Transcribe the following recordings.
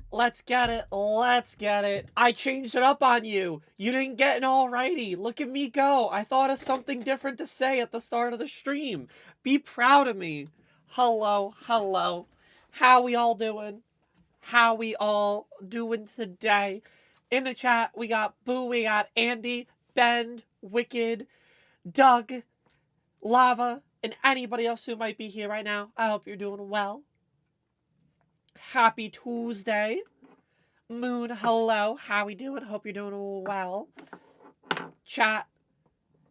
Let's get it. Let's get it. I changed it up on you. You didn't get an alrighty. Look at me go. I thought of something different to say at the start of the stream. Be proud of me. Hello, hello. How we all doing? How we all doing today? In the chat, we got Boo, we got Andy, Ben, Wicked, Doug, Lava, and anybody else who might be here right now. I hope you're doing well. Happy Tuesday. Moon, hello. How we doing? Hope you're doing well. Chat,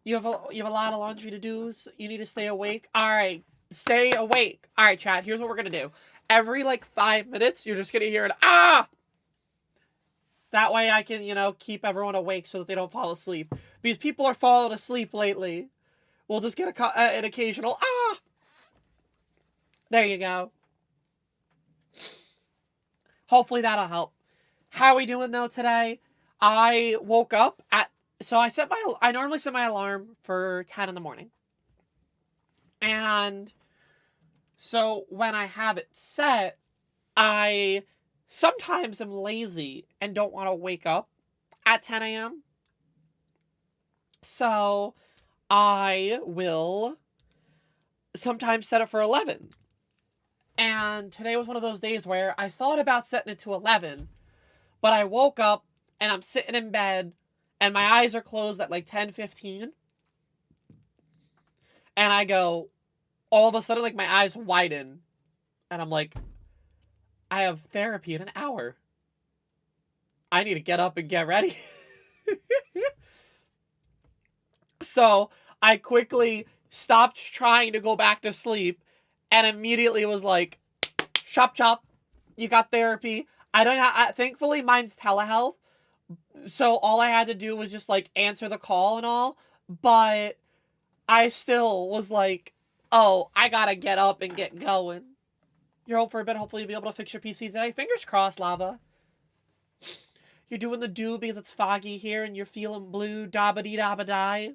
you have a lot of laundry to do. So you need to stay awake. All right, stay awake. All right, chat. Here's what we're gonna do. Every 5 minutes, you're just gonna hear an ah. That way, I can keep everyone awake so that they don't fall asleep. Because people are falling asleep lately. We'll just get an occasional ah. There you go. Hopefully that'll help. How are we doing though today? I woke up at I normally set my alarm for 10 in the morning. And so when I have it set, I sometimes am lazy and don't want to wake up at 10 a.m. So I will sometimes set it for 11. And today was one of those days where I thought about setting it to 11, but I woke up and I'm sitting in bed and my eyes are closed at 10:15. And I go, all of a sudden, my eyes widen. And I'm like, I have therapy in an hour. I need to get up and get ready. So I quickly stopped trying to go back to sleep and immediately was like, chop chop, you got therapy. Thankfully mine's telehealth. So all I had to do was just answer the call and all. But I still was like, oh, I gotta get up and get going. You're home for a bit. Hopefully you'll be able to fix your PC today. Fingers crossed, Lava. You're doing the do because it's foggy here and you're feeling blue. Dabba-dee-dabba-die.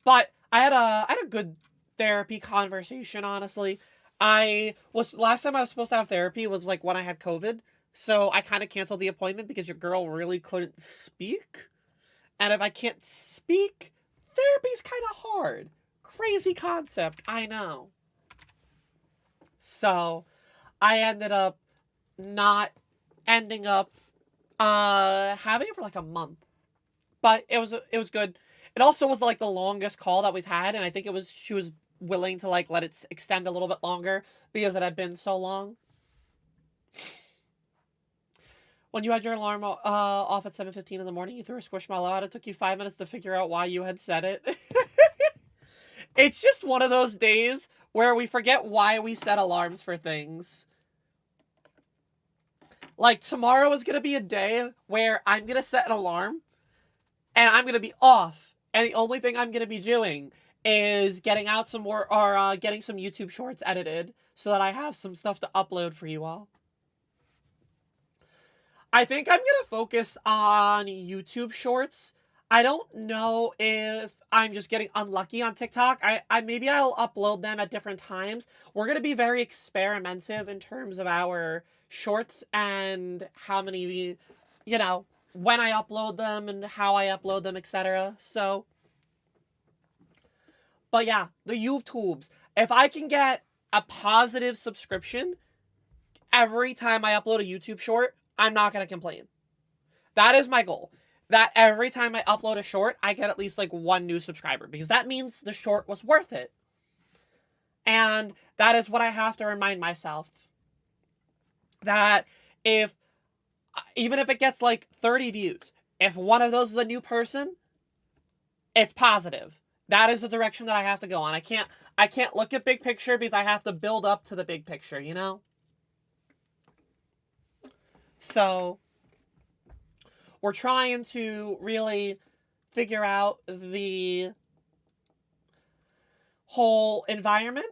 But I had a good therapy conversation, honestly. Last time I was supposed to have therapy was when I had COVID. So I kind of canceled the appointment because your girl really couldn't speak. And if I can't speak, therapy's kind of hard. Crazy concept, I know. So I ended up not ending up having it for a month. But it was good. It also was the longest call that we've had, and I think she was willing to let it extend a little bit longer because it had been so long. When you had your alarm off at 7:15 in the morning, you threw a Squishmallow out. It took you 5 minutes to figure out why you had said it. It's just one of those days where we forget why we set alarms for things. Tomorrow is going to be a day where I'm going to set an alarm and I'm going to be off. And the only thing I'm going to be doing is getting out some more, or getting some YouTube shorts edited so that I have some stuff to upload for you all. I think I'm going to focus on YouTube shorts. I don't know if I'm just getting unlucky on TikTok. Maybe I'll upload them at different times. We're going to be very experimentative in terms of our shorts and how many, when I upload them and how I upload them, etc. So, but yeah, the YouTubes. If I can get a positive subscription every time I upload a YouTube short, I'm not going to complain. That is my goal. That every time I upload a short, I get at least one new subscriber, because that means the short was worth it. And that is what I have to remind myself. That even if it gets 30 views, if one of those is a new person, it's positive. That is the direction that I have to go on. I can't look at big picture because I have to build up to the big picture, So we're trying to really figure out the whole environment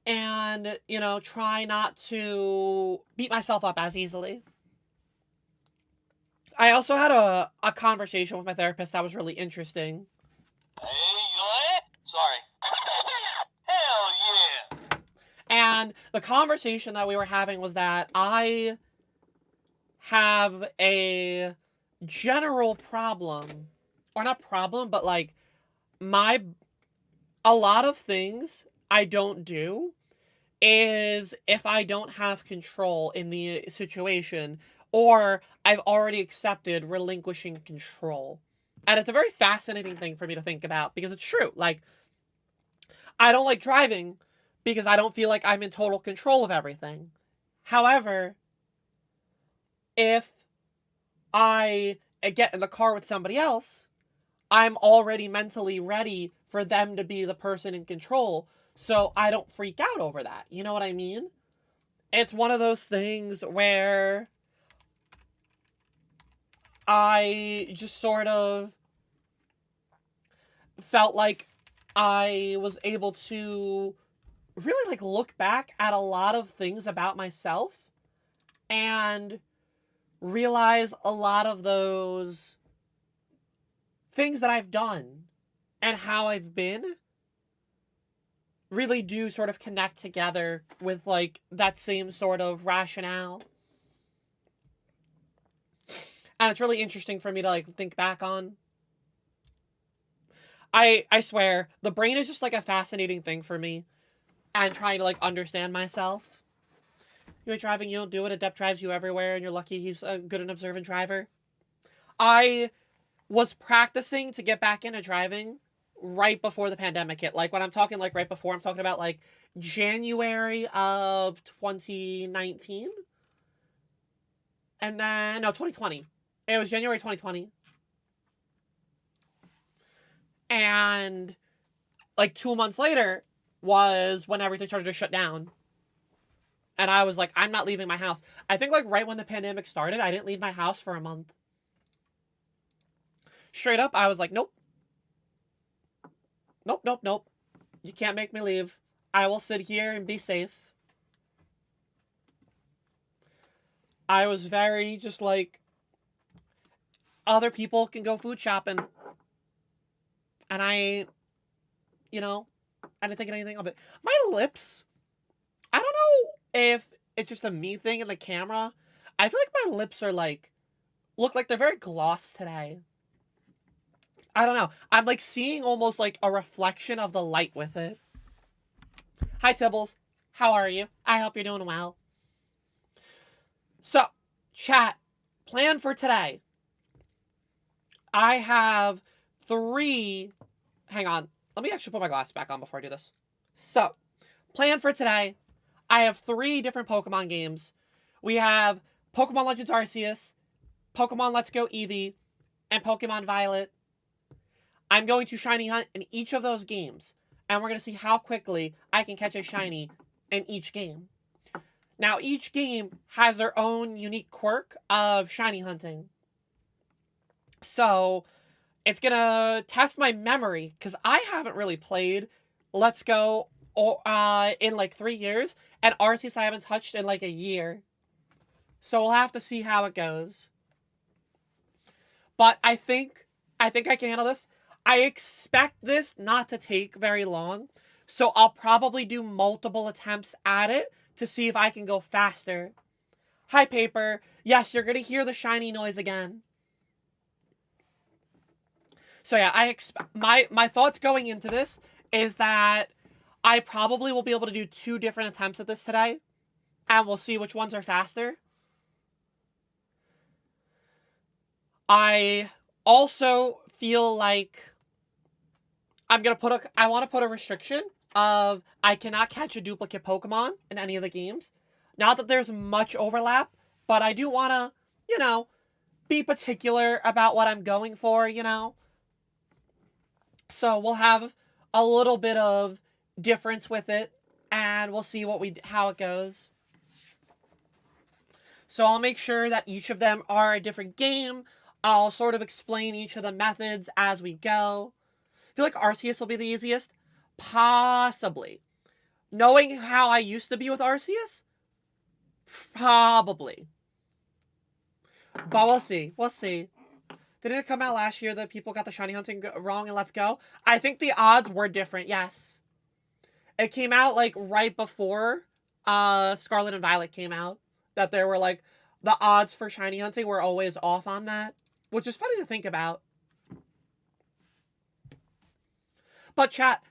and, try not to beat myself up as easily. I also had a conversation with my therapist that was really interesting. Hey, you know that? Sorry. Hell yeah. And the conversation that we were having was that I have a general problem, or not problem, but like a lot of things I don't do is if I don't have control in the situation, or I've already accepted relinquishing control. And it's a very fascinating thing for me to think about because it's true. Like, I don't like driving because I don't feel like I'm in total control of everything. However, if I get in the car with somebody else, I'm already mentally ready for them to be the person in control, so I don't freak out over that. You know what I mean? It's one of those things where I just sort of felt like I was able to really like look back at a lot of things about myself and realize a lot of those things that I've done and how I've been really do sort of connect together with like that same sort of rationale. And it's really interesting for me to like think back on. I swear, the brain is just like a fascinating thing for me and trying to like understand myself. You like driving, you don't do it, Adept drives you everywhere and you're lucky he's a good and observant driver. I was practicing to get back into driving right before the pandemic hit. Like when I'm talking like right before, I'm talking about like January of 2019. And then, no, 2020. It was January 2020. And like 2 months later was when everything started to shut down. And I was like, I'm not leaving my house. I think like right when the pandemic started, I didn't leave my house for a month. Straight up, I was like, nope. Nope, nope, nope. You can't make me leave. I will sit here and be safe. I was very just like, other people can go food shopping. And I ain't, you know, I didn't think anything of it. My lips, I don't know if it's just a me thing in the camera. I feel like my lips are like, look like they're very gloss today. I don't know. I'm like seeing almost like a reflection of the light with it. Hi, Tibbles. How are you? I hope you're doing well. So, chat, plan for today. I have 3... Hang on. Let me actually put my glasses back on before I do this. So, plan for today. I have 3 different Pokemon games. We have Pokemon Legends Arceus, Pokemon Let's Go Eevee, and Pokemon Violet. I'm going to Shiny Hunt in each of those games, and we're going to see how quickly I can catch a Shiny in each game. Now, each game has their own unique quirk of Shiny hunting. So, it's going to test my memory, because I haven't really played Let's Go in like 3 years, and Arceus I haven't touched in like a year. So we'll have to see how it goes. But I think I can handle this. I expect this not to take very long, so I'll probably do multiple attempts at it to see if I can go faster. Hi, Paper. Yes, you're going to hear the shiny noise again. So yeah, my thoughts going into this is that I probably will be able to do 2 different attempts at this today, and we'll see which ones are faster. I also feel like I want to put a restriction of I cannot catch a duplicate Pokemon in any of the games. Not that there's much overlap, but I do want to, you know, be particular about what I'm going for, you know. So we'll have a little bit of difference with it, and we'll see how it goes. So I'll make sure that each of them are a different game. I'll sort of explain each of the methods as we go. I feel like Arceus will be the easiest. Possibly. Knowing how I used to be with Arceus? Probably. But we'll see. We'll see. Didn't it come out last year that people got the shiny hunting wrong in Let's Go? I think the odds were different, yes. It came out, like, right before Scarlet and Violet came out, that there were like the odds for shiny hunting were always off on that, which is funny to think about. But chat,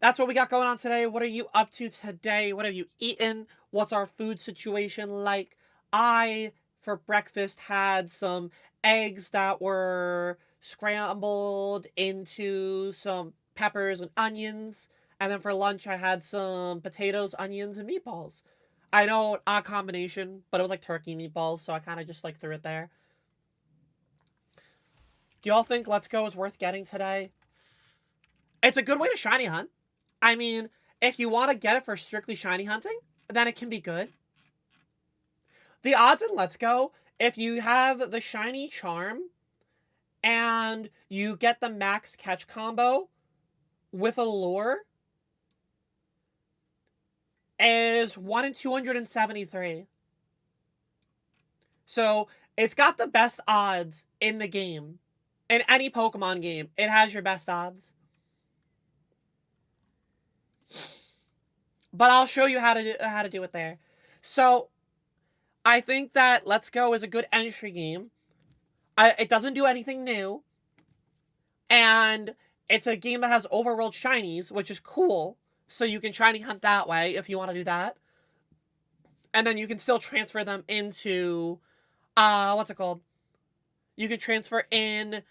that's what we got going on today. What are you up to today? What have you eaten? What's our food situation like? I, for breakfast, had some eggs that were scrambled into some peppers and onions. And then for lunch, I had some potatoes, onions, and meatballs. I know, odd combination, but it was like turkey meatballs, so I kind of just like threw it there. Do y'all think Let's Go is worth getting today? It's a good way to shiny hunt. I mean, if you want to get it for strictly shiny hunting, then it can be good. The odds in Let's Go, if you have the shiny charm and you get the max catch combo with a lure, is 1 in 273. So it's got the best odds in the game. In any Pokemon game, it has your best odds. But I'll show you how to do it there. So I think that Let's Go is a good entry game. It doesn't do anything new. And it's a game that has overworld shinies, which is cool. So you can shiny hunt that way if you want to do that. And then you can still transfer them into, what's it called? You can transfer them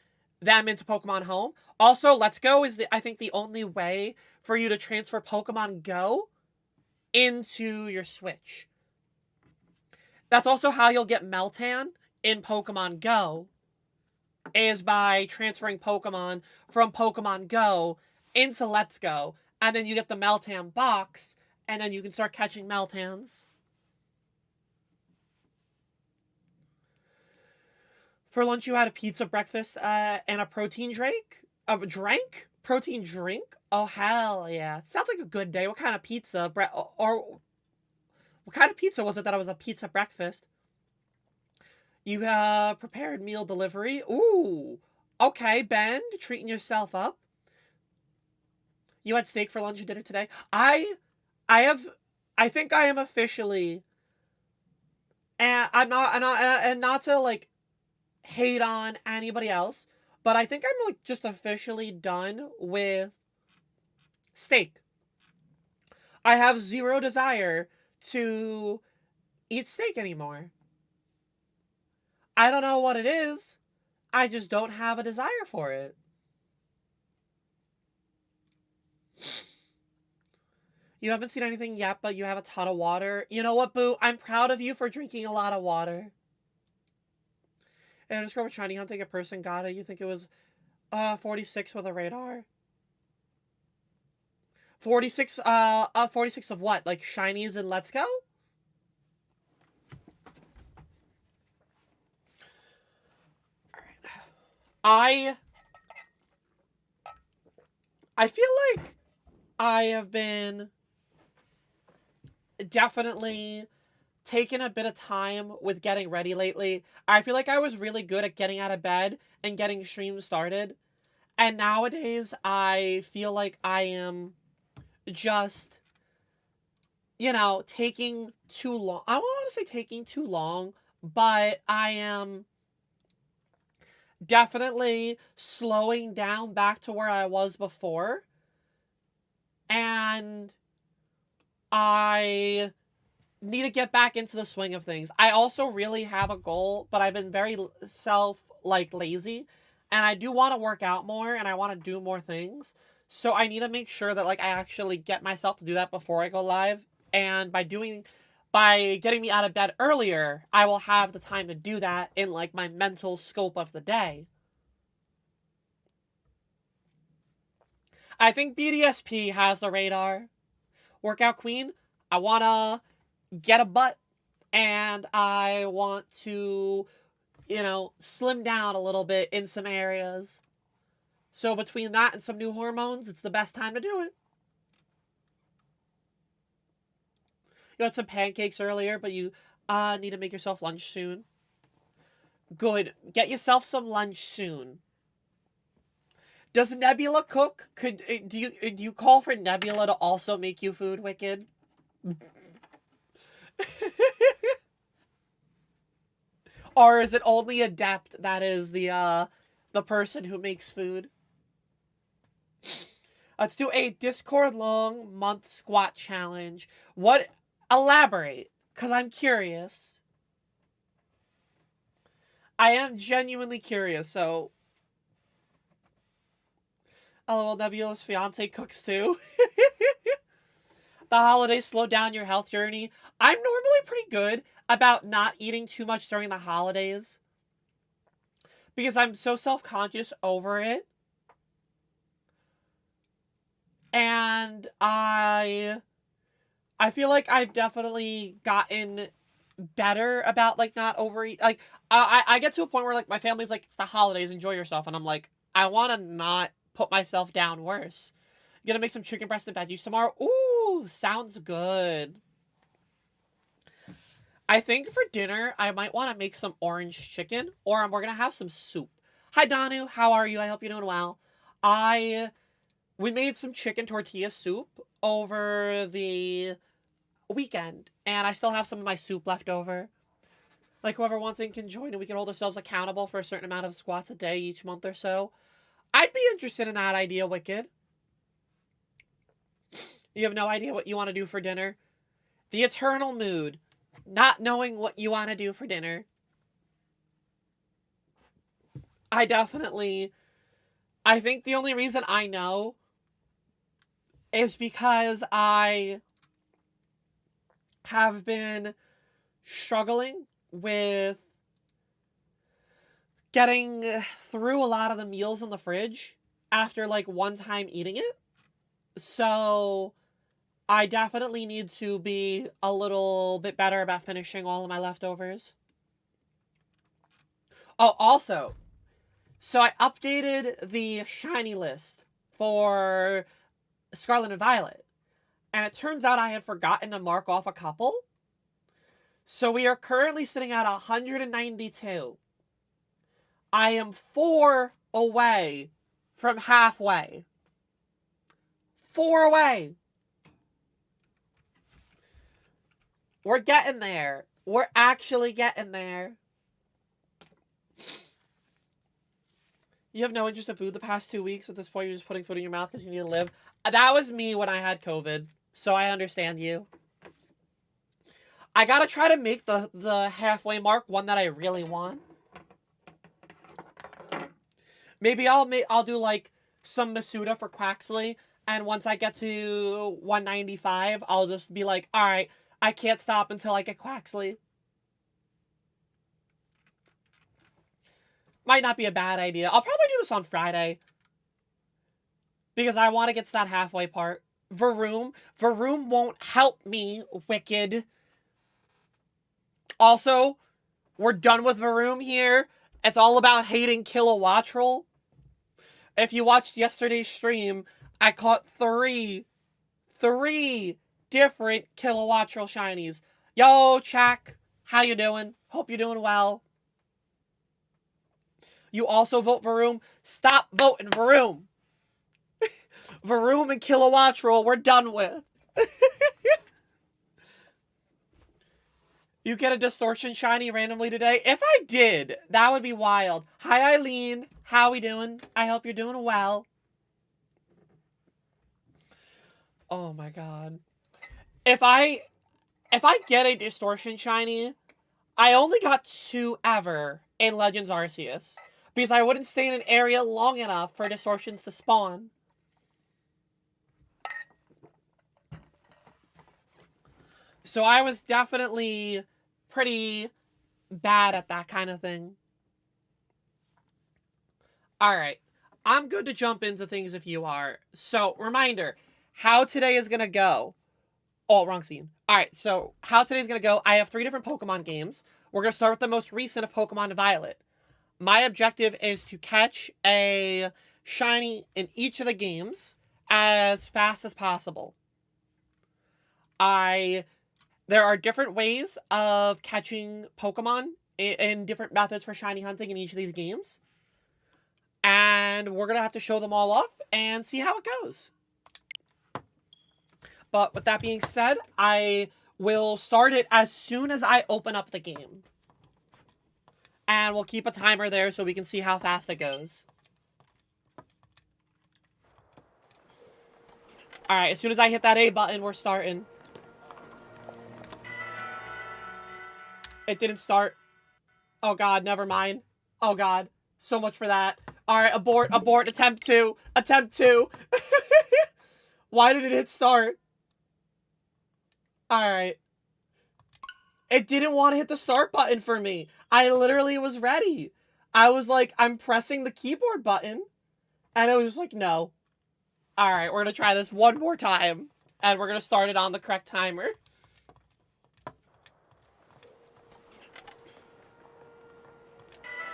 into Pokemon Home. Also, Let's Go is, I think, the only way for you to transfer Pokemon Go into your Switch. That's also how you'll get Meltan in Pokemon Go, is by transferring Pokemon from Pokemon Go into Let's Go. And then you get the Meltan box, and then you can start catching Meltans. For lunch, you had a pizza, breakfast, and a protein drink? A drink? Protein drink? Oh, hell yeah. Sounds like a good day. What kind of pizza? Or what kind of pizza was it that it was a pizza breakfast? You prepared meal delivery. Ooh. Okay, Ben. Treating yourself up. You had steak for lunch and dinner today. I think I am officially, and not to like hate on anybody else, but I think I'm like just officially done with steak. I have zero desire to eat steak anymore. I don't know what it is. I just don't have a desire for it. You haven't seen anything yet, but you have a ton of water. You know what, Boo? I'm proud of you for drinking a lot of water. And I discovered shiny hunting a person got it. You think it was 46 with a radar? 46 46 of what? Like shinies and Let's Go? Alright. I feel like I have been definitely taking a bit of time with getting ready lately. I feel like I was really good at getting out of bed and getting streams started. And nowadays, I feel like I am just, taking too long. I don't want to say taking too long, but I am definitely slowing down back to where I was before. And I need to get back into the swing of things. I also really have a goal, but I've been very lazy. And I do want to work out more, and I want to do more things. So I need to make sure that, I actually get myself to do that before I go live. And by getting me out of bed earlier, I will have the time to do that in, my mental scope of the day. I think BDSP has the radar. Workout Queen, I want to get a butt. And I want to, slim down a little bit in some areas. So between that and some new hormones, it's the best time to do it. You had some pancakes earlier, but you need to make yourself lunch soon. Good. Get yourself some lunch soon. Does Nebula cook? Do you call for Nebula to also make you food, Wicked? Or is it only Adept that is the person who makes food? Let's do a Discord long month squat challenge. What? Elaborate, because I'm curious. I am genuinely curious, so... LOL, Nebula's fiance cooks too. The holidays slow down your health journey. I'm normally pretty good about not eating too much during the holidays, because I'm so self-conscious over it. And I feel like I've definitely gotten better about, like, not overeat. Like, I get to a point where, like, my family's like, it's the holidays, enjoy yourself. And I'm like, I want to not put myself down worse. Gonna make some chicken breast and veggies tomorrow. Ooh, sounds good. I think for dinner, I might want to make some orange chicken, or we're gonna have some soup. Hi, Danu. How are you? I hope you're doing well. We made some chicken tortilla soup over the weekend, and I still have some of my soup left over. Like, whoever wants in can join, and we can hold ourselves accountable for a certain amount of squats a day each month or so. I'd be interested in that idea, Wicked. You have no idea what you want to do for dinner? The eternal mood. Not knowing what you want to do for dinner. I think the only reason I know is because I have been struggling with getting through a lot of the meals in the fridge after, like, one time eating it. So I definitely need to be a little bit better about finishing all of my leftovers. Oh, also, so I updated the shiny list for Scarlet and Violet, and it turns out I had forgotten to mark off a couple. So we are currently sitting at 192. I am 4 away from halfway. 4 away. We're getting there. We're actually getting there. You have no interest in food the past 2 weeks. At this point, you're just putting food in your mouth because you need to live. That was me when I had COVID, so I understand you. I gotta try to make the halfway mark one that I really want. Maybe I'll do, like, some Masuda for Quaxley, and once I get to 195, I'll just be like, alright, I can't stop until I get Quaxley. Might not be a bad idea. I'll probably do this on Friday, because I want to get to that halfway part. Varoom won't help me, Wicked. Also, we're done with Varoom here. It's all about hating Kilowattrel. If you watched yesterday's stream, I caught three different Kilowattrel shinies. Yo, Chak, how you doing? Hope you're doing well. You also vote Varoom? Stop voting Varoom. Varoom and Kilowattrel, we're done with. You get a Distortion shiny randomly today? If I did, that would be wild. Hi, Eileen. How we doing? I hope you're doing well. Oh my god. If I get a Distortion shiny, I only got 2 ever in Legends Arceus, because I wouldn't stay in an area long enough for Distortions to spawn. So I was definitely pretty bad at that kind of thing. Alright. I'm good to jump into things if you are. So, reminder, how today is going to go. Oh, wrong scene. Alright, so how today's going to go, I have 3 different Pokemon games. We're going to start with the most recent of Pokemon Violet. My objective is to catch a shiny in each of the games as fast as possible. There are different ways of catching Pokemon and different methods for shiny hunting in each of these games. And we're going to have to show them all off and see how it goes. But with that being said, I We'll start it as soon as I open up the game. And we'll keep a timer there so we can see how fast it goes. Alright, as soon as I hit that A button, we're starting. It didn't start. Oh god, never mind. Oh god, so much for that. Alright, abort, attempt 2. Attempt 2. Why did it hit start? Alright. It didn't want to hit the start button for me. I literally was ready. I was like, I'm pressing the keyboard button. And it was just like, no. Alright, we're going to try this one more time. And we're going to start it on the correct timer.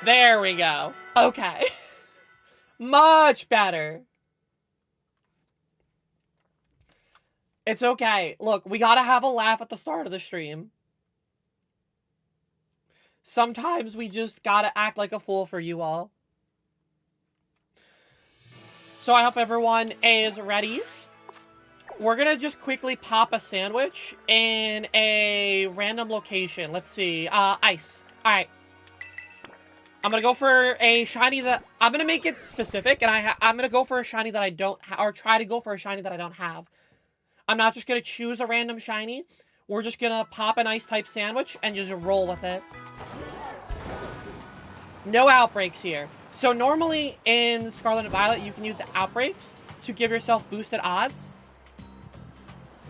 There we go. Okay. Much better. It's okay. Look, we gotta have a laugh at the start of the stream. Sometimes we just gotta act like a fool for you all. So I hope everyone is ready. We're gonna just quickly pop a sandwich in a random location. Let's see. Ice. Alright. I'm gonna go for a shiny that... I'm gonna make it specific, and I'm gonna go for a shiny that I don't have, or try to go for a shiny that I don't have. I'm not just gonna choose a random shiny. We're just gonna pop an ice-type sandwich and just roll with it. No outbreaks here. So normally in Scarlet and Violet, you can use the outbreaks to give yourself boosted odds.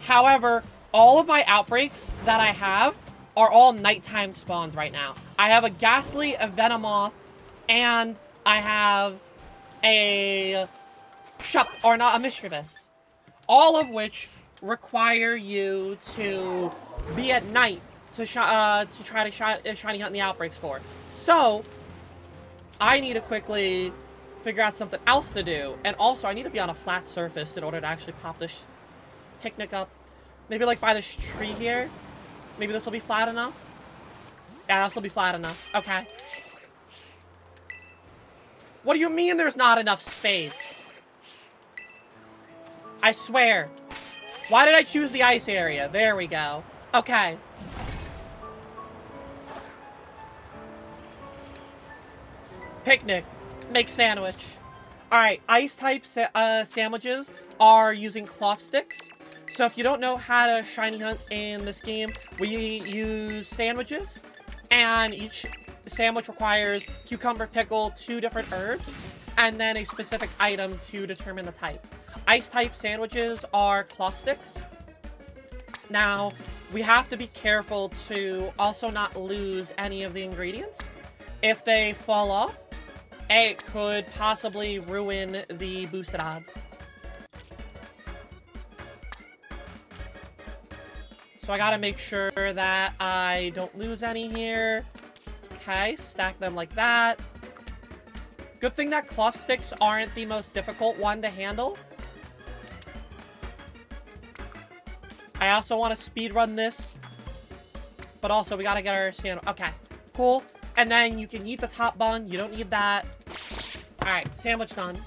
However, all of my outbreaks that I have are all nighttime spawns right now. I have a Ghastly, a Venomoth, and I have a Mischievous. All of which require you to be at night to try to shiny hunt the outbreaks for. So, I need to quickly figure out something else to do. And also, I need to be on a flat surface in order to actually pop this picnic up. Maybe like by this tree here. Maybe this will be flat enough. Yeah, this will be flat enough. Okay. What do you mean there's not enough space? I swear. Why did I choose the ice area? There we go. Okay. Picnic. Make sandwich. Alright, ice-type sandwiches are using cloth sticks. So if you don't know how to shiny hunt in this game, we use sandwiches. And each sandwich requires cucumber, pickle, 2 different herbs, and then a specific item to determine the type. Ice-type sandwiches are cloth sticks. Now, we have to be careful to also not lose any of the ingredients. If they fall off, it could possibly ruin the boosted odds. So I gotta make sure that I don't lose any here. Okay, stack them like that. Good thing that cloth sticks aren't the most difficult one to handle. I also want to speedrun this. But also, we gotta get our sandwich. Okay, cool. And then you can eat the top bun. You don't need that. Alright, sandwich done.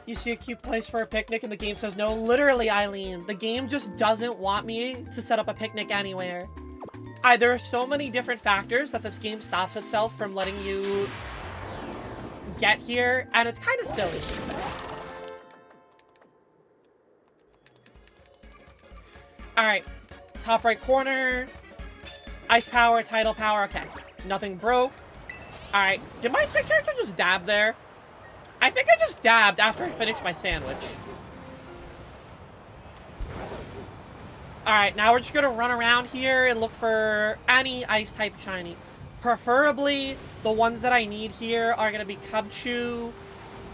You see a cute place for a picnic and the game says no. Literally, Eileen, the game just doesn't want me to set up a picnic anywhere. There are so many different factors that this game stops itself from letting you get here, and it's kind of silly. Alright, top right corner, ice power, tidal power, okay. Nothing broke. Alright, did my character just dab there? I think I just dabbed after I finished my sandwich. Alright, now we're just gonna run around here and look for any ice-type shiny. Preferably, the ones that I need here are gonna be Cubchoo,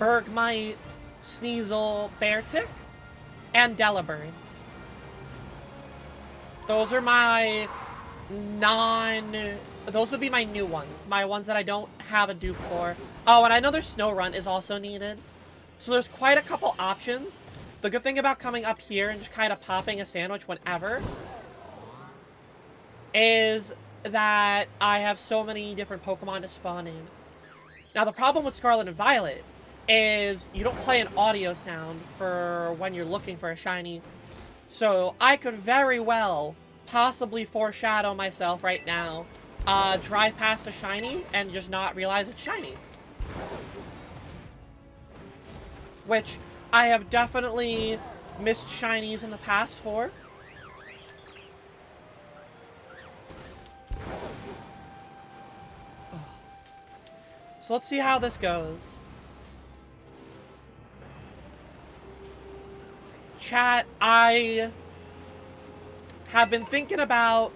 Bergmite, Sneasel, Beartick, and Delibird. Those are my those would be my new ones. My ones that I don't have a dupe for. Oh, and I know their Snorunt is also needed. So there's quite a couple options. The good thing about coming up here and just kind of popping a sandwich whenever is that I have so many different Pokemon to spawn in. Now, the problem with Scarlet and Violet is you don't play an audio sound for when you're looking for a shiny. So I could very well possibly foreshadow myself right now, drive past a shiny and just not realize it's shiny. Which I have definitely missed shinies in the past for. So let's see how this goes. Chat, I have been thinking about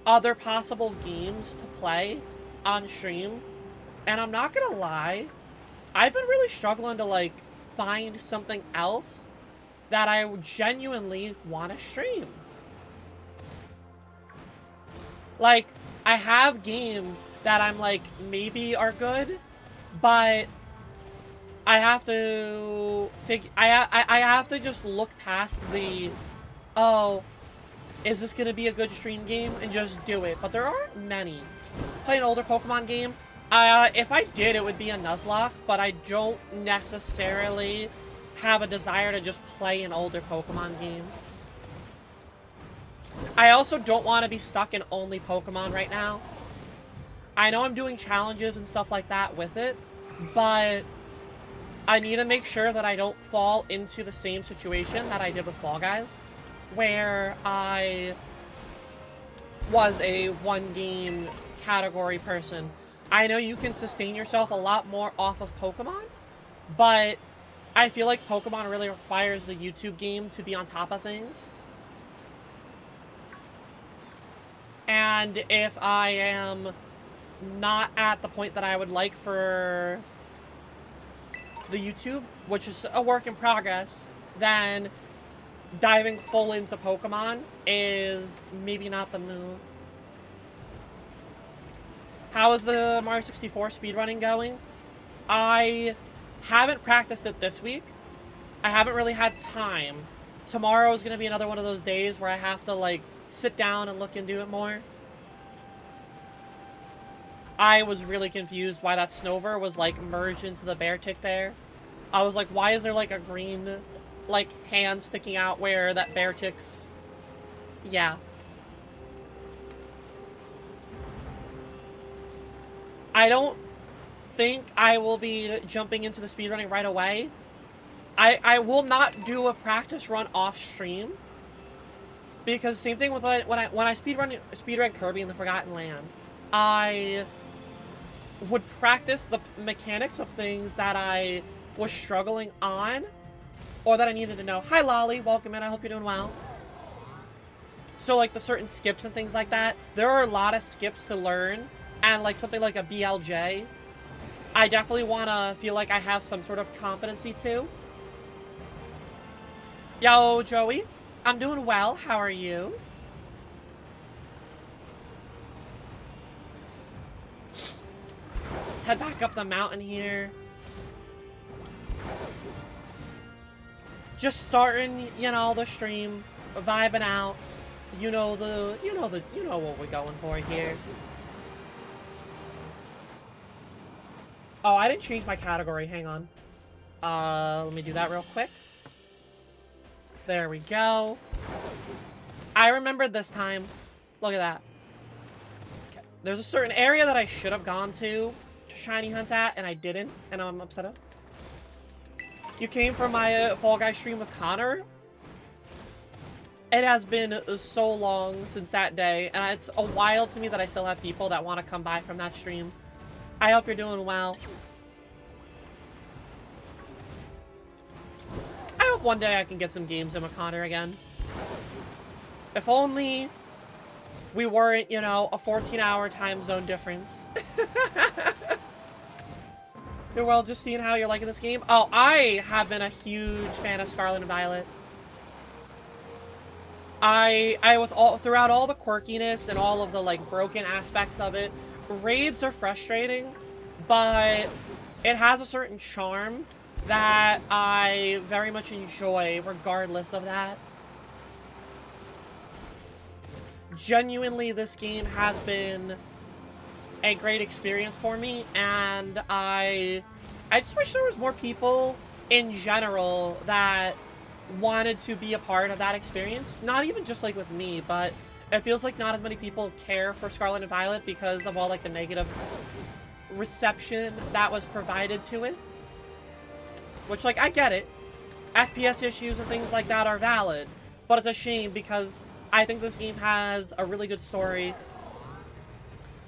other possible games to play on stream, and I'm not gonna lie, I've been really struggling to, like, find something else that I genuinely want to stream. Like, I have games that I'm like, maybe are good, but I have to I have to just look past the, oh, is this gonna be a good stream game, and just do it. But there aren't many. Play an older Pokemon game. If I did, it would be a Nuzlocke, but I don't necessarily have a desire to just play an older Pokemon game. I also don't want to be stuck in only Pokemon right now. I know I'm doing challenges and stuff like that with it, but I need to make sure that I don't fall into the same situation that I did with Fall Guys, where I was a one-game category person. I know you can sustain yourself a lot more off of Pokemon, but I feel like Pokemon really requires the YouTube game to be on top of things. And if I am not at the point that I would like for the YouTube, which is a work in progress, then diving full into Pokemon is maybe not the move. How is the Mario 64 speedrunning going? I haven't practiced it this week. I haven't really had time. Tomorrow is going to be another one of those days where I have to, like, sit down and look into it more. I was really confused why that Snover was, like, merged into the Beartic there. I was like, why is there, like, a green, like, hand sticking out where that Beartic's... Yeah. I don't think I will be jumping into the speedrunning right away. I will not do a practice run off stream, because same thing with when I speedrun Kirby in the Forgotten Land, I would practice the mechanics of things that I was struggling on, or that I needed to know. Hi Lolly, welcome in, I hope you're doing well. So like the certain skips and things like that, there are a lot of skips to learn, and like something like a BLJ, I definitely want to feel like I have some sort of competency to. Yo, Joey, I'm doing well, how are you? Let's head back up the mountain here. Just starting, you know, the stream, vibing out. You know what we're going for here. Oh, I didn't change my category, hang on. Let me do that real quick. There we go. I remembered this time. Look at that. Okay. There's a certain area that I should have gone to shiny hunt at, and I didn't, and I'm upset about. You came from my Fall Guys stream with Connor? It has been so long since that day, and it's a while to me that I still have people that want to come by from that stream. I hope you're doing well. I hope one day I can get some games in with Connor again. If only we weren't, you know, a 14-hour time zone difference. You're well, just seeing how you're liking this game. Oh, I have been a huge fan of Scarlet and Violet. Throughout all the quirkiness and all of the, like, broken aspects of it, raids are frustrating, but it has a certain charm that I very much enjoy regardless of that. Genuinely, this game has been a great experience for me, and I just wish there was more people in general that wanted to be a part of that experience. Not even just like with me, but it feels like not as many people care for Scarlet and Violet because of all like the negative reception that was provided to it. Which, like, I get it. FPS issues and things like that are valid, but it's a shame because I think this game has a really good story.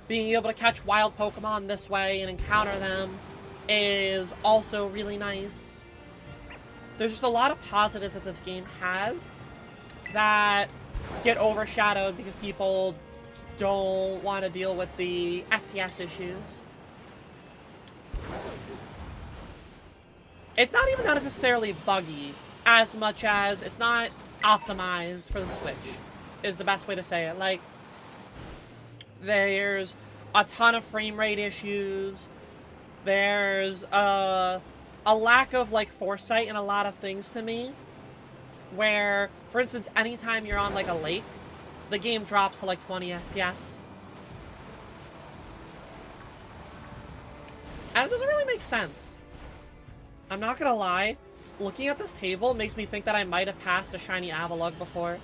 Being able to catch wild Pokemon this way and encounter them is also really nice. There's just a lot of positives that this game has that get overshadowed because people don't want to deal with the FPS issues. It's not even necessarily buggy as much as it's not optimized for the Switch, is the best way to say it. Like, there's a ton of frame rate issues. There's a lack of, like, foresight in a lot of things to me. Where, for instance, anytime you're on, like, a lake, the game drops to, like, 20 FPS. And it doesn't really make sense. I'm not gonna lie. Looking at this table makes me think that I might have passed a shiny Avalugg before.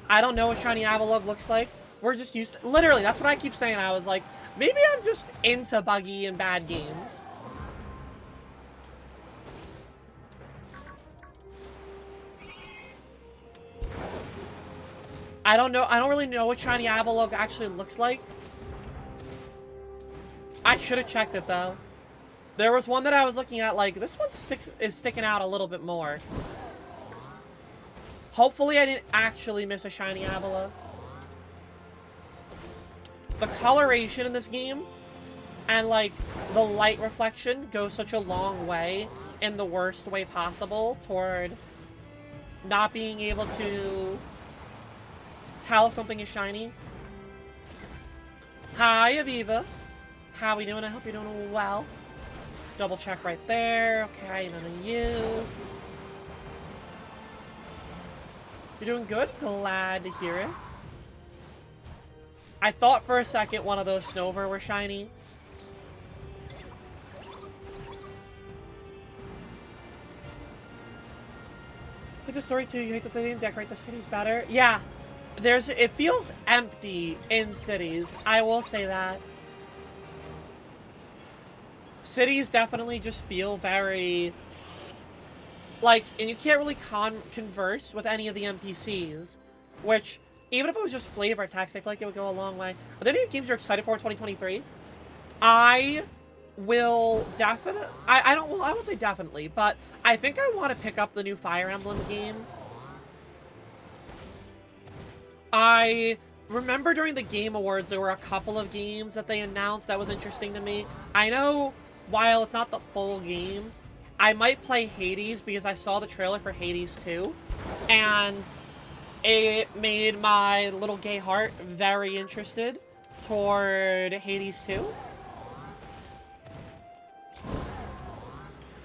I don't know what shiny Avalugg looks like. We're just used to... Literally, that's what I keep saying. I was like, maybe I'm just into buggy and bad games. I don't know. I don't really know what shiny Avalugg actually looks like. I should have checked it, though. There was one that I was looking at, like, this one is sticking out a little bit more. Hopefully I didn't actually miss a shiny Avalugg. The coloration in this game and, like, the light reflection goes such a long way in the worst way possible toward not being able to tell something is shiny. Hi, Aviva. How we doing? I hope you're doing well. Double check right there. Okay, none of you. You're doing good? Glad to hear it. I thought for a second one of those Snover were shiny. Like the story too, you hate that they didn't decorate the cities better. Yeah, it feels empty in cities. I will say that. Cities definitely just feel very, like, and you can't really converse with any of the NPCs, which, even if it was just flavor text, I feel like it would go a long way. Are there any games you're excited for in 2023? I will definitely, I won't say definitely, but I think I want to pick up the new Fire Emblem game. I remember during the Game Awards, there were a couple of games that they announced that was interesting to me. I know, while it's not the full game, I might play Hades because I saw the trailer for Hades 2, and it made my little gay heart very interested toward Hades 2.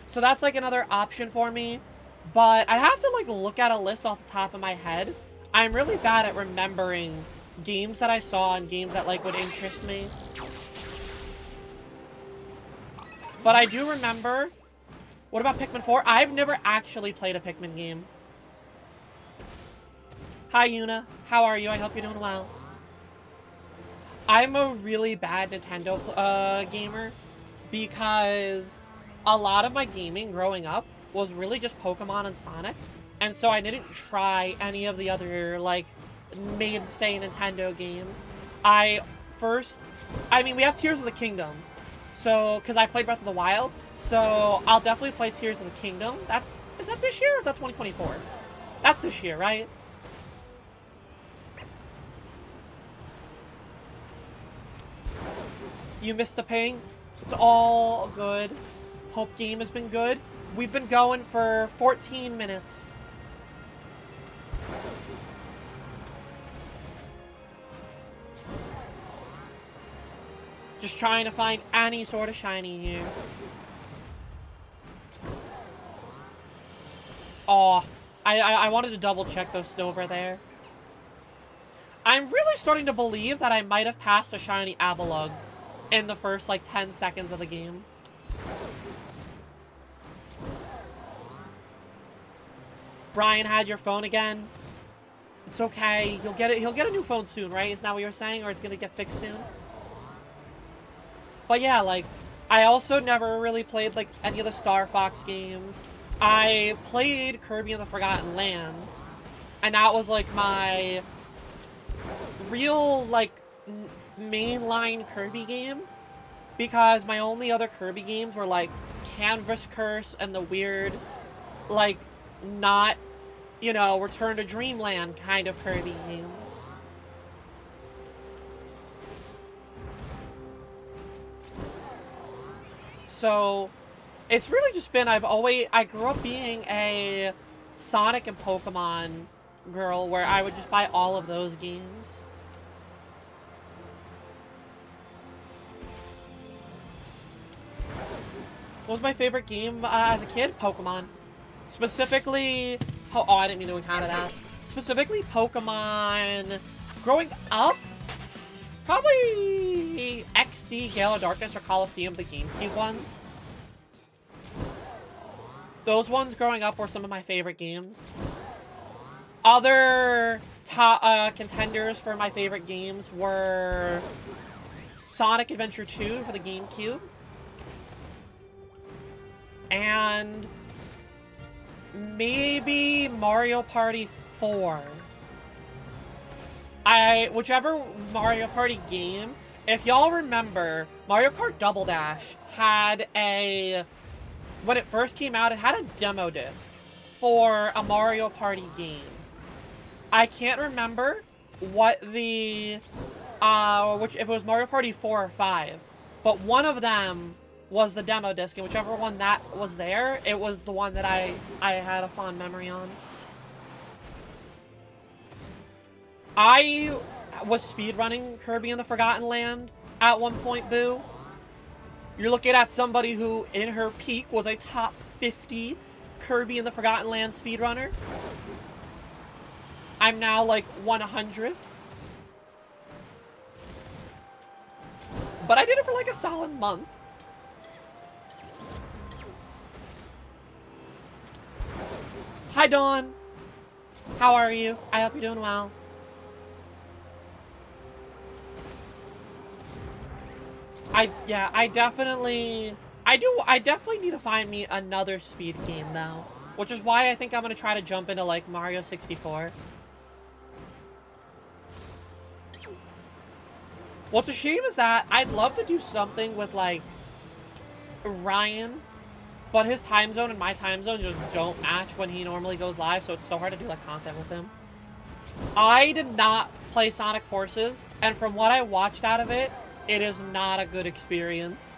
So that's like another option for me, but I'd have to like look at a list off the top of my head. I'm really bad at remembering games that I saw and games that like would interest me. But I do remember... What about Pikmin 4? I've never actually played a Pikmin game. Hi, Yuna. How are you? I hope you're doing well. I'm a really bad Nintendo gamer because a lot of my gaming growing up was really just Pokemon and Sonic. And so I didn't try any of the other, like, mainstay Nintendo games. I mean, we have Tears of the Kingdom. So, because I played Breath of the Wild, so I'll definitely play Tears of the Kingdom. Is that this year or is that 2024? That's this year, right? You missed the ping? It's all good. Hope game has been good. We've been going for 14 minutes. Just trying to find any sort of shiny here. Oh, I wanted to double check those Snover there. I'm really starting to believe that I might have passed a shiny Avalugg in the first, like, 10 seconds of the game. Brian had your phone again. It's okay. He'll get it. He'll get a new phone soon, right? Isn't that what you were saying? Or it's gonna get fixed soon? But yeah, like, I also never really played, like, any of the Star Fox games. I played Kirby and the Forgotten Land. And that was, like, my real, like, mainline Kirby game. Because my only other Kirby games were, like, Canvas Curse and the weird, like, not, you know, Return to Dreamland kind of Kirby games. So, it's really just been, I grew up being a Sonic and Pokemon girl where I would just buy all of those games. What was my favorite game as a kid? Pokemon. Specifically, oh, I didn't mean to encounter that. Specifically, Pokemon. Growing up, probably XD, Gale of Darkness, or Coliseum, the GameCube ones. Those ones growing up were some of my favorite games. Other top contenders for my favorite games were Sonic Adventure 2 for the GameCube. And maybe Mario Party 4. Whichever Mario Party game, if y'all remember, Mario Kart Double Dash had when it first came out, it had a demo disc for a Mario Party game. I can't remember what if it was Mario Party 4 or 5, but one of them was the demo disc, and whichever one that was there, it was the one that I had a fond memory on. I was speedrunning Kirby and the Forgotten Land at one point, Boo. You're looking at somebody who, in her peak, was a top 50 Kirby and the Forgotten Land speedrunner. I'm now, like, 100th. But I did it for, like, a solid month. Hi, Dawn. How are you? I hope you're doing well. I definitely need to find me another speed game now. Which is why I think I'm gonna try to jump into, like, Mario 64. What's a shame is that I'd love to do something with, like, Ryan, but his time zone and my time zone just don't match when he normally goes live, so it's so hard to do, like, content with him. I did not play Sonic Forces, and from what I watched out of it, it is not a good experience.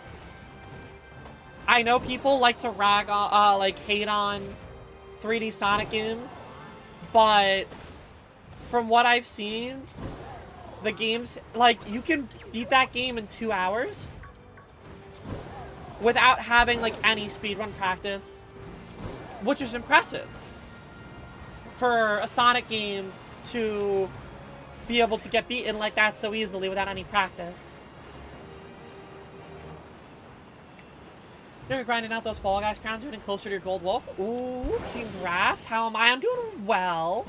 I know people like to hate on 3D Sonic games, but from what I've seen, the games, like, you can beat that game in 2 hours without having, like, any speedrun practice, which is impressive for a Sonic game to be able to get beaten like that so easily without any practice. You're grinding out those Fall Guys crowns, getting closer to your Gold Wolf. Ooh, congrats. How am I? I'm doing well.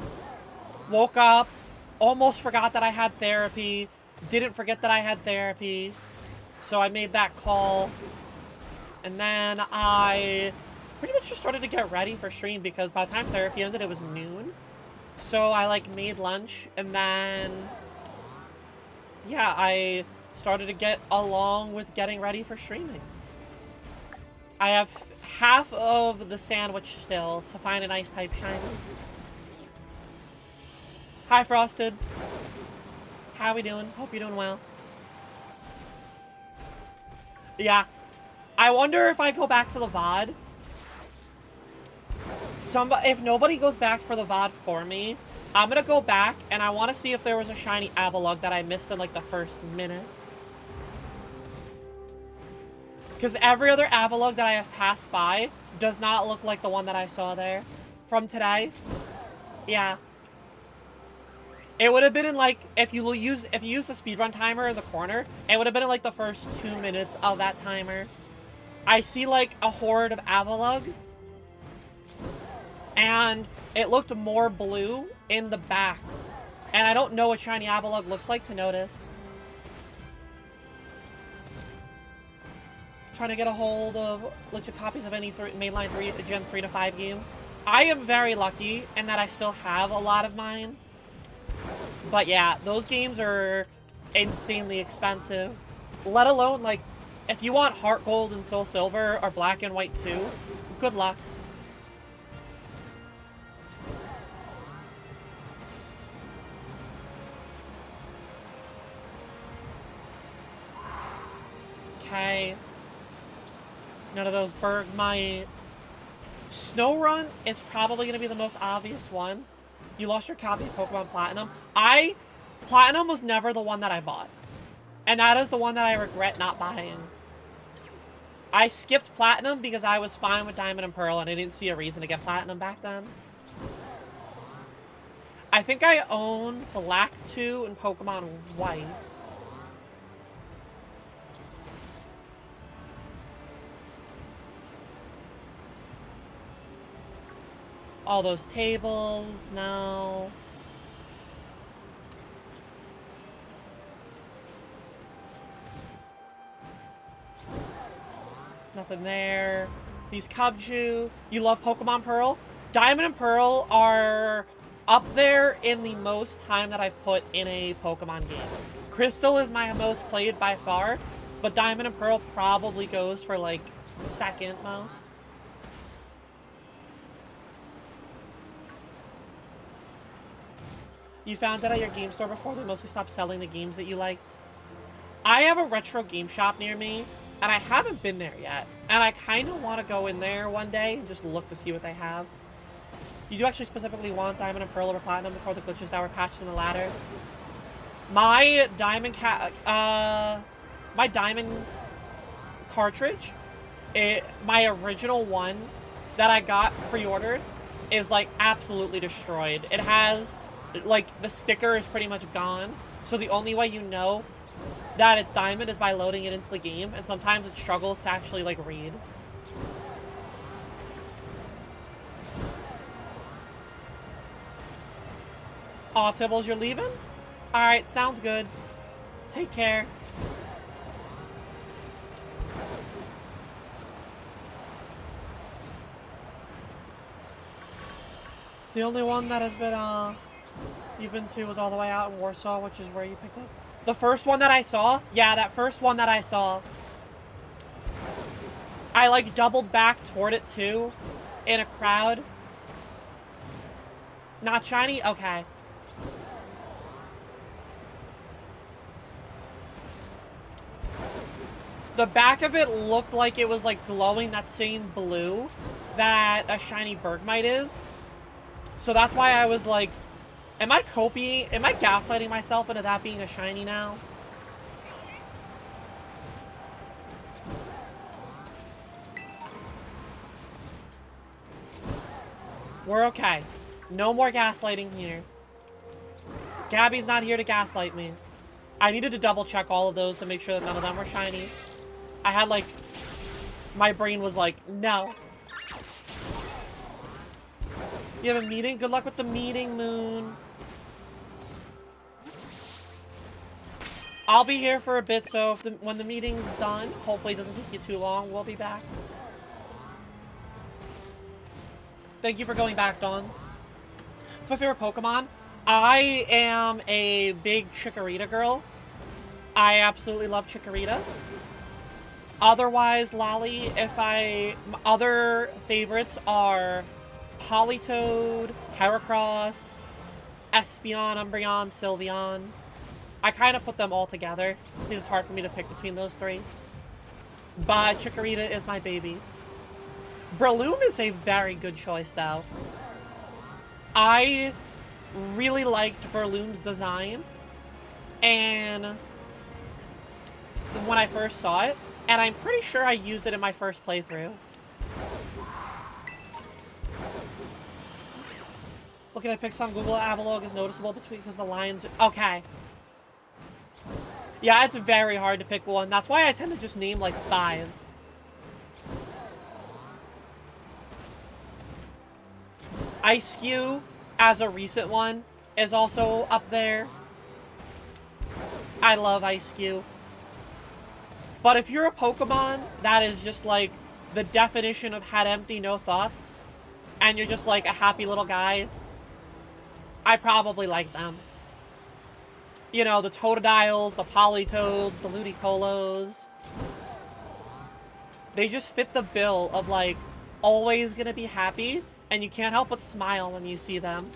Woke up, almost forgot that I had therapy, didn't forget that I had therapy, so I made that call. And then I pretty much just started to get ready for stream because by the time therapy ended, it was noon. So I, like, made lunch, and then, yeah, I started to get along with getting ready for streaming. I have half of the sandwich still to find an ice type shiny. Hi, Frosted. How we doing? Hope you're doing well. Yeah. I wonder if I go back to the VOD. If nobody goes back for the VOD for me, I'm gonna go back and I want to see if there was a shiny Avalugg that I missed in, like, the first minute. Because every other Avalugg that I have passed by does not look like the one that I saw there from today. Yeah. It would have been in, like, if you use the speedrun timer in the corner, it would have been in, like, the first 2 minutes of that timer. I see, like, a horde of Avalugg. And it looked more blue in the back. And I don't know what shiny Avalugg looks like to notice. Trying to get a hold of legit copies of any mainline Gen 3 to 5 games. I am very lucky in that I still have a lot of mine. But yeah, those games are insanely expensive. Let alone, like, if you want Heart Gold and Soul Silver or Black and White 2, good luck. Okay. None of those Bergmite. Snorunt is probably going to be the most obvious one. You lost your copy of Pokemon Platinum. Platinum was never the one that I bought. And that is the one that I regret not buying. I skipped Platinum because I was fine with Diamond and Pearl and I didn't see a reason to get Platinum back then. I think I own Black 2 and Pokemon White. All those tables, no. Nothing there. These Cubchoo. You love Pokemon Pearl? Diamond and Pearl are up there in the most time that I've put in a Pokemon game. Crystal is my most played by far, but Diamond and Pearl probably goes for like second most. You found that at your game store before they mostly stopped selling the games that you liked? I have a retro game shop near me, and I haven't been there yet. And I kind of want to go in there one day and just look to see what they have. You do actually specifically want Diamond and Pearl over Platinum before the glitches that were patched in the ladder? My Diamond cartridge, my original one that I got pre-ordered, is like absolutely destroyed. It has, like, the sticker is pretty much gone. So the only way you know that it's Diamond is by loading it into the game, and sometimes it struggles to actually, like, read. Aw, Tibbles, you're leaving? Alright, sounds good. Take care. The only one that has been, you've been to was all the way out in Warsaw, which is where you picked up. The first one that I saw? Yeah, that first one that I saw. I, like, doubled back toward it, too, in a crowd. Not shiny? Okay. The back of it looked like it was, like, glowing that same blue that a shiny Bergmite is. So that's why I was like, am I gaslighting myself into that being a shiny now? We're okay. No more gaslighting here. Gabby's not here to gaslight me. I needed to double check all of those to make sure that none of them were shiny. I had, like, my brain was like, no. You have a meeting? Good luck with the meeting, Moon. I'll be here for a bit, so if when the meeting's done, hopefully it doesn't take you too long, we'll be back. Thank you for going back, Dawn. It's my favorite Pokemon. I am a big Chikorita girl. I absolutely love Chikorita. Otherwise, Lolly, other favorites are Politoed, Heracross, Espeon, Umbreon, Sylveon. I kind of put them all together because it's hard for me to pick between those three. But Chikorita is my baby. Breloom is a very good choice, though. I really liked Breloom's design and when I first saw it, and I'm pretty sure I used it in my first playthrough. Looking at pics on Google, Avalugg is noticeable because the lines... Okay. Yeah, it's very hard to pick one. That's why I tend to just name, like, 5. Ice-Q, as a recent one, is also up there. I love Ice-Q. But if you're a Pokemon that is just like the definition of head empty, no thoughts, and you're just like a happy little guy, I probably like them. You know, the Totodiles, the Politoads, the Ludicolo's. They just fit the bill of like always gonna be happy, and you can't help but smile when you see them.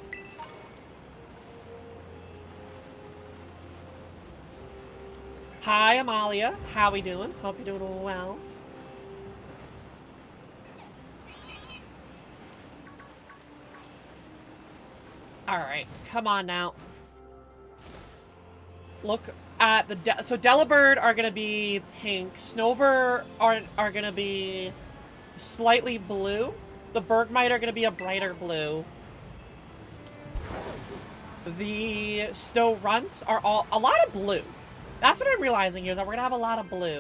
Hi, Amalia. How we doing? Hope you're doing well. Alright, come on now. Look at the... so Delibird are going to be pink. Snover are going to be slightly blue. The Bergmite are going to be a brighter blue. The Snow Runts are all... a lot of blue. That's what I'm realizing here, is that we're going to have a lot of blue.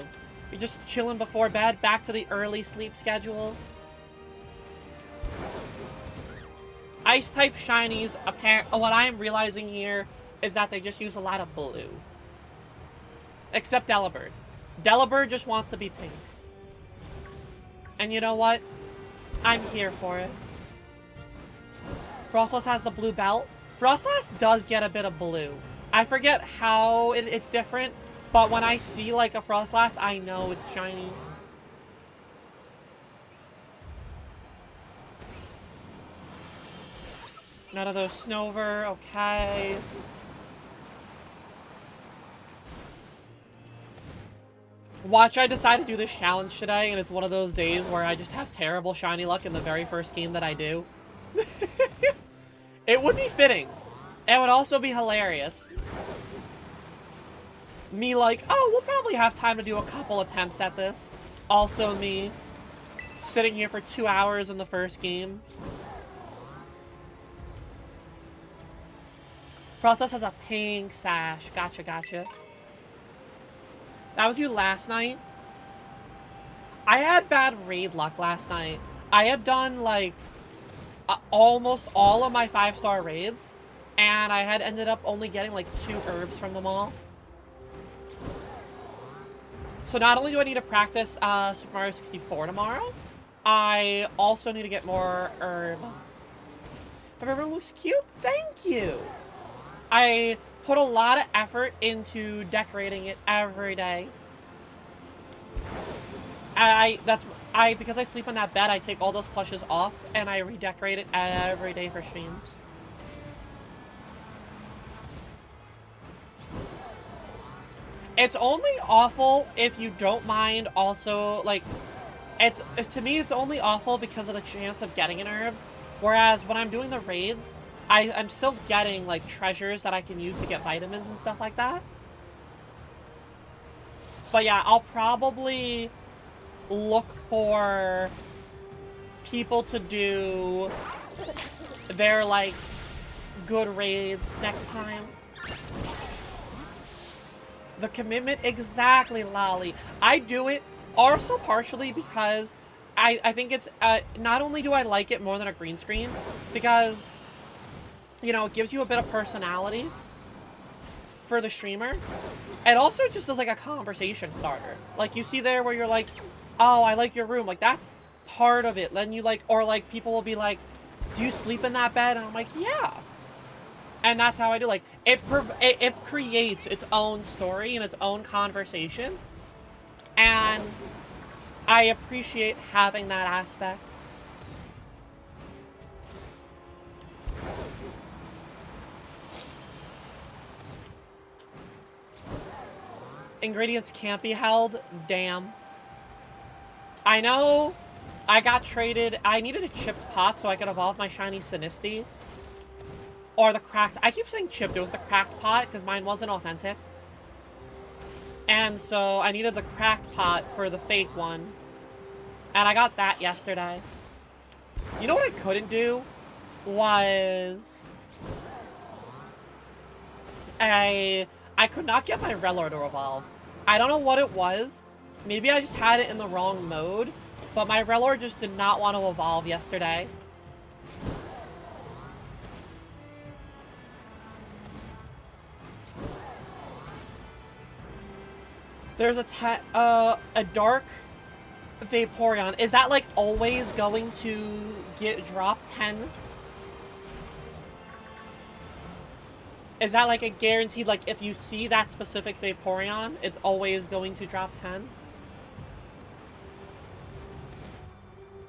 You're just chilling before bed, back to the early sleep schedule. Ice-type shinies, what I'm realizing here is that they just use a lot of blue. Except Delibird. Delibird just wants to be pink. And you know what? I'm here for it. Frostlass has the blue belt. Frostlass does get a bit of blue. I forget how it's different, but when I see like a Frostlass, I know it's shiny. None of those Snover, okay. Watch, I decided to do this challenge today, and it's one of those days where I just have terrible shiny luck in the very first game that I do. It would be fitting. It would also be hilarious. Me like, oh, we'll probably have time to do a couple attempts at this. Also me sitting here for 2 hours in the first game. Frostus has a pink sash. Gotcha, gotcha. That was you last night? I had bad raid luck last night. I had done, like, almost all of my 5-star raids, and I had ended up only getting, like, 2 herbs from them all. So not only do I need to practice Super Mario 64 tomorrow, I also need to get more herb. If everyone looks cute, thank you! I put a lot of effort into decorating it every day. Because I sleep on that bed, I take all those plushes off and I redecorate it every day for streams. It's only awful if you don't mind also, like, to me it's only awful because of the chance of getting an herb. Whereas when I'm doing the raids, I'm still getting, like, treasures that I can use to get vitamins and stuff like that. But yeah, I'll probably look for people to do their, like, good raids next time. The commitment, exactly, Lolly. I do it also partially because I think it's, not only do I like it more than a green screen, because, you know, it gives you a bit of personality for the streamer. It also just is like a conversation starter. Like, you see there where you're like, oh, I like your room. Like, that's part of it. Then you like, or like, people will be like, do you sleep in that bed? And I'm like, yeah. And that's how I do. Like, it creates its own story and its own conversation. And I appreciate having that aspect. Ingredients can't be held. Damn. I know I got traded. I needed a chipped pot so I could evolve my shiny Sinistea. Or the cracked. I keep saying chipped. It was the cracked pot because mine wasn't authentic. And so I needed the cracked pot for the fake one. And I got that yesterday. You know what I couldn't do? Was I could not get my Rellor to evolve. I don't know what it was. Maybe I just had it in the wrong mode. But my Rellor just did not want to evolve yesterday. There's a dark Vaporeon. Is that like always going to drop 10? Is that like a guaranteed, like if you see that specific Vaporeon, it's always going to drop 10?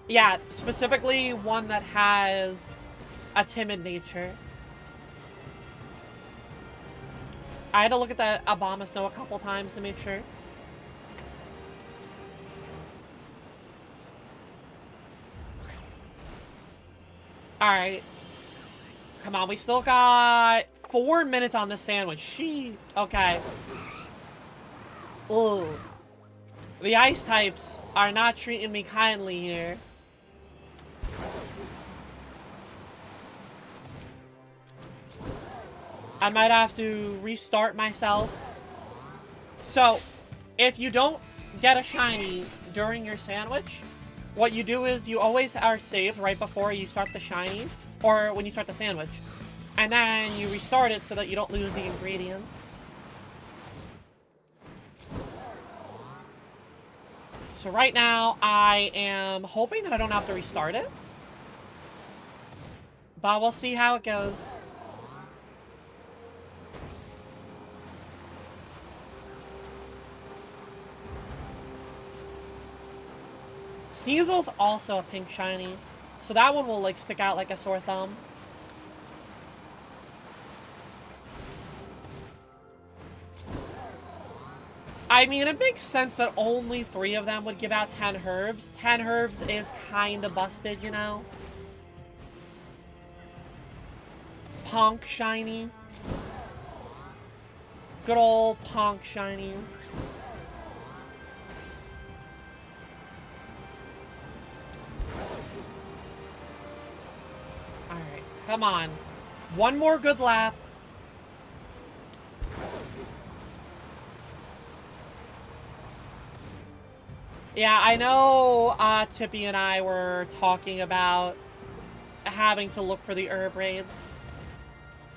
Yeah, specifically one that has a timid nature. I had to look at that Abomasnow a couple times to make sure. Alright. Come on, we still got 4 minutes on this sandwich. Okay. Ooh. The ice types are not treating me kindly here. I might have to restart myself. So, if you don't get a shiny during your sandwich, what you do is you always are saved right before you start the shiny, or when you start the sandwich. And then you restart it so that you don't lose the ingredients. So right now, I am hoping that I don't have to restart it. But we'll see how it goes. Sneasel's also a pink shiny, so that one will like stick out like a sore thumb. I mean, it makes sense that only 3 of them would give out 10 herbs. 10 herbs is kinda busted, you know? Ponk shiny. Good old Ponk shinies. Alright, come on. One more good lap. Yeah, I know Tippy and I were talking about having to look for the herb raids.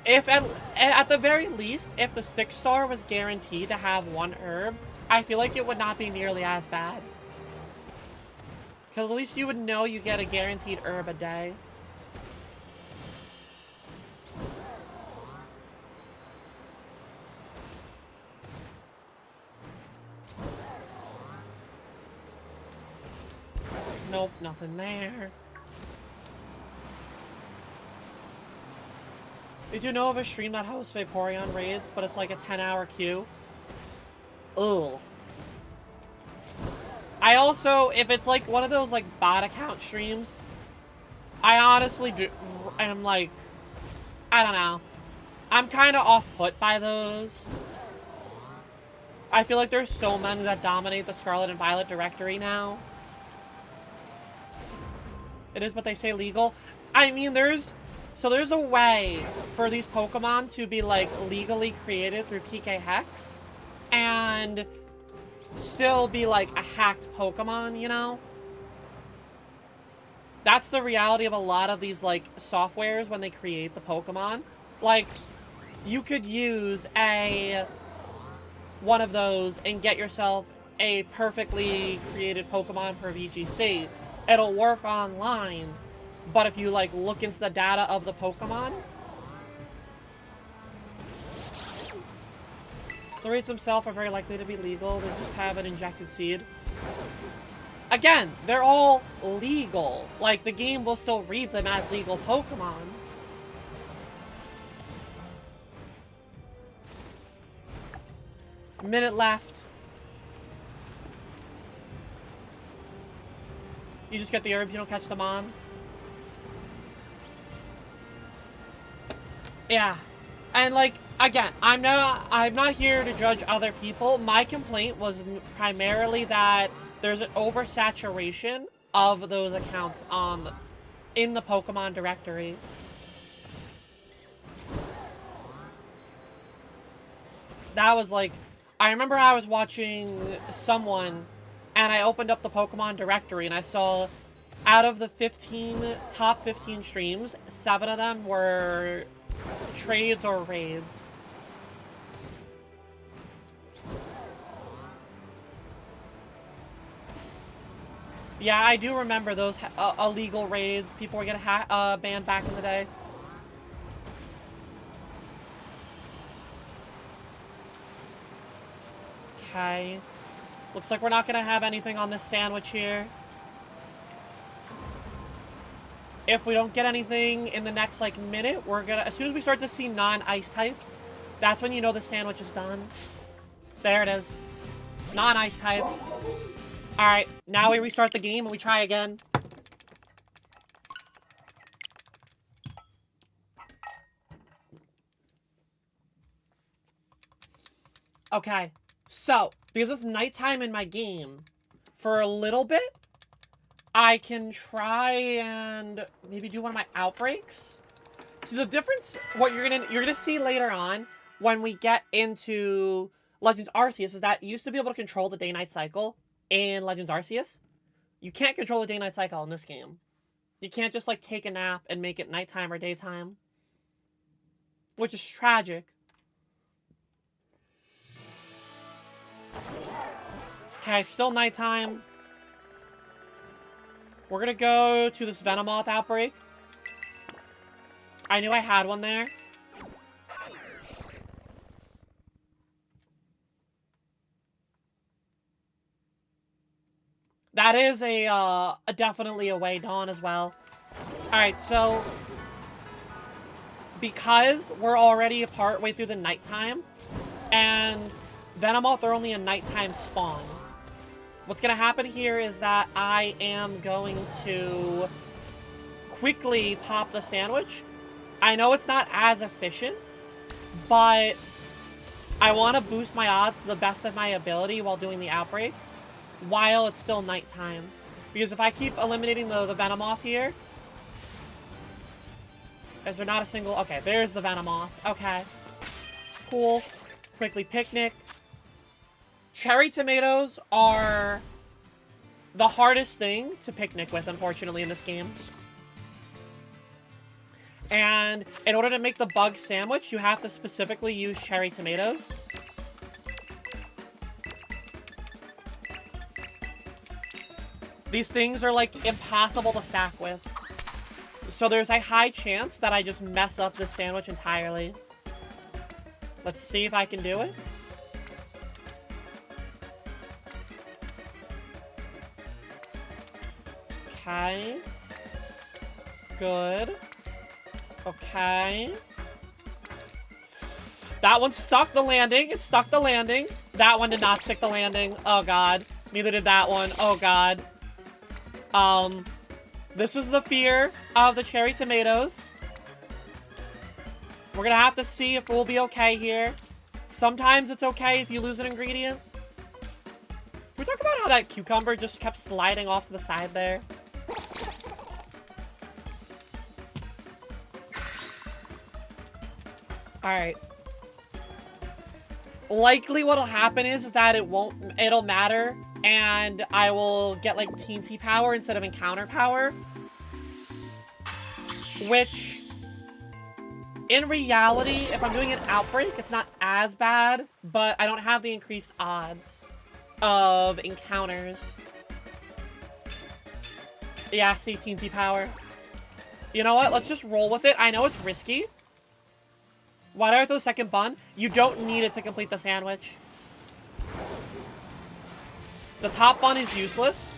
If at the very least, if the 6-star was guaranteed to have 1 herb, I feel like it would not be nearly as bad. Because at least you would know you get a guaranteed herb a day. Nope, nothing there. Did you know of a stream that hosts Vaporeon raids, but it's like a 10-hour queue? Ugh. I also, if it's like one of those like bot account streams, I honestly am like, I don't know. I'm kind of off-put by those. I feel like there's so many that dominate the Scarlet and Violet directory now. It is what they say legal. I mean, there's a way for these Pokemon to be, like, legally created through PK Hex and still be, like, a hacked Pokemon, you know? That's the reality of a lot of these, like, softwares when they create the Pokemon. Like, you could use one of those and get yourself a perfectly created Pokemon for VGC. It'll work online, but if you, like, look into the data of the Pokemon, the raids themselves are very likely to be legal. They just have an injected seed. Again, they're all legal. Like, the game will still read them as legal Pokemon. Minute left. You just get the herbs, you don't catch them on. Yeah. And like, again, I'm not here to judge other people. My complaint was primarily that there's an oversaturation of those accounts in the Pokemon directory. That was like, I remember I was watching someone and I opened up the Pokemon directory and I saw out of the top 15 streams, 7 of them were trades or raids. Yeah, I do remember those illegal raids. People were getting banned back in the day. Okay. Looks like we're not going to have anything on this sandwich here. If we don't get anything in the next, like, minute, we're going to... As soon as we start to see non-ice types, that's when you know the sandwich is done. There it is. Non-ice type. Alright, now we restart the game and we try again. Okay, so, because it's nighttime in my game, for a little bit, I can try and maybe do one of my outbreaks. See, the difference, what you're gonna see later on, when we get into Legends Arceus, is that you used to be able to control the day-night cycle in Legends Arceus. You can't control the day-night cycle in this game. You can't just, like, take a nap and make it nighttime or daytime. Which is tragic. Okay, still nighttime. We're gonna go to this Venomoth outbreak. I knew I had one there. That is a definitely a way Dawn as well. Alright, so because we're already part way through the nighttime, and Venomoth are only a nighttime spawn, what's gonna happen here is that I am going to quickly pop the sandwich. I know it's not as efficient, but I want to boost my odds to the best of my ability while doing the outbreak, while it's still nighttime. Because if I keep eliminating the Venomoth here... Is there not a single... Okay, there's the Venomoth. Okay. Cool. Quickly picnic. Cherry tomatoes are the hardest thing to picnic with, unfortunately, in this game. And in order to make the bug sandwich, you have to specifically use cherry tomatoes. These things are, like, impossible to stack with. So there's a high chance that I just mess up the sandwich entirely. Let's see if I can do it. Okay. Good. Okay. That one stuck the landing. It stuck the landing. That one did not stick the landing. Oh, God. Neither did that one. Oh, God. This is the fear of the cherry tomatoes. We're gonna have to see if we'll be okay here. Sometimes it's okay if you lose an ingredient. Can we talk about how that cucumber just kept sliding off to the side there? Alright. Likely what'll happen is that it'll matter, and I will get, like, teensy power instead of encounter power. Which, in reality, if I'm doing an outbreak, it's not as bad, but I don't have the increased odds of encounters. Yeah, see, teensy power. You know what? Let's just roll with it. I know it's risky. Why do I throw second bun? You don't need it to complete the sandwich. The top bun is useless.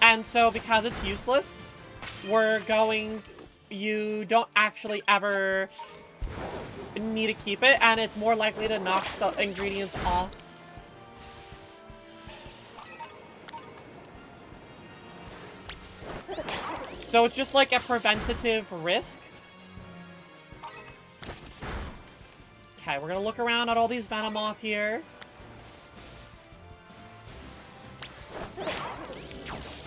And so because it's useless, you don't actually ever need to keep it, and it's more likely to knock the ingredients off. So it's just like a preventative risk. Okay, we're gonna look around at all these Venomoth here.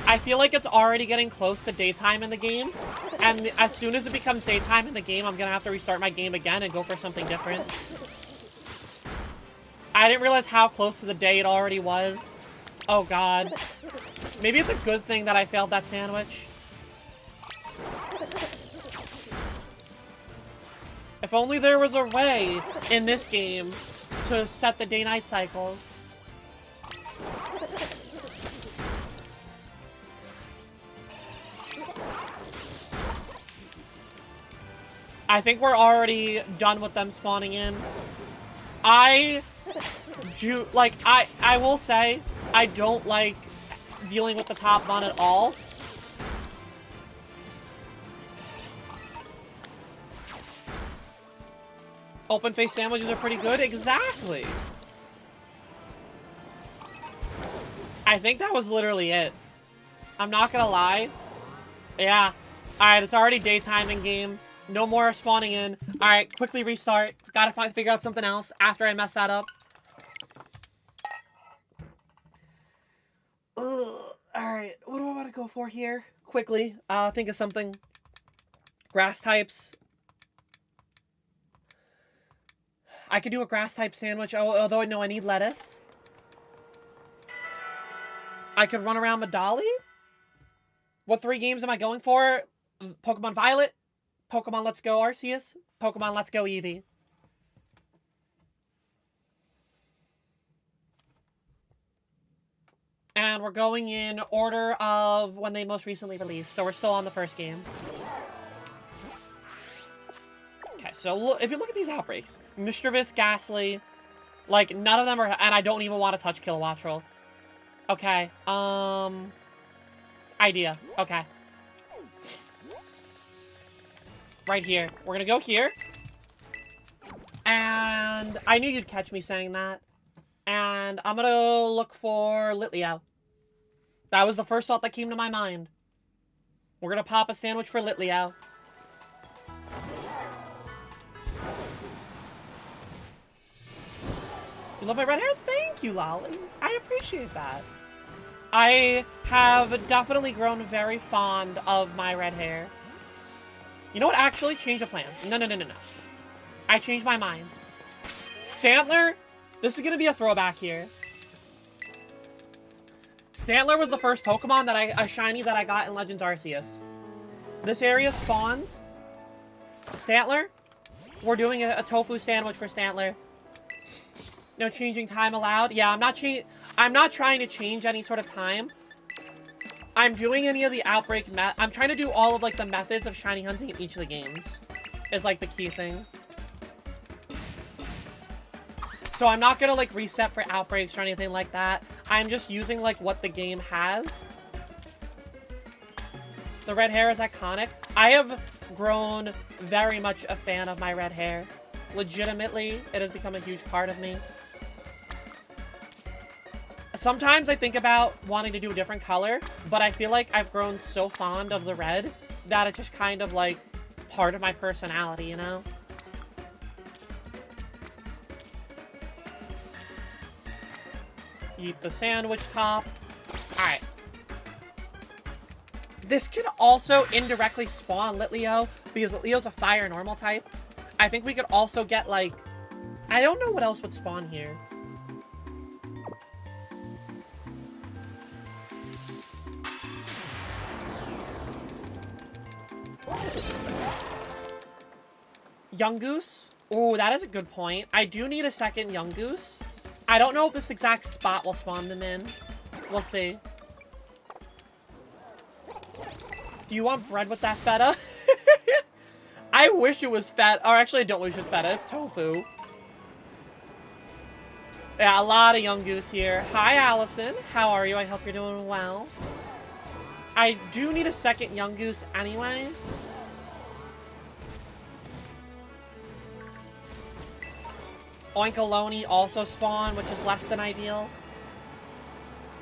I feel like it's already getting close to daytime in the game, and as soon as it becomes daytime in the game, I'm gonna have to restart my game again and go for something different. I didn't realize how close to the day it already was. Oh, God. Maybe it's a good thing that I failed that sandwich. If only there was a way in this game to set the day-night cycles. I think we're already done with them spawning in. I will say, I don't like dealing with the top mon at all. Open face sandwiches are pretty good. Exactly. I think that was literally it. I'm not gonna lie. Yeah. Alright, it's already daytime in game. No more spawning in. Alright, quickly restart. Gotta figure out something else after I mess that up. Alright, what do I want to go for here? Quickly, think of something. Grass types. I could do a grass type sandwich, although I know I need lettuce. I could run around Medali. What 3 games am I going for? Pokemon Violet, Pokemon Let's Go Arceus, Pokemon Let's Go Eevee. And we're going in order of when they most recently released, so we're still on the first game. Okay, so if you look at these outbreaks, Mischievous, Ghastly, like, none of them are, and I don't even want to touch Kilowattrel. Okay, idea, okay. Right here. We're gonna go here. And I knew you'd catch me saying that. And I'm gonna look for Litleo. That was the first thought that came to my mind. We're gonna pop a sandwich for Litleo. You love my red hair? Thank you, Lolly. I appreciate that. I have definitely grown very fond of my red hair. You know what? Actually, change of plans. No. I changed my mind. Stantler, this is going to be a throwback here. Stantler was the first Pokemon that a shiny that I got in Legends Arceus. This area spawns Stantler. We're doing a tofu sandwich for Stantler. No changing time allowed. Yeah, I'm not trying to change any sort of time. I'm doing any of the outbreak I'm trying to do all of, like, the methods of shiny hunting in each of the games. Is, like, the key thing. So I'm not gonna, like, reset for outbreaks or anything like that. I'm just using, like, what the game has. The red hair is iconic. I have grown very much a fan of my red hair. Legitimately, it has become a huge part of me. Sometimes I think about wanting to do a different color, but I feel like I've grown so fond of the red that it's just kind of like part of my personality, you know? Eat the sandwich top. Alright. This can also indirectly spawn Litleo, because Litleo's a fire normal type. I think we could also get, like... I don't know what else would spawn here. Yungoos? Oh, that is a good point. I do need a second Yungoos. I don't know if this exact spot will spawn them in. We'll see. Do you want bread with that feta? I wish it was feta. Or actually, I don't wish it's feta. It's tofu. Yeah, a lot of Yungoos here. Hi, Allison. How are you? I hope you're doing well. I do need a second Yungoos anyway. Oinkaloni also spawned, which is less than ideal.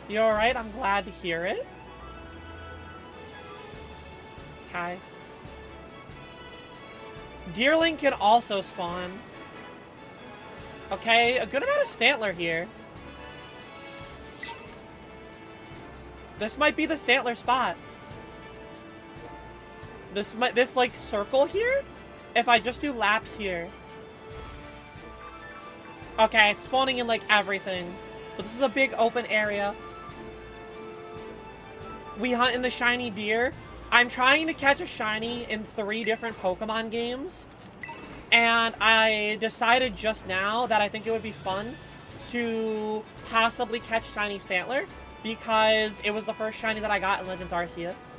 You alright? I'm glad to hear it. Okay. Deerling can also spawn. Okay, a good amount of Stantler here. This might be the Stantler spot. This like circle here? If I just do laps here. Okay, it's spawning in, like, everything. But this is a big open area. We hunt in the shiny deer. I'm trying to catch a shiny in 3 different Pokemon games. And I decided just now that I think it would be fun to possibly catch shiny Stantler. Because it was the first shiny that I got in Legends Arceus.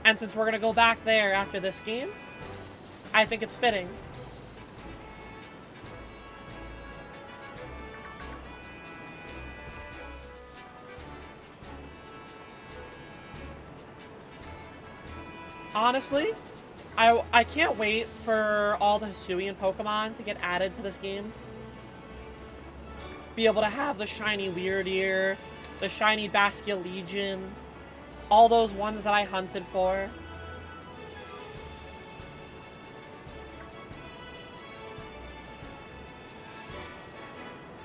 And since we're going to go back there after this game, I think it's fitting. Honestly, I can't wait for all the Hisuian Pokemon to get added to this game. Be able to have the shiny Weirdeer, the shiny Basculegion, all those ones that I hunted for.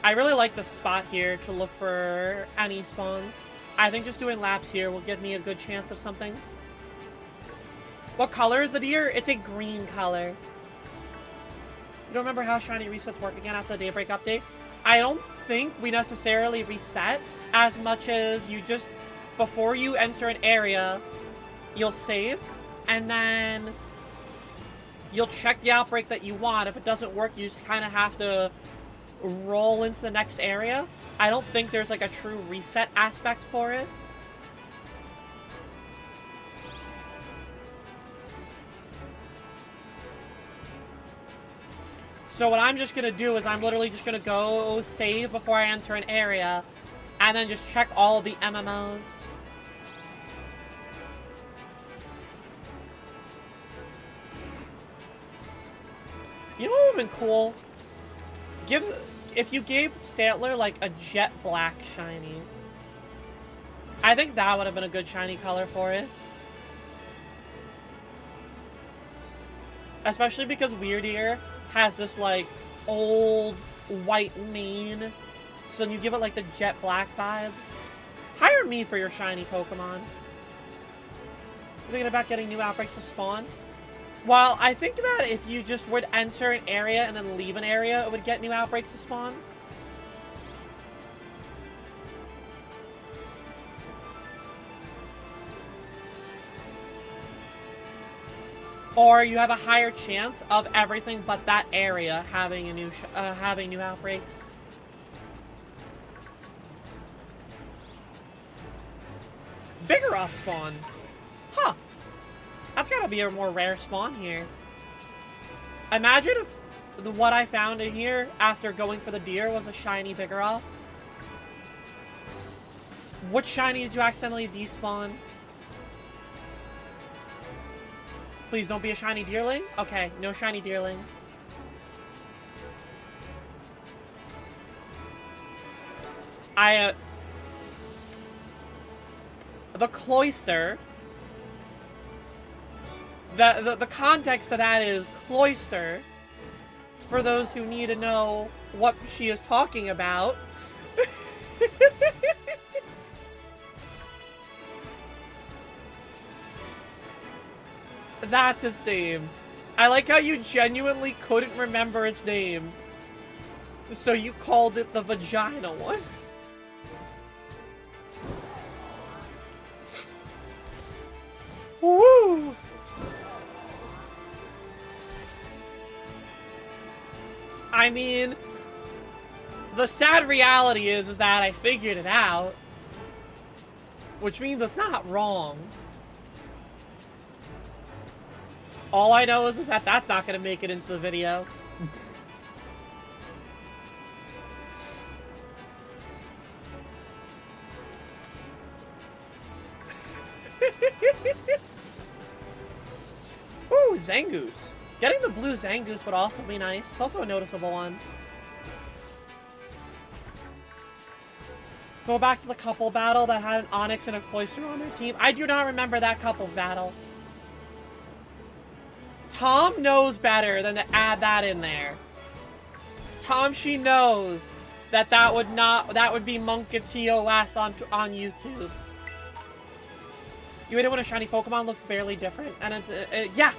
I really like the spot here to look for any spawns. I think just doing laps here will give me a good chance of something. What color is the deer? It's a green color. You don't remember how shiny resets work again after the Daybreak update? I don't think we necessarily reset as much as you just, before you enter an area, you'll save, and then you'll check the outbreak that you want. If it doesn't work, you just kind of have to roll into the next area. I don't think there's like a true reset aspect for it. So what I'm just going to do is I'm literally just going to go save before I enter an area, and then just check all the MMOs. You know what would have been cool? If you gave Stantler like a jet black shiny. I think that would have been a good shiny color for it. Especially because Weirdeer has this like old white mane. So then you give it like the jet black vibes. Hire me for your shiny Pokemon. You're thinking about getting new outbreaks to spawn? Well, I think that if you just would enter an area and then leave an area, it would get new outbreaks to spawn. Or you have a higher chance of everything but that area having a new having new outbreaks. Vigoroth spawn. Huh. That's gotta be a more rare spawn here. Imagine if what I found in here after going for the deer was a shiny Vigoroth. Which shiny did you accidentally despawn? Please don't be a shiny Deerling? Okay, no shiny Deerling. The Cloyster. The context of that is Cloyster. For those who need to know what she is talking about. That's its name. I like how you genuinely couldn't remember its name. So you called it the vagina one. Woo! I mean, the sad reality is that I figured it out. Which means it's not wrong. All I know is that that's not going to make it into the video. Ooh, Zangoose. Getting the blue Zangoose would also be nice. It's also a noticeable one. Go back to the couple battle that had an Onix and a Cloyster on their team. I do not remember that couple's battle. Tom knows better than to add that in there. Tom, she knows that that would be Monketeos on YouTube. You hate it when a shiny Pokemon looks barely different, and it's yeah,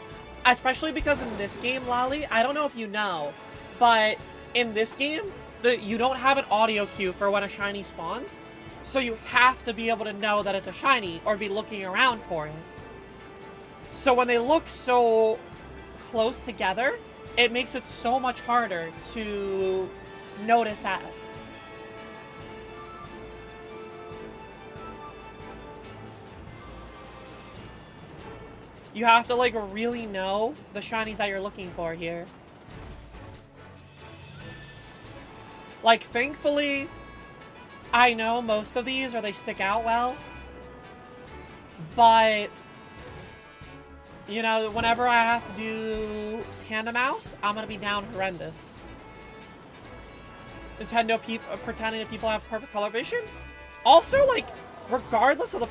especially because in this game, Lolly, I don't know if you know, but in this game, you don't have an audio cue for when a shiny spawns, so you have to be able to know that it's a shiny or be looking around for it. So when they look so close together, it makes it so much harder to notice that. You have to, like, really know the shinies that you're looking for here. Like, thankfully, I know most of these, or they stick out well. But, you know, whenever I have to do Tandem Mouse, I'm gonna be down horrendous. Nintendo pretending that people have perfect color vision? Also, like, regardless of the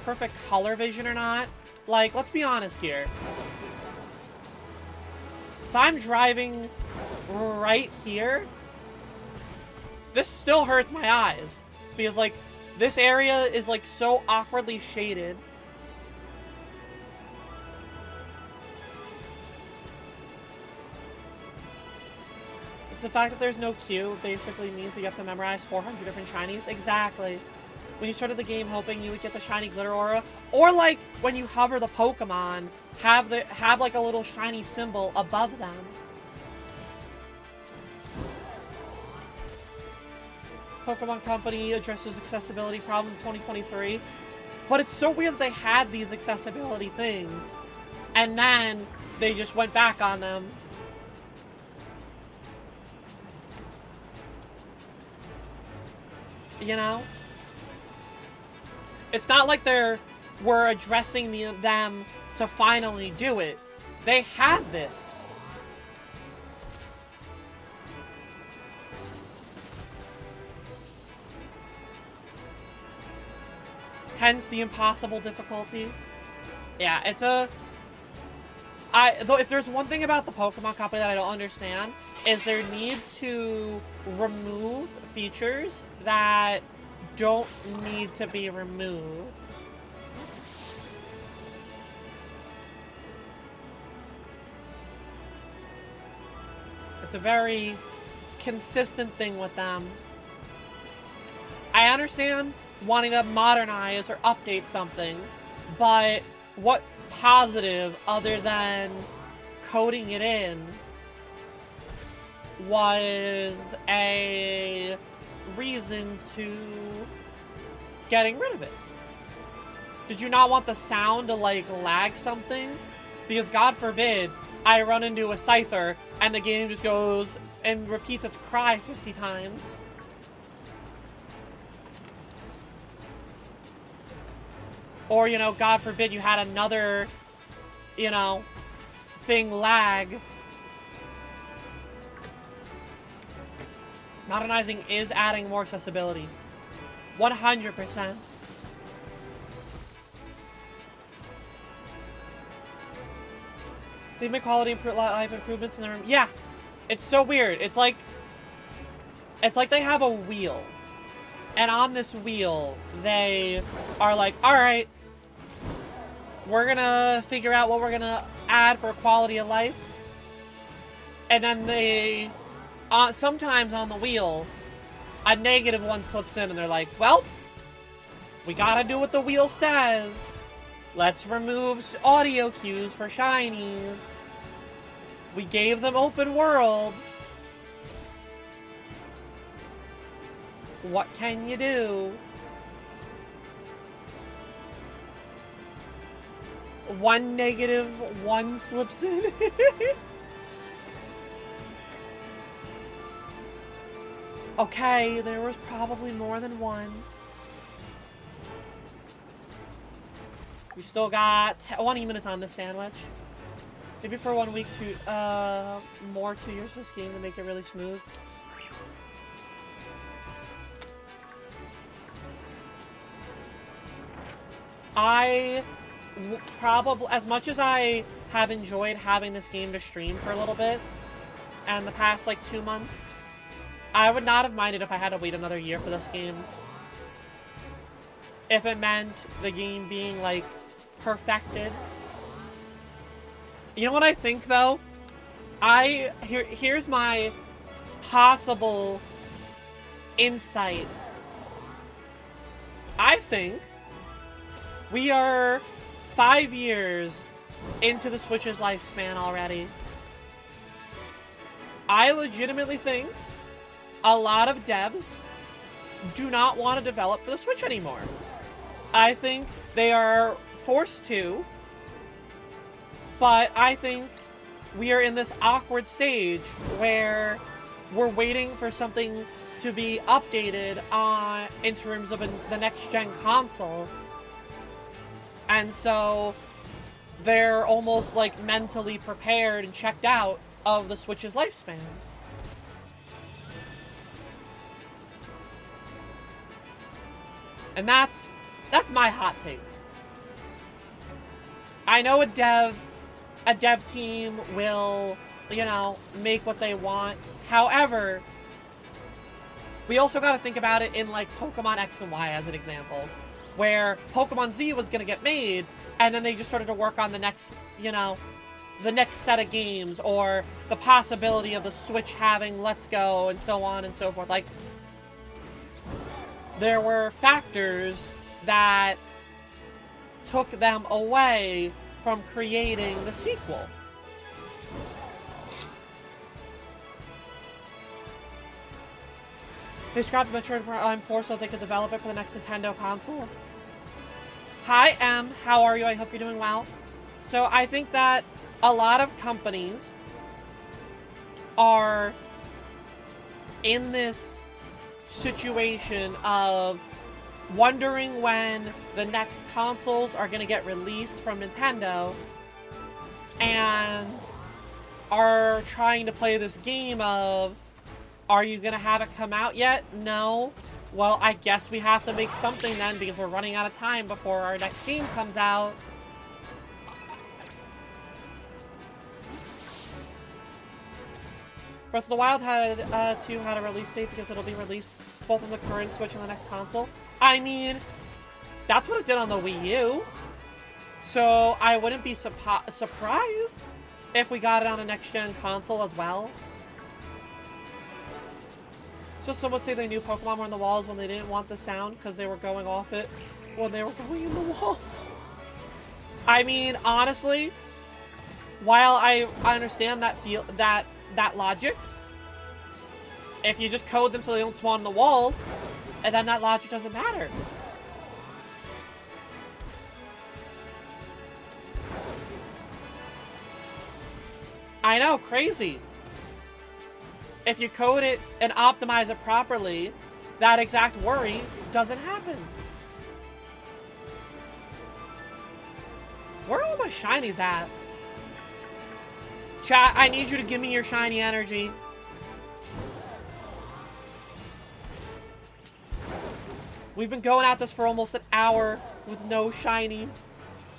perfect color vision or not, like, let's be honest here. If I'm driving right here, this still hurts my eyes. Because, like, this area is, like, so awkwardly shaded. It's the fact that there's no queue basically means that you have to memorize 400 different shinies. Exactly. When you started the game hoping you would get the shiny glitter aura, or like when you hover the Pokemon, have like a little shiny symbol above them. Pokemon Company addresses accessibility problems in 2023, but it's so weird that they had these accessibility things, and then they just went back on them. You know? It's not like we're addressing them to finally do it. They had this. Hence the impossible difficulty. Yeah, it's though if there's one thing about the Pokemon Company that I don't understand, is their need to remove features that don't need to be removed. It's a very consistent thing with them. I understand wanting to modernize or update something, but what positive other than coding it in was a reason to getting rid of it? Did you not want the sound to, like, lag something? Because God forbid I run into a Scyther and the game just goes and repeats its cry 50 times. Or, you know, God forbid you had another, you know, thing lag. Modernizing is adding more accessibility. 100%. They make quality life improvements in the room. Yeah, it's so weird. It's like they have a wheel, and on this wheel they are like, all right, we're gonna figure out what we're gonna add for quality of life, and then they, sometimes on the wheel, a negative one slips in, and they're like, well, we gotta do what the wheel says. Let's remove audio cues for shinies. We gave them open world. What can you do? One negative, one slips in. Okay, there was probably more than one. We still got 20 minutes on this sandwich. Maybe for 1 week to, more 2 years for this game to make it really smooth. Probably, as much as I have enjoyed having this game to stream for a little bit, and the past, like, 2 months, I would not have minded if I had to wait another year for this game. If it meant the game being, like, perfected. You know what I think, though? Here's my possible insight. I think we are 5 years into the Switch's lifespan already. I legitimately think a lot of devs do not want to develop for the Switch anymore. I think they are forced to But I think we are in this awkward stage where we're waiting for something to be updated in terms of the next-gen console. And so they're almost like mentally prepared and checked out of the Switch's lifespan. And that's my hot take. I know a dev team will, you know, make what they want. However, we also got to think about it in like Pokemon X and Y as an example, where Pokemon Z was going to get made, and then they just started to work on the next, you know, the next set of games, or the possibility of the Switch having Let's Go, and so on and so forth. Like, there were factors that took them away from creating the sequel. They scrapped Metroid Prime 4 so they could develop it for the next Nintendo console. Hi, Em. How are you? I hope you're doing well. So I think that a lot of companies are in this situation of wondering when the next consoles are going to get released from Nintendo, and are trying to play this game of, are you going to have it come out yet? No. Well, I guess we have to make something then, because we're running out of time before our next game comes out. Breath of the Wild had 2 had a release date because it'll be released both on the current Switch and the next console. I mean, that's what it did on the Wii U. So I wouldn't be surprised if we got it on a next-gen console as well. So some would say they knew Pokemon were in the walls when they didn't want the sound because they were going off it when they were going in the walls. I mean, honestly, while I understand that logic, if you just code them so they don't spawn in the walls, and then that logic doesn't matter. I know, crazy. If you code it and optimize it properly, that exact worry doesn't happen. Where are all my shinies at? Chat, I need you to give me your shiny energy. We've been going at this for almost an hour with no shiny.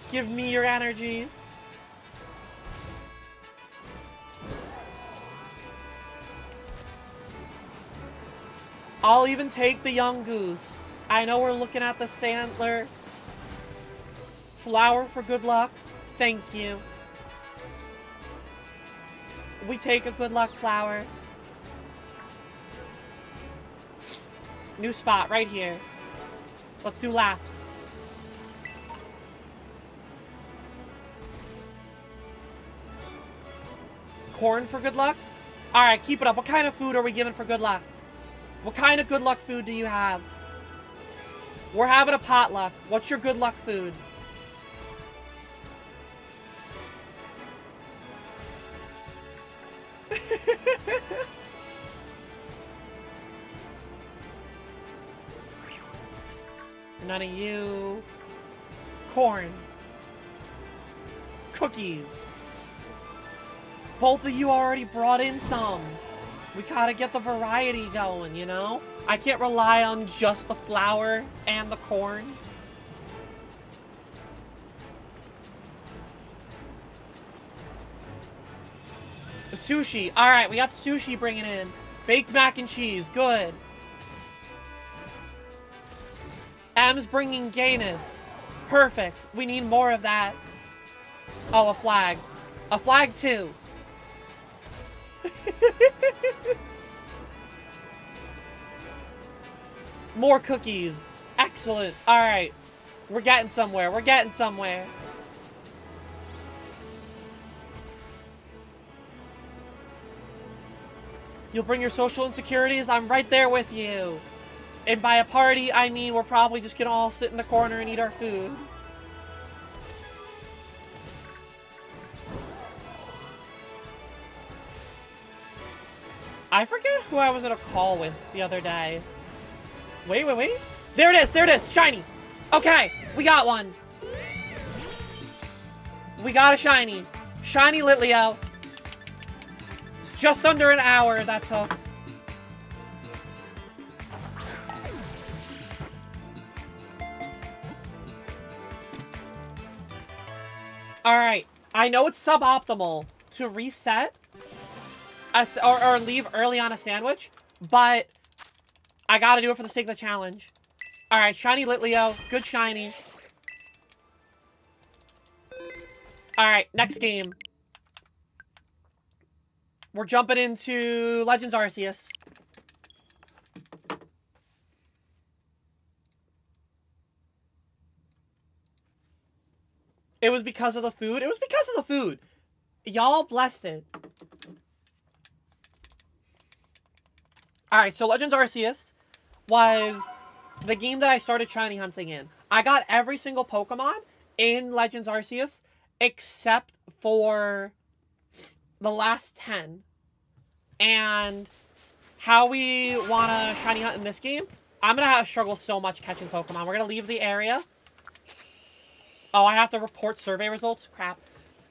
Give me your energy. I'll even take the young goose. I know we're looking at the Stantler. Flower for good luck. Thank you. We take a good luck flower. New spot right here. Let's do laps. Corn for good luck? Alright, keep it up. What kind of food are we giving for good luck? What kind of good luck food do you have? We're having a potluck. What's your good luck food? None of you. Corn. Cookies. Both of you already brought in some. We gotta get the variety going, you know? I can't rely on just the flour and the corn. The sushi. Alright, we got the sushi bringing in. Baked mac and cheese. Good. M's bringing gayness. Perfect. We need more of that. Oh, a flag. A flag too. More cookies. Excellent. Alright. We're getting somewhere. We're getting somewhere. You'll bring your social insecurities? I'm right there with you. And by a party, I mean we're probably just gonna all sit in the corner and eat our food. I forget who I was in a call with the other day. Wait. There it is, shiny. Okay, we got one. We got a shiny. Shiny Litleo. Just under an hour that took. Alright, I know it's suboptimal to reset or leave early on a sandwich, but I gotta do it for the sake of the challenge. Alright, shiny Litleo. Good shiny. Alright, next game. We're jumping into Legends Arceus. It was because of the food? It was because of the food. Y'all blessed it. Alright, so Legends Arceus was the game that I started shiny hunting in. I got every single Pokemon in Legends Arceus except for the last 10. And how we want to shiny hunt in this game, I'm going to struggle so much catching Pokemon. We're going to leave the area. Oh, I have to report survey results? Crap.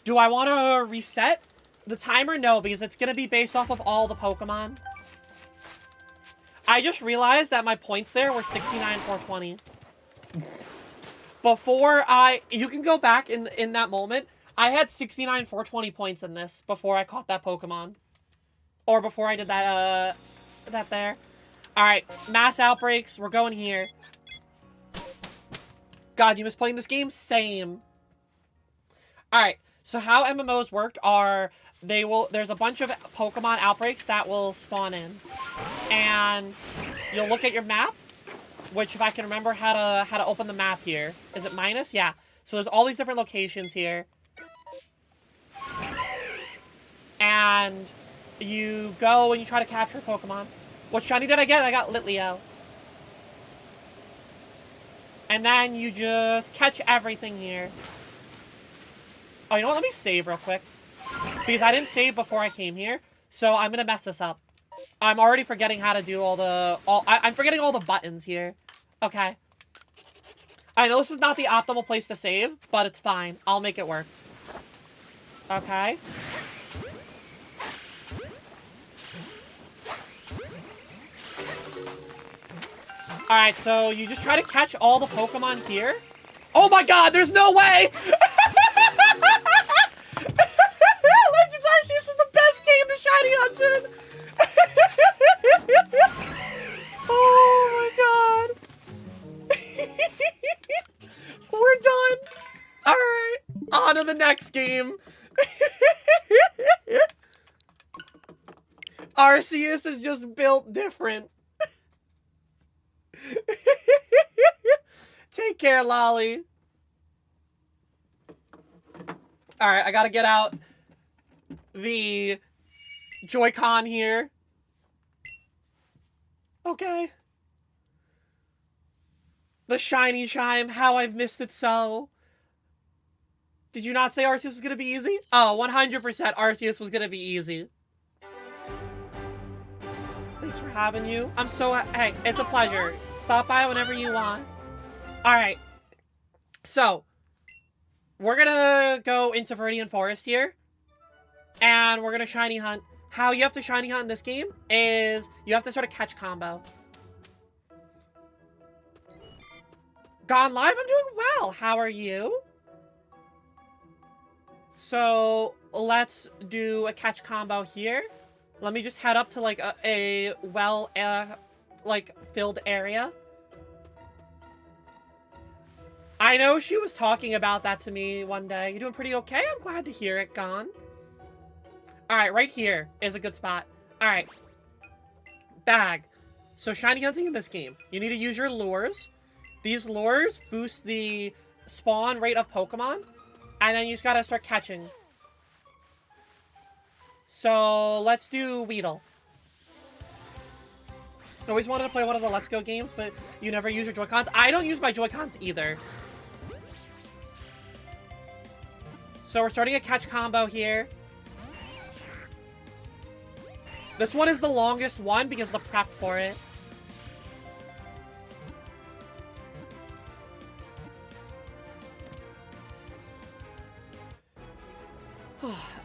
Do I want to reset the timer? No, because it's going to be based off of all the Pokemon. I just realized that my points there were 69, 420. You can go back in that moment. I had 69, 420 points in this before I caught that Pokemon. Or before I did that, that there. Alright, mass outbreaks. We're going here. God, you miss playing this game? Same. Alright, so how MMOs worked are there's a bunch of Pokemon outbreaks that will spawn in. And you'll look at your map, which if I can remember how to open the map here. Is it minus? Yeah. So there's all these different locations here. And you go and you try to capture Pokemon. What shiny did I get? I got Litleo. And then you just catch everything here. Oh, you know what? Let me save real quick. Because I didn't save before I came here. So I'm going to mess this up. I'm already forgetting how to do I'm forgetting all the buttons here. Okay. I know this is not the optimal place to save, but it's fine. I'll make it work. Okay. Alright, so you just try to catch all the Pokemon here. Oh my god, there's no way! Legends Arceus is the best game to shiny hunt in! Oh my god. We're done. Alright, on to the next game. Arceus is just built different. Take care, Lolly. Alright, I gotta get out the Joy-Con here. Okay. The shiny chime, how I've missed it so. Did you not say Arceus was gonna be easy? Oh, 100% Arceus was gonna be easy. Thanks for having you. I'm so... Hey, it's a pleasure. Stop by whenever you want. Alright. So, we're gonna go into Viridian Forest here. And we're gonna shiny hunt. How you have to shiny hunt in this game is you have to sort of catch combo. Gone live? I'm doing well. How are you? So, let's do a catch combo here. Let me just head up to, like, a filled area. I know she was talking about that to me one day. You doing pretty okay? I'm glad to hear it, Gone. Alright, right here is a good spot. Alright. Bag. So, shiny hunting in this game. You need to use your lures. These lures boost the spawn rate of Pokemon. And then you just gotta start catching. So, let's do Weedle. I always wanted to play one of the Let's Go games, but you never use your Joy-Cons. I don't use my Joy-Cons either. So we're starting a catch combo here. This one is the longest one because of the prep for it.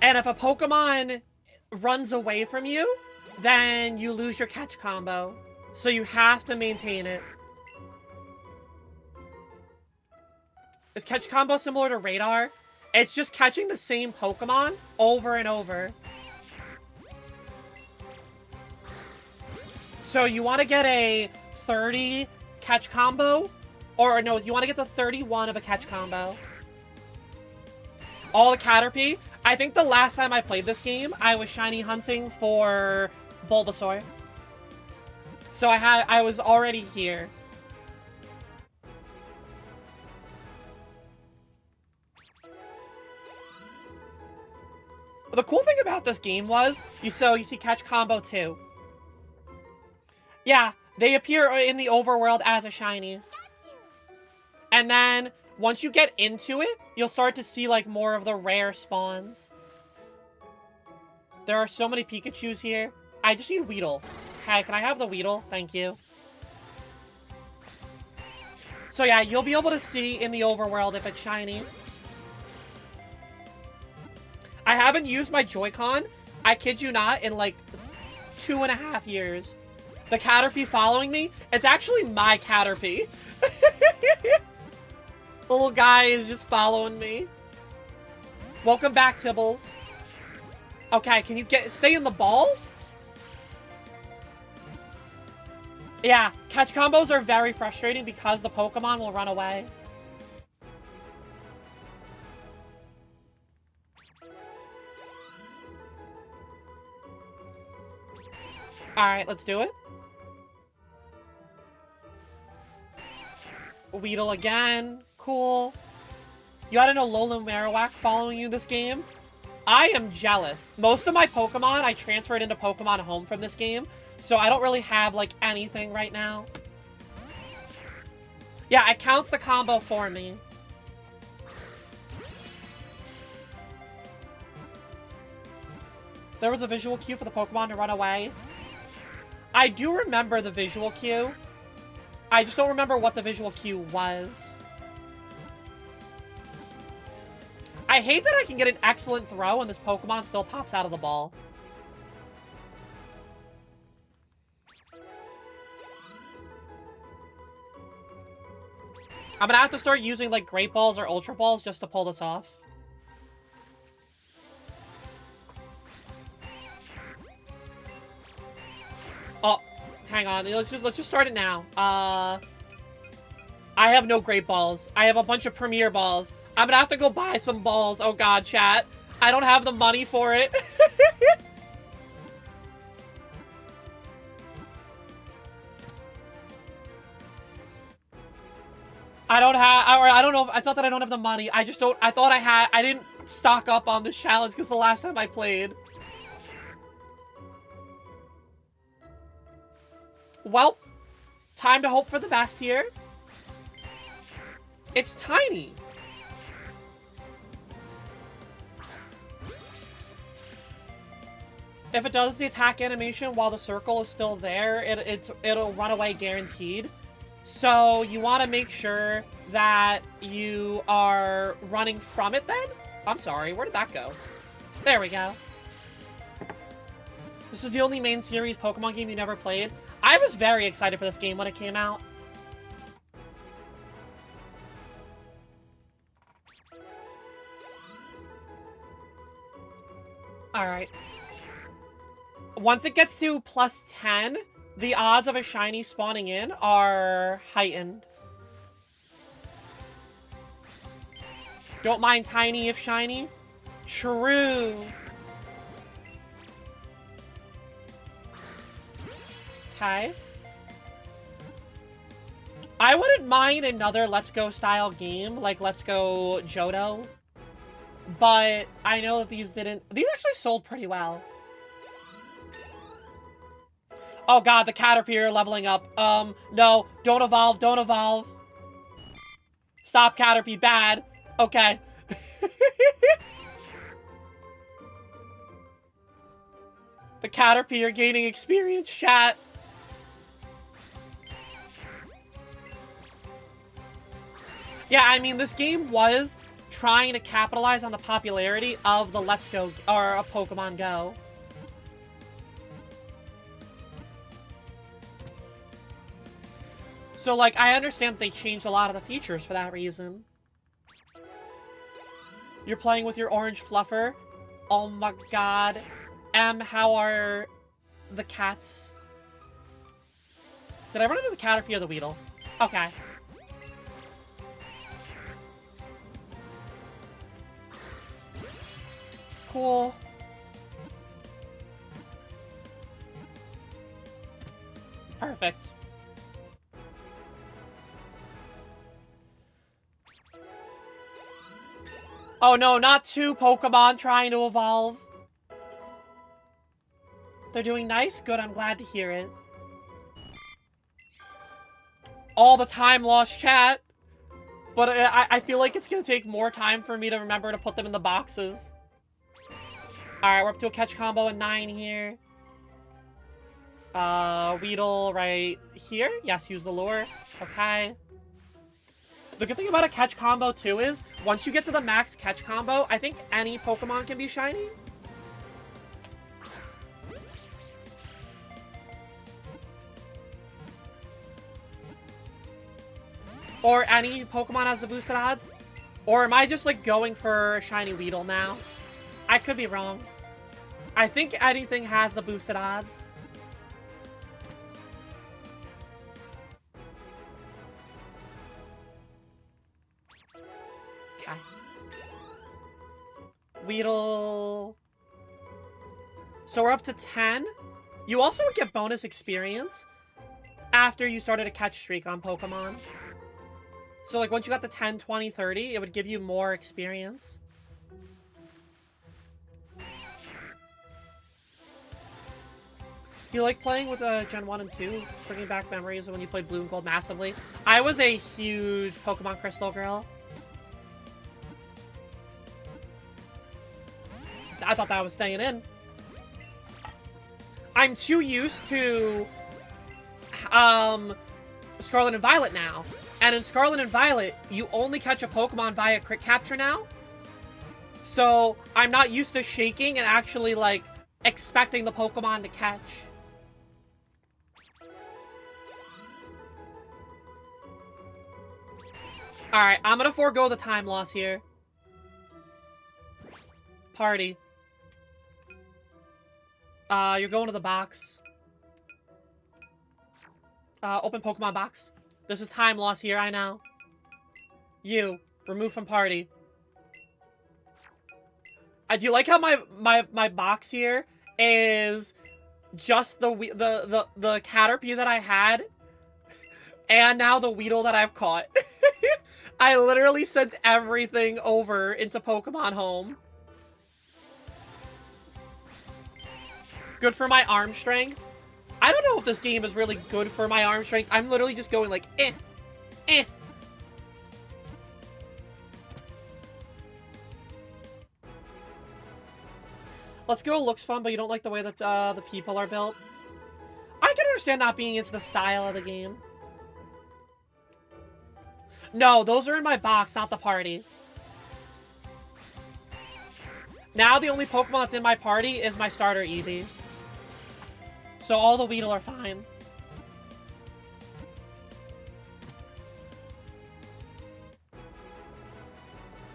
And if a Pokemon runs away from you, then you lose your catch combo. So you have to maintain it. Is catch combo similar to Radar? It's just catching the same Pokemon over and over. So you want to get a 30 catch combo, or no, you want to get to 31 of a catch combo. All the Caterpie. I think the last time I played this game, I was shiny hunting for Bulbasaur. So I was already here. The cool thing about this game was, you see Catch Combo 2. Yeah, they appear in the overworld as a shiny. And then, once you get into it, you'll start to see, like, more of the rare spawns. There are so many Pikachus here. I just need Weedle. Okay, can I have the Weedle? Thank you. So yeah, you'll be able to see in the overworld if it's shiny. I haven't used my Joy-Con, I kid you not, in like 2.5 years. The Caterpie following me, it's actually my Caterpie. The little guy is just following me. Welcome back, Tibbles. Okay, can you stay in the ball? Yeah, catch combos are very frustrating because the Pokemon will run away. Alright, let's do it. Weedle again. Cool. You had an Alolan Marowak following you this game? I am jealous. Most of my Pokemon I transferred into Pokemon Home from this game, so I don't really have, like, anything right now. Yeah, it counts the combo for me. There was a visual cue for the Pokemon to run away. I do remember the visual cue. I just don't remember what the visual cue was. I hate that I can get an excellent throw and this Pokemon still pops out of the ball. I'm gonna have to start using, like, Great Balls or Ultra Balls just to pull this off. Oh, hang on. Let's just start it now. I have no Great Balls. I have a bunch of Premier Balls. I'm gonna have to go buy some balls. Oh god, chat. I don't have the money for it. I don't have, or I don't know, it's not that I don't have the money, I just don't, I thought I didn't stock up on this challenge because the last time I played. Well, time to hope for the best here. It's tiny. If it does the attack animation while the circle is still there, it'll run away guaranteed. So you want to make sure that you are running from it then? I'm sorry, where did that go? There we go. This is the only main series Pokemon game you never played. I was very excited for this game when it came out. Alright. Once it gets to plus 10, the odds of a shiny spawning in are heightened. Don't mind tiny if shiny. True. Okay. I wouldn't mind another Let's Go style game, like Let's Go Johto. But I know that these actually sold pretty well. Oh god, the Caterpie are leveling up. No, don't evolve, don't evolve. Stop, Caterpie, bad. Okay. The Caterpie are gaining experience, chat. Yeah, I mean, this game was trying to capitalize on the popularity of the Let's Go, or of Pokemon Go. So, like, I understand that they changed a lot of the features for that reason. You're playing with your orange fluffer? Oh my god. How are the cats? Did I run into the Caterpie or the Weedle? Okay. Cool. Perfect. Oh no, not two Pokemon trying to evolve. They're doing nice? Good, I'm glad to hear it. All the time lost, chat. But I feel like it's gonna take more time for me to remember to put them in the boxes. Alright, we're up to a catch combo in 9 here. Weedle right here. Yes, use the lure. Okay. The good thing about a catch combo, too, is once you get to the max catch combo, I think any Pokemon can be shiny. Or any Pokemon has the boosted odds. Or am I just, like, going for a shiny Weedle now? I could be wrong. I think anything has the boosted odds. Okay. Weedle. So we're up to 10. You also would get bonus experience after you started a catch streak on Pokemon. So, like, once you got to 10, 20, 30, it would give you more experience. You like playing with Gen 1 and 2? Bringing back memories of when you played Blue and Gold massively? I was a huge Pokemon Crystal girl. I thought that was staying in. I'm too used to Scarlet and Violet now. And in Scarlet and Violet, you only catch a Pokemon via crit capture now. So I'm not used to shaking and actually, like, expecting the Pokemon to catch. Alright, I'm gonna forego the time loss here. Party. You're going to the box. Open Pokemon box. This is time loss here, I know. You, remove from party. I do like how my box here is just the Caterpie that I had, and now the Weedle that I've caught. I literally sent everything over into Pokemon Home. Good for my arm strength. I don't know if this game is really good for my arm strength. I'm literally just going like, eh. Let's go looks fun, but you don't like the way that the people are built. I can understand not being into the style of the game. No, those are in my box, not the party. Now the only Pokemon that's in my party is my starter Eevee. So all the Weedle are fine.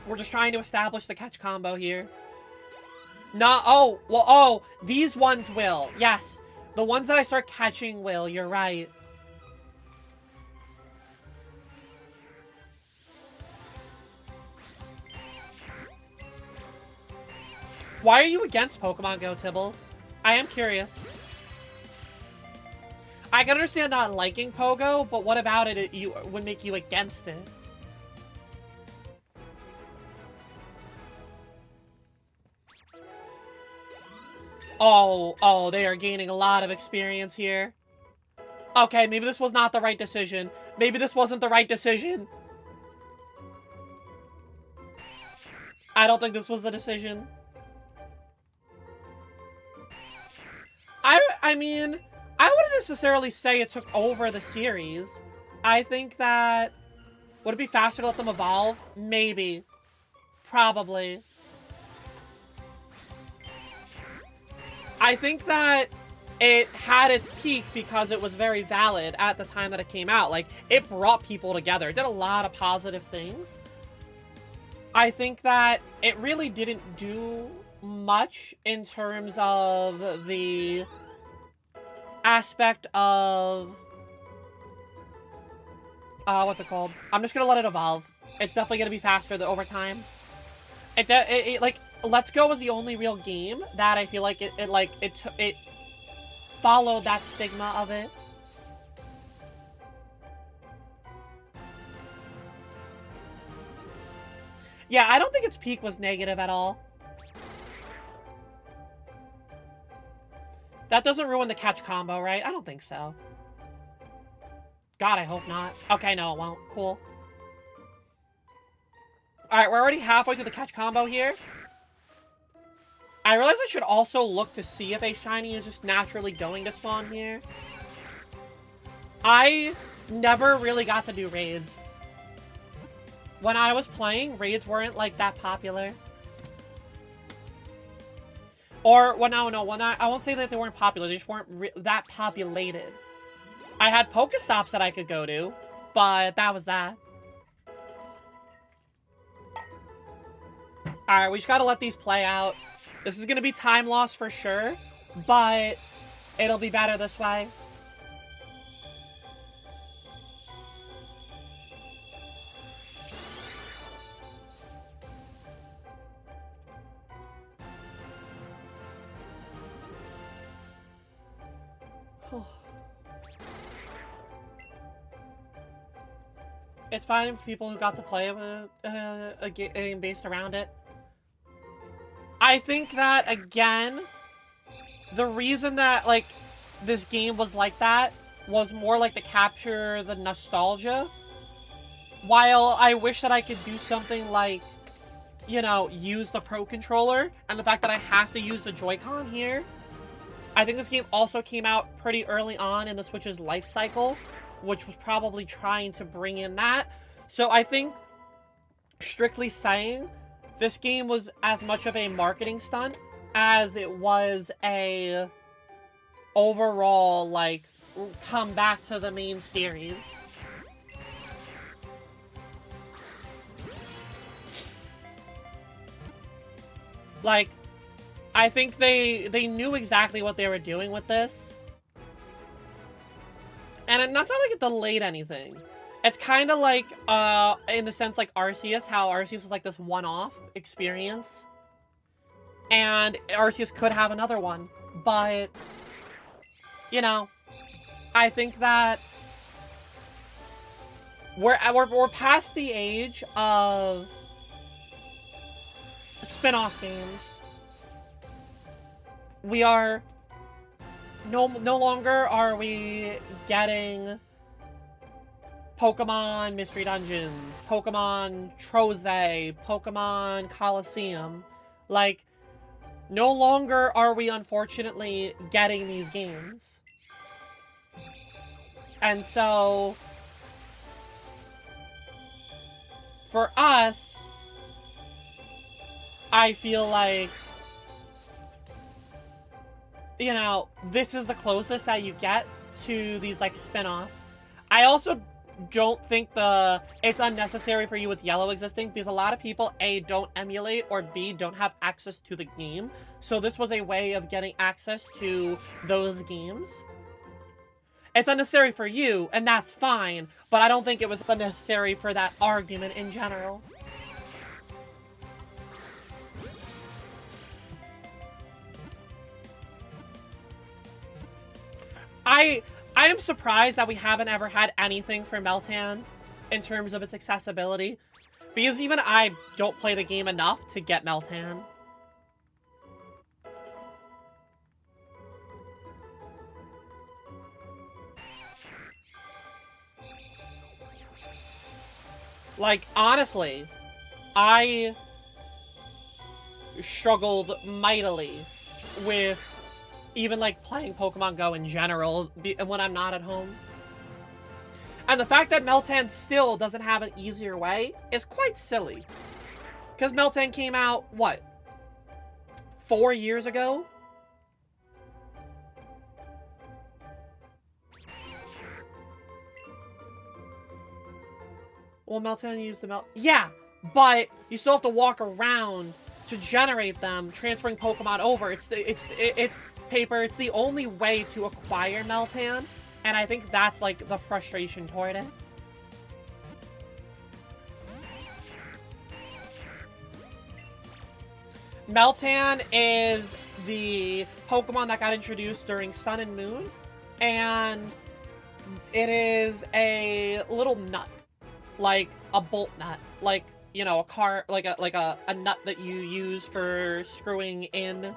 We're just trying to establish the catch combo here. No, oh, these ones will. Yes, the ones that I start catching will. You're right. Why are you against Pokemon Go, Tibbles? I am curious. I can understand not liking Pogo, but what about it would make you against it? Oh, they are gaining a lot of experience here. Okay, maybe this was not the right decision. Maybe this wasn't the right decision. I don't think this was the decision. I mean, I wouldn't necessarily say it took over the series. I think that... Would it be faster to let them evolve? Maybe. Probably. I think that it had its peak because it was very valid at the time that it came out. Like, it brought people together. It did a lot of positive things. I think that it really didn't do much in terms of the aspect of... what's it called? I'm just gonna let it evolve. It's definitely gonna be faster over time. Like, Let's Go was the only real game that I feel like it followed that stigma of it. Yeah, I don't think its peak was negative at all. That doesn't ruin the catch combo, right? I don't think so. God, I hope not. Okay, no, it won't. Cool. Alright, we're already halfway through the catch combo here. I realize I should also look to see if a shiny is just naturally going to spawn here. I never really got to do raids. When I was playing, raids weren't, like, that popular. Or, well, no, I won't say that they weren't popular, they just weren't that populated. I had Pokestops that I could go to, but that was that. Alright, we just gotta let these play out. This is gonna be time loss for sure, but it'll be better this way. It's fine for people who got to play a game based around it. I think that, again, the reason that, like, this game was like that was more like to capture the nostalgia. While I wish that I could do something like, you know, use the Pro Controller, and the fact that I have to use the Joy-Con here. I think this game also came out pretty early on in the Switch's life cycle, which was probably trying to bring in that. So I think, strictly saying, this game was as much of a marketing stunt as it was a overall, like, come back to the main series. Like, I think they knew exactly what they were doing with this. And it's not like it delayed anything. It's kind of like, in the sense like Arceus, how Arceus is like this one-off experience. And Arceus could have another one, but, you know, I think that we're past the age of spin-off games. We are no longer are we getting Pokemon Mystery Dungeons, Pokemon Troze, Pokemon Coliseum. Like, no longer are we, unfortunately, getting these games. And so, for us, I feel like, you know, this is the closest that you get to these, like, spin-offs. I also don't think it's unnecessary for you with Yellow existing, because a lot of people, A, don't emulate, or B, don't have access to the game. So this was a way of getting access to those games. It's unnecessary for you, and that's fine, but I don't think it was unnecessary for that argument in general. I am surprised that we haven't ever had anything for Meltan in terms of its accessibility, because even I don't play the game enough to get Meltan. Like, honestly, I struggled mightily with even like playing Pokemon Go in general when I'm not at home. And the fact that Meltan still doesn't have an easier way is quite silly. Because Meltan came out, what, 4 years ago? Well, Meltan used the Yeah, but you still have to walk around to generate them, transferring Pokemon over. It's paper. It's the only way to acquire Meltan, and I think that's like the frustration toward it. Meltan is the Pokemon that got introduced during Sun and Moon, and it is a little nut, like a bolt nut, like, you know, a nut that you use for screwing in.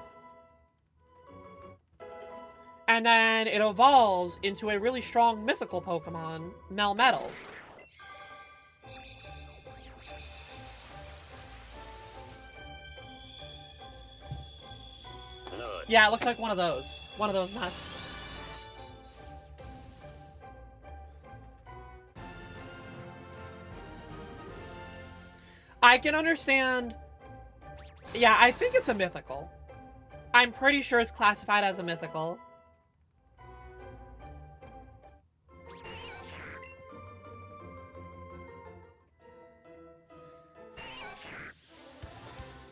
And then it evolves into a really strong mythical Pokemon, Melmetal. Yeah, it looks like one of those. One of those nuts. I can understand. Yeah, I think it's a mythical. I'm pretty sure it's classified as a mythical.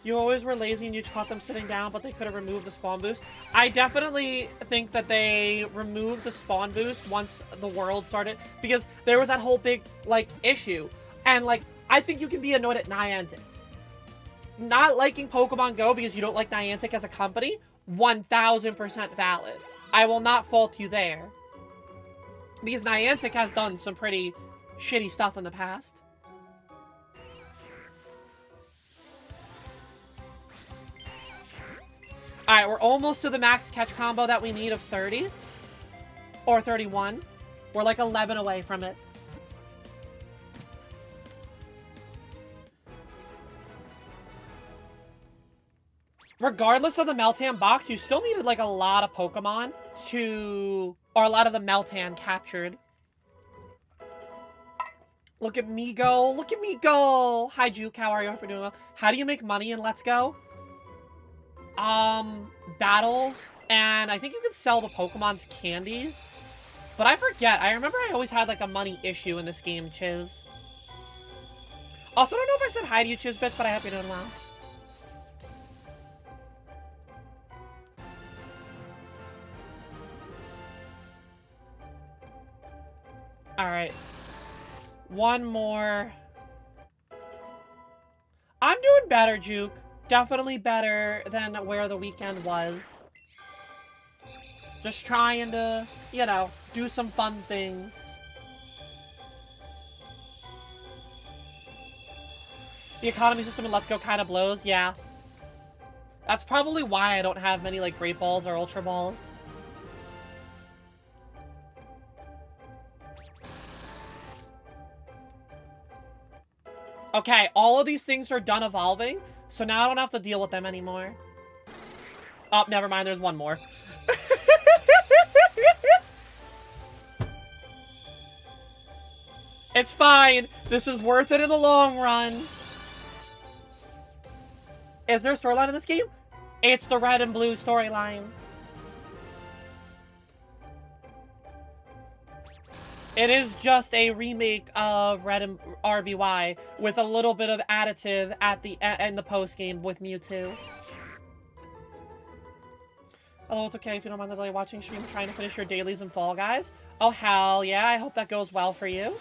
You always were lazy and you caught them sitting down, but they could have removed the spawn boost. I definitely think that they removed the spawn boost once the world started, because there was that whole big, like, issue. And, like, I think you can be annoyed at Niantic. Not liking Pokemon Go because you don't like Niantic as a company, 1000% valid. I will not fault you there. Because Niantic has done some pretty shitty stuff in the past. Alright, we're almost to the max catch combo that we need of 30. Or 31. We're like 11 away from it. Regardless of the Meltan box, you still needed like a lot of Pokemon to... Or a lot of the Meltan captured. Look at me go. Look at me go. Hi, Juke. How are you? I hope you're doing well. How do you make money in Let's Go? Battles, and I think you can sell the Pokemon's candy, but I forget. I remember I always had like a money issue in this game, Chiz. Also, I don't know if I said hi to you, Chizbits, but I hope you're doing well. Alright. One more. I'm doing better, Juke. Definitely better than where the weekend was. Just trying to, you know, do some fun things. The economy system in Let's Go kind of blows, yeah. That's probably why I don't have many, like, Great Balls or Ultra Balls. Okay, all of these things are done evolving. So now I don't have to deal with them anymore. Oh, never mind. There's one more. It's fine. This is worth it in the long run. Is there a storyline in this game? It's the red and blue storyline. It is just a remake of Red and RBY with a little bit of additive at the in the post game with Mewtwo. Hello, it's okay if you don't mind the delay watching stream, trying to finish your dailies in Fall Guys. Oh hell yeah! I hope that goes well for you.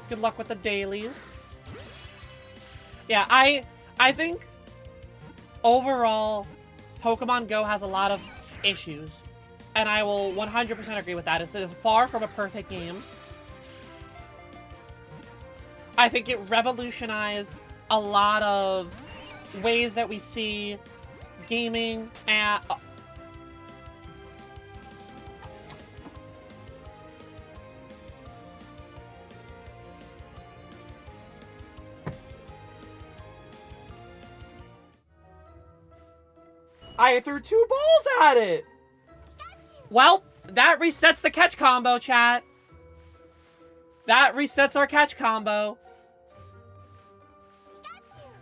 Good luck with the dailies. Yeah, I think overall, Pokemon Go has a lot of issues, and I will 100% agree with that. It is far from a perfect game. I think it revolutionized a lot of ways that we see gaming and... I threw 2 balls at it. Well, that resets the catch combo, chat. That resets our catch combo.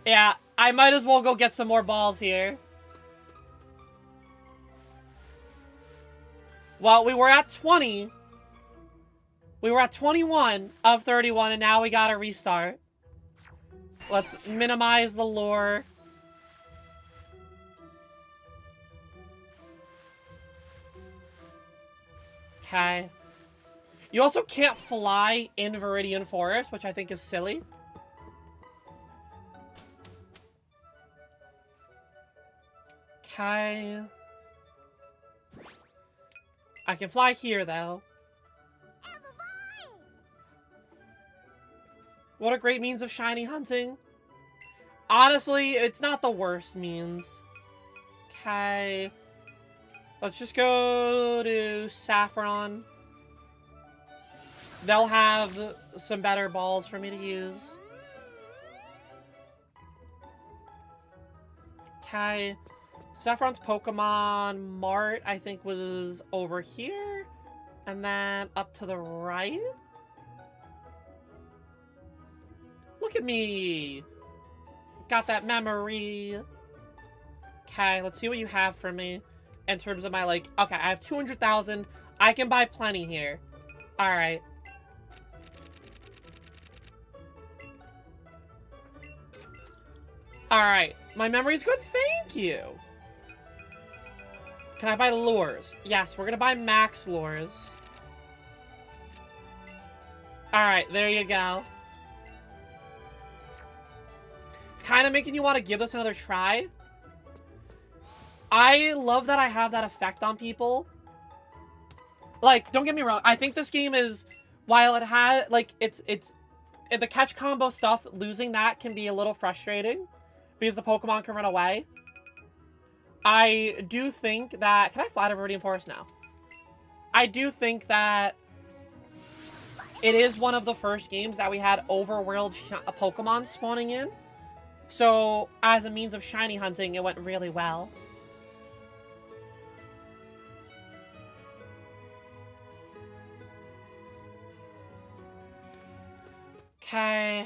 Yeah, I might as well go get some more balls here. Well, we were at 20. We were at 21 of 31, and now we gotta restart. Let's minimize the lure. Okay. You also can't fly in Viridian Forest, which I think is silly. Okay. I can fly here, though. What a great means of shiny hunting. Honestly, it's not the worst means. Okay. Let's just go to Saffron. They'll have some better balls for me to use. Okay. Saffron's Pokemon Mart, I think, was over here. And then up to the right. Look at me. Got that memory. Okay, let's see what you have for me. In terms of my, like... Okay, I have 200,000. I can buy plenty here. Alright. Alright. My memory's good. Thank you. Can I buy lures? Yes, we're gonna buy max lures. Alright, there you go. It's kind of making you want to give this another try. I love that I have that effect on people. Like, don't get me wrong. I think this game is, while it has, like, it's the catch combo stuff, losing that can be a little frustrating because the Pokemon can run away. I do think that, can I fly to Viridian Forest now? I do think that it is one of the first games that we had overworld Pokemon spawning in. So, as a means of shiny hunting, it went really well. Okay.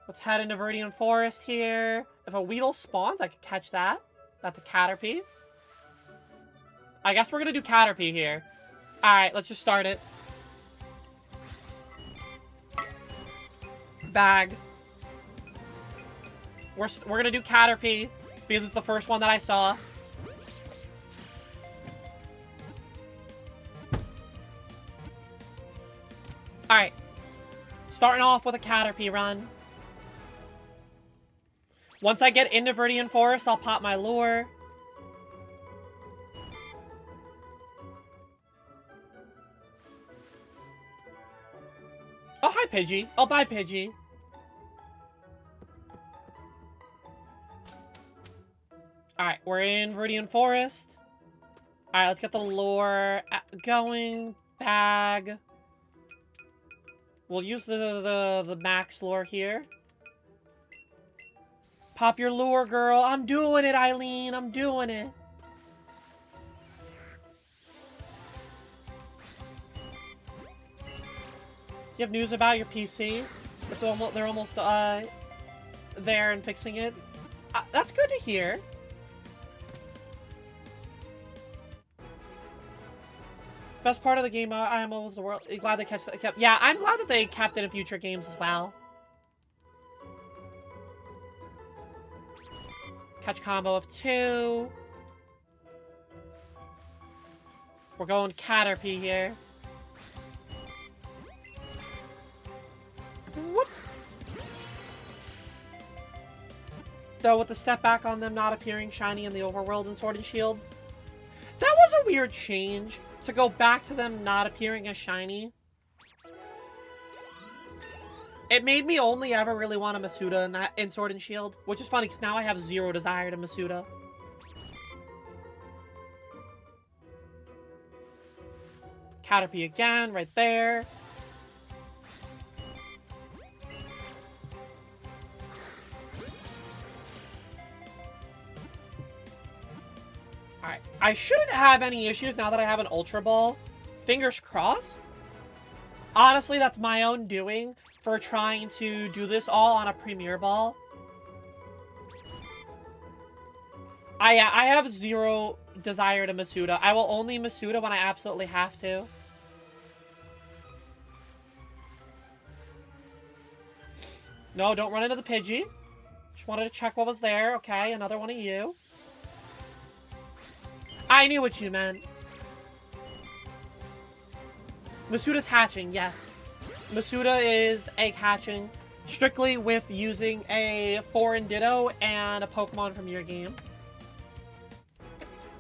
Let's head into Viridian Forest here. If a Weedle spawns, I could catch that. That's a Caterpie. I guess we're gonna do Caterpie here. Alright, let's just start it. Bag. We're gonna do Caterpie because it's the first one that I saw. Alright. Starting off with a Caterpie run. Once I get into Viridian Forest, I'll pop my lure. Oh, hi, Pidgey. Oh, bye, Pidgey. Alright, we're in Viridian Forest. Alright, let's get the lure going. Bag. We'll use the max lure here. Pop your lure, girl. I'm doing it, Eileen. I'm doing it. You have news about your PC? It's almost, they're almost there and fixing it. That's good to hear. Best part of the game, I am almost the world. Glad they kept. Yeah, I'm glad that they kept it in future games as well. Catch combo of 2. We're going Caterpie here. Whoop. Though with the step back on them not appearing shiny in the overworld in Sword and Shield. That was a weird change, to go back to them not appearing as shiny. It made me only ever really want a Masuda in Sword and Shield, which is funny because now I have 0 desire to Masuda. Caterpie again, right there. I shouldn't have any issues now that I have an Ultra Ball. Fingers crossed. Honestly, that's my own doing for trying to do this all on a Premier Ball. I have zero desire to Masuda. I will only Masuda when I absolutely have to. No, don't run into the Pidgey. Just wanted to check what was there. Okay, another one of you. I knew what you meant. Masuda's hatching, yes. Masuda is egg hatching strictly with using a foreign Ditto and a Pokemon from your game.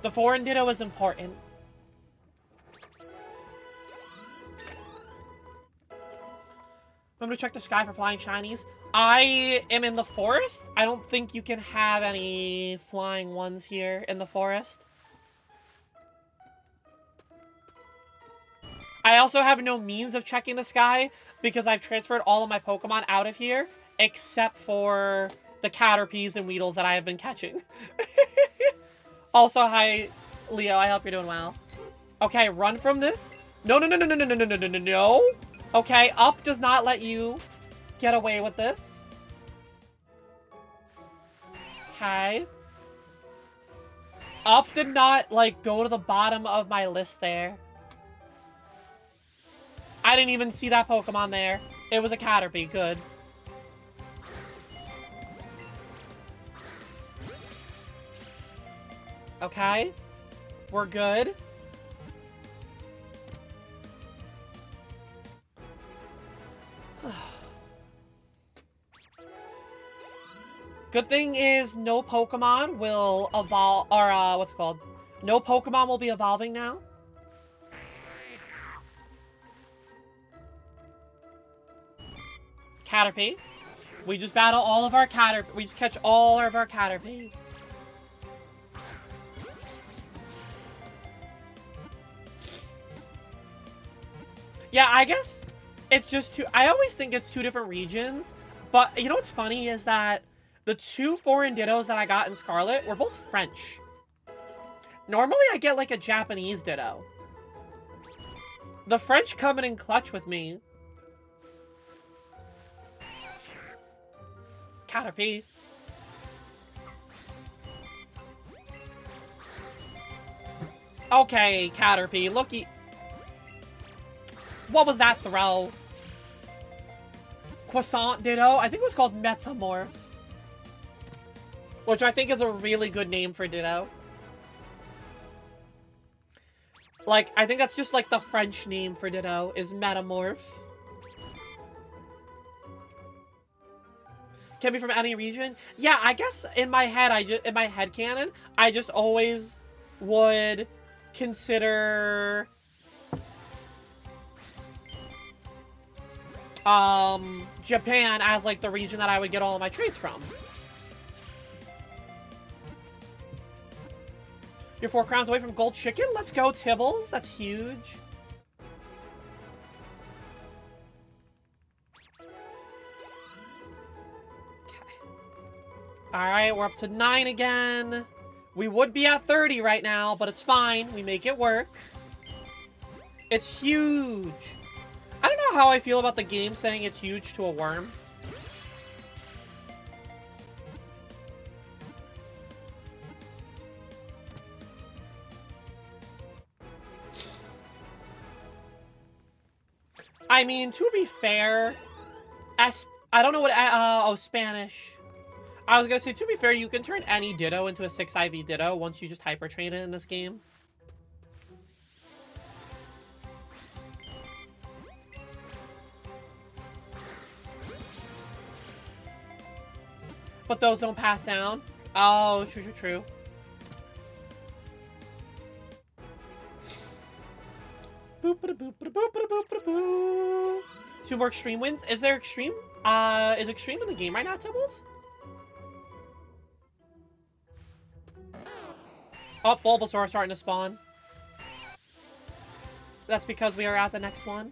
The foreign Ditto is important. I'm gonna check the sky for flying shinies. I am in the forest. I don't think you can have any flying ones here in the forest. I also have no means of checking the sky because I've transferred all of my Pokemon out of here except for the Caterpies and Weedles that I have been catching. Also, hi, Leo. I hope you're doing well. Okay, run from this. No, no, no, no, no, no, no, no, no, no, no, no. Okay, up does not let you get away with this. Okay. Up did not, like, go to the bottom of my list there. I didn't even see that Pokemon there. It was a Caterpie. Good. Okay. We're good. Good thing is no Pokemon will evolve, or what's it called? No Pokemon will be evolving now. Caterpie. We just battle all of our Caterpie. We just catch all of our Caterpie. Yeah, I guess it's just two. I always think it's two different regions. But you know what's funny is that the two foreign Dittos that I got in Scarlet were both French. Normally I get like a Japanese Ditto. The French coming in clutch with me. Caterpie. Okay, Caterpie, looky. What was that throw? Croissant Ditto? I think it was called Metamorph. Which I think is a really good name for Ditto. Like, I think that's just like the French name for Ditto, is Metamorph. Can be from any region? Yeah, I guess in my head, in my headcanon, I just always would consider Japan as like the region that I would get all of my traits from. You're 4 crowns away from Gold Chicken? Let's go, Tibbles. That's huge. Alright, we're up to 9 again. We would be at 30 right now, but it's fine. We make it work. It's huge. I don't know how I feel about the game saying it's huge to a worm. I mean, to be fair, I don't know what, oh, Spanish. I was gonna say, to be fair, you can turn any Ditto into a 6 IV Ditto once you just Hyper Train it in this game. But those don't pass down. Oh, true, true, true. Boop-a-da-boop-a-da-boop-a-da-boop-a-da-boo. 2 more Extreme wins. Is there Extreme? Is Extreme in the game right now, Tibbles? Oh, Bulbasaur starting to spawn. That's because we are at the next one.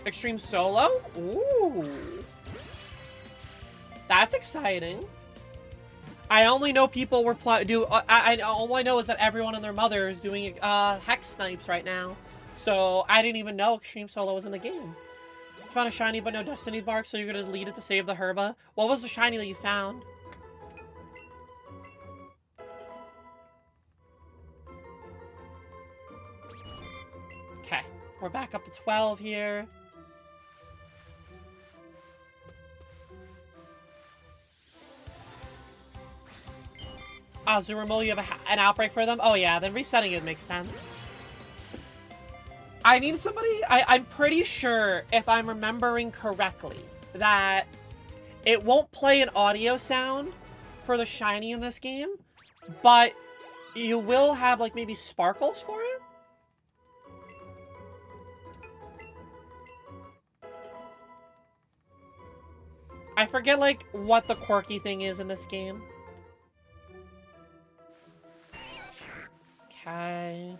Extreme Solo? Ooh. That's exciting. I only know people were all I know is that everyone and their mother is doing hex snipes right now. So I didn't even know Extreme Solo was in the game. You found a shiny but no destiny bark, so you're gonna lead it to save the Herba. What was the shiny that you found? Okay, we're back up to 12 here. Azumarill, you have an outbreak for them? Oh yeah, then resetting it makes sense. I need somebody... I'm pretty sure, if I'm remembering correctly, that it won't play an audio sound for the shiny in this game, but you will have, like, maybe sparkles for it? I forget, like, what the quirky thing is in this game. Okay.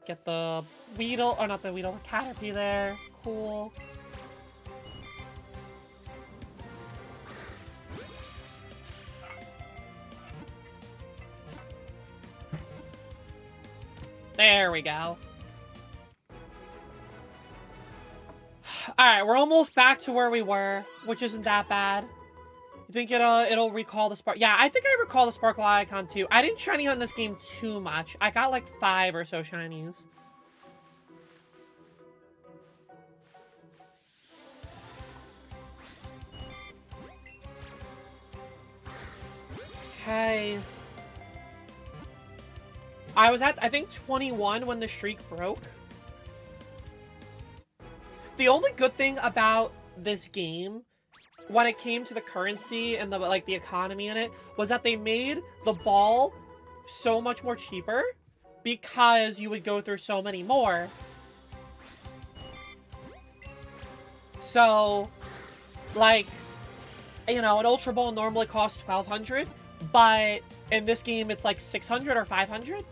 Get the Weedle, or not the Weedle, the Caterpie there. Cool. There we go. Alright, we're almost back to where we were, which isn't that bad. You think it'll recall the spark? Yeah, I think I recall the sparkle icon too. I didn't shiny hunt this game too much. I got like 5 or so shinies. Okay. I was at, I think, 21 when the streak broke. The only good thing about this game, when it came to the currency and the the economy in it, was that they made the ball so much more cheaper because you would go through so many more. So, like, you know, an Ultra Ball normally costs 1,200, but in this game it's like 600 or 500.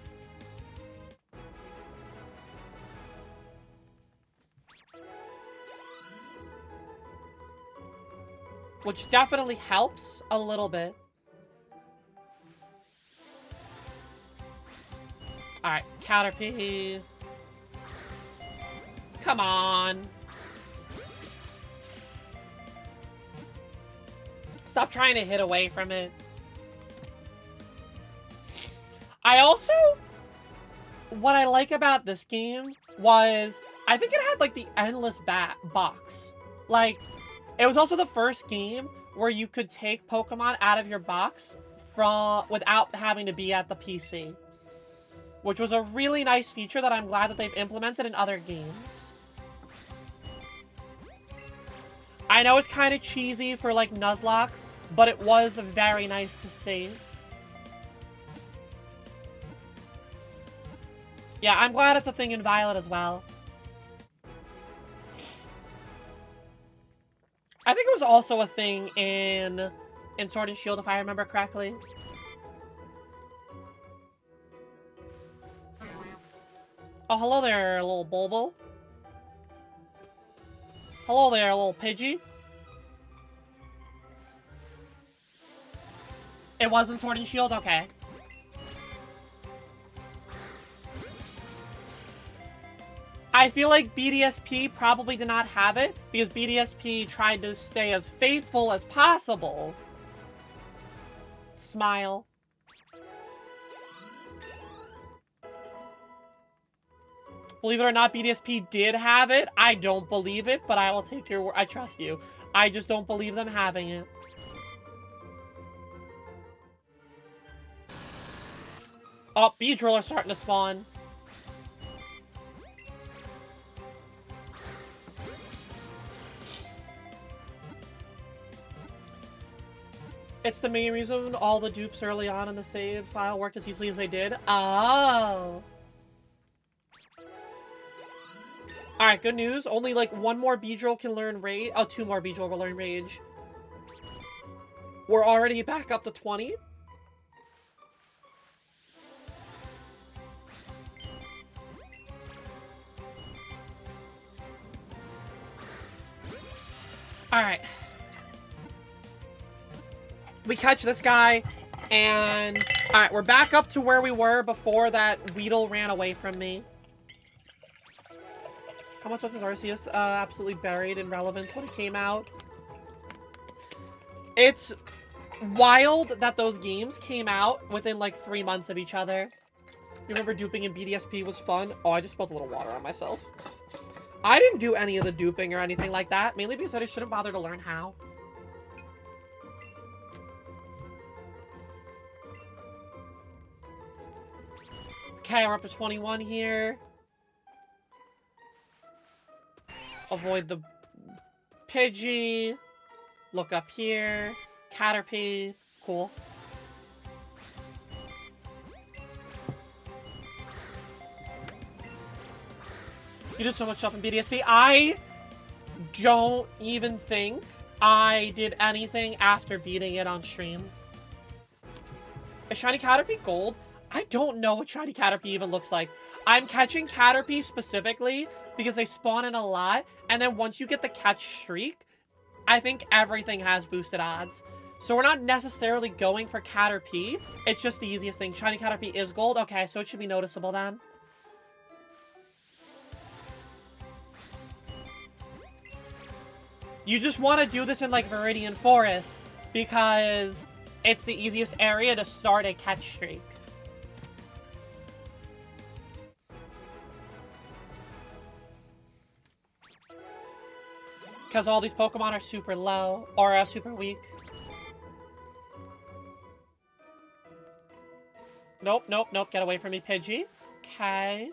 Which definitely helps a little bit. Alright, Caterpie. Come on. Stop trying to hit away from it. I also... What I like about this game was... I think it had, like, the endless box. Like... It was also the first game where you could take Pokemon out of your box without having to be at the PC. Which was a really nice feature that I'm glad that they've implemented in other games. I know it's kind of cheesy for, like, Nuzlocke, but it was very nice to see. Yeah, I'm glad it's a thing in Violet as well. I think it was also a thing in Sword and Shield, if I remember correctly. Oh, hello there, little Bulbul. Hello there, little Pidgey. It wasn't Sword and Shield? Okay. I feel like BDSP probably did not have it, because BDSP tried to stay as faithful as possible. Smile. Believe it or not, BDSP did have it. I don't believe it, but I will take your word. I trust you. I just don't believe them having it. Oh, Beedrill are starting to spawn. It's the main reason all the dupes early on in the save file worked as easily as they did. Oh. Alright, good news. Only, like, 1 more Beedrill can learn Rage. Oh, 2 more Beedrill will learn Rage. We're already back up to 20. Alright. We catch this guy, and... Alright, we're back up to where we were before that Weedle ran away from me. How much was Arceus? Absolutely buried in relevance when it came out. It's wild that those games came out within like 3 months of each other. You remember duping in BDSP was fun? Oh, I just spilled a little water on myself. I didn't do any of the duping or anything like that, mainly because I just shouldn't bother to learn how. Okay, we're up to 21 here. Avoid the Pidgey. Look up here. Caterpie. Cool. You did so much stuff in BDSP. I don't even think I did anything after beating it on stream. Is Shiny Caterpie gold? I don't know what Shiny Caterpie even looks like. I'm catching Caterpie specifically because they spawn in a lot, and then once you get the catch streak, I think everything has boosted odds. So we're not necessarily going for Caterpie. It's just the easiest thing. Shiny Caterpie is gold. Okay, so it should be noticeable then. You just want to do this in, like, Viridian Forest because it's the easiest area to start a catch streak. Because all these Pokemon are super low, or super weak. Nope, nope, nope, get away from me, Pidgey. Okay.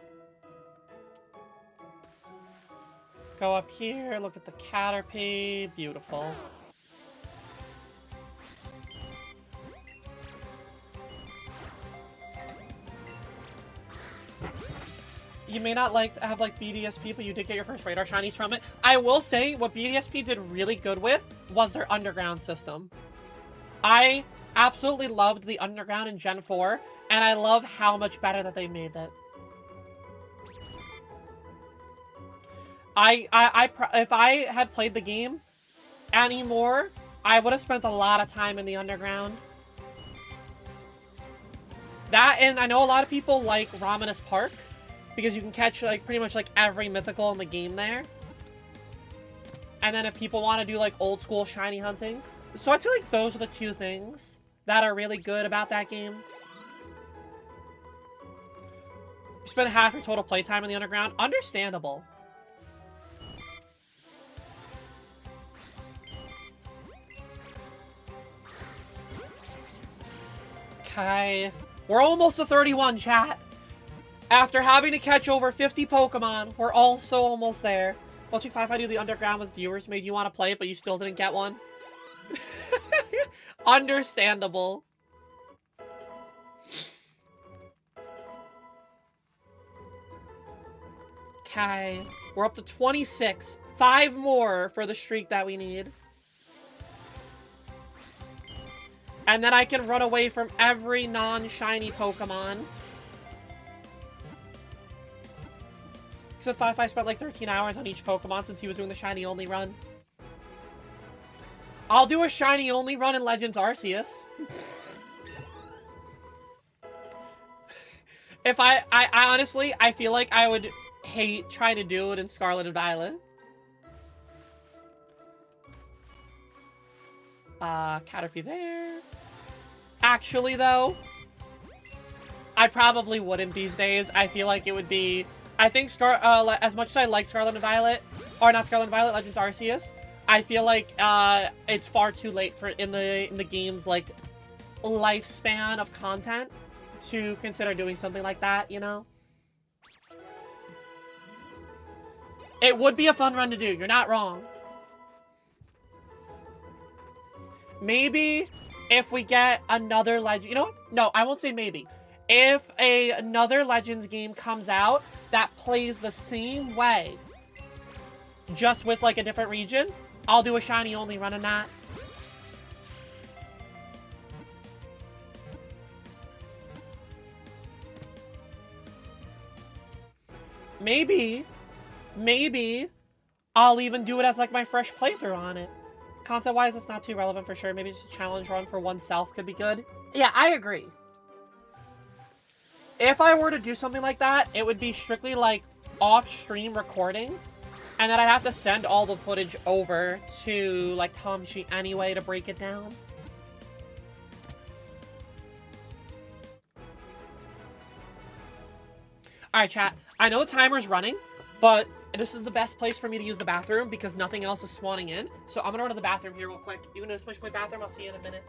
Go up here, look at the Caterpie. Beautiful. You may not have BDSP, but you did get your first radar shinies from it. I will say what BDSP did really good with was their underground system. I absolutely loved the underground in Gen 4, and I love how much better that they made it. If I had played the game anymore, I would have spent a lot of time in the underground. That, and I know a lot of people like Ramanas Park, because you can catch, like, pretty much, like, every mythical in the game there. And then if people want to do, like, old-school shiny hunting. So I feel like those are the two things that are really good about that game. You spend half your total playtime in the underground. Understandable. Okay. We're almost to 31, chat. After having to catch over 50 Pokemon, we're also almost there. Watching 5 do the underground with viewers made you want to play it, but you still didn't get one. Understandable. Okay. We're up to 26. 5 more for the streak that we need. And then I can run away from every non-shiny Pokemon. Except 5 spent like 13 hours on each Pokemon since he was doing the shiny only run. I'll do a shiny only run in Legends Arceus. If I honestly, I feel like I would hate trying to do it in Scarlet and Violet. Caterpie there. Actually, though, I probably wouldn't these days. I feel like it would be... I think as much as I like Scarlet and Violet, or not Scarlet and Violet, Legends Arceus, I feel like it's far too late for in the game's like lifespan of content to consider doing something like that, you know? It would be a fun run to do, you're not wrong. Maybe if we get another Legend... You know what? No, I won't say maybe. If another Legends game comes out that plays the same way, just with, like, a different region, I'll do a shiny only run in that. Maybe I'll even do it as, like, my fresh playthrough on it. Concept-wise, it's not too relevant for sure. Maybe just a challenge run for oneself could be good. Yeah, I agree. If I were to do something like that, it would be strictly, like, off-stream recording. And then I'd have to send all the footage over to, like, Tamshi anyway to break it down. Alright, chat. I know the timer's running, but this is the best place for me to use the bathroom because nothing else is spawning in. So I'm gonna run to the bathroom here real quick. You gonna switch my bathroom? I'll see you in a minute.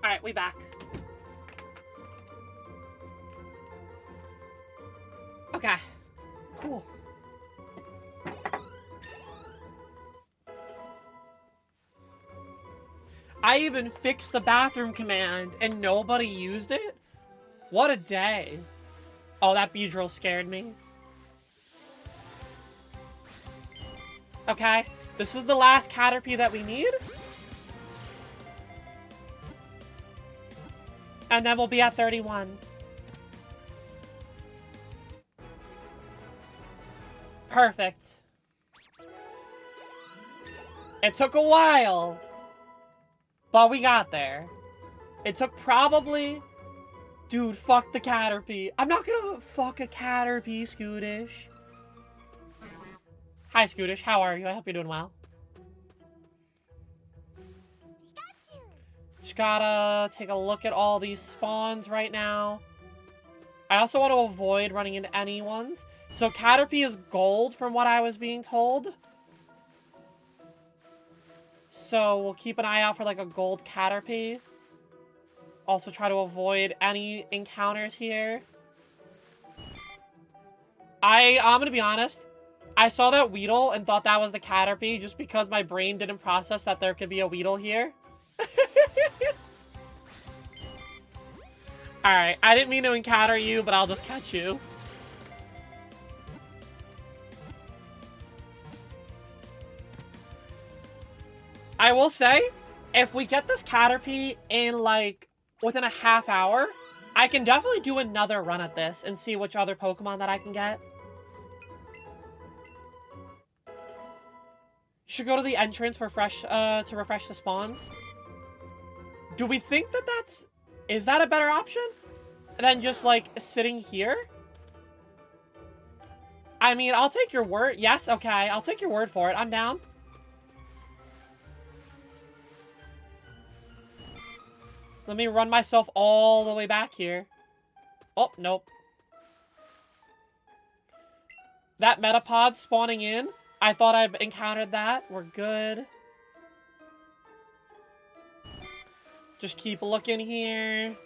Alright, we back. Okay. Cool. I even fixed the bathroom command and nobody used it? What a day. Oh, that Beedrill scared me. Okay. This is the last Caterpie that we need. And then we'll be at 31. Perfect. It took a while, but we got there. It took probably... Dude, fuck the Caterpie. I'm not gonna fuck a Caterpie, Scootish. Hi, Scootish. How are you? I hope you're doing well. Just gotta take a look at all these spawns right now. I also want to avoid running into any ones. So Caterpie is gold from what I was being told. So we'll keep an eye out for like a gold Caterpie. Also try to avoid any encounters here. I'm gonna be honest. I saw that Weedle and thought that was the Caterpie just because my brain didn't process that there could be a Weedle here. Alright, I didn't mean to encounter you, but I'll just catch you. I will say, if we get this Caterpie in, like, within a half hour, I can definitely do another run at this and see which other Pokemon that I can get. You should go to the entrance for to refresh the spawns. Do we think that that's... Is that a better option than just, like, sitting here? I mean, I'll take your word. Yes, okay. I'll take your word for it. I'm down. Let me run myself all the way back here. Oh, nope. That Metapod spawning in. I thought I've encountered that. We're good. Just keep looking here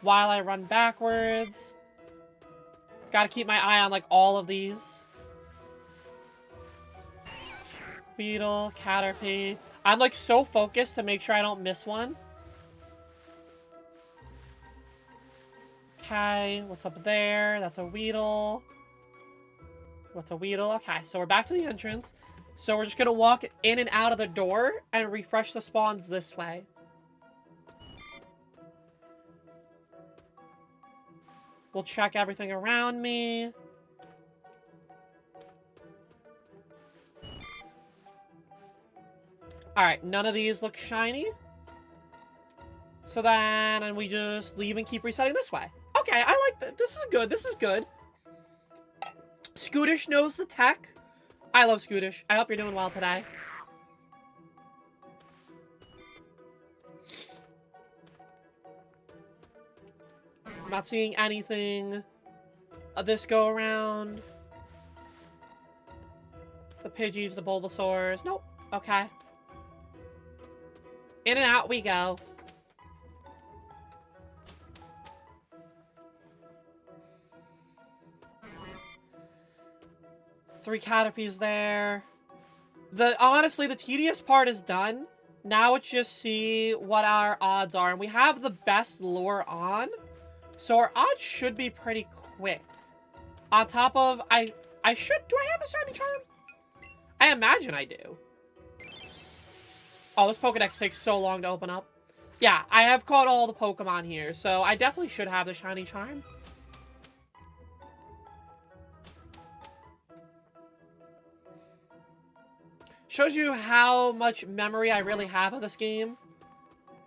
while I run backwards. Gotta keep my eye on, like, all of these. Beetle, Caterpie. I'm, like, so focused to make sure I don't miss one. Okay, what's up there? That's a Weedle. What's a Weedle? Okay, so we're back to the entrance. So we're just gonna walk in and out of the door and refresh the spawns this way. We'll check everything around me. Alright, none of these look shiny. So then, and we just leave and keep resetting this way. Okay, I like that. This is good. This is good. Scootish knows the tech. I love Scootish. I hope you're doing well today. I'm not seeing anything this go around. The Pidgeys, the Bulbasaurs. Nope. Okay. In and out we go. Three Caterpies there. Honestly, the tedious part is done. Now let's just see what our odds are. And we have the best lure on. So our odds should be pretty quick. On top of, do I have the Shiny Charm? I imagine I do. Oh, this Pokedex takes so long to open up. Yeah, I have caught all the Pokemon here, so I definitely should have the Shiny Charm. Shows you how much memory I really have of this game.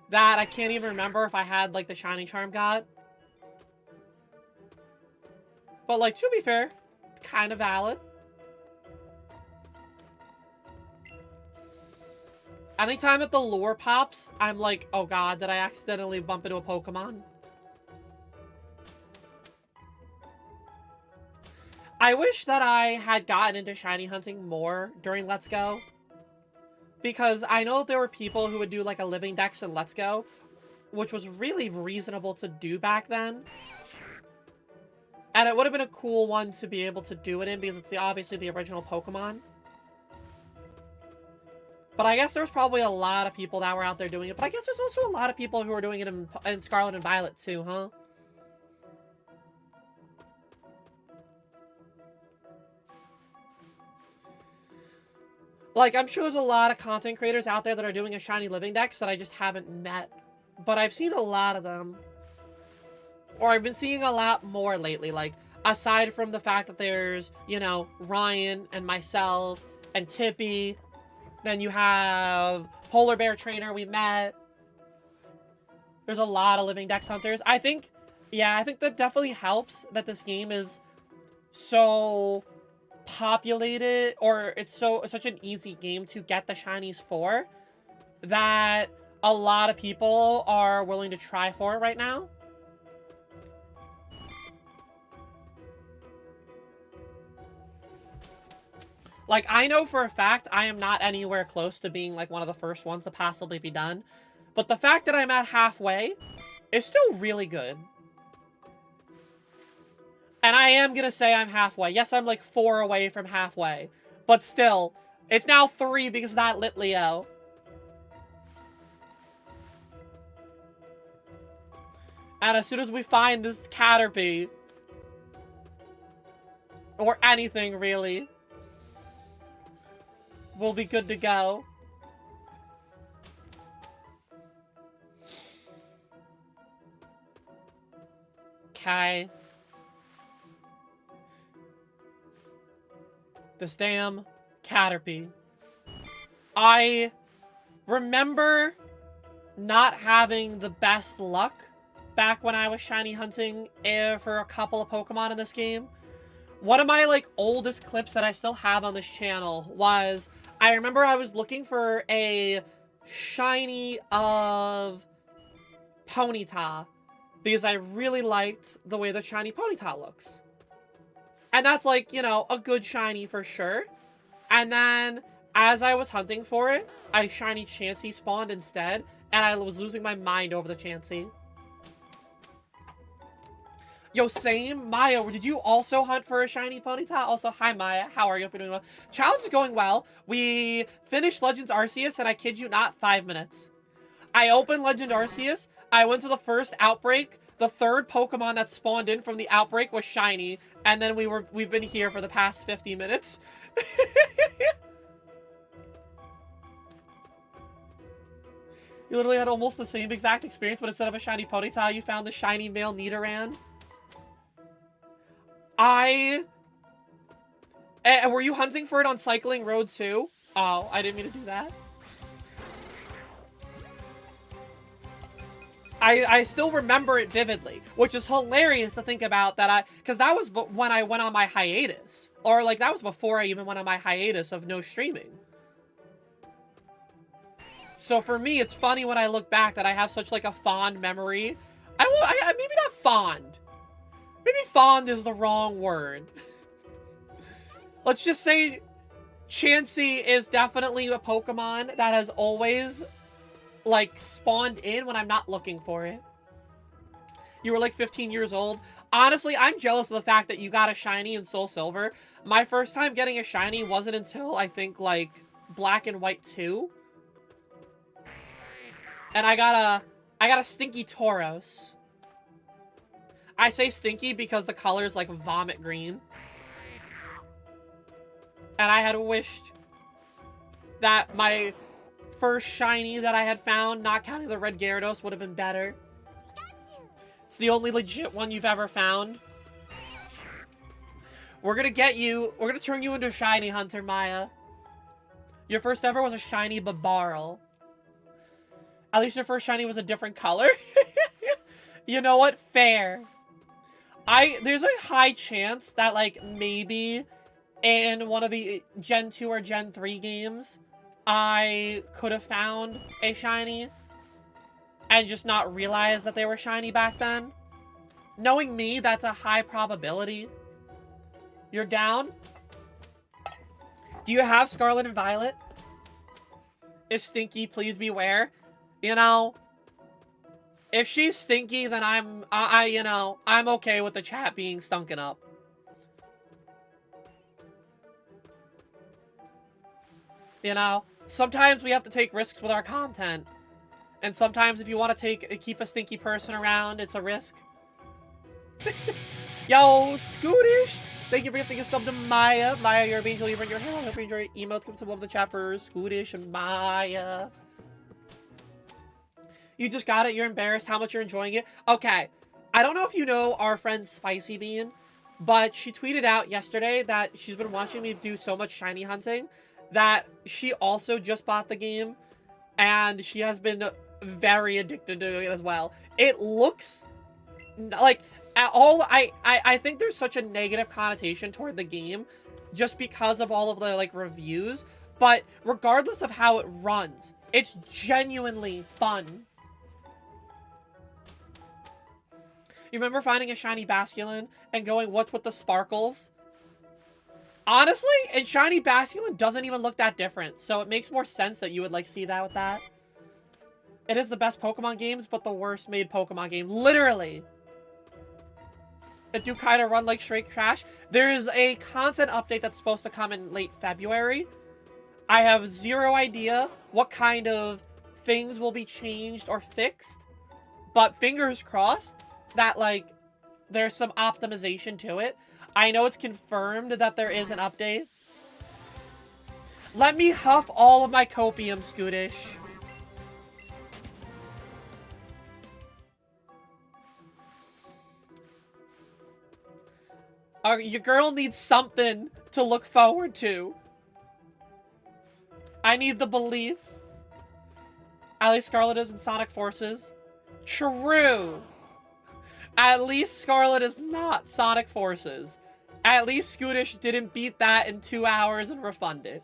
That I can't even remember if I had, like, the Shiny Charm got. But, like, to be fair, it's kind of valid. Anytime that the lure pops, I'm like, oh god, did I accidentally bump into a Pokemon? I wish that I had gotten into shiny hunting more during Let's Go. Because I know there were people who would do like a living dex in Let's Go, which was really reasonable to do back then. And it would have been a cool one to be able to do it in because it's obviously the original Pokemon. But I guess there's probably a lot of people that were out there doing it. But I guess there's also a lot of people who are doing it in Scarlet and Violet too, huh? Like, I'm sure there's a lot of content creators out there that are doing a shiny living dex that I just haven't met. But I've seen a lot of them. Or I've been seeing a lot more lately. Like, aside from the fact that there's, you know, Ryan and myself and Tippy. Then you have Polar Bear Trainer we met. There's a lot of living dex hunters. I think that definitely helps that this game is so populated, or it's such an easy game to get the shinies for, that a lot of people are willing to try for it right now. Like, I know for a fact I am not anywhere close to being, like, one of the first ones to possibly be done. But the fact that I'm at halfway is still really good. And I am gonna say I'm halfway. Yes, I'm, like, 4 away from halfway. But still, it's now 3 because of that Litleo. And as soon as we find this Caterpie, or anything, really, we'll be good to go. Okay. This damn Caterpie. I remember not having the best luck back when I was shiny hunting for a couple of Pokemon in this game. One of my, like, oldest clips that I still have on this channel was, I remember I was looking for a shiny of Ponyta because I really liked the way the shiny Ponyta looks. And that's, like, you know, a good shiny for sure. And then, as I was hunting for it, a shiny Chansey spawned instead, and I was losing my mind over the Chansey. Yo, same. Maya, did you also hunt for a shiny Ponyta? Also, hi, Maya. How are you? Hope you're doing well. Challenge is going well. We finished Legends Arceus, and I kid you not, 5 minutes. I opened Legend Arceus. I went to the first outbreak. The third Pokemon that spawned in from the outbreak was shiny. And then we've been here for the past 50 minutes. You literally had almost the same exact experience, but instead of a shiny Ponyta, you found the shiny male Nidoran. Were you hunting for it on Cycling Road too? Oh, I didn't mean to do that. I still remember it vividly, which is hilarious to think about that because that was when I went on my hiatus. Or, like, that was before I even went on my hiatus of no streaming. So for me, it's funny when I look back that I have such, like, a fond memory. Maybe not fond. Maybe fond is the wrong word. Let's just say Chansey is definitely a Pokemon that has always, like, spawned in when I'm not looking for it. You were like 15 years old. Honestly, I'm jealous of the fact that you got a shiny in Soul Silver. My first time getting a shiny wasn't until, I think, like, Black and White 2. And I got a Stinky Tauros. I say stinky because the color is like vomit green. And I had wished that my first shiny that I had found, not counting the red Gyarados, would have been better. It's the only legit one you've ever found. We're gonna get you. We're gonna turn you into a shiny hunter, Maya. Your first ever was a shiny Babarl. At least your first shiny was a different color. You know what? Fair. There's a high chance that, like, maybe in one of the Gen 2 or Gen 3 games, I could have found a shiny and just not realized that they were shiny back then. Knowing me, that's a high probability. You're down? Do you have Scarlet and Violet? Is Stinky, please beware? You know, if she's stinky, then I'm okay with the chat being stunken up. You know, sometimes we have to take risks with our content. And sometimes if you want to keep a stinky person around, it's a risk. Yo, Scootish! Thank you for gifting a sub to Maya. Maya, you're a angel, you bring your hair. I hope you enjoy emotes. Come to love the chat for Scootish and Maya. You just got it. You're embarrassed how much you're enjoying it. Okay. I don't know if you know our friend Spicy Bean, but she tweeted out yesterday that she's been watching me do so much shiny hunting that she also just bought the game and she has been very addicted to it as well. It looks like I think there's such a negative connotation toward the game just because of all of the like reviews, but regardless of how it runs, it's genuinely fun. You remember finding a shiny Basculin and going, what's with the sparkles? Honestly, and shiny Basculin doesn't even look that different, so it makes more sense that you would like see that with that. It is the best Pokemon games, but the worst made Pokemon game. Literally. It do kind of run like straight trash. There is a content update that's supposed to come in late February. I have zero idea what kind of things will be changed or fixed, but fingers crossed that, like, there's some optimization to it. I know it's confirmed that there is an update. Let me huff all of my copium, Scootish. Your girl needs something to look forward to. I need the belief. At least Scarlet is in Sonic Forces. True. At least Scarlet is not Sonic Forces. At least Scootish didn't beat that in 2 hours and refund it.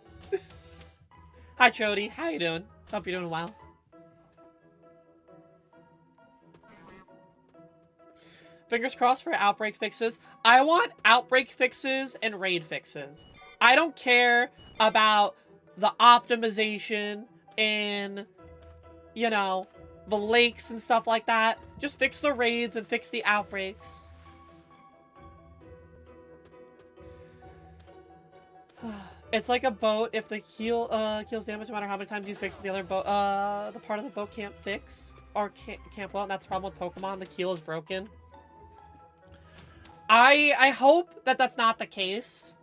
Hi, Chody. How you doing? Hope you're doing well. Fingers crossed for Outbreak fixes. I want Outbreak fixes and Raid fixes. I don't care about the optimization in, you know, the lakes and stuff like that. Just fix the raids and fix the outbreaks. It's like a boat. If the keel kills damage, no matter how many times you fix it, the other boat, the part of the boat can't fix or can't float. And that's the problem with Pokemon. The keel is broken. I hope that that's not the case.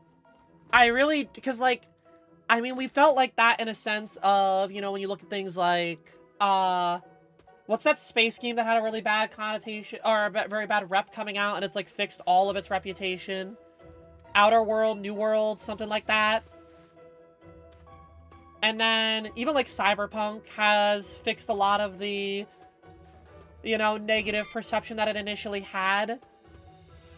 I really, because like, I mean, we felt like that in a sense of, you know, when you look at things like, what's that space game that had a really bad connotation, or a very bad rep coming out, and it's like fixed all of its reputation? Outer World, New World, something like that. And then even like Cyberpunk has fixed a lot of the, you know, negative perception that it initially had.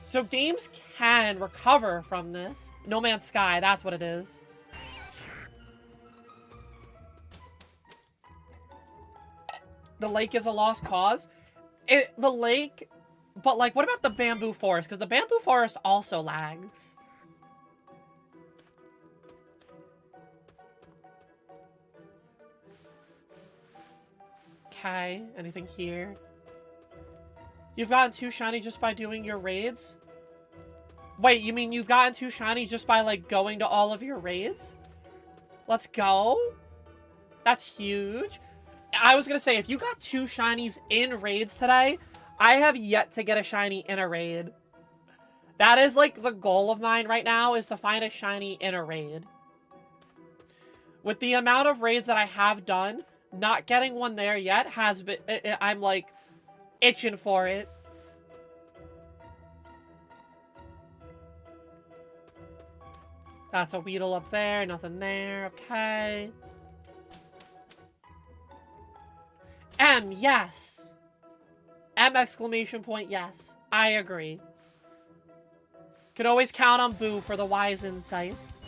So games can recover from this. No Man's Sky, that's what it is. The lake is a lost cause. The lake But, like, what about the bamboo forest? Because the bamboo forest also lags. Okay, anything here? You've gotten 2 shiny just by doing your raids? Wait, you mean you've gotten 2 shiny just by, like, going to all of your raids? Let's go. That's huge. I was gonna say, if you got 2 shinies in raids today, I have yet to get a shiny in a raid. That is, like, the goal of mine right now, is to find a shiny in a raid. With the amount of raids that I have done, not getting one there yet has been... I'm, like, itching for it. That's a Weedle up there. Nothing there. Okay. M, yes. M exclamation point, yes. I agree. Could always count on Boo for the wise insights.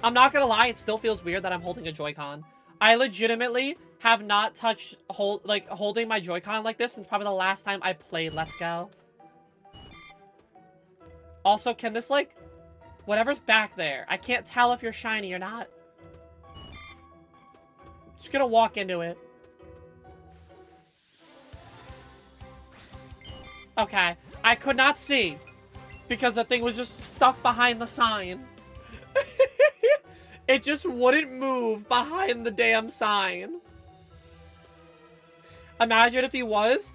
I'm not gonna lie, it still feels weird that I'm holding a Joy-Con. I legitimately have not touched holding my Joy-Con like this since probably the last time I played Let's Go. Also, can this, like... Whatever's back there. I can't tell if you're shiny or not. Just gonna walk into it. Okay. I could not see. Because the thing was just stuck behind the sign. It just wouldn't move behind the damn sign. Imagine if he was.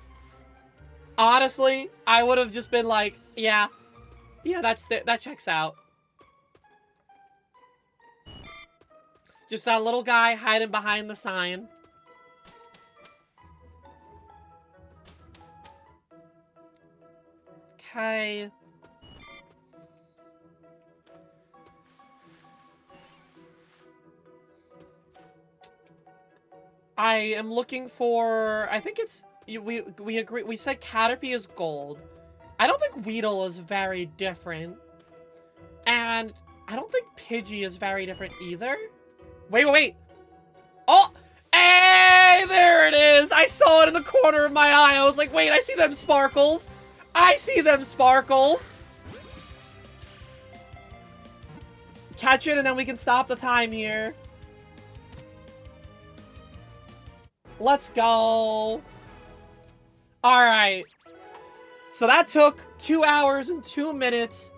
Honestly, I would have just been like, yeah. Yeah, that checks out. Just that little guy hiding behind the sign. Okay. I am looking for... I think it's... We agree... We said Caterpie is gold. I don't think Weedle is very different. And I don't think Pidgey is very different either. Wait. Oh! Hey! There it is! I saw it in the corner of my eye. I was like, wait, I see them sparkles. I see them sparkles. Catch it and then we can stop the time here. Let's go. Alright. So that took 2 hours and 2 minutes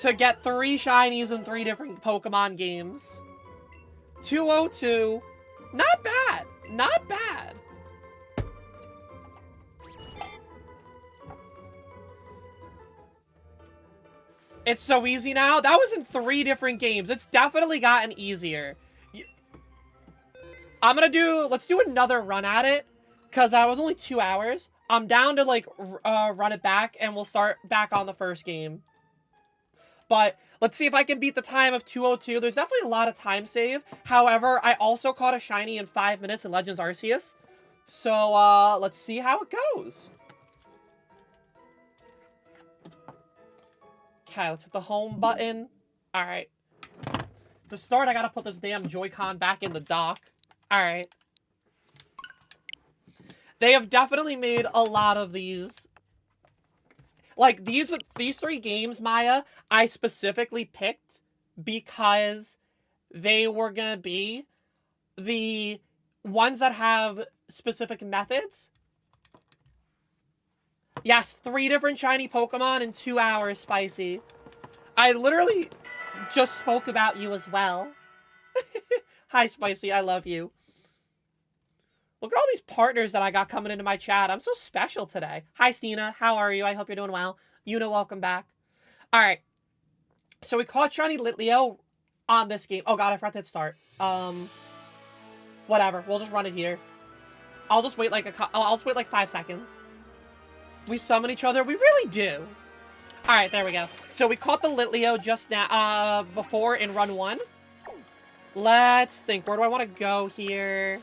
to get 3 shinies in 3 different Pokemon games. 202. Not bad. Not bad. It's so easy now. That was in 3 different games. It's definitely gotten easier. Let's do another run at it. Because that was only 2 hours. I'm down to, like, run it back, and we'll start back on the first game. But let's see if I can beat the time of 2:02. There's definitely a lot of time save. However, I also caught a shiny in 5 minutes in Legends Arceus. So, let's see how it goes. Okay, let's hit the home button. Alright. To start, I gotta put this damn Joy-Con back in the dock. Alright. They have definitely made a lot of these. Like, these 3 games, Maya, I specifically picked because they were gonna be the ones that have specific methods. Yes, 3 different shiny Pokemon in 2 hours, Spicy. I literally just spoke about you as well. Hi, Spicy, I love you. Look at all these partners that I got coming into my chat. I'm so special today. Hi, Stina. How are you? I hope you're doing well. Yuna, welcome back. All right. So we caught Shiny Litleo on this game. Oh, God, I forgot to hit start. Whatever. We'll just run it here. I'll just wait like I'll just wait like 5 seconds. We summon each other. We really do. All right, there we go. So we caught the Litleo just now, before in run 1. Let's think. Where do I want to go here?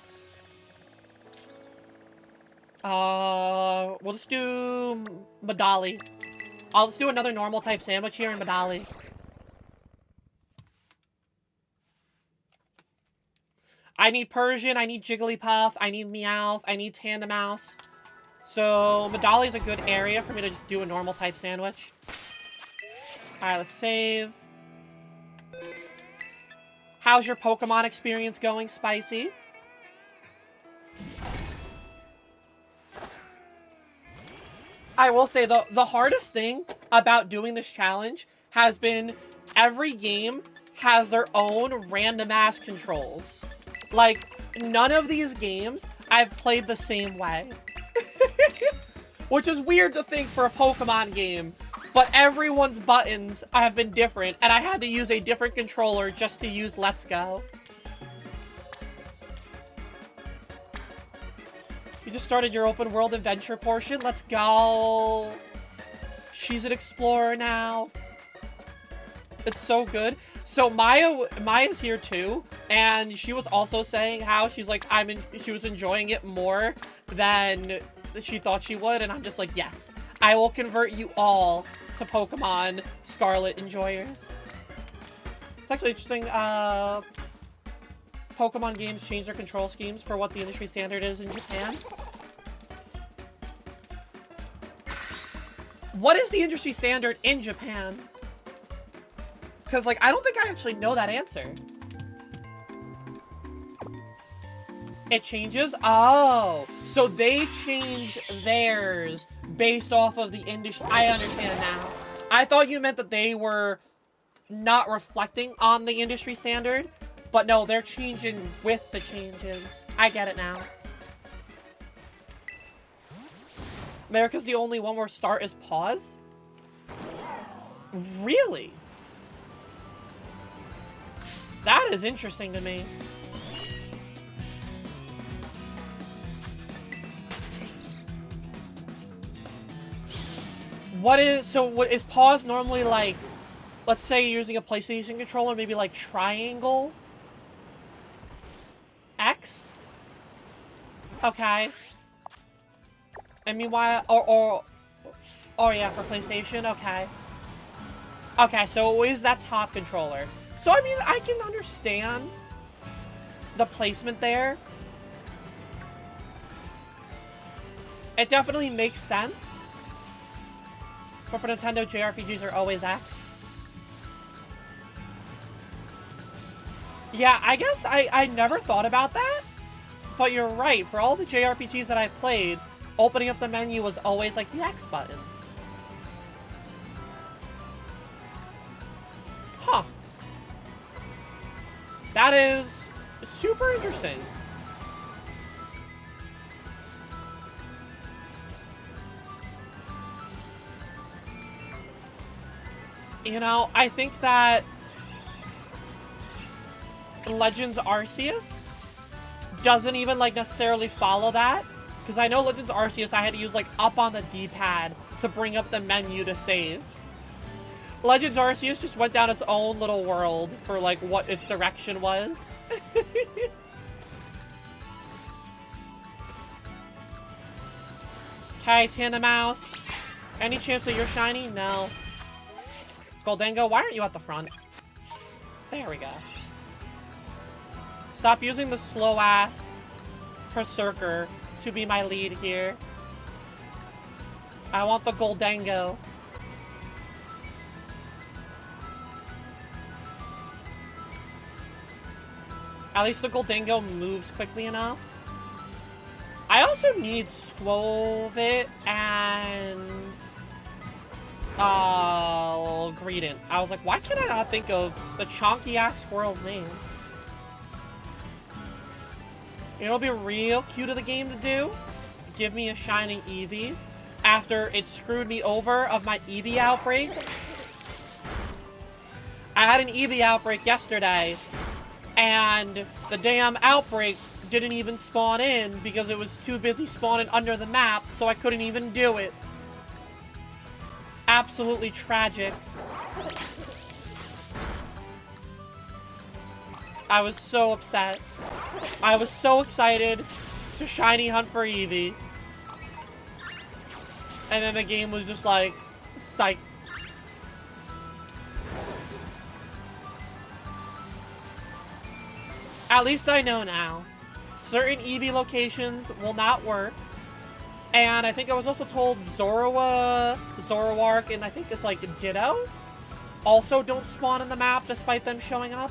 We'll just do Medali. I'll just do another normal type sandwich here in Medali. I need Persian, I need Jigglypuff, I need Meowth, I need Tandemaus. So Medali's a good area for me to just do a normal type sandwich. Alright, let's save. How's your Pokemon experience going, Spicy? I will say, the hardest thing about doing this challenge has been every game has their own random-ass controls. Like, none of these games I've played the same way. Which is weird to think for a Pokemon game, but everyone's buttons have been different, and I had to use a different controller just to use Let's Go. You just started your open world adventure portion. Let's go. She's an explorer now. It's so good. So Maya's here too, and she was also saying how she's like, she was enjoying it more than she thought she would, and I'm just like, yes, I will convert you all to Pokemon Scarlet enjoyers. It's actually interesting, Pokemon games change their control schemes for what the industry standard is in Japan. What is the industry standard in Japan? Because, like, I don't think I actually know that answer. It changes? Oh, so they change theirs based off of the industry. I understand now. I thought you meant that they were not reflecting on the industry standard, but no, they're changing with the changes. I get it now. America's the only one where start is pause? Really? That is interesting to me. What is pause normally like, let's say you're using a PlayStation controller, maybe like triangle? X? Okay. I mean, why, oh yeah, for PlayStation, okay. Okay, so it is that top controller. So, I mean, I can understand the placement there. It definitely makes sense. But for Nintendo, JRPGs are always X. Yeah, I guess I never thought about that. But you're right. For all the JRPGs that I've played, opening up the menu was always like the X button. Huh. That is super interesting. You know, I think that Legends Arceus doesn't even, like, necessarily follow that. Because I know Legends Arceus, I had to use, like, up on the D-pad to bring up the menu to save. Legends Arceus just went down its own little world for, like, what its direction was. Okay, Tandemaus. Any chance that you're shiny? No. Goldengo, why aren't you at the front? There we go. Stop using the slow-ass Berserker to be my lead here. I want the Goldengo. At least the Goldengo moves quickly enough. I also need Skwovet and Greedent. I was like, why can I not think of the chonky-ass squirrel's name? You know, it'll be real cute of the game to do. Give me a shining Eevee after it screwed me over of my Eevee outbreak. I had an Eevee outbreak yesterday, and the damn outbreak didn't even spawn in because it was too busy spawning under the map, so I couldn't even do it. Absolutely tragic. I was so upset. I was so excited to shiny hunt for Eevee. And then the game was just like, psych. At least I know now. Certain Eevee locations will not work. And I think I was also told Zoroark, and I think it's like Ditto, also don't spawn in the map despite them showing up.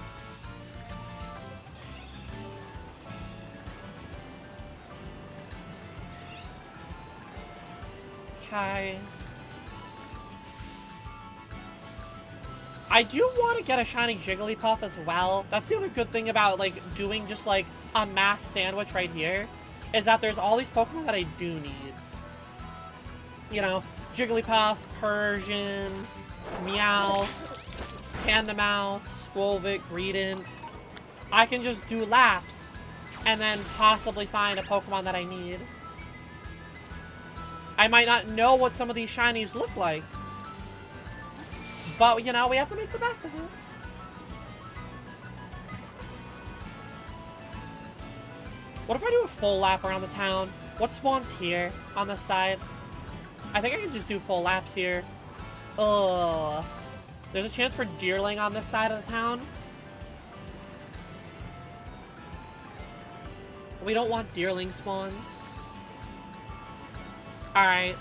Okay. I do want to get a shiny Jigglypuff as well. That's the other good thing about, like, doing just, like, a mass sandwich right here, is that there's all these Pokemon that I do need. You know, Jigglypuff, Persian, Meowth, Tandemaus, Skwovet, Greedent. I can just do laps, and then possibly find a Pokemon that I need. I might not know what some of these shinies look like. But, you know, we have to make the best of it. What if I do a full lap around the town? What spawns here on the side? I think I can just do full laps here. Ugh. There's a chance for Deerling on this side of the town. We don't want Deerling spawns. Alright.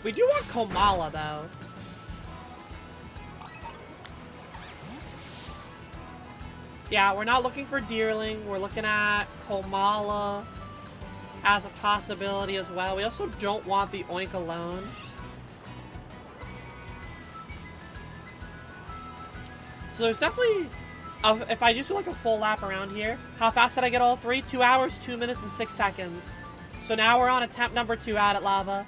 We do want Komala, though. Yeah, we're not looking for Deerling. We're looking at Komala as a possibility as well. We also don't want the Oink alone. So there's definitely... if I just do like a full lap around here, how fast did I get all three? 2 hours, 2 minutes, and 6 seconds. So now we're on attempt number 2 out at Lava.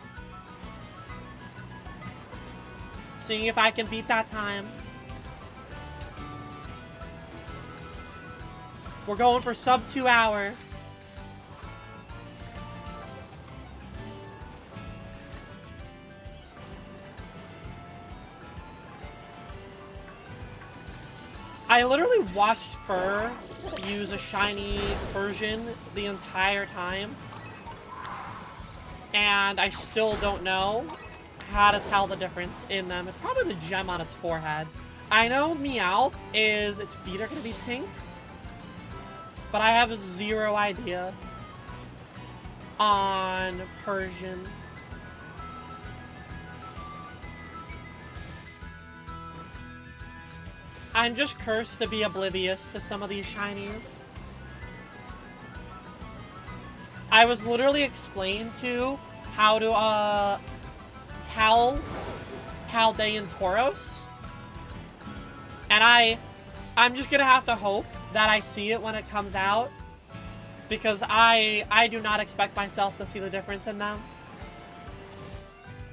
Seeing if I can beat that time. We're going for sub 2 hour. I literally watched Fur use a shiny Persian the entire time. And I still don't know how to tell the difference in them. It's probably the gem on its forehead. I know Meowth its feet are going to be pink. But I have zero idea on Persian. I'm just cursed to be oblivious to some of these shinies. I was literally explained to how to tell Paldean Tauros. And I'm just gonna have to hope that I see it when it comes out. Because I do not expect myself to see the difference in them.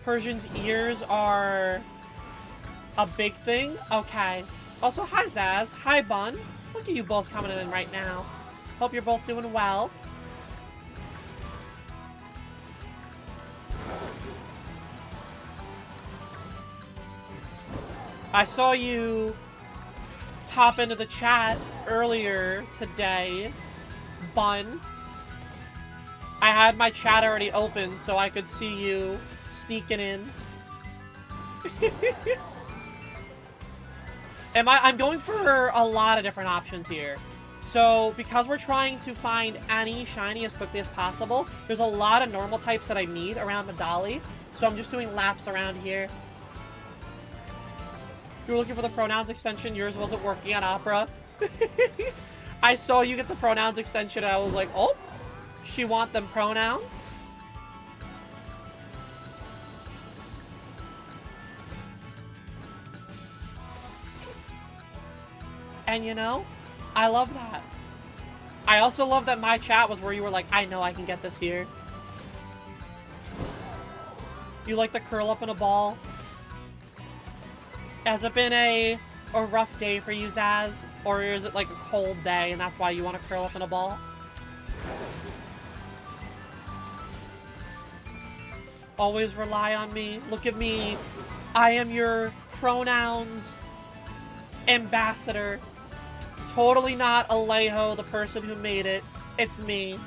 Persian's ears are a big thing. Okay. Also, hi Zaz. Hi Bun. Look at you both coming in right now. Hope you're both doing well. I saw you pop into the chat earlier today, Bun. I had my chat already open so I could see you sneaking in. I'm going for a lot of different options here. So, because we're trying to find any shiny as quickly as possible, there's a lot of normal types that I need around Medali. So I'm just doing laps around here. You were looking for the pronouns extension, yours wasn't working on Opera. I saw you get the pronouns extension and I was like, oh, she want them pronouns? And you know, I love that. I also love that my chat was where you were like, I know I can get this here. You like to curl up in a ball? Has it been a rough day for you, Zaz? Or is it like a cold day and that's why you want to curl up in a ball? Always rely on me. Look at me. I am your pronouns ambassador. Totally not Alejo, the person who made it. It's me.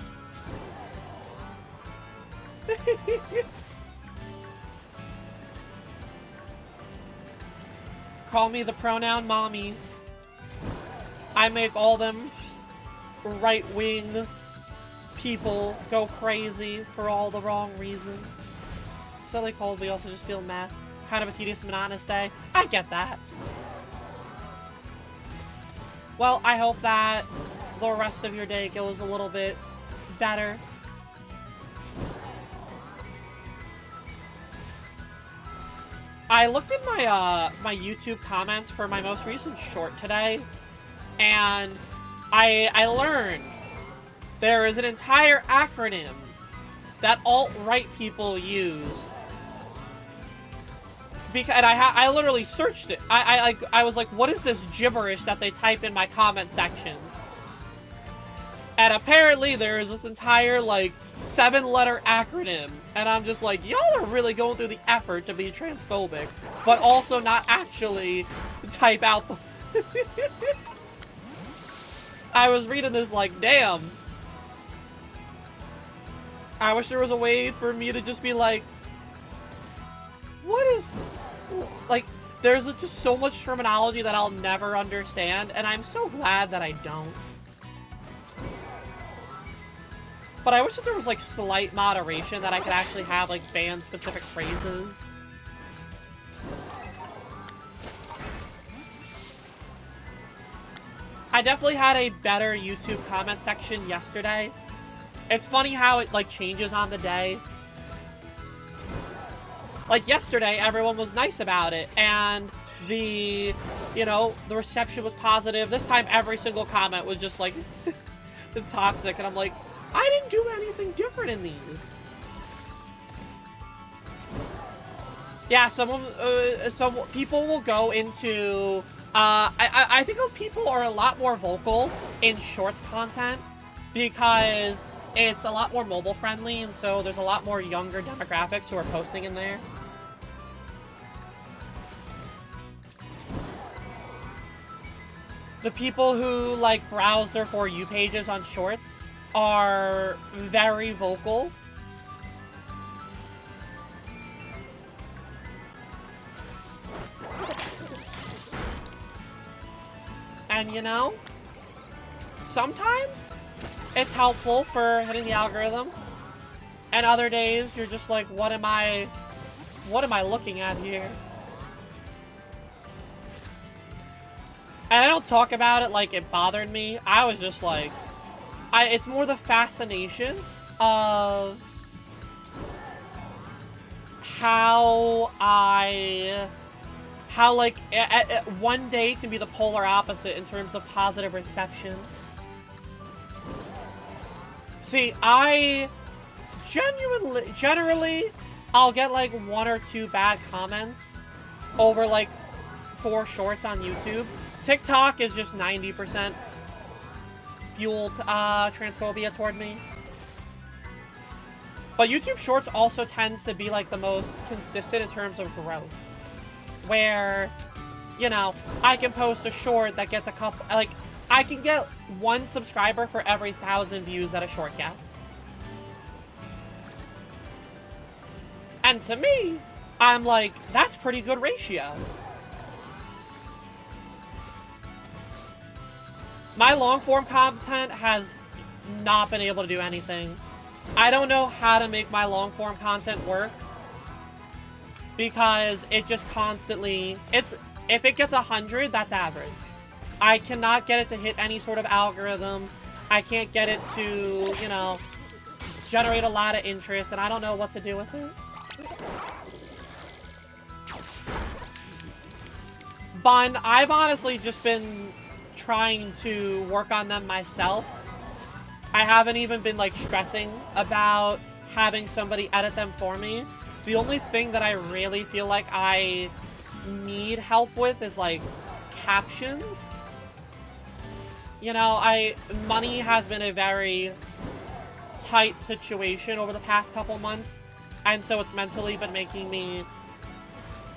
Call me the pronoun mommy. I make all them right-wing people go crazy for all the wrong reasons. Silly cold, we also just feel meh. Kind of a tedious, monotonous day. I get that. Well, I hope that the rest of your day goes a little bit better. I looked at my my YouTube comments for my most recent short today, and I learned there is an entire acronym that alt-right people use. Because, and I literally searched it. I was like, what is this gibberish that they type in my comment section? And apparently there is this entire, like, 7-letter acronym. And I'm just like, y'all are really going through the effort to be transphobic, but also not actually type out the... I was reading this like, damn. I wish there was a way for me to just be like, what is... Like, there's just so much terminology that I'll never understand, and I'm so glad that I don't. But I wish that there was, like, slight moderation that I could actually have, like, band-specific phrases. I definitely had a better YouTube comment section yesterday. It's funny how it, like, changes on the day. Like, yesterday, everyone was nice about it, and the, you know, the reception was positive. This time, every single comment was just, like, toxic, and I'm like, I didn't do anything different in these. Yeah, some people will go into, I think people are a lot more vocal in shorts content because it's a lot more mobile friendly, and so there's a lot more younger demographics who are posting in there. The people who, like, browse their For You pages on shorts are very vocal. And, you know, sometimes it's helpful for hitting the algorithm. And other days, you're just like, what am I looking at here? And I don't talk about it like it bothered me. I was just like, it's more the fascination of how like, one day can be the polar opposite in terms of positive reception. See, I generally, I'll get like 1 or 2 bad comments over like 4 shorts on YouTube. TikTok is just 90% fueled transphobia toward me. But YouTube Shorts also tends to be like the most consistent in terms of growth. Where, you know, I can post a short that gets a couple, like, I can get 1 subscriber for every 1,000 views that a short gets. And to me, I'm like, that's pretty good ratio. My long-form content has not been able to do anything. I don't know how to make my long-form content work. Because it just constantly... If it gets 100, that's average. I cannot get it to hit any sort of algorithm. I can't get it to, you know, generate a lot of interest, and I don't know what to do with it. But I've honestly just been trying to work on them myself. I haven't even been, like, stressing about having somebody edit them for me. The only thing that I really feel like I need help with is, like, captions. You know, money has been a very tight situation over the past couple months, and so it's mentally been making me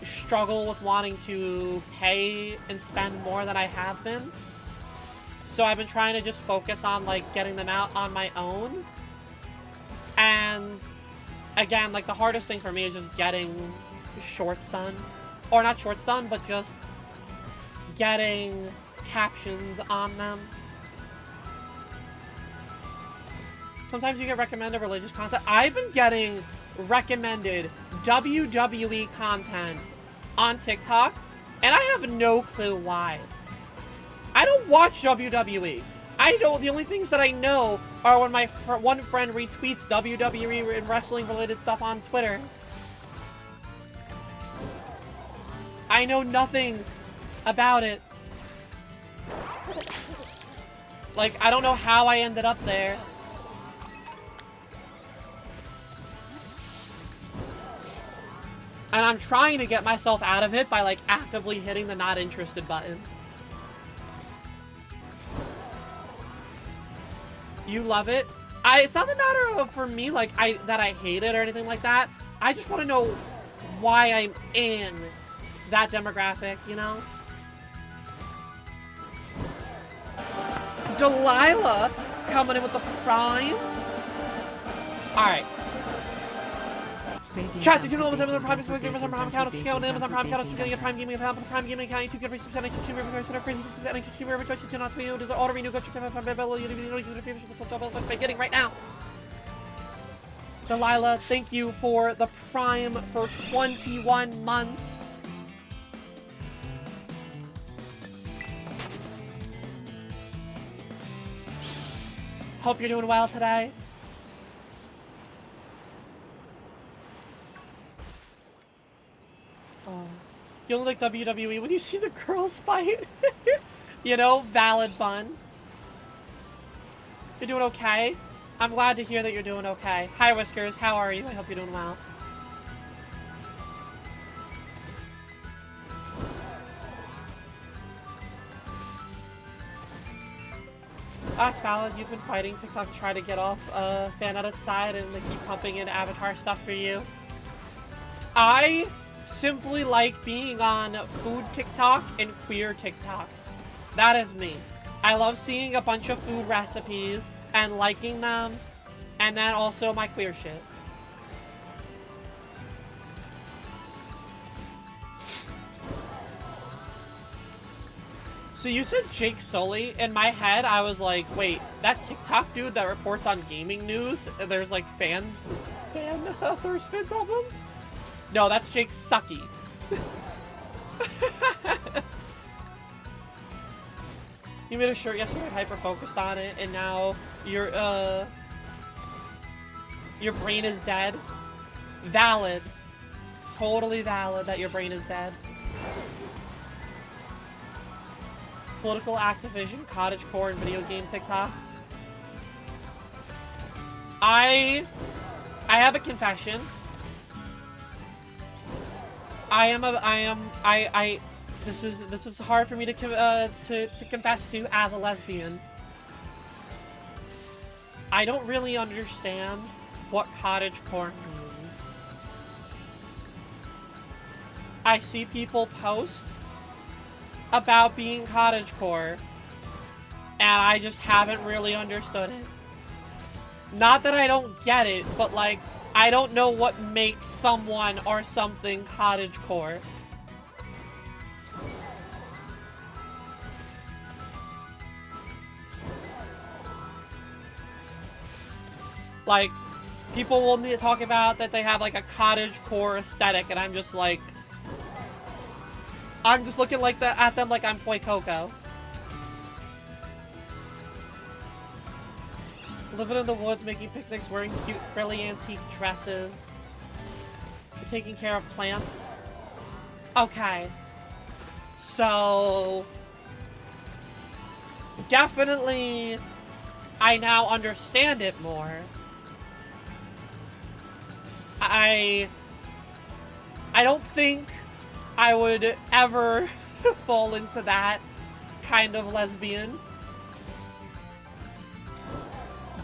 struggle with wanting to pay and spend more than I have been. So I've been trying to just focus on, like, getting them out on my own. And, again, like, the hardest thing for me is just getting shorts done. Or not shorts done, but just getting captions on them. Sometimes you get recommended religious content. I've been getting recommended WWE content on TikTok, and I have no clue why. I don't watch WWE. The only things that I know are when my one friend retweets WWE and wrestling related stuff on Twitter. I know nothing about it. Like, I don't know how I ended up there. And I'm trying to get myself out of it by, like, actively hitting the not interested button. You love it? It's not a matter of, for me, like, that I hate it or anything like that. I just want to know why I'm in that demographic, you know? Delilah coming in with the prime. Alright. Chat, did you know Amazon Prime Amazon Prime account? Check out Amazon Prime account. She's getting a Prime Gaming account. Prime Gaming account. You get free subscription. You get free subscription. You get free subscription. You get auto renew. Go check out Prime Bell. You get getting right now. Delilah, thank you for the Prime for 21 months. Hope you're doing well today. Oh. You only like WWE when you see the girls fight. You know, valid bun. You're doing okay? I'm glad to hear that you're doing okay. Hi, Whiskers. How are you? I hope you're doing well. That's valid. You've been fighting TikTok to try to get off fan edit side, and they keep pumping in avatar stuff for you. I simply like being on food TikTok and queer TikTok. That is me. I love seeing a bunch of food recipes and liking them, and then also my queer shit. So you said Jake Sully. In my head, I was like, wait, that TikTok dude that reports on gaming news, there's like thirst fits of him? No, that's Jake Sucky. You made a shirt yesterday and hyper-focused on it, and now your brain is dead. Valid. Totally valid that your brain is dead. Political activism, cottagecore, and video game TikTok. I have a confession. This is hard for me to confess to as a lesbian. I don't really understand what cottagecore means. I see people post about being cottagecore, and I just haven't really understood it. Not that I don't get it, but like, I don't know what makes someone or something cottagecore. Like, people will need to talk about that they have like a cottagecore aesthetic, and I'm just like, I'm just looking like that at them like I'm Foy Coco. Living in the woods, making picnics, wearing cute, frilly antique dresses. Taking care of plants. Okay. So definitely I now understand it more. I don't think I would ever fall into that kind of lesbian.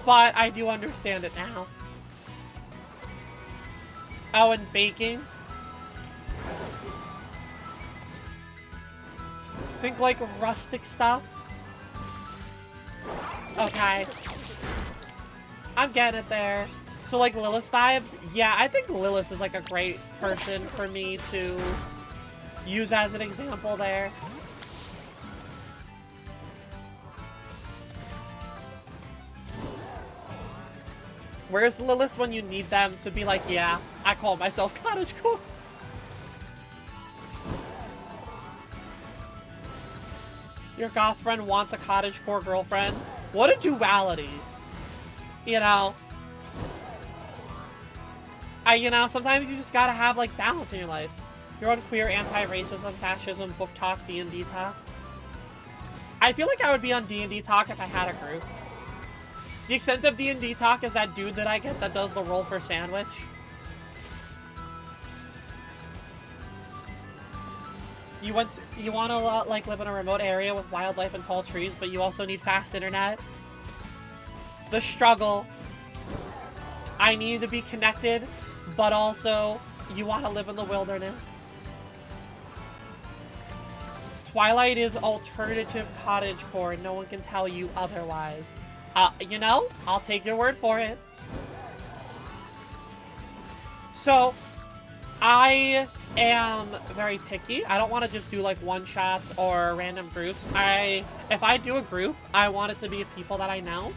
But I do understand it now. Oh, and baking. Think like rustic stuff. Okay. I'm getting it there. So like Lilith vibes? Yeah, I think Lilith is like a great person for me to use as an example there. Where's Lilith when you need them to be like, yeah, I call myself cottagecore? Your goth friend wants a cottagecore girlfriend? What a duality. You know? You know, sometimes you just gotta have, like, balance in your life. You're on queer, anti-racism, fascism, book talk, D&D talk. I feel like I would be on D&D talk if I had a group. The extent of D&D talk is that dude that I get that does the roll for sandwich. You want to like live in a remote area with wildlife and tall trees, but you also need fast internet. The struggle. I need to be connected, but also you want to live in the wilderness. Twilight is alternative cottagecore, and no one can tell you otherwise. You know, I'll take your word for it. So, I am very picky. I don't want to just do like one-shots or random groups. If I do a group, I want it to be people that I know.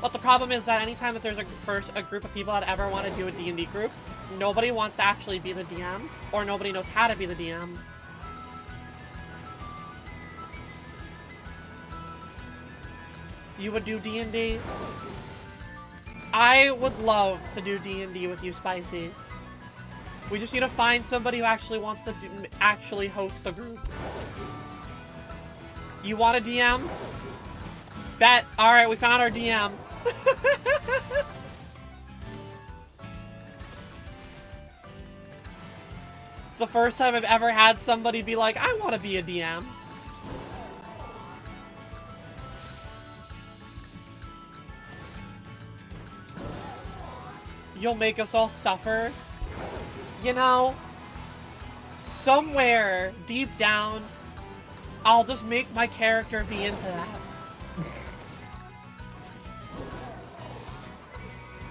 But the problem is that anytime that there's a group of people that ever want to do a D&D group, nobody wants to actually be the DM, or nobody knows how to be the DM. You would do D&D? I would love to do D&D with you, Spicy. We just need to find somebody who actually wants to actually host the group. You want a DM? Bet. Alright, we found our DM. It's the first time I've ever had somebody be like, I want to be a DM. You'll make us all suffer. You know, somewhere deep down, I'll just make my character be into that.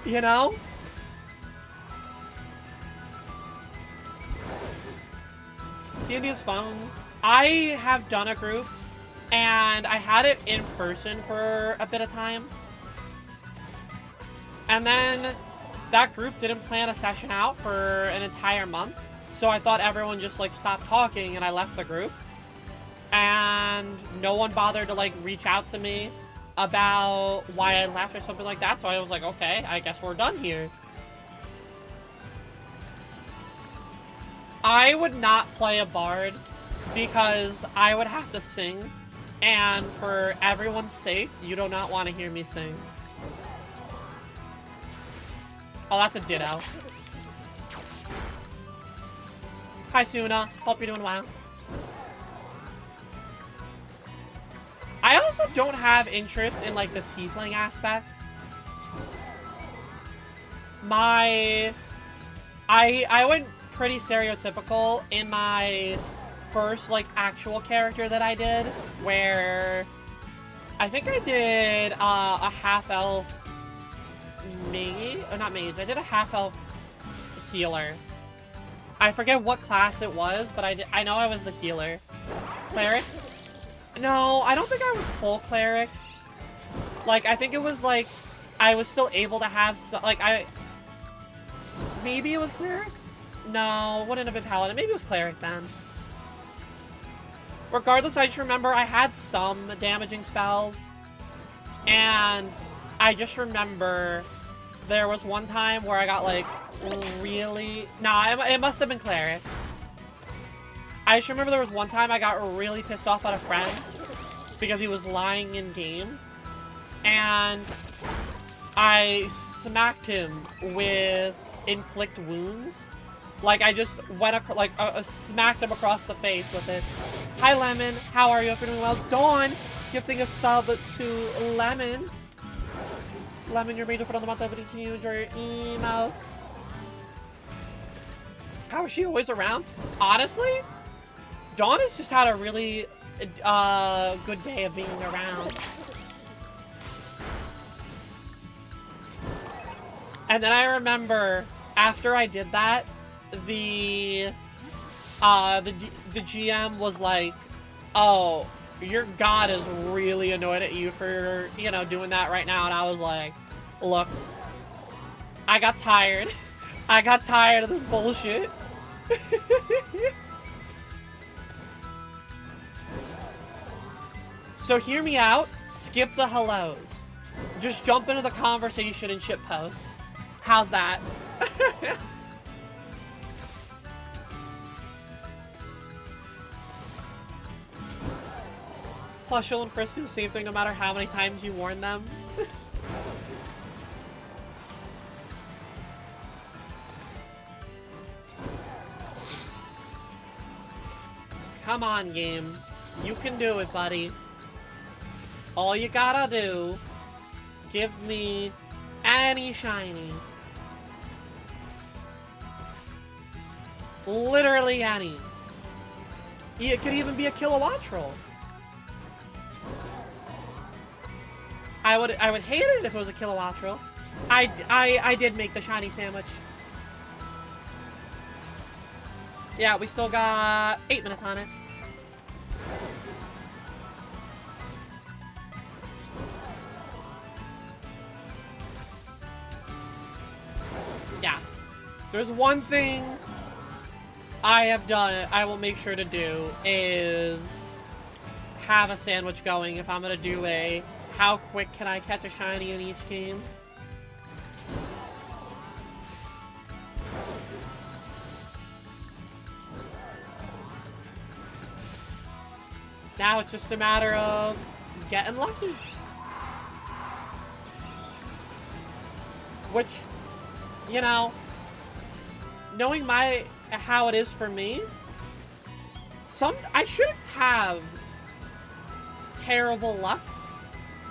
You know? D&D is fun. I have done a group, and I had it in person for a bit of time. And then that group didn't plan a session out for an entire month. So I thought everyone just like stopped talking and I left the group. And no one bothered to like reach out to me about why I left or something like that. So I was like, okay, I guess we're done here. I would not play a bard because I would have to sing. And for everyone's sake, you do not want to hear me sing. Oh, that's a ditto. Hi, Suna. Hope you're doing well. I also don't have interest in, like, the tiefling aspect. I went pretty stereotypical in my first, like, actual character that I did, where I think I did a half-elf mage, or not mage, I did a half-elf healer. I forget what class it was, but I know I was the healer. Cleric? No, I don't think I was full cleric. Like, I think it was like, I was still able to have some, like, maybe it was cleric? No, it wouldn't have been paladin. Maybe it was cleric then. Regardless, I just remember I had some damaging spells. And I just remember there was one time where I got, like, really... Nah, it must have been cleric. I just remember there was one time I got really pissed off at a friend because he was lying in game. And I smacked him with inflict wounds. Like, I just went across, like, smacked him across the face with it. Hi, Lemon. How are you? Hope you're doing well. Dawn, gifting a sub to Lemon. Lemon, you're made for the month of it. Can you enjoy your emotes? How is she always around? Honestly, Dawn has just had a really good day of being around. And then I remember after I did that, the GM was like, "Oh, your god is really annoyed at you for, you know, doing that right now. And I was like, look, I got tired. I got tired of this bullshit. So hear me out. Skip the hellos. Just jump into the conversation and shitpost. How's that? Hushel and Frisk do the same thing no matter how many times you warn them. Come on, game. You can do it, buddy. All you gotta do, give me any shiny. Literally any. It could even be a Kilowattrel. I would hate it if it was a Kilowattrel. I did make the shiny sandwich. Yeah, we still got 8 minutes on it. Yeah. There's one thing I have done, I will make sure to do, is have a sandwich going if I'm gonna do a how quick can I catch a shiny in each game. Now it's just a matter of getting lucky. Which, you know, knowing how it is for me, I shouldn't have terrible luck,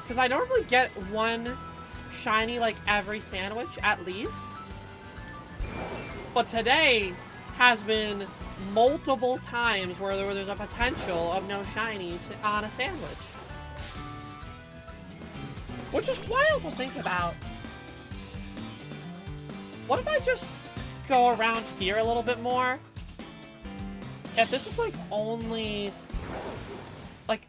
because I normally get one shiny like every sandwich at least. But today has been multiple times where there's a potential of no shinies on a sandwich. Which is wild to think about. What if I just go around here a little bit more? If this is like only... like...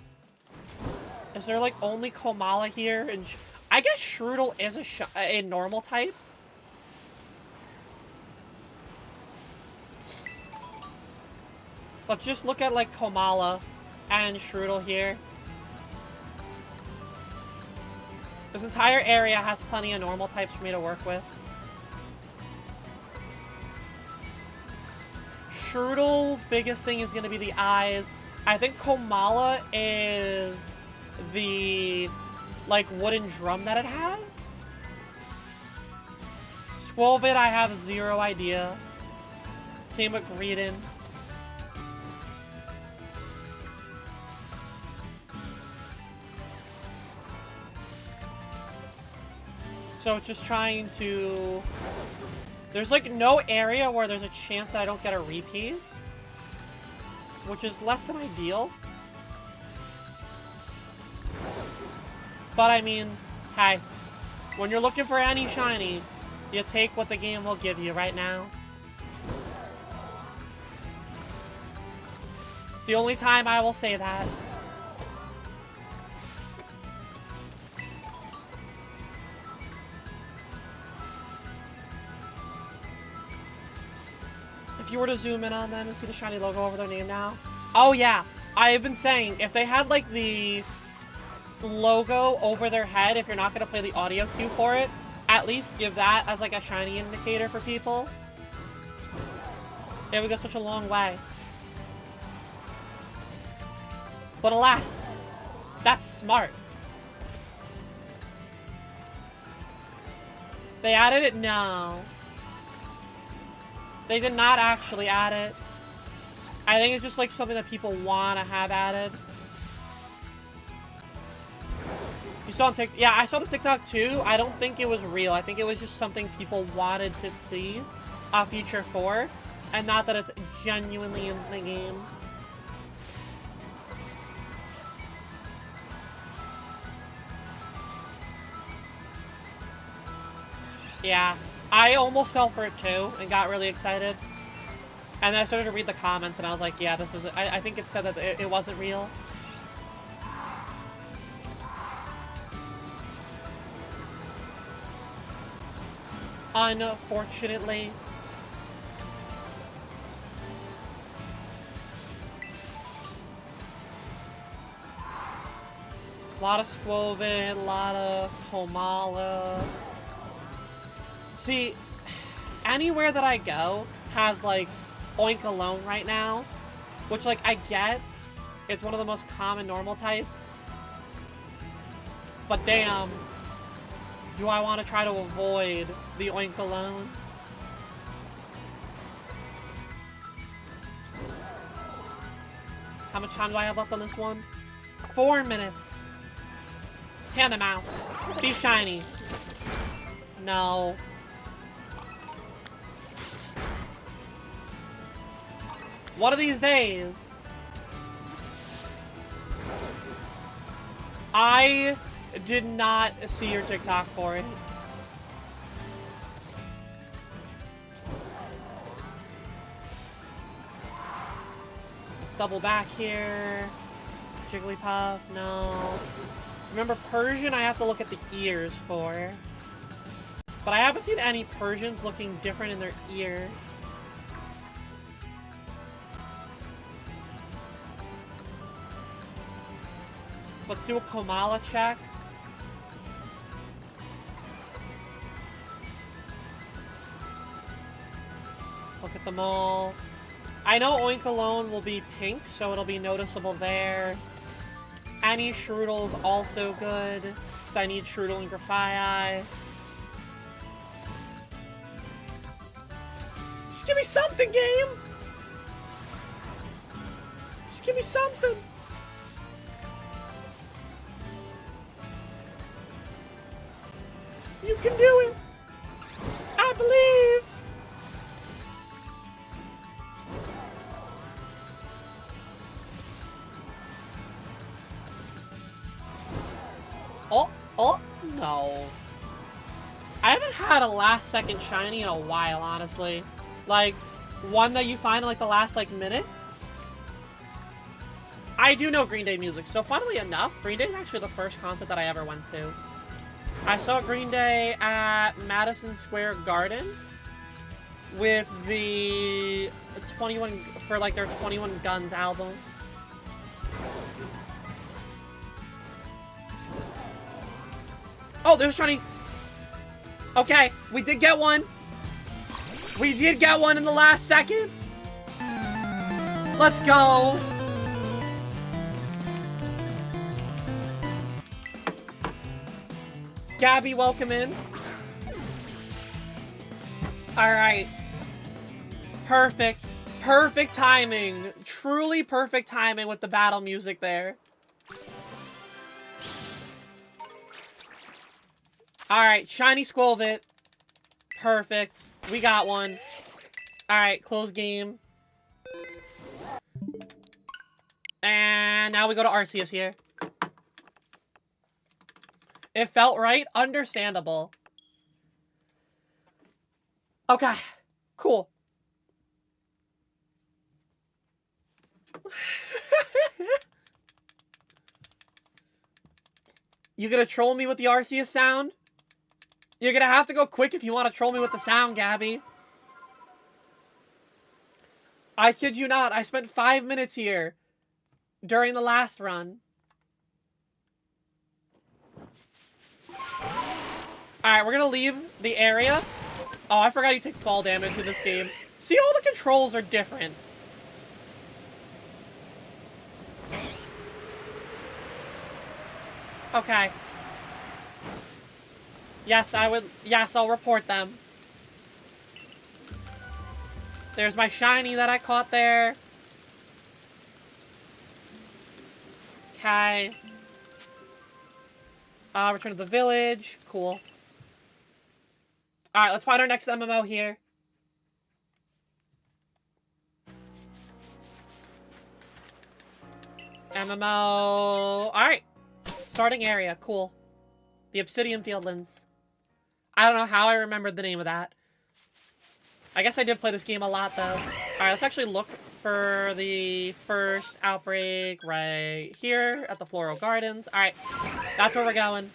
is there like only Komala here? And I guess Shroodle is a normal type. But just look at like Komala and Shroodle here. This entire area has plenty of normal types for me to work with. Shroodle's biggest thing is going to be the eyes. I think Komala is the, like, wooden drum that it has. Squolvid, I have zero idea. Same with Greedon. So just trying to... there's like no area where there's a chance that I don't get a repeat, which is less than ideal. But I mean, hey, when you're looking for any shiny, you take what the game will give you right now. It's the only time I will say that. If you were to zoom in on them and see the shiny logo over their name now. Oh yeah, I've been saying, if they had like the logo over their head, if you're not going to play the audio cue for it, at least give that as like a shiny indicator for people. It would go such a long way. But alas, that's smart. They added it? No. They did not actually add it. I think it's just like something that people want to have added. You saw on TikTok? Yeah, I saw the TikTok too. I don't think it was real. I think it was just something people wanted to see a feature for, and not that it's genuinely in the game. Yeah. I almost fell for it too, and got really excited. And then I started to read the comments, and I was like, yeah, this is... I think it said that it wasn't real. Unfortunately. A lot of Skwovet, a lot of Komala. See, anywhere that I go has, like, Oink Alone right now. Which, like, I get. It's one of the most common normal types. But damn. Do I want to try to avoid the Oink Alone? How much time do I have left on this one? 4 minutes. Tandemaus. Be shiny. No. One of these days. I did not see your TikTok for it. Let's double back here. Jigglypuff, no. Remember, Persian I have to look at the ears for. But I haven't seen any Persians looking different in their ear. Let's do a Komala check. Look at them all. I know Oink Alone will be pink, so it'll be noticeable there. Any Shroodle's also good, because I need Shroodle and Grafaiai. Just give me something, game! Just give me something! You can do it! I believe! Oh, no. I haven't had a last second shiny in a while, honestly. Like, one that you find in, like, the last, like, minute. I do know Green Day music, so funnily enough, Green Day is actually the first concert that I ever went to. I saw Green Day at Madison Square Garden with the 21, for, like, their 21 Guns album. Oh, there's Johnny. Okay, we did get one. We did get one in the last second. Let's go. Gabby, welcome in. Alright. Perfect. Perfect timing. Truly perfect timing with the battle music there. Alright, shiny Skwovet. Perfect. We got one. Alright, close game. And now we go to Arceus here. It felt right. Understandable. Okay. Cool. You gonna troll me with the Arceus sound? You're gonna have to go quick if you want to troll me with the sound, Gabby. I kid you not. I spent 5 minutes here during the last run. Alright, we're gonna leave the area. Oh, I forgot you take fall damage in this game. See, all the controls are different. Okay. Yes, yes, I'll report them. There's my shiny that I caught there. Okay. Return to the village. Cool. Alright, let's find our next MMO here. MMO... Alright. Starting area. Cool. The Obsidian Fieldlands. I don't know how I remembered the name of that. I guess I did play this game a lot, though. Alright, let's actually look for the first outbreak right here at the Floral Gardens. Alright, that's where we're going.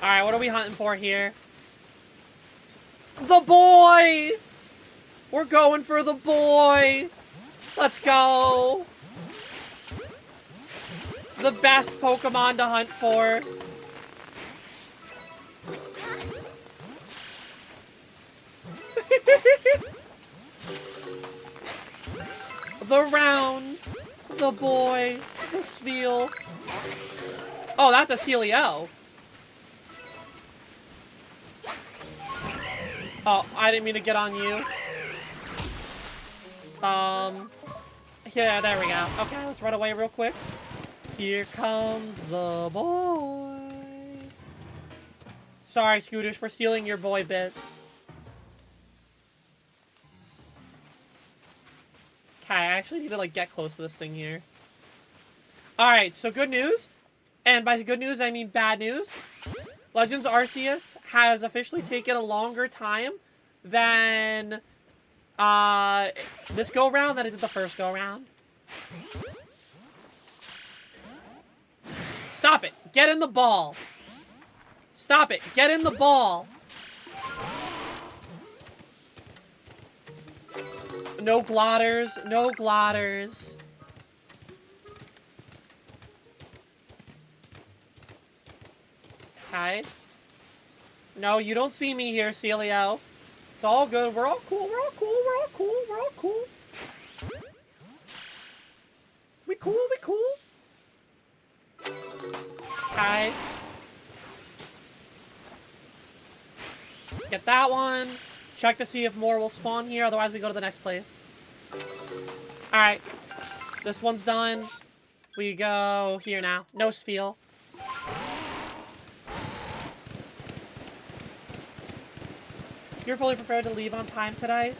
Alright, what are we hunting for here? The boy! We're going for the boy! Let's go! The best Pokemon to hunt for. The round, the boy, the Spheal. Oh, that's a Celio. Oh, I didn't mean to get on you. Yeah, there we go. Okay, let's run away real quick. Here comes the boy. Sorry, Scooters, for stealing your boy bit. Okay, I actually need to, like, get close to this thing here. Alright, so good news. And by good news, I mean bad news. Legends Arceus has officially taken a longer time than, this go-round than it did the first go-round. Stop it! Get in the ball! Stop it! Get in the ball! No glotters. No glotters. Okay. No, you don't see me here, Celio. It's all good. We're all cool. We're all cool. We're all cool. We're all cool. We cool. We cool. Okay. Get that one. Check to see if more will spawn here. Otherwise, we go to the next place. Alright. This one's done. We go here now. No Spheal. You're fully prepared to leave on time today?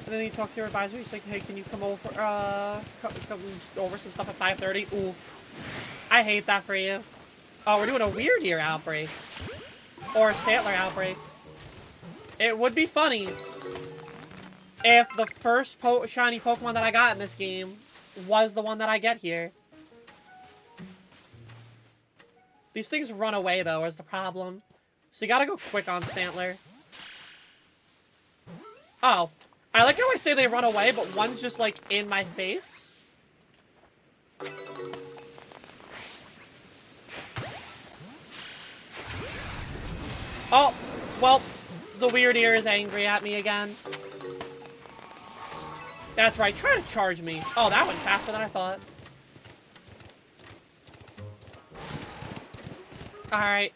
And then you talk to your advisor. He's like, hey, can you come over, come over some stuff at 5:30? Oof. I hate that for you. Oh, we're doing a Weird Ear outbreak. Or a Stantler outbreak. It would be funny if the first shiny Pokemon that I got in this game was the one that I get here. These things run away, though, is the problem. So you gotta go quick on Stantler. Oh. I like how I say they run away, but one's just, like, in my face. Oh, well, the Weird Ear is angry at me again. That's right, try to charge me. Oh, that went faster than I thought. Alright.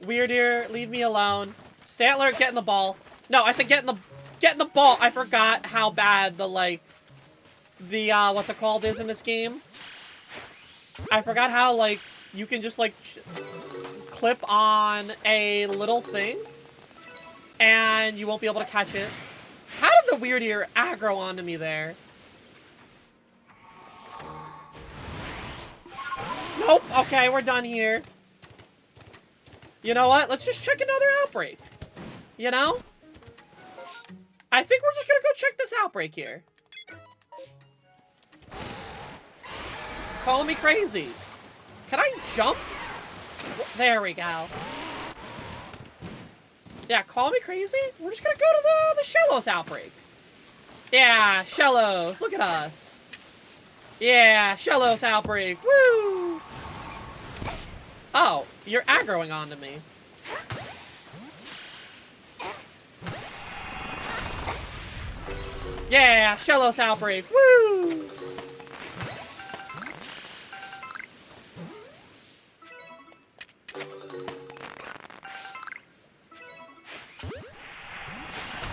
Weird Ear, leave me alone. Stantler, get in the ball. No, I said get in the ball. I forgot how bad the, like, the, what's it called is in this game. I forgot how, like, you can just, like, clip on a little thing, and you won't be able to catch it. How did the Weird Ear aggro onto me there? Nope. Okay, we're done here. You know what? Let's just check another outbreak. You know? I think we're just gonna go check this outbreak here. Call me crazy. Can I jump? There we go. Yeah, call me crazy? We're just gonna go to the Shellos outbreak. Yeah, Shellos, look at us. Yeah, Shellos outbreak, woo! Oh, you're aggroing onto me. Yeah, Shellos outbreak, woo!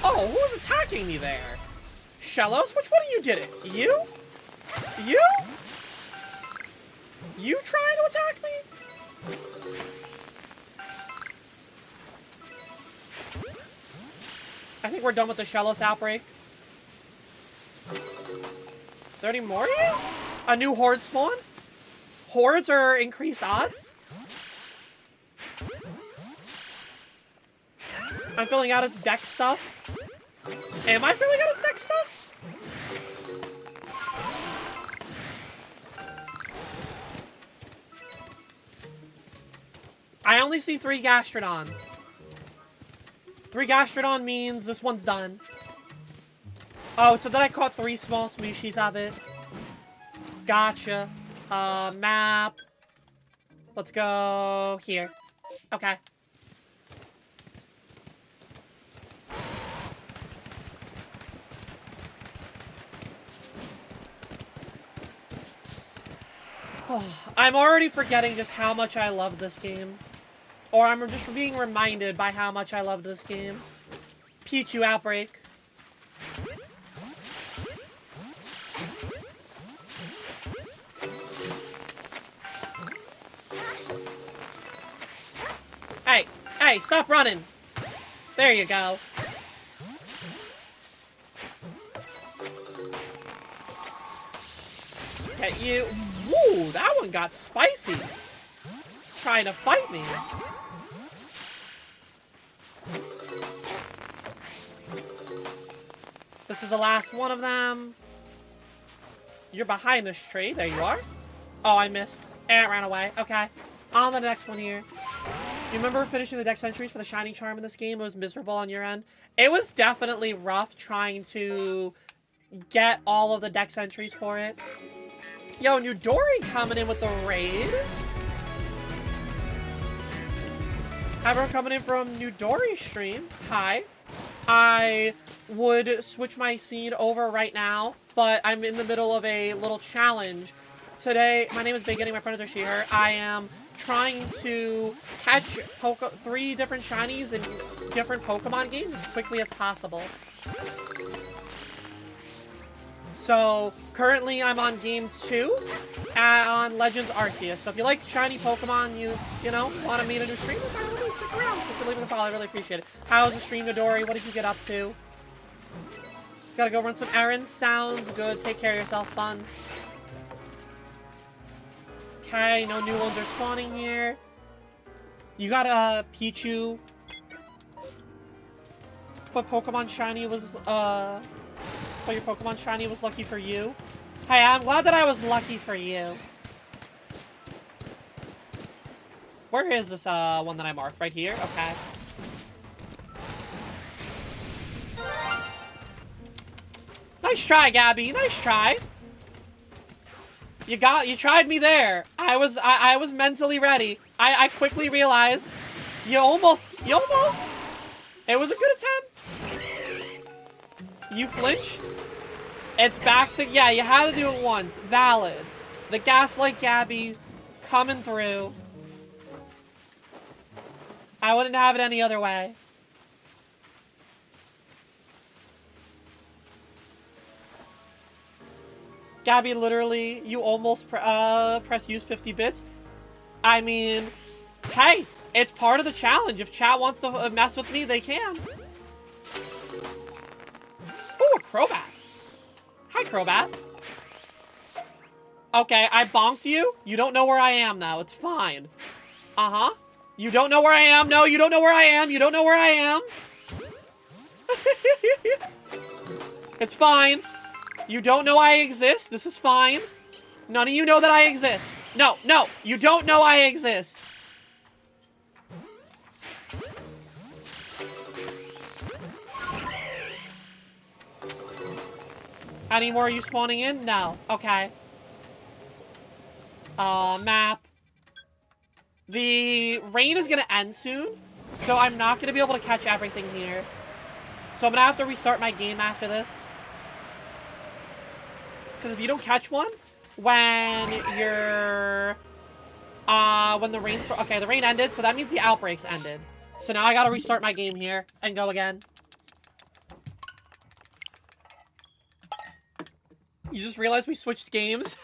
Oh, who's attacking me there? Shellos? Which one of you did it? You? You? You trying to attack me? I think we're done with the Shellos outbreak. Is there any more of you? A new horde spawn? Hordes are increased odds? I'm filling out its deck stuff. Am I filling out its deck stuff? I only see 3 Gastrodon. 3 Gastrodon means this one's done. Oh, so then I caught 3 small species of it. Gotcha. Map. Let's go here. Okay. Oh, I'm already forgetting just how much I love this game. Or I'm just being reminded by how much I love this game. Pichu Outbreak. Hey, hey, stop running. There you go. Get you. Woo, that one got spicy. Trying to fight me. This is the last one of them. You're behind this tree. There you are. Oh, I missed. And it ran away. Okay. On to the next one here. You remember finishing the Dex entries for the Shiny Charm in this game? It was miserable on your end. It was definitely rough trying to get all of the Dex entries for it. Yo, Nudori coming in with the raid. Hi, everyone coming in from Nudori stream. Hi. I would switch my scene over right now, but I'm in the middle of a little challenge. Today, my name is Big Getting, my friend is Sheer. I am trying to catch 3 different shinies in different Pokemon games as quickly as possible. So, currently I'm on game 2 on Legends Arceus. So if you like shiny Pokemon, you know, want me to do stream, really stick around. If you're leaving a follow, I really appreciate it. How's the stream, Nodori? What did you get up to? Gotta go run some errands. Sounds good. Take care of yourself, fun. Okay, no new ones are spawning here. You got a Pichu. But Pokemon Shiny was, but your Pokemon Shiny was lucky for you. Hey, I'm glad that I was lucky for you. Where is this, one that I marked? Right here? Okay. Nice try, Gabby. Nice try. You tried me there. I was mentally ready. I quickly realized you almost. It was a good attempt. You flinched. It's back to, yeah, you had to do it once. Valid. The Gaslight Gabby coming through. I wouldn't have it any other way. Gabby, literally, you almost press use 50 bits. I mean, hey, it's part of the challenge. If chat wants to mess with me, they can. Ooh, a Crobat. Hi, Crobat. Okay, I bonked you. You don't know where I am now. It's fine. Uh-huh. You don't know where I am. No, you don't know where I am. You don't know where I am. It's fine. You don't know I exist. This is fine. None of you know that I exist. No, no, you don't know I exist. Any more are you spawning in? No. Okay. Map. The rain is gonna end soon, so I'm not gonna be able to catch everything here. So I'm gonna have to restart my game after this. Because if you don't catch one, when you're, when the rain okay, the rain ended, so that means the outbreaks ended. So now I gotta restart my game here and go again. You just realized we switched games?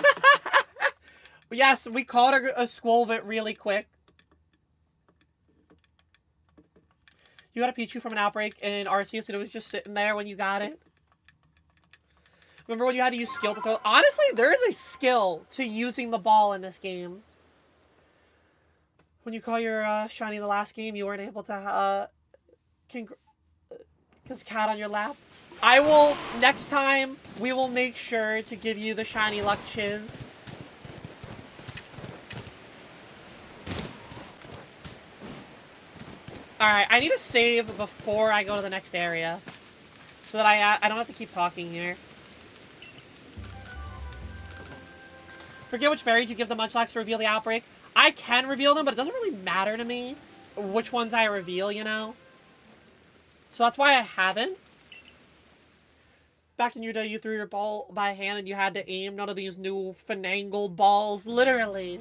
Yes, we caught a Squolvet really quick. You got a Pichu from an outbreak in Arceus and it was just sitting there when you got it? Remember when you had to use skill to throw? Honestly, there is a skill to using the ball in this game. When you call your shiny the last game, you weren't able to, because cat on your lap. I will, next time, we will make sure to give you the shiny luck chiz. Alright, I need to save before I go to the next area. So that I don't have to keep talking here. Forget which berries you give the Munchlax to reveal the outbreak. I can reveal them, but it doesn't really matter to me which ones I reveal, you know? So that's why I haven't. Back in your day, you threw your ball by hand and you had to aim. None of these new finangled balls. Literally.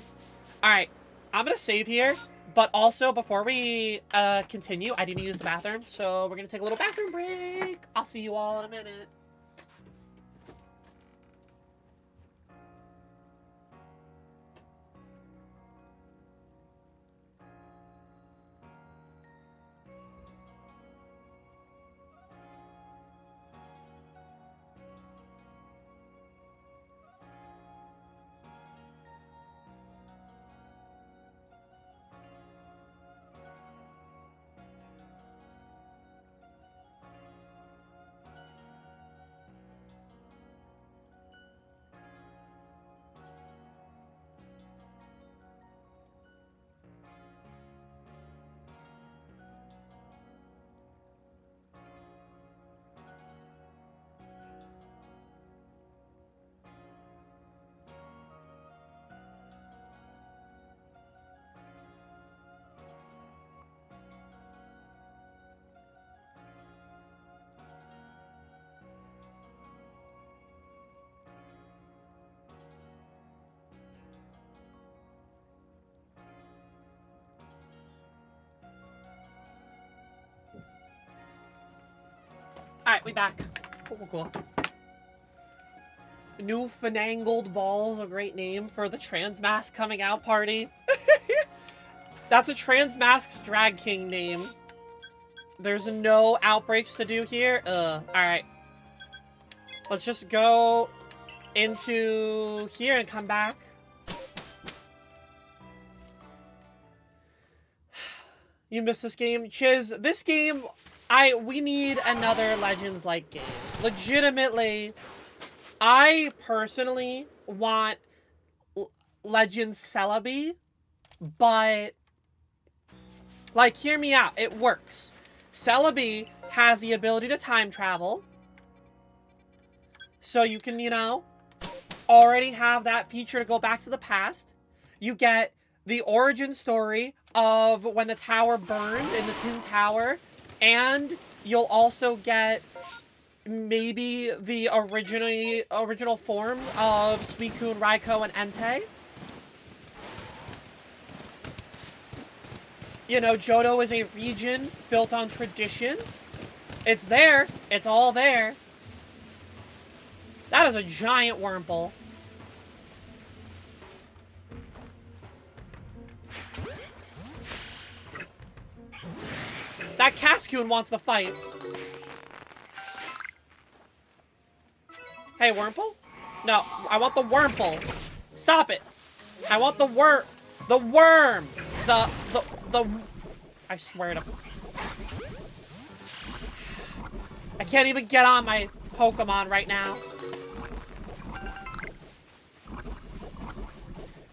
Alright, I'm gonna save here. But also, before we continue, I do need to use the bathroom. So we're gonna take a little bathroom break. I'll see you all in a minute. Alright, we back. Cool. New Finangled Balls, a great name for the Transmask coming out party. That's a Transmask's Drag King name. There's no outbreaks to do here. Alright. Let's just go into here and come back. You missed this game? Chiz, this game... we need another Legends-like game. Legitimately, I personally want Legends Celebi, but, like, hear me out. It works. Celebi has the ability to time travel, so you can, you know, already have that feature to go back to the past. You get the origin story of when the tower burned in the Tin Tower, and you'll also get maybe the original form of Suicune, Raikou, and Entei. You know, Johto is a region built on tradition. It's there. It's all there. That is a giant Wurmple. That Cascoon wants to fight. Hey, Wurmple? No, I want the Wurmple. Stop it. I want the worm. The worm. The... I swear to... I can't even get on my Pokemon right now.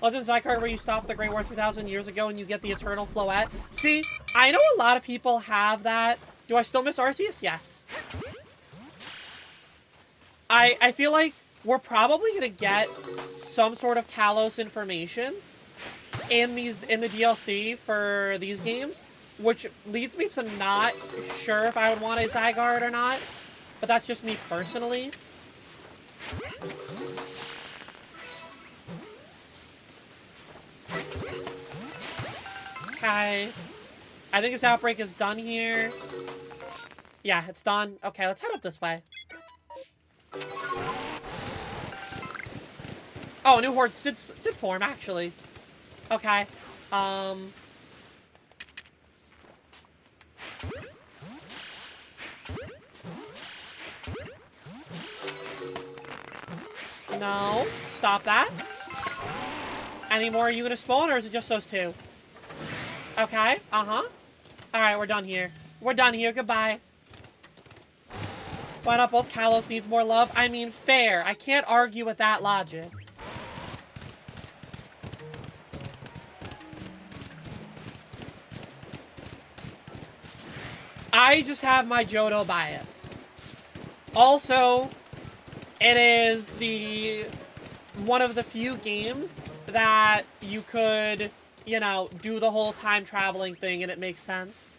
Legends Zycard where you stop the Great War 2,000 years ago and you get the Eternal Floette. See, I know a lot of people have that. Do I still miss Arceus? Yes. I feel like we're probably gonna get some sort of Kalos information in the DLC for these games, which leads me to not sure if I would want a Zygarde or not, but that's just me personally. Okay. I think this outbreak is done here. Yeah, it's done. Okay, let's head up this way. Oh, new horde did form, actually. Okay. No. Stop that. Any more are you gonna spawn, or is it just those two? Okay, Alright, we're done here. We're done here, goodbye. Why not both Kalos needs more love? I mean, fair. I can't argue with that logic. I just have my Johto bias. Also, it is one of the few games that you could, you know, do the whole time traveling thing and it makes sense.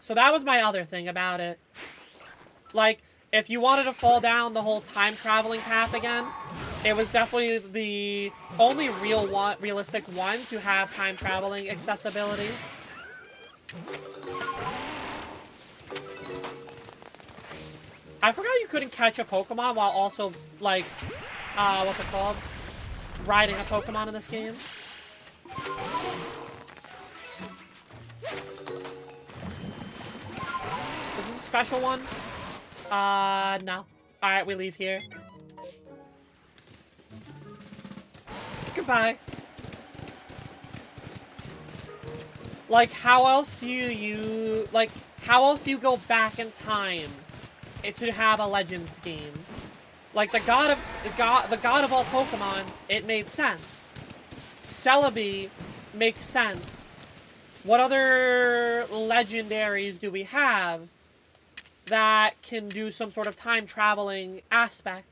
So that was my other thing about it. Like, if you wanted to fall down the whole time traveling path again, it was definitely the only realistic one to have time traveling accessibility. I forgot you couldn't catch a Pokemon while also, like, what's it called? Riding a Pokemon in this game. Is this a special one? No. Alright, we leave here. Goodbye. Like, how else do you go back in time to have a Legends game? Like, the god of all Pokemon, it made sense. Celebi makes sense. What other legendaries do we have that can do some sort of time traveling aspect?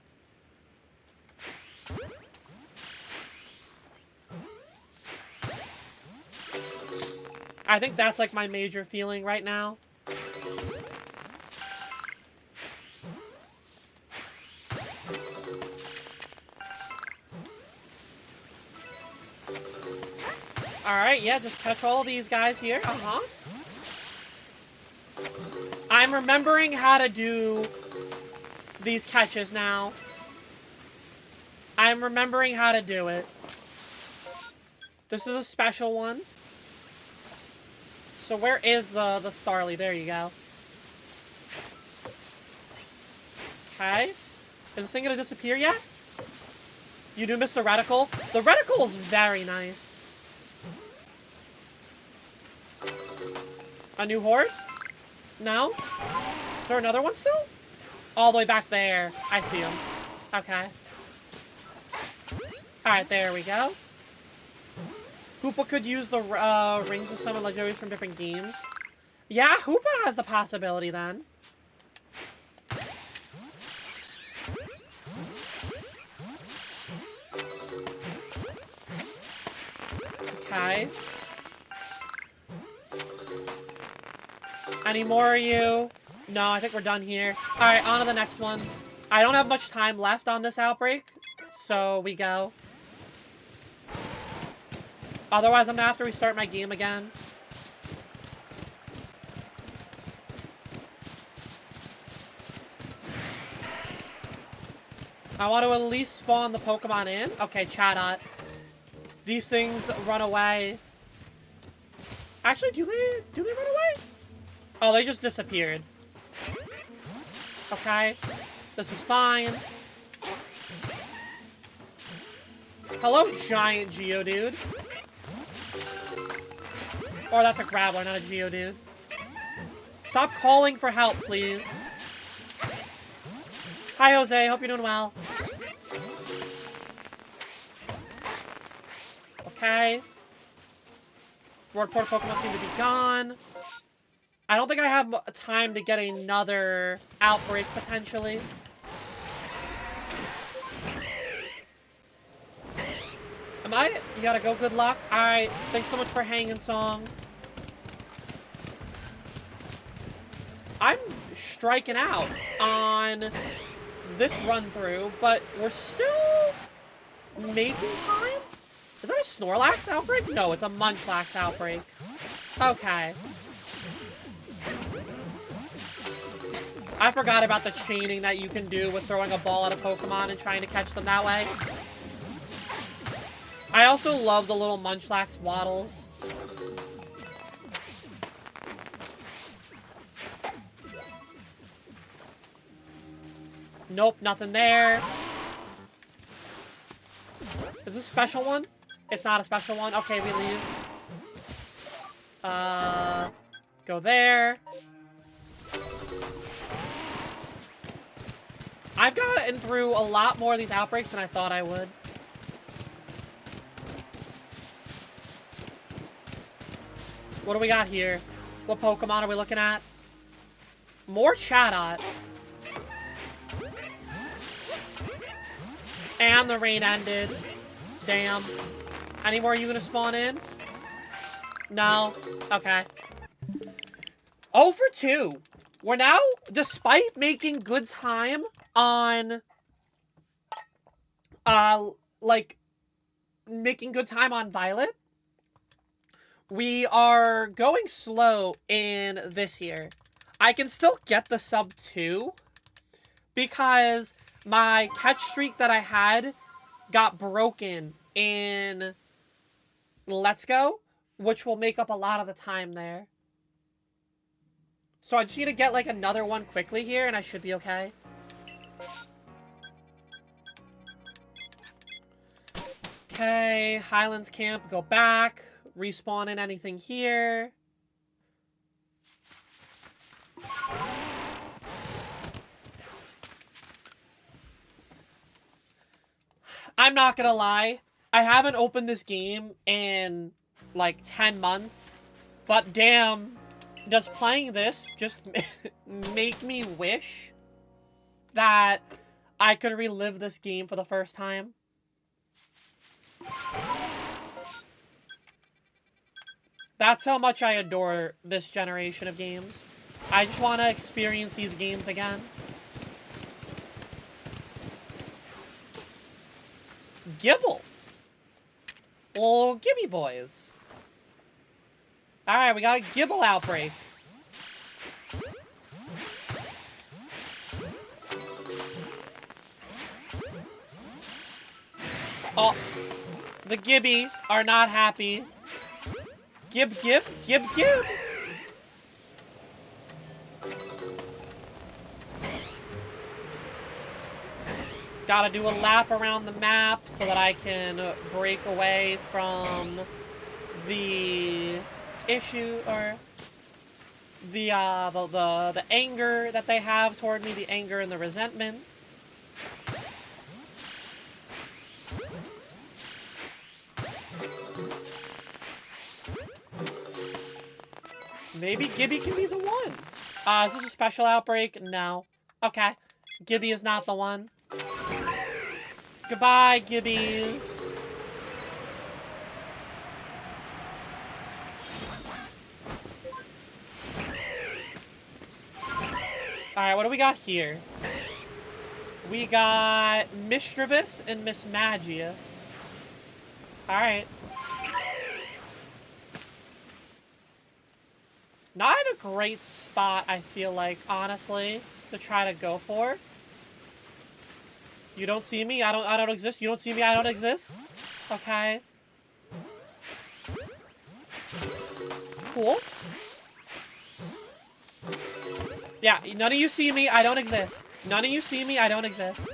I think that's like my major feeling right now. Alright, yeah, just catch all these guys here. Uh-huh. I'm remembering how to do these catches now. I'm remembering how to do it. This is a special one. So where is the Starly? There you go. Okay. Is this thing gonna disappear yet? You do miss the reticle? The reticle is very nice. A new horde? No? Is there another one still? All the way back there. I see him. Okay. Alright, there we go. Hoopa could use the rings to summon legendaries from different games. Yeah, Hoopa has the possibility then. Okay. Any more of you? No, I think we're done here. Alright, on to the next one. I don't have much time left on this outbreak, so we go. Otherwise, I'm gonna have to restart my game again. I want to at least spawn the Pokemon in. Okay, Chatot. These things run away. Actually, do they run away? Oh, they just disappeared. Okay. This is fine. Hello, giant Geodude. Or that's a Graveler, not a Geodude. Stop calling for help, please. Hi, Jose. Hope you're doing well. Okay. Roar Port Pokemon seem to be gone. I don't think I have time to get another outbreak, potentially. Am I? You gotta go, good luck. Alright, thanks so much for hanging, Song. I'm striking out on this run-through, but we're still making time? Is that a Snorlax outbreak? No, it's a Munchlax outbreak. Okay. I forgot about the chaining that you can do with throwing a ball at a Pokemon and trying to catch them that way. I also love the little Munchlax waddles. Nope, nothing there. Is this a special one? It's not a special one. Okay, we leave. Go there. I've gotten through a lot more of these outbreaks than I thought I would. What do we got here? What Pokemon are we looking at? More Chatot. And the rain ended. Damn. Any more you gonna spawn in? No? Okay. 0 for 2. We're now, despite making good time on, like, making good time on Violet, we are going slow in this here. I can still get the sub 2 because my catch streak that I had got broken in Let's Go, which will make up a lot of the time there. So I just need to get, like, another one quickly here, and I should be okay. Okay, Highlands Camp, go back. Respawn in anything here. I'm not gonna lie. I haven't opened this game in, like, 10 months. But damn, does playing this just make me wish that I could relive this game for the first time? That's how much I adore this generation of games. I just want to experience these games again. Gible. Little Gibby boys. Alright, we got a Gible outbreak. Oh, the Gibby are not happy. Gib. Gotta do a lap around the map so that I can break away from the issue, or the anger that they have toward me, the anger and the resentment. Maybe Gibby can be the one. Is this a special outbreak? No. Okay. Gibby is not the one. Goodbye, Gibbies. Alright, what do we got here? We got Mischievous and Mismagius. Alright. Not a great spot, I feel like, honestly, to try to go for. You don't see me, I don't exist. You don't see me, I don't exist. Okay. Cool. Yeah, none of you see me, I don't exist. None of you see me, I don't exist.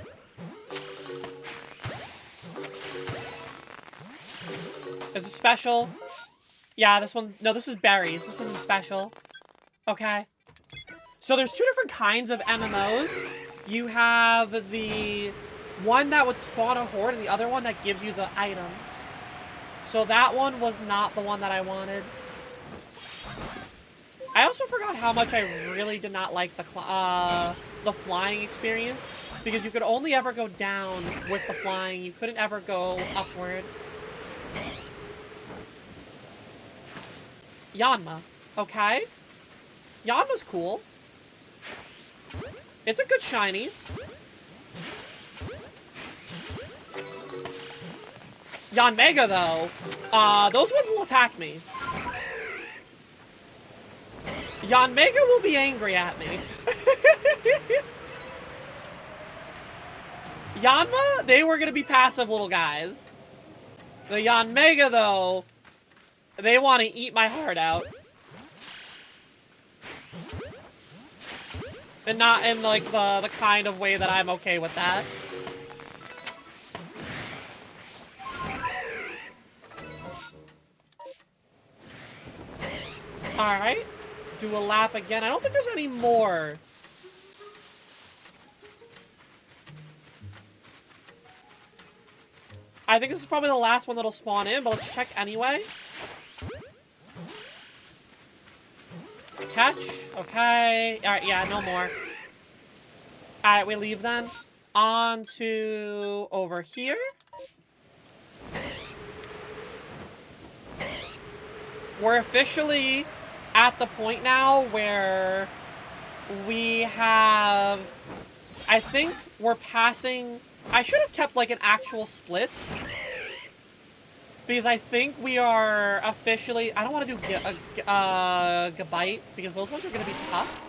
Is it special? Yeah, this one... No, this is berries. This isn't special. Okay. So there's two different kinds of MMOs. You have the one that would spawn a horde and the other one that gives you the items. So that one was not the one that I wanted. I also forgot how much I really did not like the flying experience, because you could only ever go down with the flying. You couldn't ever go upward. Yanma. Okay. Yanma's cool. It's a good shiny. Yanmega, though, those ones will attack me. Yanmega will be angry at me. Yanma, they were gonna be passive little guys. The Yanmega, though, they want to eat my heart out. And not in, like, the kind of way that I'm okay with that. Alright. Do a lap again. I don't think there's any more. I think this is probably the last one that'll spawn in, but let's check anyway. catch. Okay. Alright, yeah, no more. Alright, we leave then. On to over here. We're officially at the point now where we have... I think we're passing... I should have kept, like, an actual splits. Because I think we are officially... I don't want to do Gabite, because those ones are going to be tough.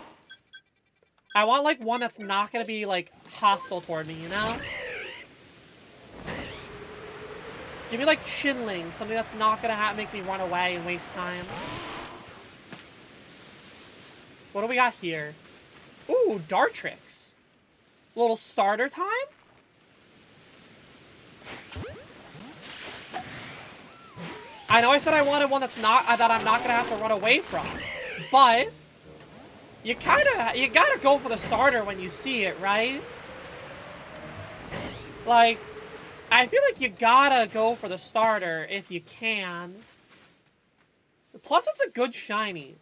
I want, like, one that's not going to be, like, hostile toward me, you know? Give me, like, Shinling, something that's not going to make me run away and waste time. What do we got here? Ooh, Dartrix. Little starter time? I know I said I wanted one that's not, that I'm not gonna have to run away from, but you gotta go for the starter when you see it, right? Like, I feel like you gotta go for the starter if you can. Plus, it's a good shiny.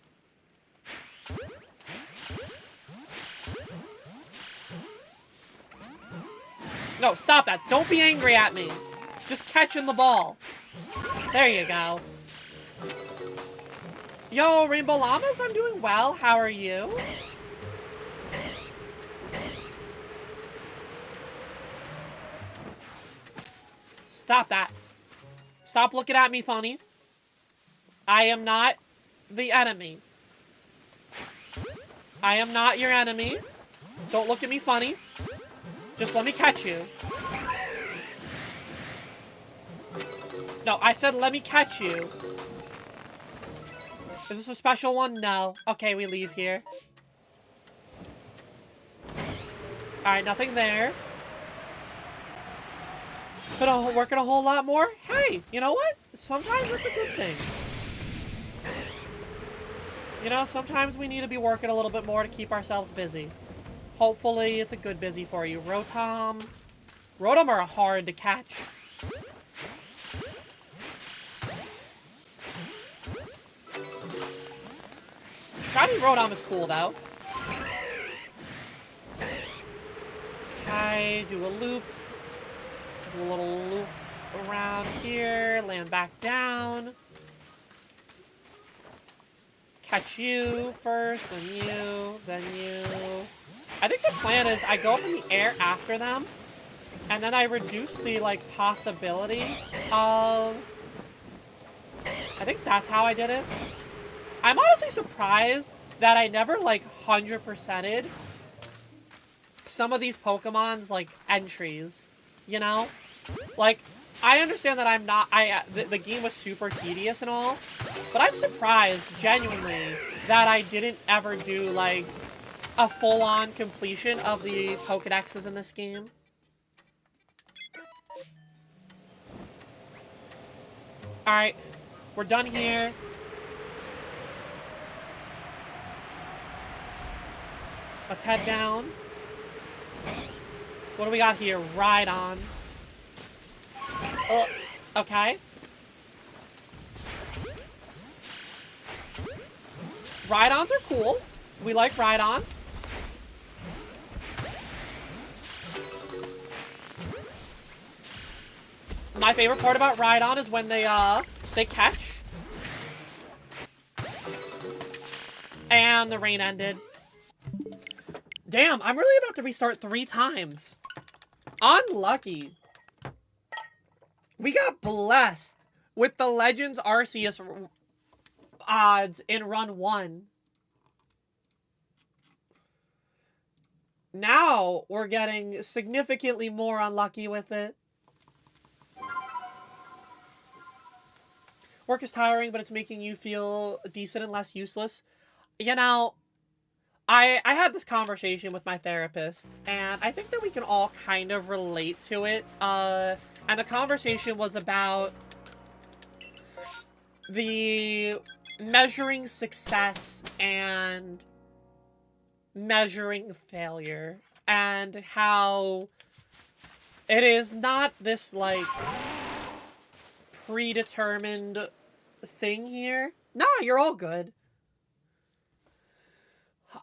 No, stop that. Don't be angry at me. Just catching the ball. There you go. Yo, Rainbow Llamas, I'm doing well. How are you? Stop that. Stop looking at me funny. I am not the enemy. I am not your enemy. Don't look at me funny. Just let me catch you. No, I said let me catch you. Is this a special one? No. Okay, we leave here. Alright, nothing there. But working a whole lot more? Hey, you know what? Sometimes that's a good thing. You know, sometimes we need to be working a little bit more to keep ourselves busy. Hopefully, it's a good busy for you. Rotom. Rotom are hard to catch. Shiny Rotom is cool, though. Okay, do a loop. Do a little loop around here. Land back down. Catch you first, then you. I think the plan is I go up in the air after them, and then I reduce the, like, possibility of... I think that's how I did it. I'm honestly surprised that I never, like, 100%ed some of these Pokemon's, like, entries, you know? Like, I understand that I'm not... the game was super tedious and all, but I'm surprised, genuinely, that I didn't ever do, like, a full-on completion of the Pokedexes in this game. Alright, we're done here. Let's head down. What do we got here? Rhydon. Okay. Rhydons are cool. We like Rhydon. My favorite part about Rhydon is when they catch. And the rain ended. Damn, I'm really about to restart 3 times. Unlucky. We got blessed with the Legends Arceus odds in run 1. Now we're getting significantly more unlucky with it. Work is tiring, but it's making you feel decent and less useless. You know, I had this conversation with my therapist, and I think that we can all kind of relate to it. And the conversation was about the measuring success and measuring failure, and how it is not this, like, predetermined thing here. Nah, you're all good.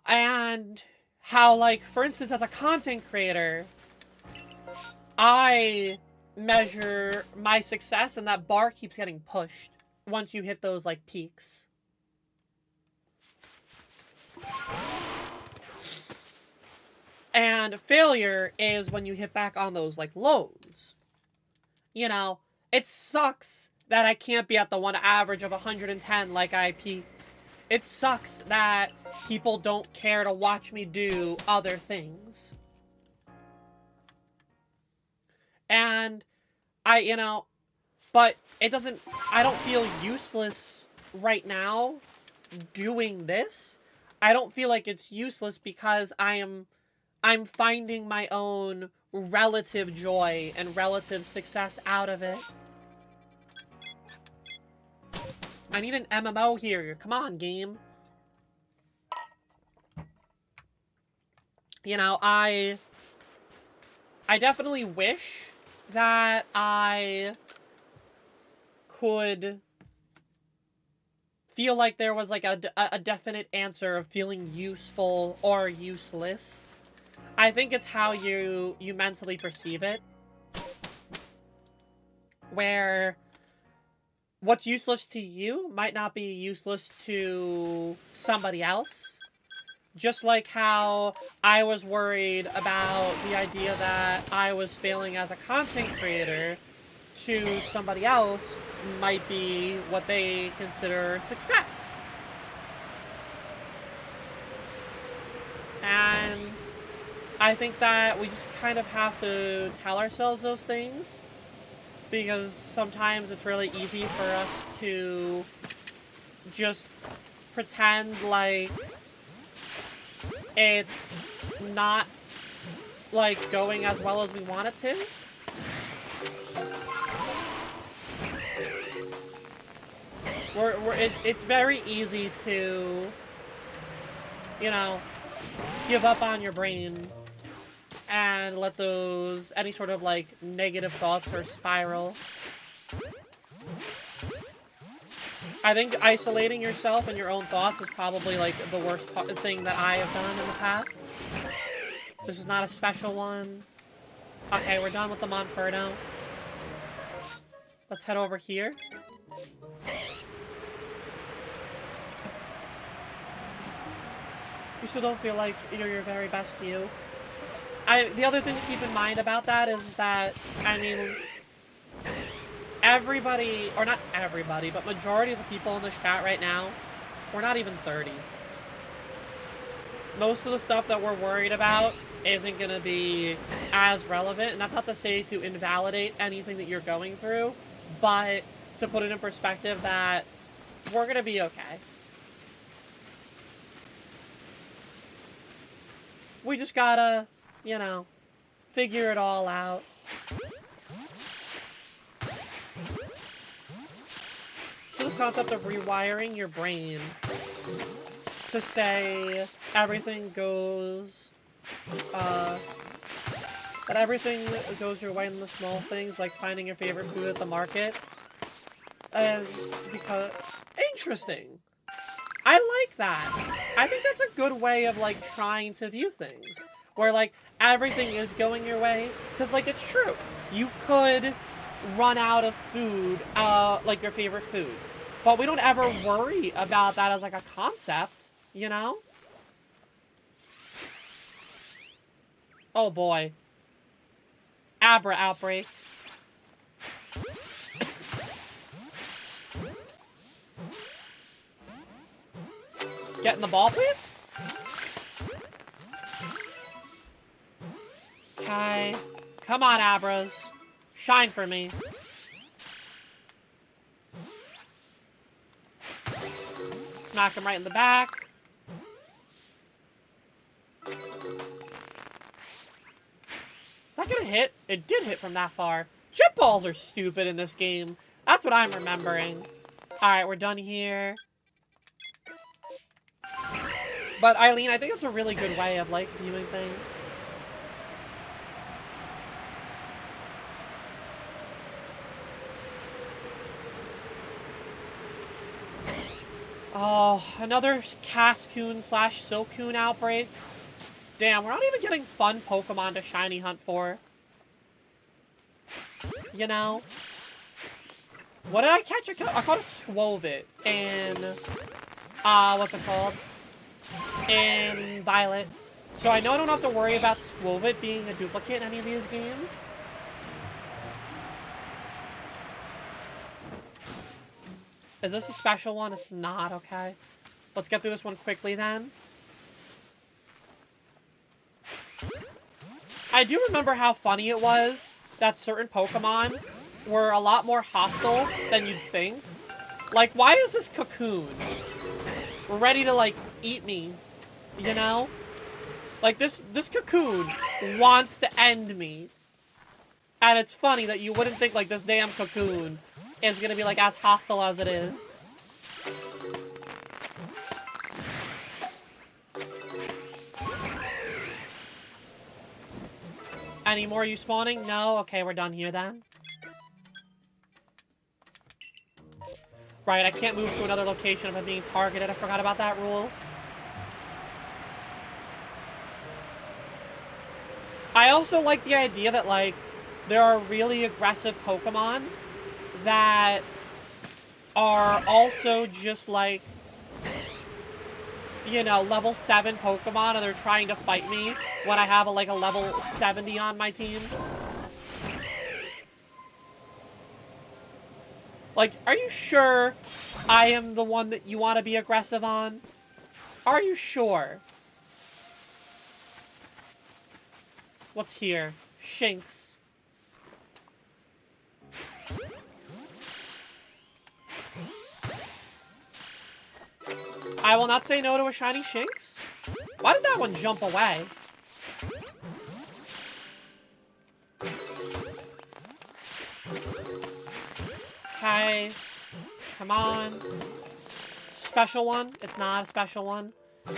And how, like, for instance, as a content creator, I measure my success and that bar keeps getting pushed once you hit those, like, peaks. And failure is when you hit back on those, like, lows. You know, it sucks that I can't be at the one average of 110 like I peaked. It sucks that people don't care to watch me do other things. And but it doesn't, I don't feel useless right now doing this. I don't feel like it's useless because I'm finding my own relative joy and relative success out of it. I need an MMO here. Come on, game. You know, I definitely wish that I could feel like there was like a definite answer of feeling useful or useless. I think it's how you mentally perceive it. Where what's useless to you might not be useless to somebody else. Just like how I was worried about the idea that I was failing as a content creator, to somebody else might be what they consider success. And I think that we just kind of have to tell ourselves those things, because sometimes it's really easy for us to just pretend like it's not, like, going as well as we want it to. It's very easy to, you know, give up on your brain and let those, any sort of, like, negative thoughts or spiral. I think isolating yourself and your own thoughts is probably, like, the worst thing that I have done in the past. This is not a special one. Okay, we're done with the Monferno. Let's head over here. You still don't feel like you're your very best you. The other thing to keep in mind about that is that, I mean, everybody, or not everybody, but majority of the people in this chat right now, we're not even 30. Most of the stuff that we're worried about isn't going to be as relevant, and that's not to say to invalidate anything that you're going through, but to put it in perspective that we're going to be okay. We just gotta, you know, figure it all out. So this concept of rewiring your brain to say everything goes, that everything goes your way in the small things, like finding your favorite food at the market. Because, interesting. I like that. I think that's a good way of, like, trying to view things. Where, like, everything is going your way. Because, like, it's true. You could run out of food, like, your favorite food. But we don't ever worry about that as, like, a concept, you know? Oh, boy. Abra outbreak. Get in the ball, please? Okay. Come on, Abras. Shine for me. Smack him right in the back. Is that gonna hit? It did hit from that far. Chip balls are stupid in this game. That's what I'm remembering. Alright, we're done here. But, Eileen, I think that's a really good way of, like, viewing things. Oh, another Cascoon / Silcoon outbreak. Damn, we're not even getting fun Pokemon to shiny hunt for. You know? What did I catch? I caught a Skwovet in, what's it called? In Violet. So I know I don't have to worry about Skwovet being a duplicate in any of these games. Is this a special one? It's not, okay. Let's get through this one quickly then. I do remember how funny it was that certain Pokemon were a lot more hostile than you'd think. Like, why is this Cocoon ready to, like, eat me? You know? Like, this Cocoon wants to end me. And it's funny that you wouldn't think, like, this damn Cocoon is gonna be, like, as hostile as it is. Any more you spawning? No? Okay, we're done here then. Right, I can't move to another location if I'm being targeted. I forgot about that rule. I also like the idea that, like, there are really aggressive Pokemon that are also just, like, you know, level 7 Pokemon, and they're trying to fight me when I have, like, a level 70 on my team. Like, are you sure I am the one that you want to be aggressive on? Are you sure? What's here? Shinx. I will not say no to a shiny Shinx. Why did that one jump away? Okay. Come on. Special one? It's not a special one.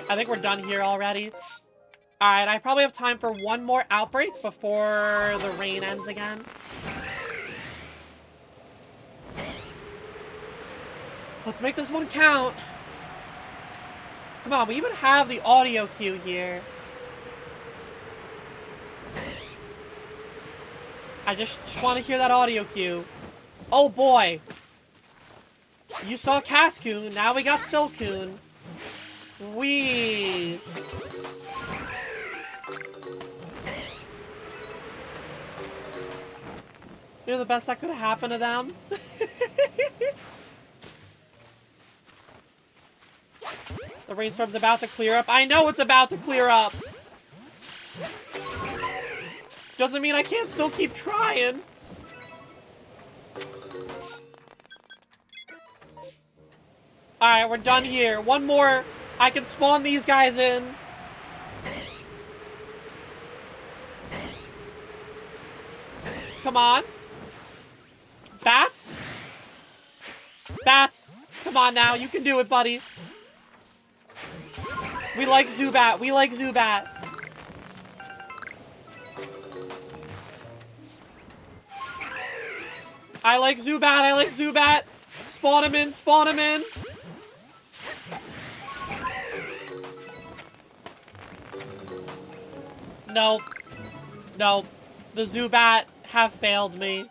I think we're done here already. Alright, I probably have time for one more outbreak before the rain ends again. Let's make this one count. Come on, we even have the audio cue here. I just want to hear that audio cue. Oh boy. You saw Cascoon, now we got Silcoon. Wee. You're the best that could have happened to them. The rainstorm's about to clear up. I know it's about to clear up. Doesn't mean I can't still keep trying. Alright, we're done here. One more. I can spawn these guys in. Come on. Bats? Bats. Come on now. You can do it, buddy. We like Zubat. We like Zubat. I like Zubat. I like Zubat. Spawn him in. Spawn him in. Nope. Nope. The Zubat have failed me.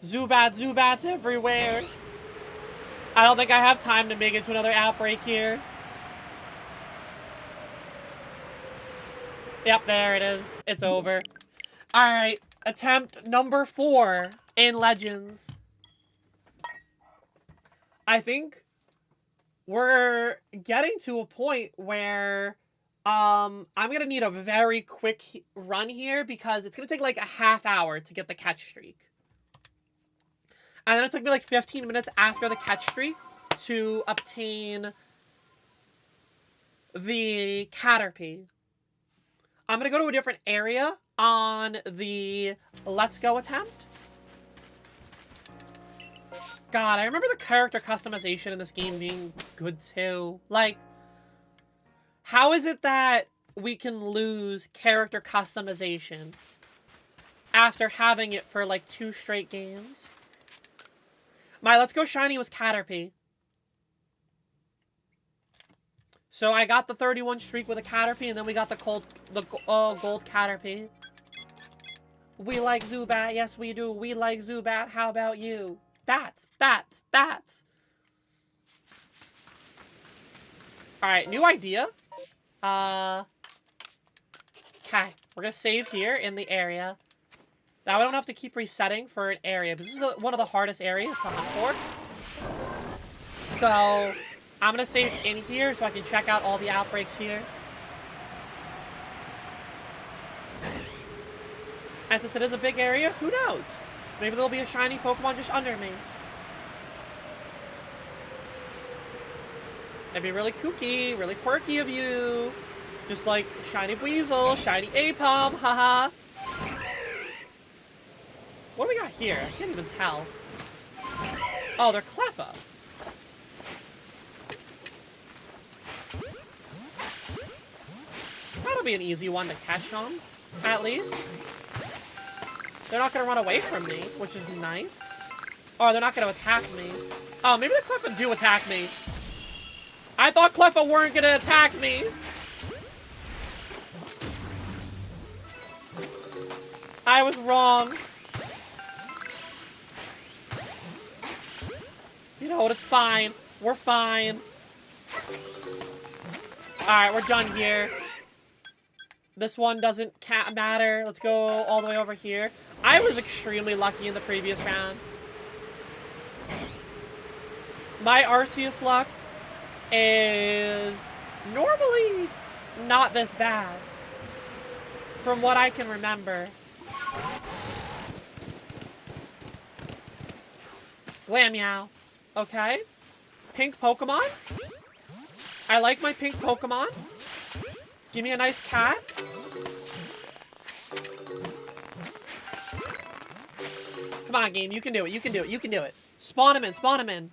Zubats everywhere. I don't think I have time to make it to another outbreak here. Yep, there it is. It's over. Alright, attempt number 4 in Legends. I think we're getting to a point where I'm gonna need a very quick run here because it's gonna take like a half hour to get the catch streak. And then it took me like 15 minutes after the catch streak to obtain the Caterpie. I'm gonna go to a different area on the Let's Go attempt. God, I remember the character customization in this game being good too. Like, how is it that we can lose character customization after having it for like 2 straight games? My Let's Go Shiny was Caterpie. So I got the 31 streak with a Caterpie, and then we got the gold Caterpie. We like Zubat, yes we do. We like Zubat, how about you? Bats, bats, bats. Alright, new idea. Okay, we're gonna save here in the area. Now I don't have to keep resetting for an area, because this is one of the hardest areas to hunt for. So, I'm gonna save in here so I can check out all the outbreaks here. And since it is a big area, who knows? Maybe there'll be a shiny Pokemon just under me. That'd be really kooky, really quirky of you. Just like shiny Weasel, shiny Apom, haha. What do we got here? I can't even tell. Oh, they're Cleffa. That'll be an easy one to catch on, at least. They're not gonna run away from me, which is nice. Oh, they're not gonna attack me. Oh, maybe the Cleffa do attack me. I thought Cleffa weren't gonna attack me. I was wrong. You know what? It's fine. We're fine. Alright, we're done here. This one doesn't matter. Let's go all the way over here. I was extremely lucky in the previous round. My Arceus luck is normally not this bad. From what I can remember. Glameow. Okay. Pink Pokemon. I like my pink Pokemon. Give me a nice cat. Come on, game. You can do it. You can do it. You can do it. Spawn him in. Spawn him in.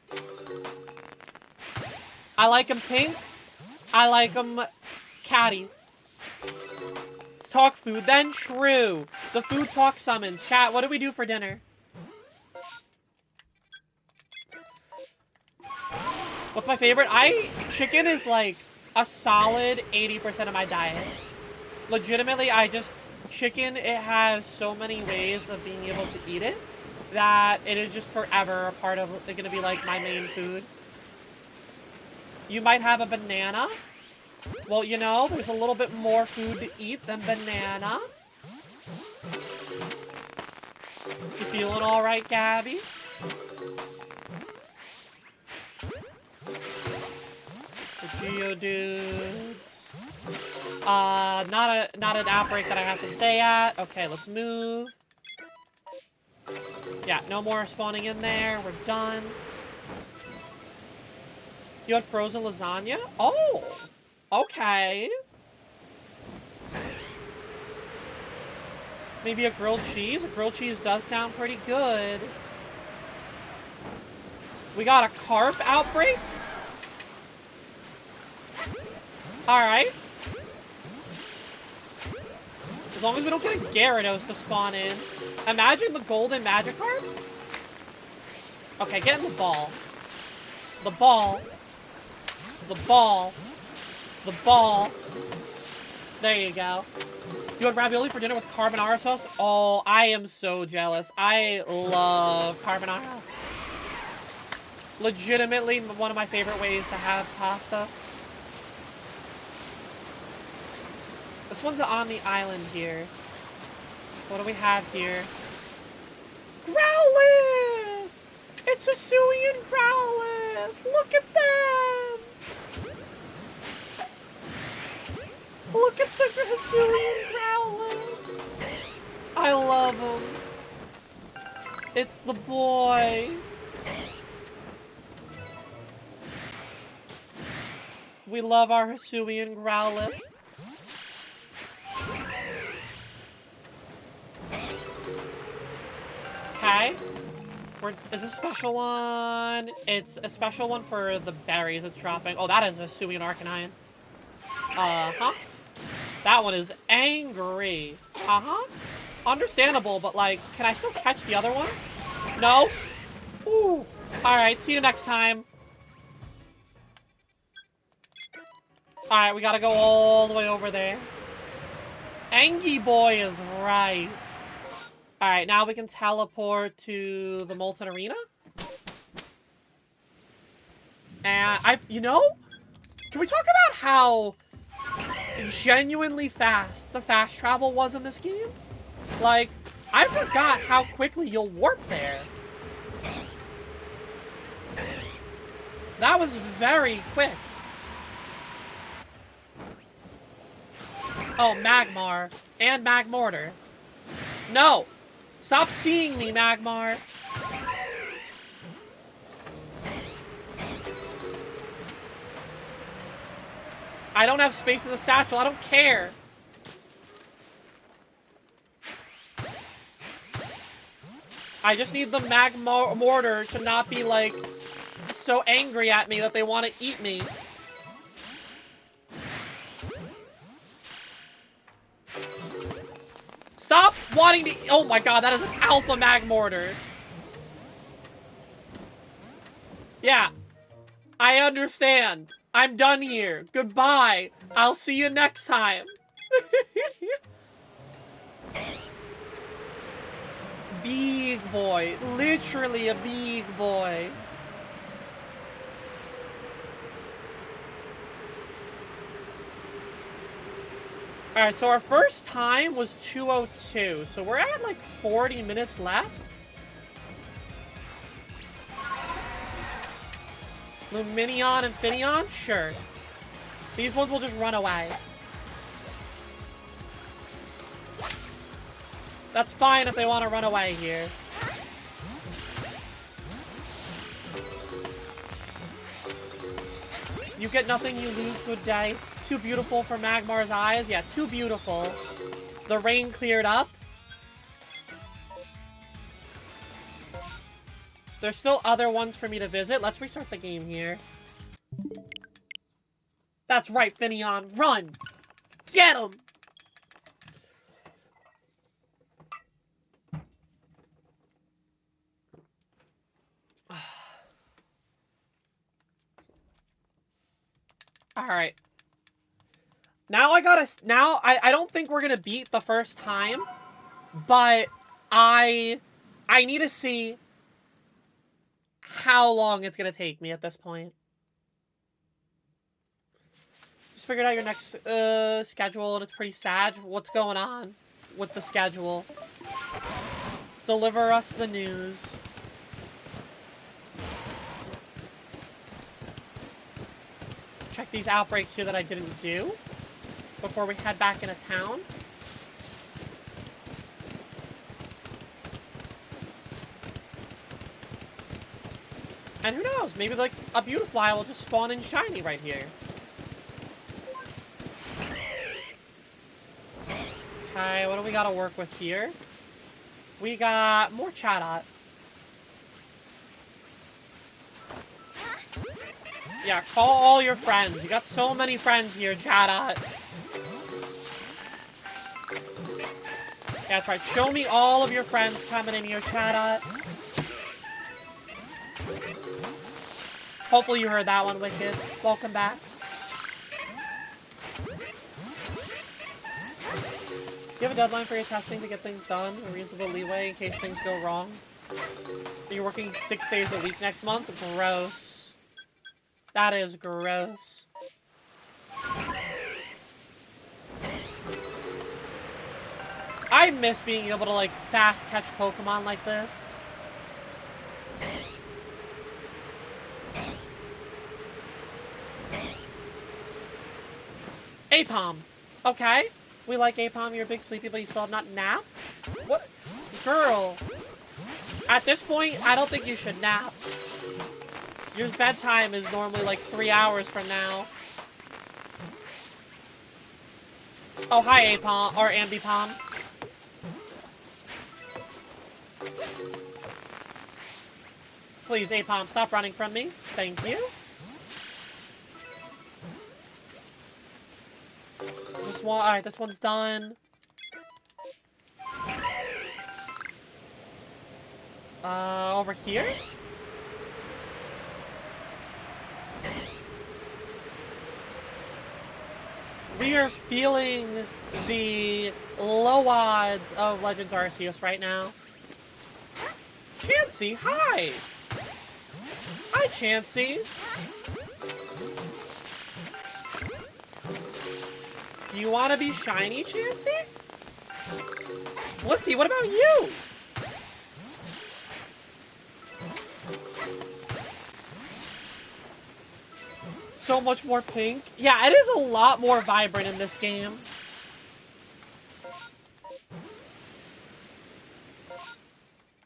I like him pink. I like him catty. Let's talk food then. True. The food talk summons. Chat, what do we do for dinner? What's my favorite? Chicken is like a solid 80% of my diet. Legitimately, chicken, it has so many ways of being able to eat it that it is just forever a part of, it's gonna be like my main food. You might have a banana. Well, you know, there's a little bit more food to eat than banana. You feeling all right, Gabby? The Geodudes. Not an outbreak that I have to stay at. Okay, let's move. Yeah, no more spawning in there. We're done. You had frozen lasagna? Oh! Okay. Maybe a grilled cheese? A grilled cheese does sound pretty good. We got a carp outbreak? Alright. As long as we don't get a Gyarados to spawn in. Imagine the golden Magikarp. Okay, get in the ball. The ball. The ball. The ball. There you go. You had ravioli for dinner with carbonara sauce? Oh, I am so jealous. I love carbonara. Legitimately one of my favorite ways to have pasta. This one's on the island here. What do we have here? Growlithe! It's a Hisuian Growlithe! Look at them! Look at the Hisuian Growlithe! I love him. It's the boy. We love our Hisuian Growlithe. Okay. Is this a special one? It's a special one for the berries it's dropping. Oh, that is a Hisuian Arcanine. Uh-huh. That one is angry. Uh-huh. Understandable, but like, can I still catch the other ones? No? Ooh. Alright, see you next time. Alright, we gotta go all the way over there. Angie Boy is right. Alright, now we can teleport to the Molten Arena. And you know, can we talk about how genuinely fast the fast travel was in this game? Like, I forgot how quickly you'll warp there. That was very quick. Oh, Magmar. And Magmortar. No! Stop seeing me, Magmar! I don't have space in the satchel. I don't care. I just need the Magmortar to not be, like, so angry at me that they want to eat me. Stop wanting to... Oh my god, that is an alpha Magmortar. Yeah. I understand. I'm done here. Goodbye. I'll see you next time. Big boy. Literally a big boy. Alright, so our first time was 2:02. So we're at like 40 minutes left. Luminion and Finneon? Sure. These ones will just run away. That's fine if they want to run away here. You get nothing, you lose. Good day. Too beautiful for Magmar's eyes? Yeah, too beautiful. The rain cleared up. There's still other ones for me to visit. Let's restart the game here. That's right, Finneon. Run! Get him! Alright. Now I don't think we're gonna beat the first time, but I need to see how long it's gonna take me at this point. Just figured out your next schedule, and it's pretty sad. What's going on with the schedule? Deliver us the news. Check these outbreaks here that I didn't do before we head back into town. And who knows, maybe like a Beautifly will just spawn in shiny right here. Okay, what do we gotta work with here? We got more Chatot. Yeah, call all your friends. You got so many friends here, Chatot. Yeah, that's right. Show me all of your friends coming in here, Chatot. Hopefully you heard that one, Wicked. Welcome back. You have a deadline for your testing to get things done, a reasonable leeway in case things go wrong. Are you working 6 days a week next month? Gross. That is gross. I miss being able to, like, fast catch Pokemon like this. Aipom. Okay. We like Aipom. You're a big sleepy, but you still have not napped? What? Girl. At this point, I don't think you should nap. Your bedtime is normally like 3 hours from now. Oh, hi, Aipom. Or Ambipom. Please, Aipom, stop running from me. Thank you. This one, alright, this one's done. Over here? We are feeling the low odds of Legends Arceus right now. Chansey, hi! Hi, Chansey! Do you want to be shiny, Chansey? Blissey, what about you? So much more pink. Yeah, it is a lot more vibrant in this game.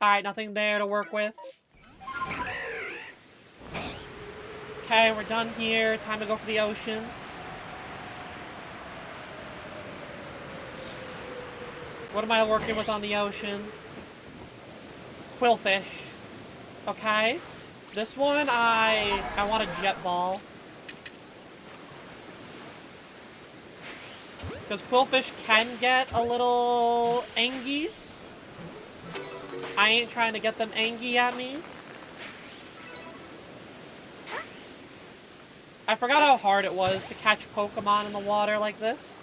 Alright, nothing there to work with. Okay, we're done here. Time to go for the ocean. What am I working with on the ocean? Quillfish. Okay. This one, I want a jet ball. Because Quillfish can get a little angry. I ain't trying to get them angry at me. I forgot how hard it was to catch Pokemon in the water like this.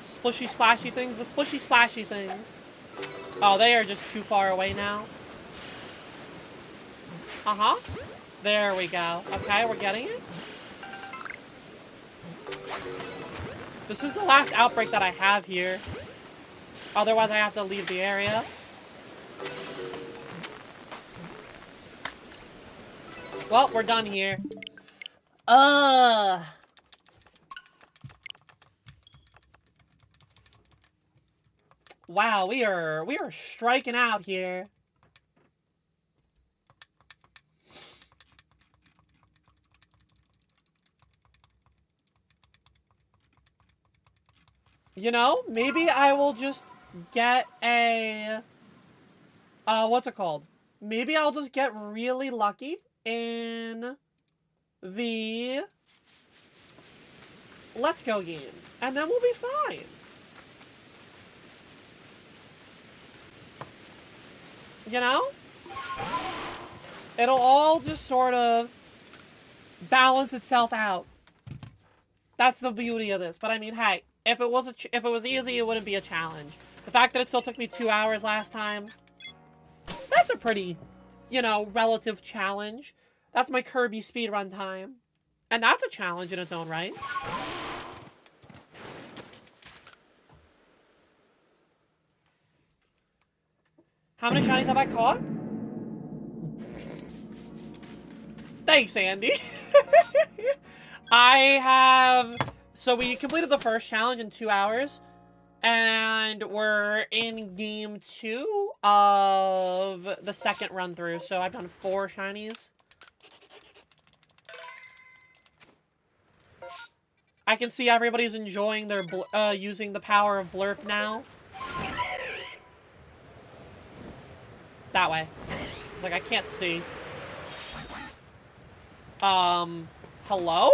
Splishy splashy things, the splishy splashy things. Oh, they are just too far away now. Uh-huh. There we go. Okay, we're getting it. This is the last outbreak that I have here. Otherwise, I have to leave the area. Well, we're done here. Wow, we are striking out here. You know, maybe I will just get a... what's it called? Maybe I'll just get really lucky in the Let's Go game. And then we'll be fine. You know? It'll all just sort of balance itself out. That's the beauty of this. But I mean, hey, if it was easy, it wouldn't be a challenge. The fact that it still took me 2 hours last time, that's a pretty, you know, relative challenge. That's my Kirby speedrun time. And that's a challenge in its own right. How many shinies have I caught? Thanks, Andy. I have... So we completed the first challenge in 2 hours. And we're in game 2 of the second run through. So I've done 4 shinies. I can see everybody's enjoying their using the power of Blurp now. That way. It's like, I can't see. Hello?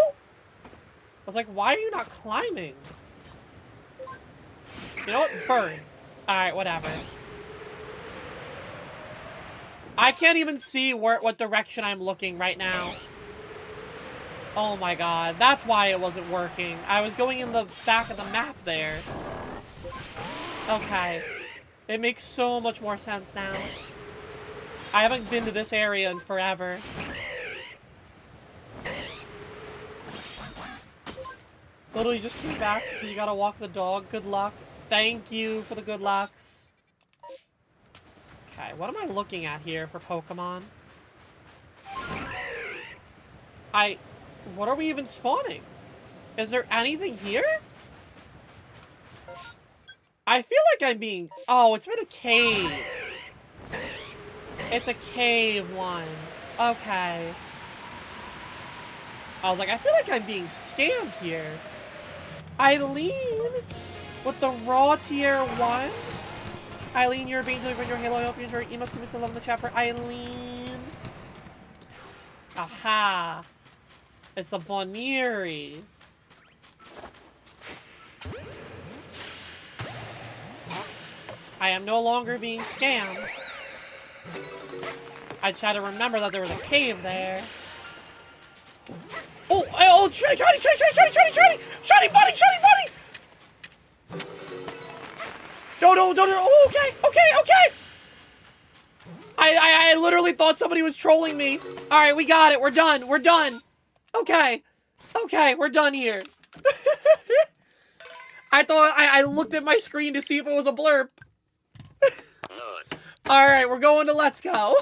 I was like, why are you not climbing? You know what? Burn. Alright, whatever. I can't even see what direction I'm looking right now. Oh my god. That's why it wasn't working. I was going in the back of the map there. Okay. It makes so much more sense now. I haven't been to this area in forever. Literally just came back because you gotta walk the dog. Good luck. Thank you for the good lucks. Okay, what am I looking at here for Pokemon? What are we even spawning? Is there anything here? I feel like I'm being... Oh, it's been a cave. It's a cave one. Okay. I was like, I feel like I'm being scammed here. Eileen? With the raw tier 1? Eileen, you're being delivered your Halo. I hope you enjoy emails. Give me some love in the chat for Eileen. Aha. It's a Boniri. I am no longer being scammed. I just had to remember that there was a cave there. Oh, shiny, buddy! No, oh, okay! I literally thought somebody was trolling me. Alright, we got it, we're done. Okay, we're done here. I thought, I looked at my screen to see if it was a blurb. Alright, we're going to Let's Go.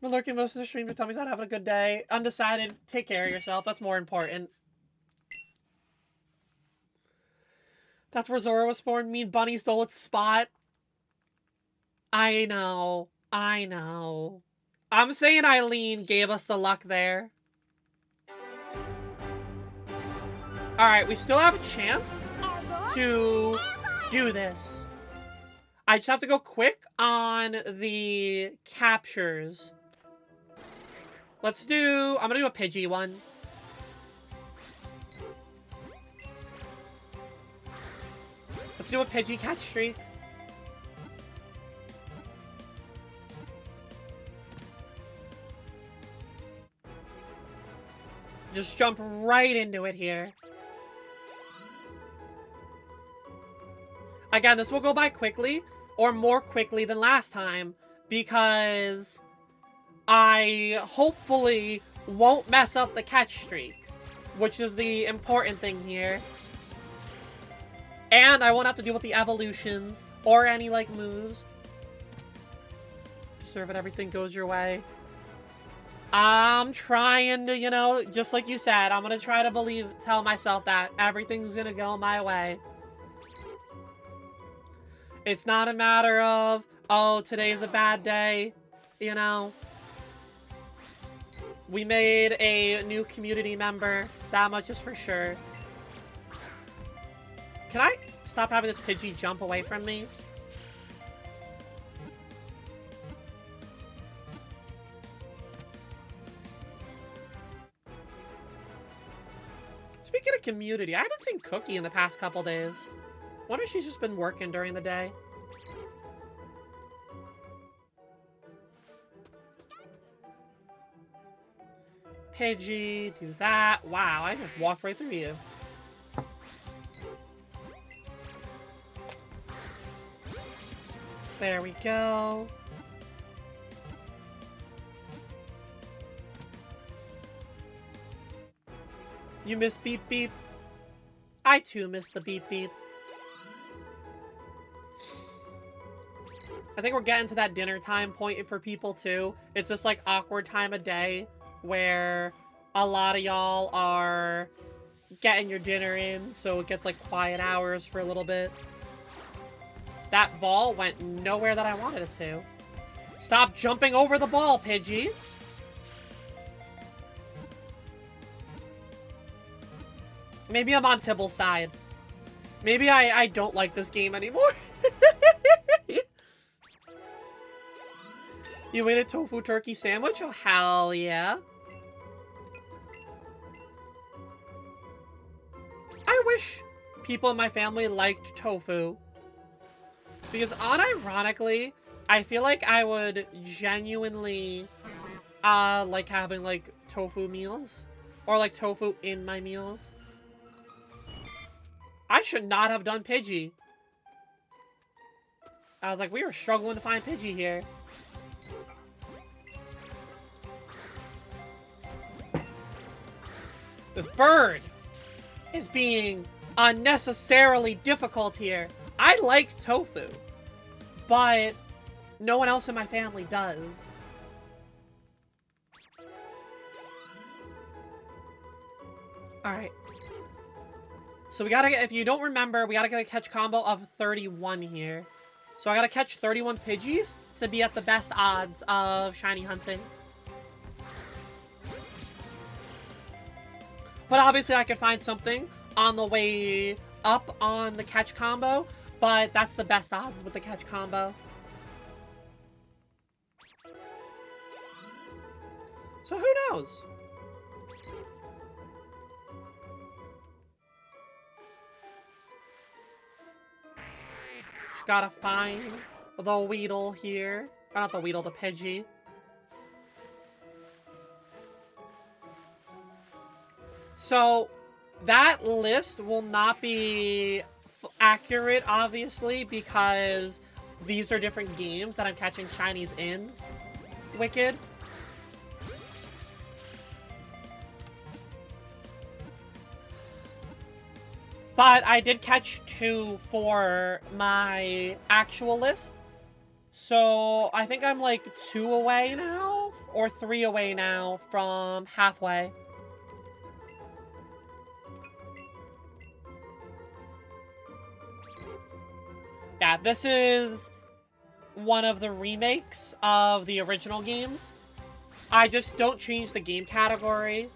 Been lurking most of the stream, but Tommy's not having a good day. Undecided, take care of yourself. That's more important. That's where Zora was born. Mean Bunny stole its spot. I know. I'm saying Eileen gave us the luck there. Alright, we still have a chance to do this. I just have to go quick on the captures. I'm gonna do a Pidgey one. Let's do a Pidgey catch streak. Just jump right into it here. Again, this will go by quickly, or more quickly than last time, because I hopefully won't mess up the catch streak, which is the important thing here. And I won't have to deal with the evolutions or any, like, moves. Serve it, everything goes your way. I'm trying to, you know, just like you said, I'm gonna try to tell myself that everything's gonna go my way. It's not a matter of, oh, today's a bad day, you know. We made a new community member, that much is for sure. Can I stop having this Pidgey jump away from me? Speaking of community, I haven't seen Cookie in the past couple days. Wonder if she's just been working during the day. Pidgey, do that. Wow, I just walked right through you. There we go. You miss Beep Beep? I too miss the Beep Beep. I think we're getting to that dinner time point for people too. It's this like awkward time of day where a lot of y'all are getting your dinner in, so it gets like quiet hours for a little bit. That ball went nowhere that I wanted it to. Stop jumping over the ball, Pidgey! Maybe I'm on Tibble's side. Maybe I don't like this game anymore. You made a tofu turkey sandwich? Oh, hell yeah. I wish people in my family liked tofu. Because unironically, I feel like I would genuinely like having like tofu meals. Or like tofu in my meals. I should not have done Pidgey. I was like, we were struggling to find Pidgey here. This bird is being unnecessarily difficult here. I like tofu, but no one else in my family does. Alright. So we gotta get, if you don't remember, we gotta get a catch combo of 31 here. So I gotta catch 31 Pidgeys to be at the best odds of shiny hunting. But obviously I could find something on the way up on the catch combo, but that's the best odds with the catch combo. So who knows? gotta find the Weedle here. Or not the Weedle, the Pidgey. So, that list will not be accurate, obviously, because these are different games that I'm catching shinies in. Wicked. But I did catch 2 for my actual list. So I think I'm like 2 away now, or 3 away now from halfway. Yeah, this is one of the remakes of the original games. I just don't change the game category.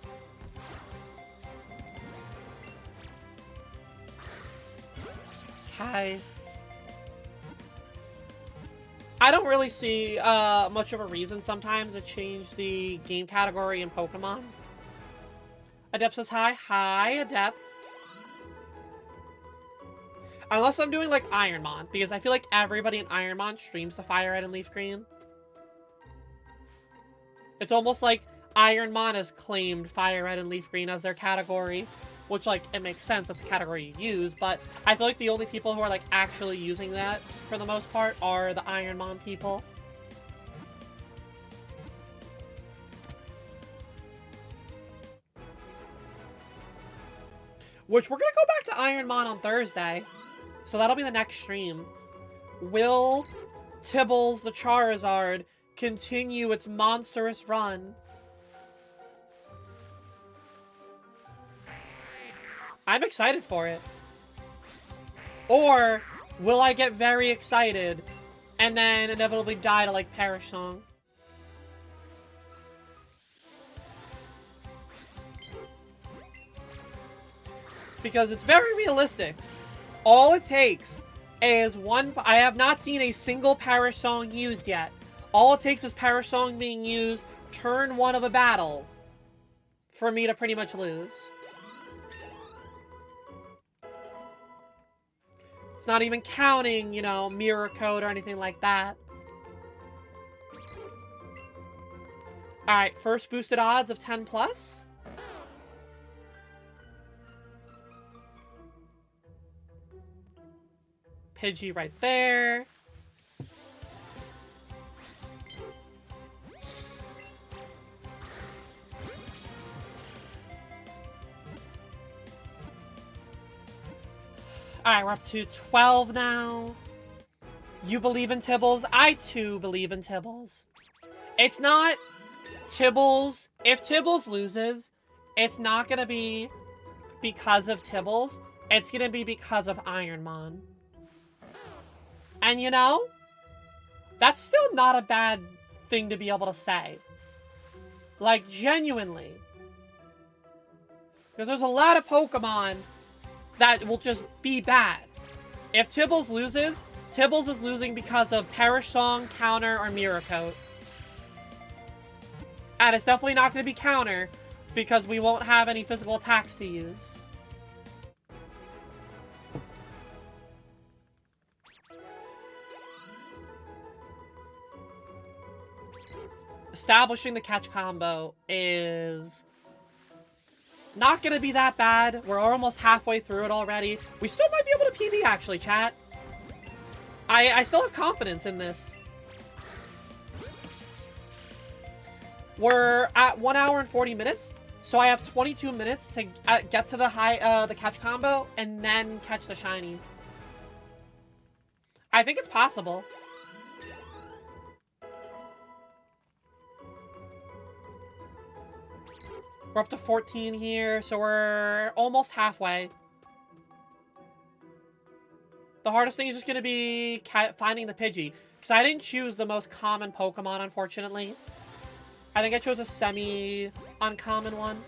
Okay. I don't really see much of a reason sometimes to change the game category in Pokemon. Adept says hi. Hi, Adept. Unless I'm doing, like, Ironmon, because I feel like everybody in Ironmon streams the Fire Red and Leaf Green. It's almost like Ironmon has claimed Fire Red and Leaf Green as their category, which, like, it makes sense, that's the category you use, but I feel like the only people who are, like, actually using that, for the most part, are the Ironmon people. Which, we're gonna go back to Ironmon on Thursday. So that'll be the next stream. Will Tibbles the Charizard continue its monstrous run? I'm excited for it. Or will I get very excited and then inevitably die to, like, Perish Song? Because it's very realistic. All it takes is one... I have not seen a single Perish Song used yet. All it takes is Perish Song being used turn 1 of a battle for me to pretty much lose. It's not even counting, you know, Mirror Code or anything like that. Alright, first boosted odds of 10 plus. Pidgey right there. Alright, we're up to 12 now. You believe in Tibbles? I too believe in Tibbles. It's not Tibbles. If Tibbles loses, it's not gonna be because of Tibbles. It's gonna be because of Ironmon. And you know, that's still not a bad thing to be able to say. Like, genuinely. Because there's a lot of Pokemon that will just be bad. If Tibbles loses, Tibbles is losing because of Perish Song, Counter, or Mirror Coat. And it's definitely not going to be Counter, because we won't have any physical attacks to use. Establishing the catch combo is not gonna be that bad. We're almost halfway through it already. We still might be able to PB, actually, chat. I still have confidence in this. We're at 1 hour and 40 minutes, so I have 22 minutes to get to the catch combo and then catch the shiny. I think it's possible. We're up to 14 here, so we're almost halfway. The hardest thing is just going to be finding the Pidgey. Because I didn't choose the most common Pokemon, unfortunately. I think I chose a semi-uncommon one.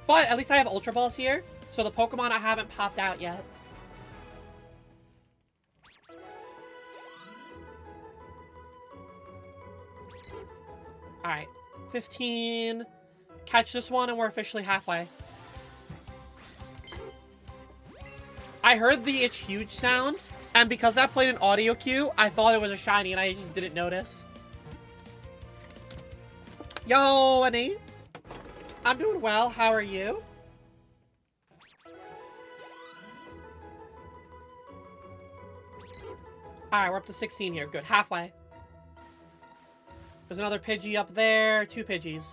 But at least I have Ultra Balls here, so the Pokemon I haven't popped out yet. Alright, 15. Catch this one and we're officially halfway. I heard the It's Huge sound, and because that played an audio cue, I thought it was a shiny, and I just didn't notice. Yo, Annie. I'm doing well. How are you? Alright, we're up to 16 here. Good. Halfway. There's another Pidgey up there. 2 Pidgeys.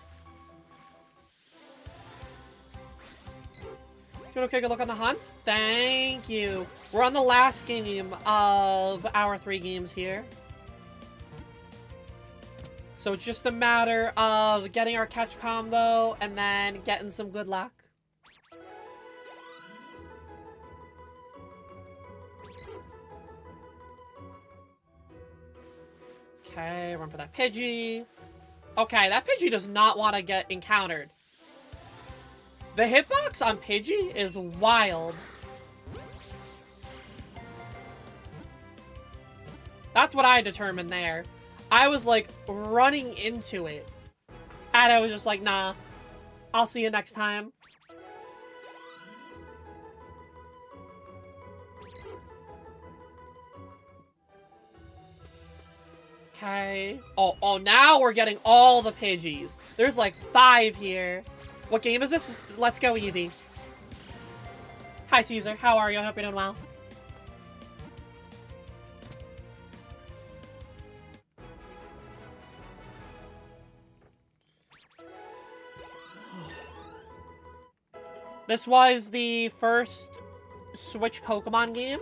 You want to take a look on the hunts? Thank you. We're on the last game of our 3 games here. So it's just a matter of getting our catch combo and then getting some good luck. Okay, run for that Pidgey. Okay, that Pidgey does not want to get encountered. The hitbox on Pidgey is wild. That's what I determined there. I was like running into it. And I was just like, nah. I'll see you next time. Okay. Oh, now we're getting all the Pidgeys. There's like 5 here. What game is this? Let's go, Eevee. Hi, Caesar. How are you? I hope you're doing well. This was the first Switch Pokemon game.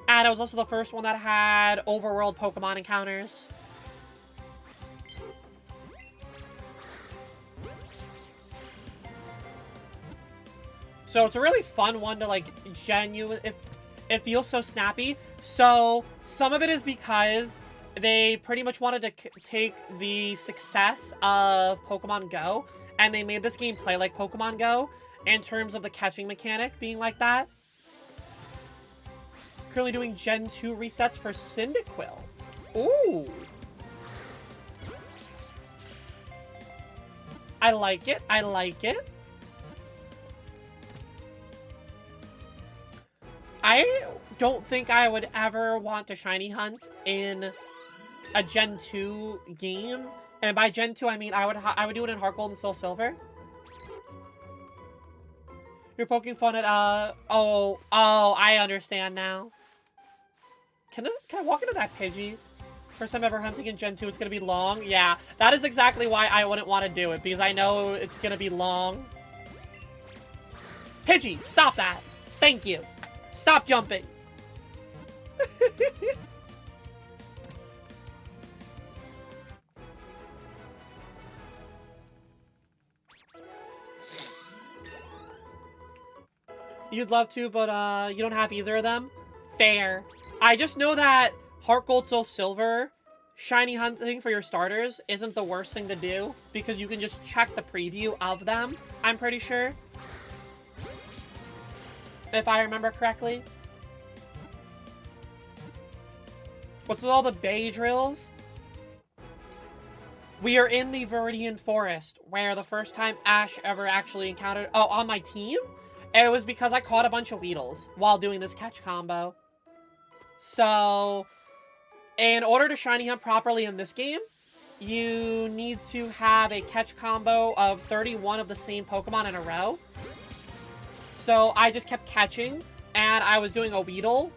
And it was also the first one that had overworld Pokemon encounters. So it's a really fun one to, like, it feels so snappy. So some of it is because they pretty much wanted to take the success of Pokemon Go, and they made this game play like Pokemon Go in terms of the catching mechanic being like that. Currently doing Gen 2 resets for Cyndaquil. Ooh. I like it. I like it. I don't think I would ever want to shiny hunt in a Gen 2 game. And by Gen 2, I mean I would do it in Heart Gold and Soul Silver. You're poking fun at, oh, I understand now. Can I walk into that Pidgey? First time ever hunting in Gen 2, it's gonna be long. Yeah, that is exactly why I wouldn't want to do it, because I know it's gonna be long. Pidgey, stop that! Thank you! Stop jumping! You'd love to, but you don't have either of them? Fair. I just know that Heart Gold, Soul Silver, shiny hunting for your starters isn't the worst thing to do, because you can just check the preview of them, I'm pretty sure. If I remember correctly. What's with all the Bay drills? We are in the Viridian Forest, where the first time Ash ever actually encountered... Oh, on my team? It was because I caught a bunch of Weedles while doing this catch combo. So, in order to shiny hunt properly in this game, you need to have a catch combo of 31 of the same Pokemon in a row. So I just kept catching, and I was doing a Weedle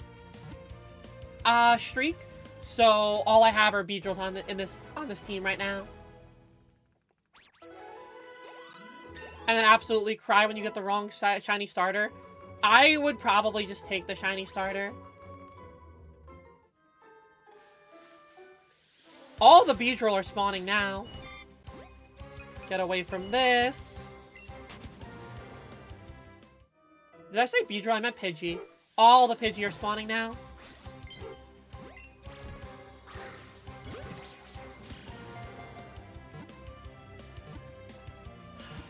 streak. So all I have are Beedrills on this team right now. And then absolutely cry when you get the wrong shiny starter. I would probably just take the shiny starter. All the Beedrill are spawning now. Get away from this. Did I say Beedrill? I meant Pidgey. All the Pidgey are spawning now.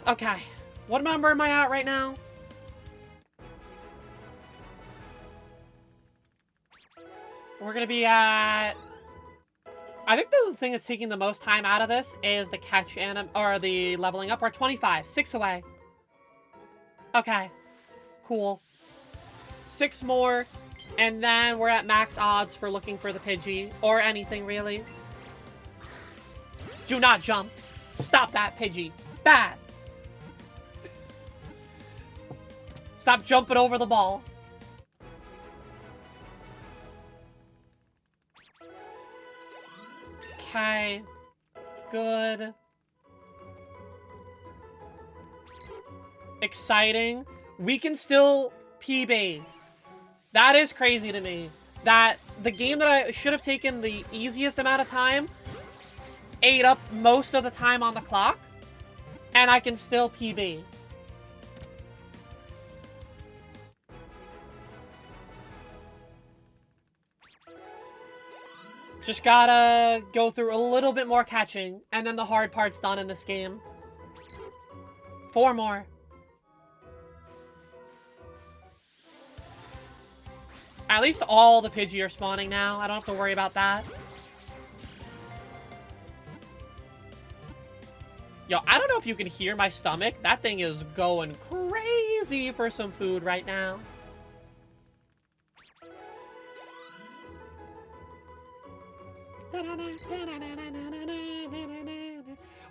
Okay. What number am I at right now? We're gonna be at... I think the thing that's taking the most time out of this is the catch or the leveling up. We're at 25. 6 away. Okay. Cool. 6 more, and then we're at max odds for looking for the Pidgey, or anything really. Do not jump. Stop that, Pidgey. Bad. Stop jumping over the ball. Okay. Good. Exciting. We can still PB. That is crazy to me. That the game that I should have taken the easiest amount of time ate up most of the time on the clock, and I can still PB. Just gotta go through a little bit more catching, and then the hard part's done in this game. 4 more. At least all the Pidgey are spawning now. I don't have to worry about that. Yo, I don't know if you can hear my stomach. That thing is going crazy for some food right now.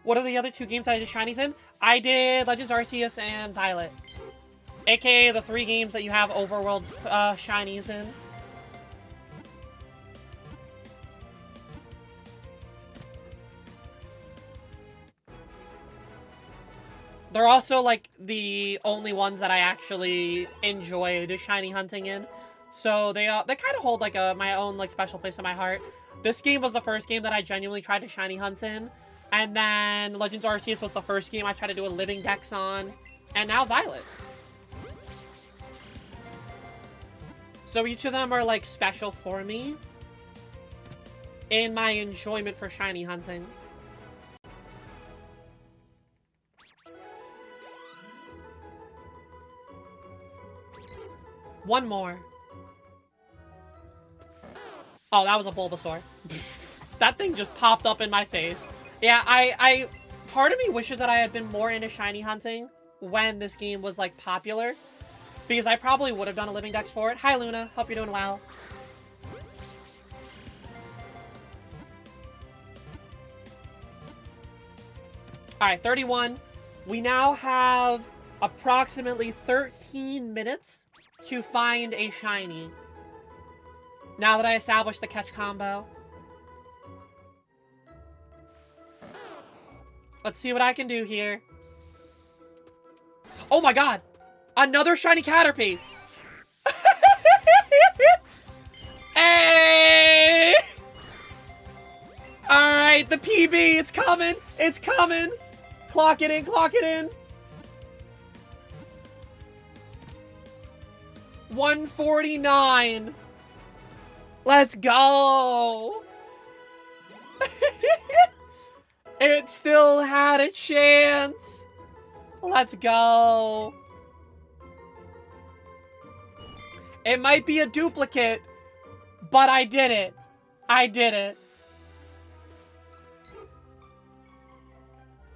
What are the other 2 games that I did shinies in? I did Legends Arceus and Violet. AKA the 3 games that you have overworld shinies in. They're also, like, the only ones that I actually enjoyed shiny hunting in. So they kind of hold, like, my own, like, special place in my heart. This game was the first game that I genuinely tried to shiny hunt in. And then Legends Arceus was the first game I tried to do a living dex on. And now Violet. So each of them are, like, special for me in my enjoyment for shiny hunting. One more. Oh, that was a Bulbasaur. That thing just popped up in my face. Yeah, part of me wishes that I had been more into shiny hunting when this game was, like, popular. Because I probably would have done a living dex for it. Hi, Luna. Hope you're doing well. Alright, 31. We now have approximately 13 minutes to find a shiny. Now that I established the catch combo. Let's see what I can do here. Oh my god! Another shiny Caterpie! Hey! Alright, the PB, it's coming! It's coming! Clock it in, clock it in! 149! Let's go! It still had a chance! Let's go! It might be a duplicate, but I did it. I did it.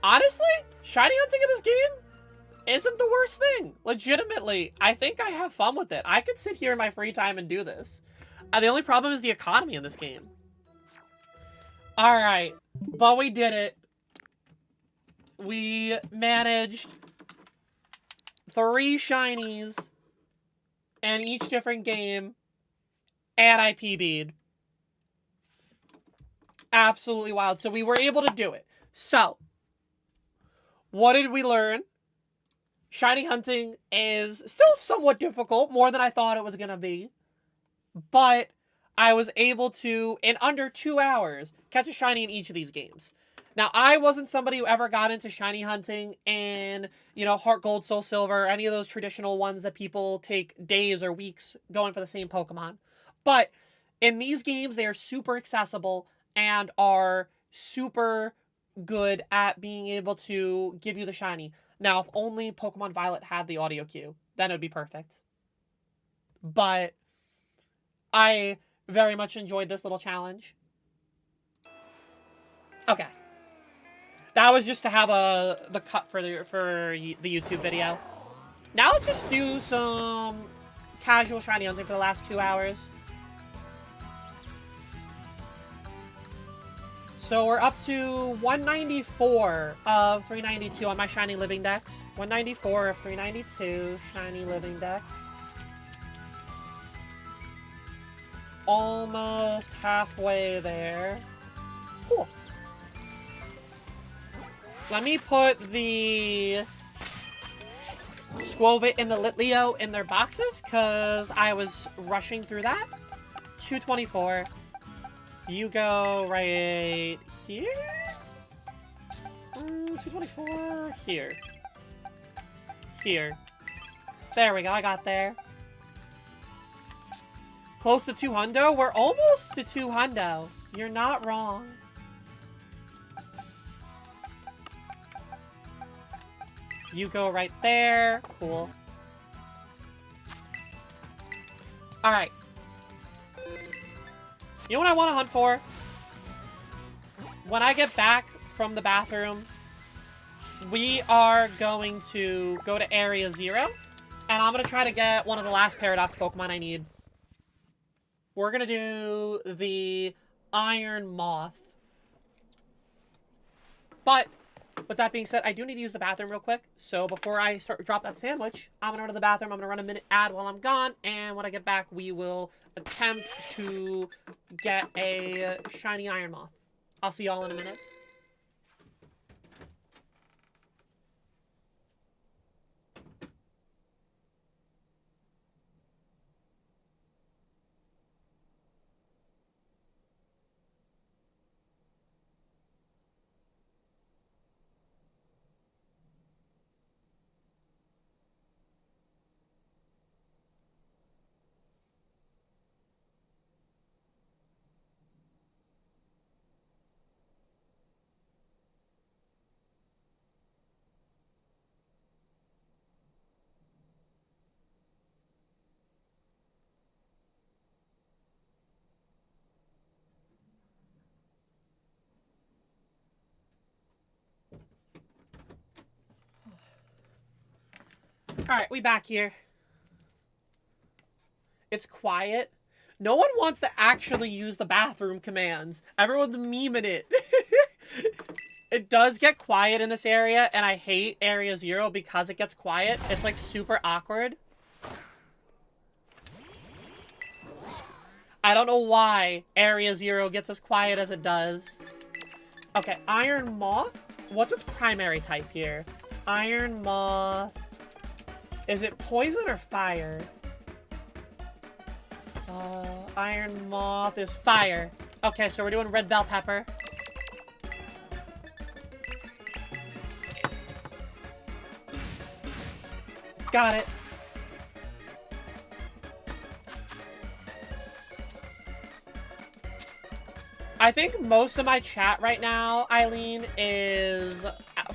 Honestly, shiny hunting in this game isn't the worst thing. Legitimately, I think I have fun with it. I could sit here in my free time and do this. The only problem is the economy in this game. Alright, but we did it. We managed 3 shinies in each different game, and I PB'd. Absolutely wild. So we were able to do it. So, what did we learn? Shiny hunting is still somewhat difficult, more than I thought it was going to be. But I was able to, in under 2 hours, catch a shiny in each of these games. Now, I wasn't somebody who ever got into shiny hunting in, you know, Heart Gold, Soul Silver, any of those traditional ones that people take days or weeks going for the same Pokemon. But in these games, they are super accessible and are super good at being able to give you the shiny. Now, if only Pokemon Violet had the audio cue, then it would be perfect. But I very much enjoyed this little challenge. Okay. That was just to have the cut for the YouTube video. Now let's just do some casual shiny hunting for the last 2 hours. So we're up to 194 of 392 on my shiny living dex. 194 of 392 shiny living dex. Almost halfway there. Cool. Let me put the Skwovet and the Litleo in their boxes, because I was rushing through that. 224. You go right here? 224 here. Here. There we go, I got there. Close to 200? We're almost to 200. You're not wrong. You go right there. Cool. Alright. You know what I want to hunt for? When I get back from the bathroom, we are going to go to Area 0, and I'm going to try to get one of the last Paradox Pokemon I need. We're going to do the Iron Moth. But, with that being said, I do need to use the bathroom real quick. So before I drop that sandwich, I'm going to run to the bathroom. I'm going to run a minute ad while I'm gone. And when I get back, we will attempt to get a shiny Iron Moth. I'll see y'all in a minute. Alright, we back here. It's quiet. No one wants to actually use the bathroom commands. Everyone's memeing it. It does get quiet in this area, and I hate Area 0 because it gets quiet. It's, like, super awkward. I don't know why Area 0 gets as quiet as it does. Okay, Iron Moth? What's its primary type here? Iron Moth... Is it poison or fire? Iron Moth is fire. Okay, so we're doing Red Bell Pepper. Got it. I think most of my chat right now, Eileen, is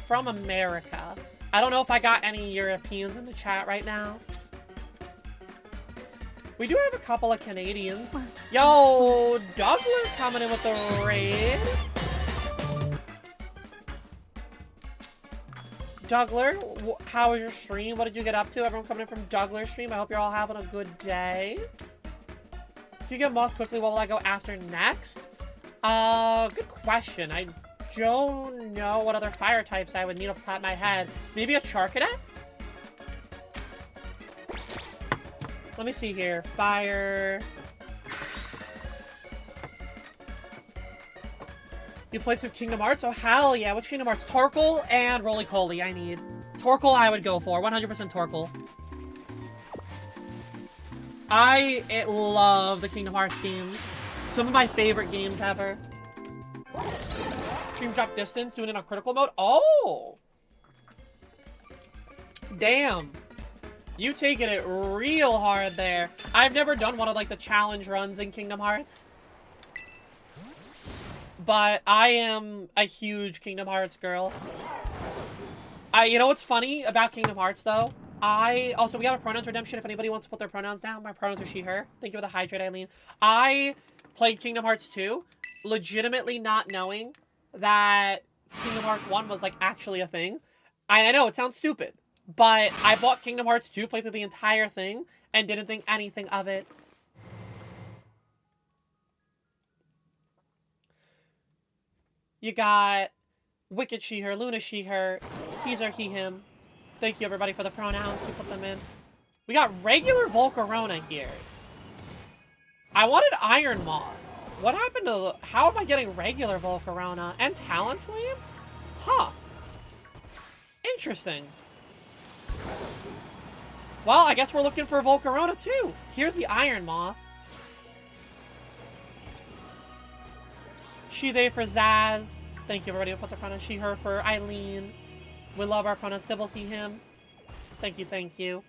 from America. I don't know if I got any Europeans in the chat right now. We do have a couple of Canadians. Yo, Dougler coming in with the raid. Dougler, how was your stream? What did you get up to? Everyone coming in from Dougler's stream. I hope you're all having a good day. If you get Moth quickly, what will I go after next? Good question. I don't know what other fire types I would need off the top of my head. Maybe a Charcadet? Let me see here. Fire. You played some Kingdom Hearts? Oh, hell yeah. Which Kingdom Hearts? Torkoal and Roly-Poly I need. Torkoal I would go for. 100% Torkoal. I love the Kingdom Hearts games. Some of my favorite games ever. Stream drop distance, doing it on critical mode. Oh! Damn. You taking it real hard there. I've never done one of, like, the challenge runs in Kingdom Hearts. But I am a huge Kingdom Hearts girl. You know what's funny about Kingdom Hearts, though? Also, we have a pronouns redemption if anybody wants to put their pronouns down. My pronouns are she, her. Thank you for the hydrate, Eileen. I played Kingdom Hearts 2, legitimately not knowing that Kingdom Hearts 1 was, like, actually a thing. I know, it sounds stupid. But I bought Kingdom Hearts 2, played through the entire thing, and didn't think anything of it. You got Wicked she, her, Luna she, her, Caesar he, him. Thank you everybody for the pronouns who put them in. We got regular Volcarona here. I wanted Iron Moth. What happened to... How am I getting regular Volcarona? And Talonflame? Huh. Interesting. Well, I guess we're looking for Volcarona too. Here's the Iron Moth. She, they for Zaz. Thank you everybody who put the pronoun she, her for Eileen. We love our pronouns. Tibbles, he, him. Thank you, thank you.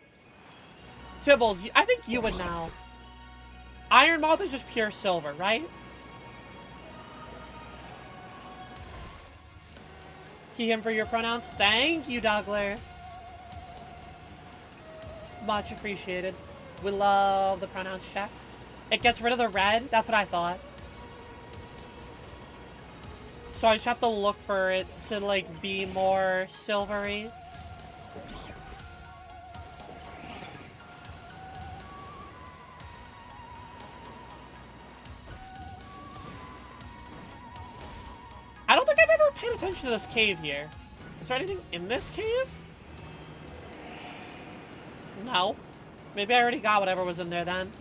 Tibbles, I think you would know. Iron Moth is just pure silver, right? He, him for your pronouns. Thank you, Dougler. Much appreciated. We love the pronouns check. It gets rid of the red. That's what I thought. So I just have to look for it to, like, be more silvery. I don't think I've ever paid attention to this cave here. Is there anything in this cave? No. Maybe I already got whatever was in there then.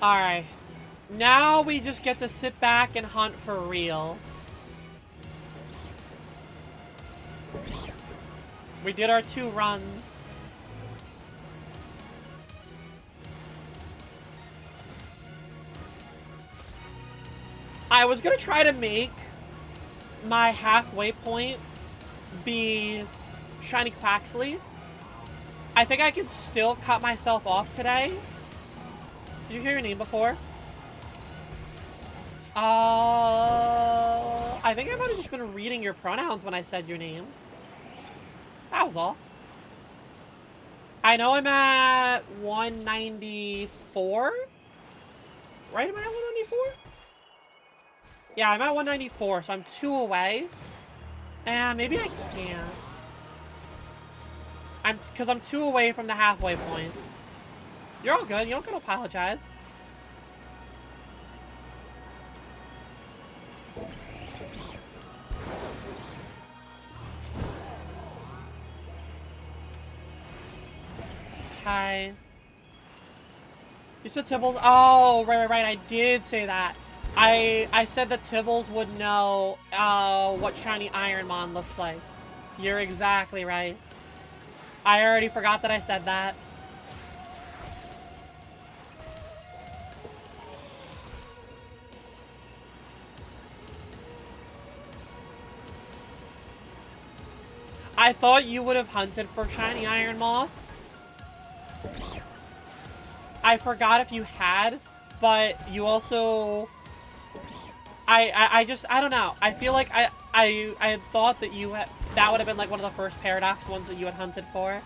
Alright. Now we just get to sit back and hunt for real. We did our 2 runs. I was gonna try to make my halfway point be Shiny Quaxley. I think I could still cut myself off today. Did you hear your name before? I think I might have just been reading your pronouns when I said your name. That was all. I know I'm at 194. Right? Am I at 194? Yeah, I'm at 194, so I'm 2 away. And maybe I can't. Because I'm 2 away from the halfway point. You're all good. You don't gotta apologize. Okay. You said Tibbles? Oh, right. I did say that. I said that Tibbles would know what Shiny Ironmon looks like. You're exactly right. I already forgot that I said that. I thought you would have hunted for Shiny Iron Moth. I forgot if you had, but you also... I don't know. I feel like I had thought that you had... That would have been like one of the first Paradox ones that you had hunted for.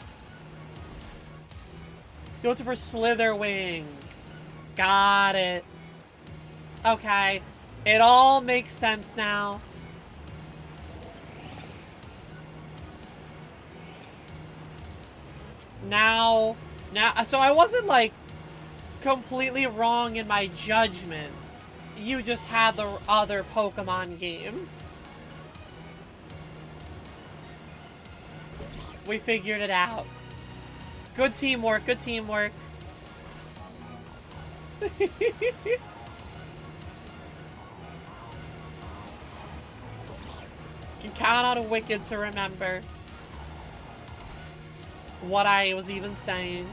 You hunted for Slitherwing. Got it. Okay. It all makes sense now. Now, so I wasn't, like, completely wrong in my judgment. You just had the other Pokemon game. We figured it out. Good teamwork, good teamwork. You can count on a Wicked to remember what I was even saying.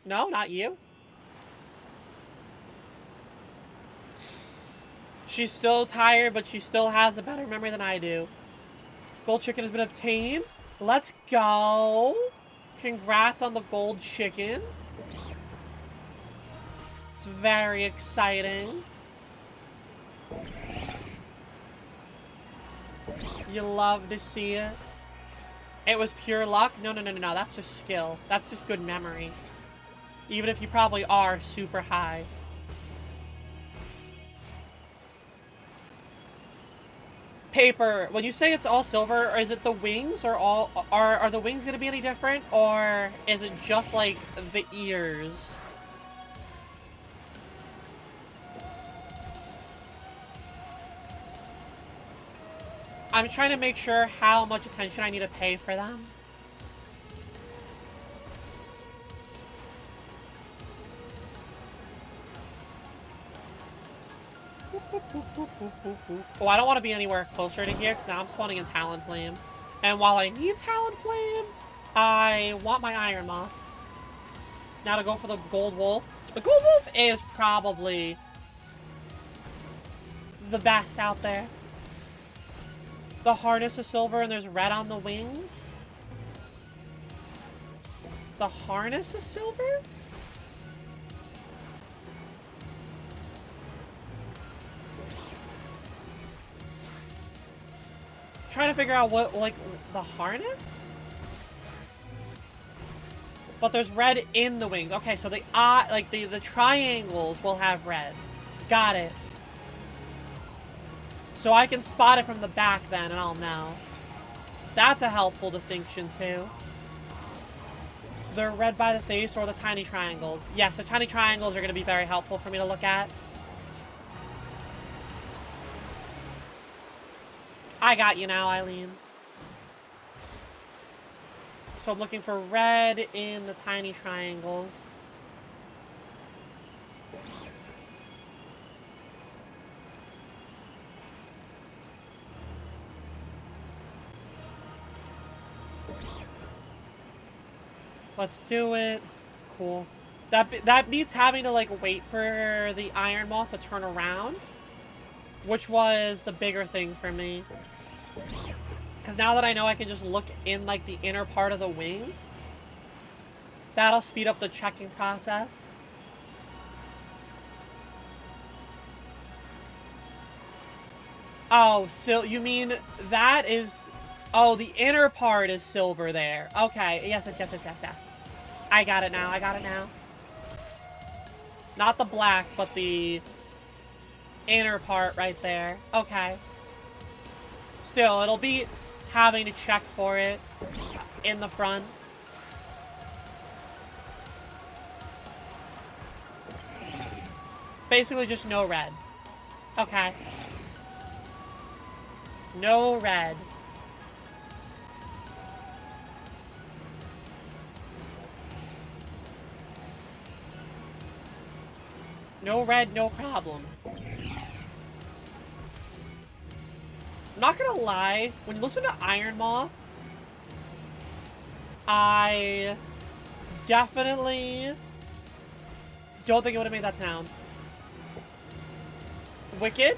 No, not you. She's still tired, but she still has a better memory than I do. Gold chicken has been obtained. Let's go. Congrats on the gold chicken. It's very exciting. You love to see it. It was pure luck? No. That's just skill. That's just good memory. Even if you probably are super high. Paper, when you say it's all silver, is it the wings or are the wings gonna be any different, or is it just like the ears? I'm trying to make sure how much attention I need to pay for them. Oh, I don't want to be anywhere closer to here, because now I'm spawning in Talonflame. And while I need Talonflame, I want my Iron Moth. Now to go for the Gold Wolf. The Gold Wolf is probably the best out there. The harness is silver and there's red on the wings. The harness is silver? Trying to figure out what, like, the harness? But there's red in the wings. Okay, so the like the triangles will have red. Got it. So I can spot it from the back then and I'll know. That's a helpful distinction too. They're red by the face or the tiny triangles. Yeah, so tiny triangles are going to be very helpful for me to look at. I got you now, Eileen. So I'm looking for red in the tiny triangles. Let's do it. Cool. That beats having to, like, wait for the Iron Moth to turn around, which was the bigger thing for me. Because now that I know I can just look in, like, the inner part of the wing, that'll speed up the checking process. Oh, so you mean that is... Oh, the inner part is silver there. Okay, yes. I got it now, Not the black, but the inner part right there. Okay. Still, it'll be having to check for it in the front. Basically just no red. Okay. No red. No red, no problem. I'm not gonna lie, when you listen to Iron Moth, I definitely don't think it would have made that sound. Wicked?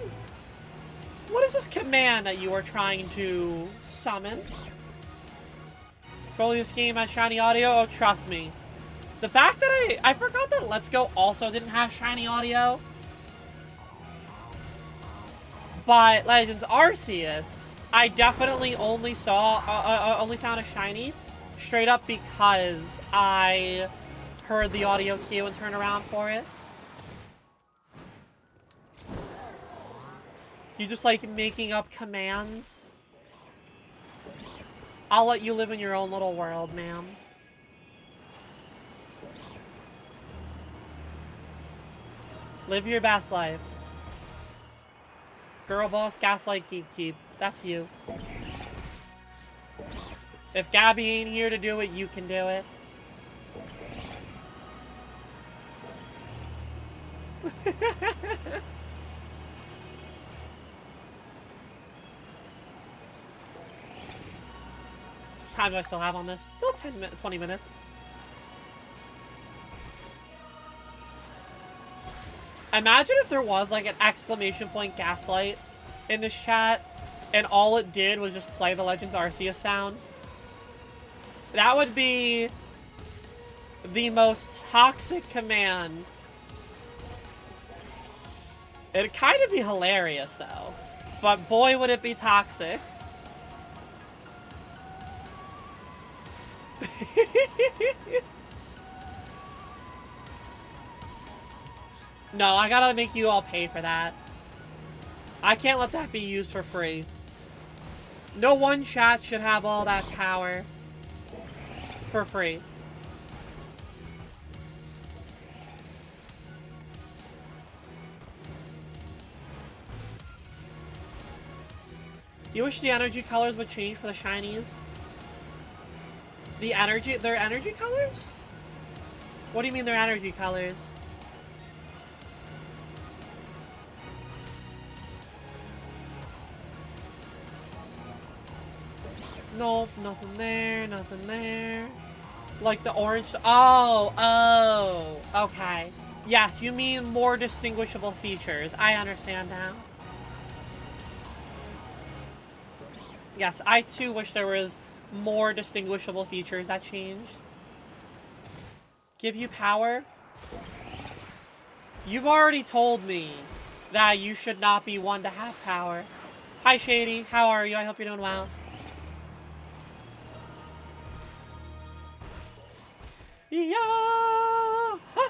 What is this command that you are trying to summon? Probably this game has shiny audio? Oh, trust me. The fact that I forgot that Let's Go also didn't have shiny audio. But Legends Arceus, I definitely only only found a shiny straight up because I heard the audio cue and turned around for it. You just like making up commands? I'll let you live in your own little world, ma'am. Live your best life. Girl boss, gaslight, geek keep. That's you. If Gabby ain't here to do it, you can do it. How much time do I still have on this? Still 20 minutes. Imagine if there was, like, an exclamation point gaslight in this chat, and all it did was just play the Legends Arceus sound. That would be the most toxic command. It'd kind of be hilarious, though. But boy, would it be toxic. No, I gotta make you all pay for that. I can't let that be used for free. No one chat should have all that power for free. You wish the energy colors would change for the shinies? Their energy colors? What do you mean their energy colors? Nope, nothing there, nothing there. Like the orange. Oh, okay. Yes, you mean more distinguishable features. I understand now. Yes, I too wish there was more distinguishable features that changed. Give you power? You've already told me that you should not be one to have power. Hi, Shady. How are you? I hope you're doing well. Yeah! Huh.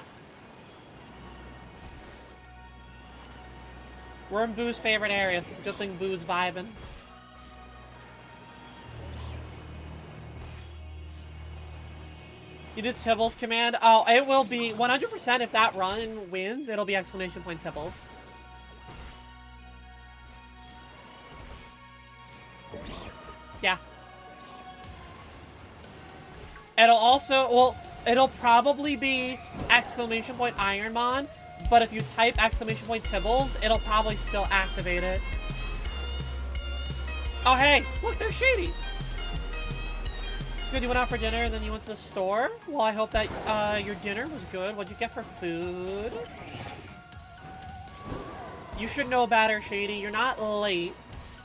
We're in Boo's favorite area, so it's a good thing Boo's vibing. You did Tibble's command? Oh, it will be 100% if that run wins, it'll be exclamation point Tibbles. Yeah. It'll also, well, it'll probably be exclamation point Ironmon, but if you type exclamation point Tibbles, it'll probably still activate it. Oh, hey, look, there's Shady. Good, you went out for dinner and then you went to the store? Well, I hope that your dinner was good. What'd you get for food? You should know better, Shady. You're not late.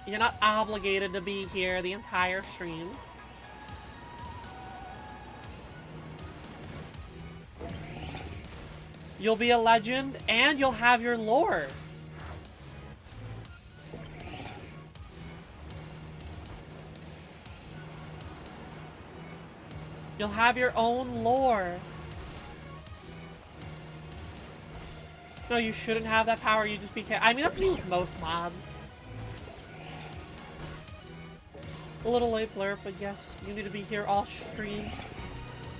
You're not obligated to be here the entire stream. You'll be a legend, and you'll have your lore. You'll have your own lore. No, you shouldn't have that power. You just be careful. I mean, that's me with most mods. A little late, Blurp, but yes, you need to be here all stream.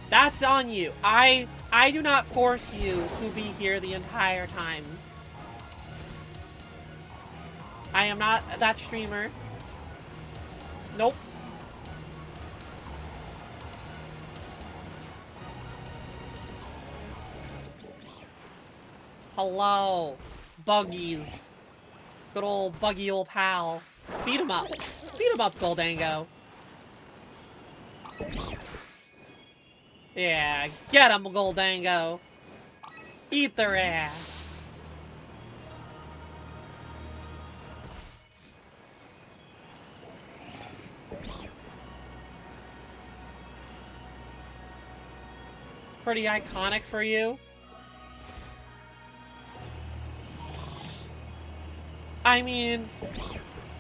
That's on you. I do not force you to be here the entire time. I am not that streamer. Nope. Hello, Buggies. Good old buggy old pal. Beat him up. Beat him up, Goldango. Yeah, get him, Goldango. Eat their ass. Pretty iconic for you. I mean,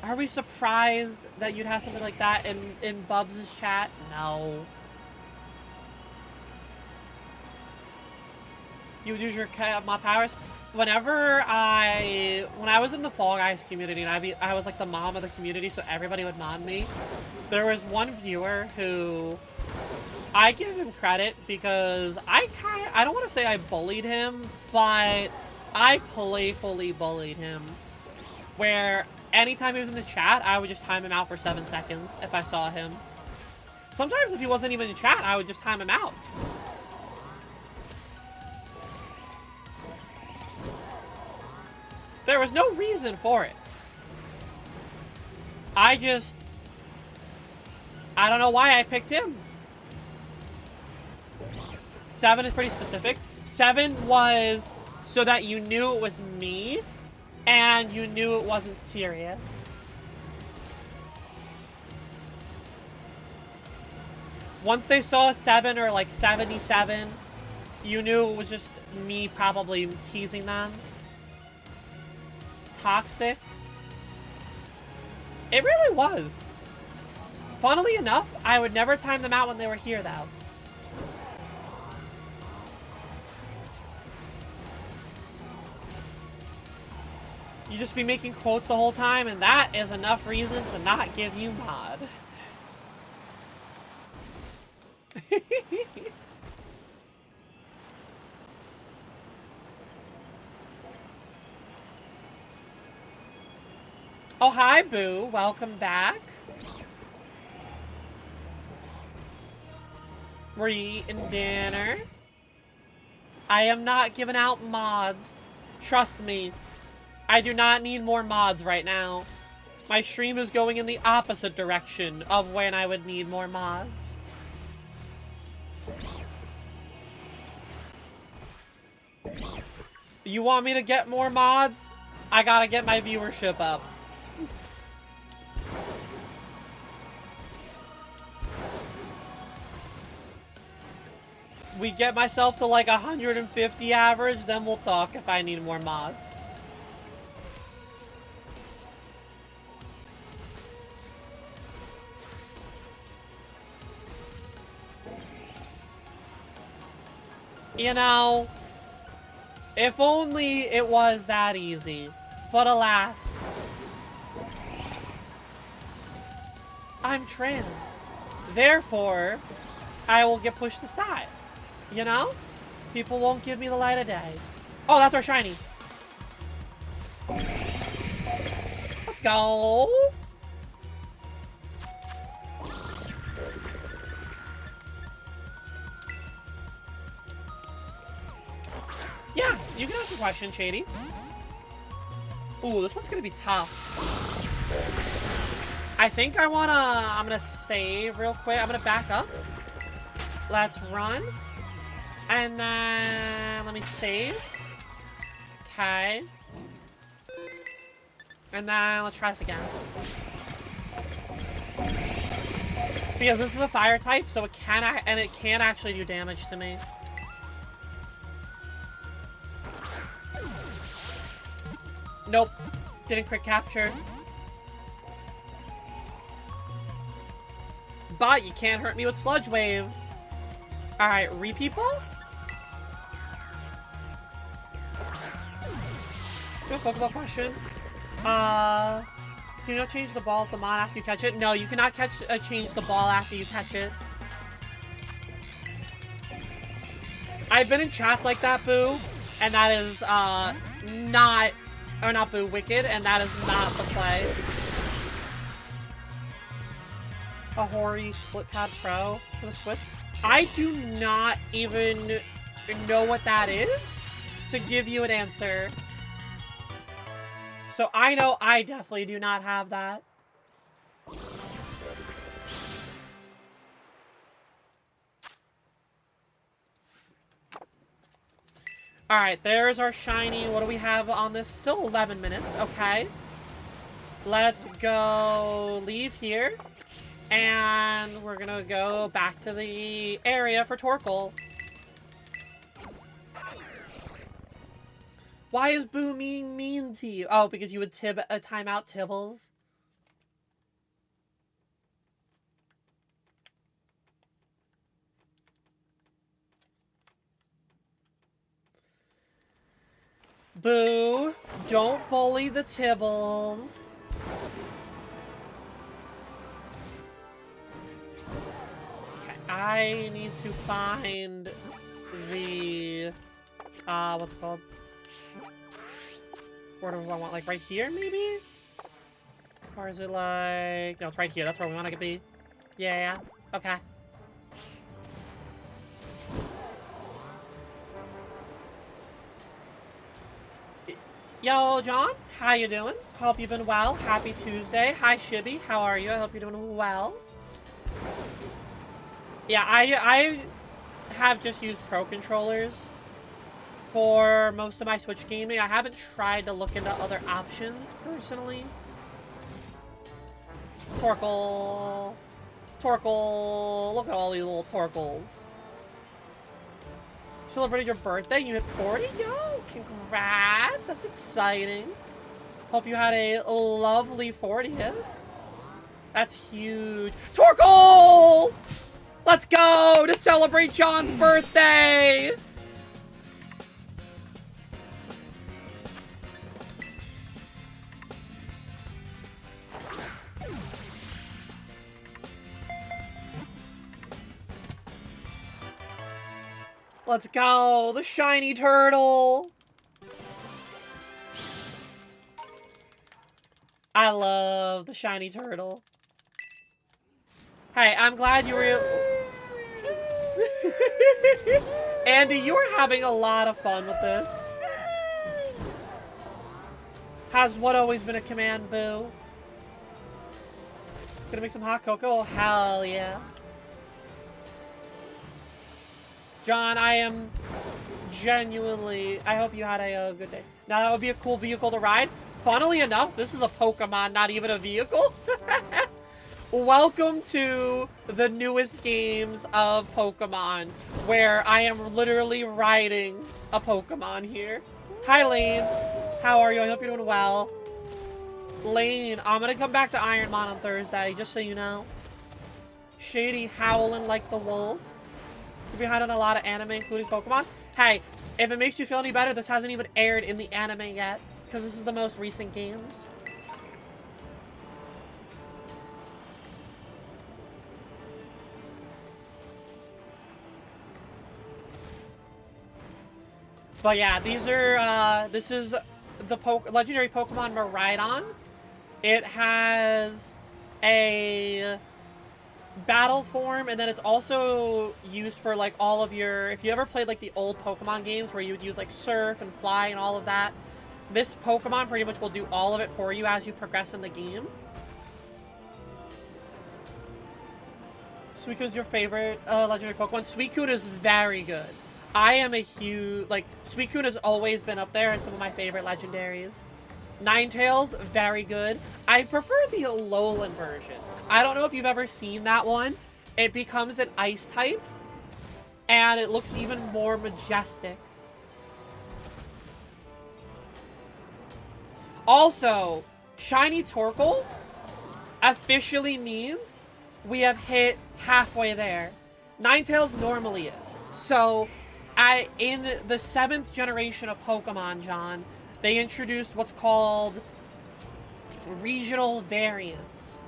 are we surprised that you'd have something like that in Bubs' chat? No. You would use your mod powers? When I was in the Fall Guys community, and I was like the mom of the community, so everybody would mod me. There was one viewer who, I give him credit because I don't want to say I bullied him, but I playfully bullied him. Where anytime he was in the chat, I would just time him out for 7 seconds if I saw him. Sometimes if he wasn't even in chat, I would just time him out. There was no reason for it. I don't know why I picked him. 7 is pretty specific. 7 was so that you knew it was me, and you knew it wasn't serious. Once they saw a 7 or like 77, you knew it was just me probably teasing them. Toxic. It really was. Funnily enough, I would never time them out when they were here, though. You just be making quotes the whole time, and that is enough reason to not give you mod. Oh, hi, Boo. Welcome back. We're eating dinner. I am not giving out mods. Trust me. I do not need more mods right now. My stream is going in the opposite direction of when I would need more mods. You want me to get more mods? I gotta get my viewership up. We get myself to like 150 average, then we'll talk if I need more mods. You know, if only it was that easy. But alas, I'm trans. Therefore, I will get pushed aside. You know? People won't give me the light of day. Oh, that's our shiny. Let's go. Yeah, you can ask a question, Shady. Ooh, this one's gonna be tough. I think I'm gonna save real quick. I'm gonna back up. Let's run. And then, let me save. Okay. And then, let's try this again. Because this is a fire type, so it can actually do damage to me. Nope. Didn't quick capture. But you can't hurt me with Sludge Wave. Alright, re-people? Quick Pokeball question. Can you not change the ball at the mon after you catch it? No, you cannot change the ball after you catch it. I've been in chats like that, Boo, and that is, not Boo, Wicked, and that is not the play. A Hori Split Pad Pro for the Switch. I do not even know what that is to give you an answer. So I know I definitely do not have that. Alright, there's our shiny. What do we have on this? Still 11 minutes. Okay. Let's go leave here. And we're gonna go back to the area for Torkoal. Why is Boo mean to you? Oh, because you would time out Tibbles? Boo, don't bully the Tibbles. Okay, I need to find the, what's it called? Where do I want, like, right here, maybe? Or is it like... No, it's right here. That's where we want it to be. Yeah. Okay. Yo, John. How you doing? Hope you've been well. Happy Tuesday. Hi, Shibby. How are you? I hope you're doing well. Yeah, I have just used Pro Controllers for most of my Switch gaming. I haven't tried to look into other options, personally. Torkoal. Torkoal. Look at all these little Torkoals. Celebrated your birthday? You hit 40? Yo, congrats! That's exciting. Hope you had a lovely 40th. That's huge. Torkoal! Let's go to celebrate John's birthday! Let's go! The shiny turtle! I love the shiny turtle. Hey, I'm glad you were... Andy, you were having a lot of fun with this. Has what always been a command, boo? Gonna make some hot cocoa? Hell yeah. John, I am genuinely... I hope you had a good day. Now, that would be a cool vehicle to ride. Funnily enough, this is a Pokemon, not even a vehicle. Welcome to the newest games of Pokemon, where I am literally riding a Pokemon here. Hi, Lane. How are you? I hope you're doing well. Lane, I'm gonna come back to Ironmon on Thursday, just so you know. Shady howling like the wolf. You're behind on a lot of anime, including Pokemon. Hey, if it makes you feel any better, this hasn't even aired in the anime yet, because this is the most recent games. But yeah, these are, this is the legendary Pokemon Miraidon. It has a battle form, and then it's also used for, like, all of your... If you ever played, like, the old Pokemon games where you would use, like, Surf and Fly and all of that, this Pokemon pretty much will do all of it for you as you progress in the game. Suicune's your favorite legendary Pokemon? Suicune is very good. I am a huge... Like, Suicune has always been up there in some of my favorite legendaries. Ninetales, very good. I prefer the Alolan version. I don't know if you've ever seen that one. It becomes an ice type, and it looks even more majestic. Also, Shiny Torkoal officially means we have hit halfway there. Ninetales normally is. So, in the 7th generation of Pokemon, John, they introduced what's called regional variants.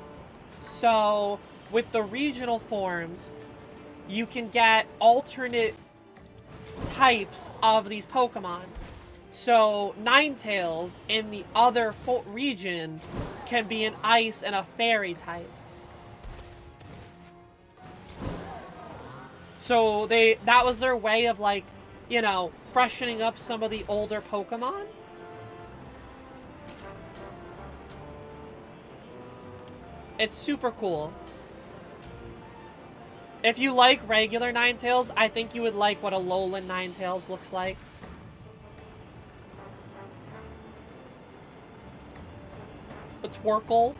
So, with the regional forms, you can get alternate types of these Pokemon. So, Ninetales in the other region can be an ice and a fairy type. So, that was their way of, like, you know, freshening up some of the older Pokemon. It's super cool. If you like regular Ninetales, I think you would like what Alolan Ninetales looks like. A Torkoal.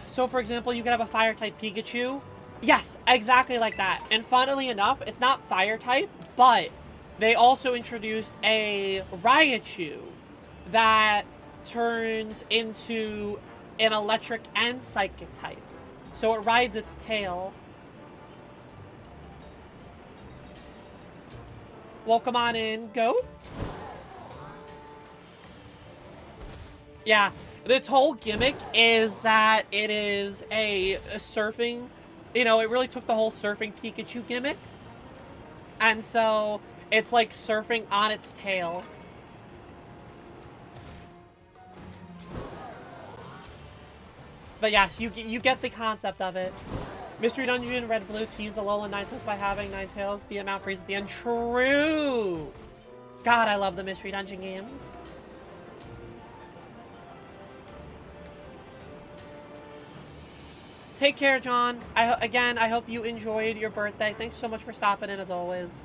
So, for example, you could have a Fire-type Pikachu. Yes, exactly like that. And funnily enough, it's not Fire-type, but they also introduced a Raichu that turns into an electric and psychic type. So it rides its tail. Welcome on in, Goat. Yeah, its whole gimmick is that it is a surfing, you know, it really took the whole surfing Pikachu gimmick. And so it's like surfing on its tail. But yes, you get the concept of it. Mystery Dungeon, Red Blue teased the Alolan Ninetales by having Ninetales be a Mount Freeze at the end. True! God, I love the Mystery Dungeon games. Take care, John. Again, I hope you enjoyed your birthday. Thanks so much for stopping in, as always.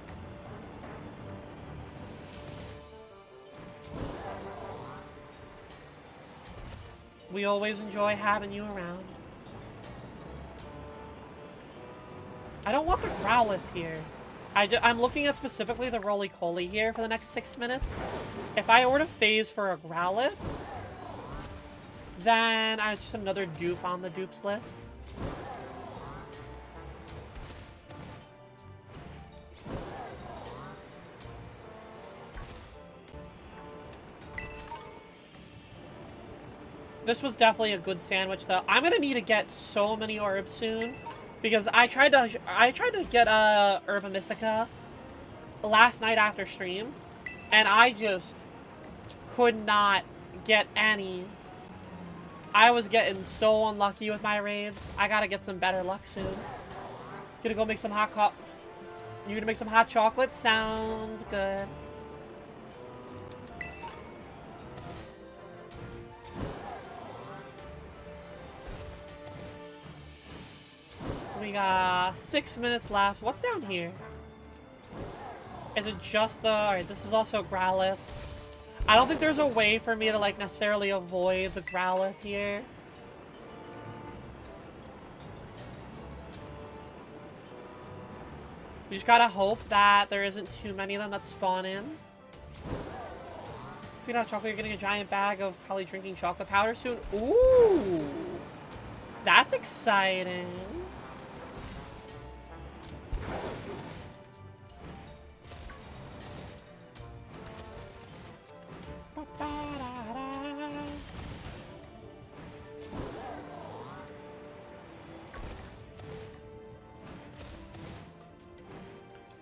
We always enjoy having you around. I don't want the Growlithe here. I'm looking at specifically the Roly-Poly here for the next 6 minutes. If I were to phase for a Growlithe, then I just another dupe on the dupes list. This was definitely a good sandwich, though. I'm gonna need to get so many orbs soon, because I tried to get Herba Mystica last night after stream, and I just could not get any. I was getting so unlucky with my raids. I gotta get some better luck soon. Gonna go make some You gonna make some hot chocolate? Sounds good. We got 6 minutes left. What's down here? Is it just the... Alright, this is also Growlithe. I don't think there's a way for me to, like, necessarily avoid the Growlithe here. You just gotta hope that there isn't too many of them that spawn in. If you're not chocolate, you're getting a giant bag of probably drinking chocolate powder soon. Ooh! That's exciting.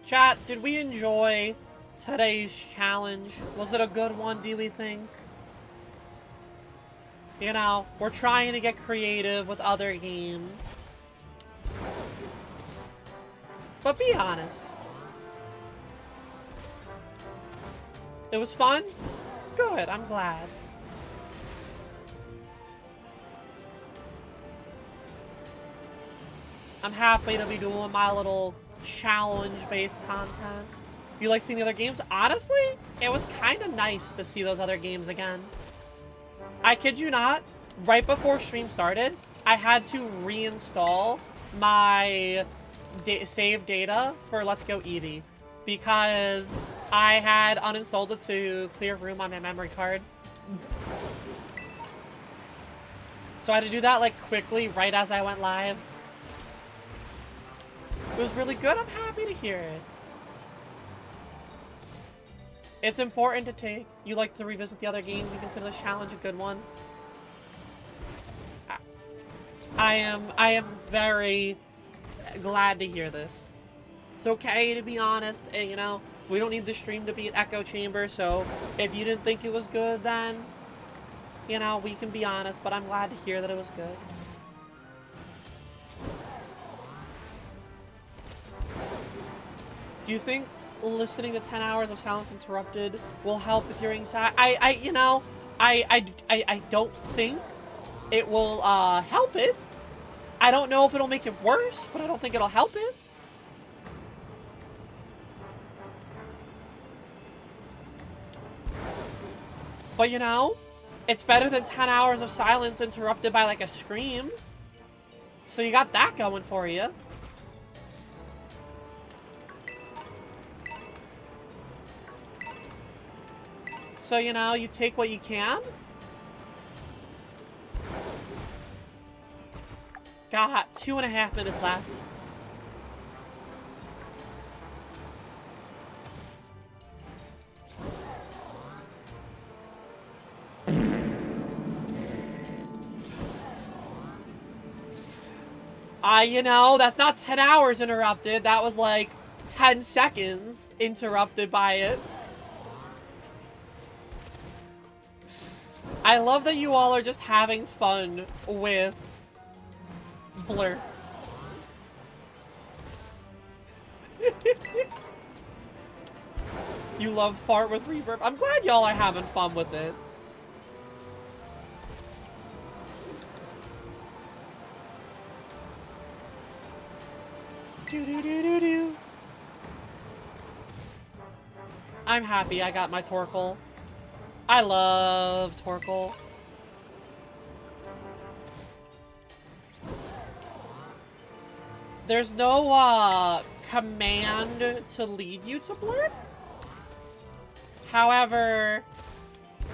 Chat, did we enjoy today's challenge? Was it a good one, do we think? You know, we're trying to get creative with other games. But be honest. It was fun? Good, I'm glad. I'm happy to be doing my little challenge-based content. You like seeing the other games? Honestly, it was kind of nice to see those other games again. I kid you not, right before stream started, I had to reinstall my save data for Let's Go Eevee because I had uninstalled it to clear room on my memory card. So I had to do that like quickly right as I went live. It was really good. I'm happy to hear it. It's important to take. You like to revisit the other games. You consider this challenge a good one. I am very glad to hear this. It's okay to be honest, and you know, we don't need the stream to be an echo chamber, so if you didn't think it was good, then, you know, we can be honest, but I'm glad to hear that it was good. Do you think listening to 10 hours of Silence Interrupted will help with your anxiety? I don't think it will help it. I don't know if it'll make it worse, but I don't think it'll help it. But you know, it's better than 10 hours of silence interrupted by like a scream. So you got that going for you. So, you know, you take what you can. Got 2.5 minutes left. You know, that's not 10 hours interrupted. That was like 10 seconds interrupted by it. I love that you all are just having fun with Blur. You love fart with reverb. I'm glad y'all are having fun with it. Do-do-do-do-do. I'm happy I got my Torkoal. I love Torkoal. There's no command to lead you to Blurb. However,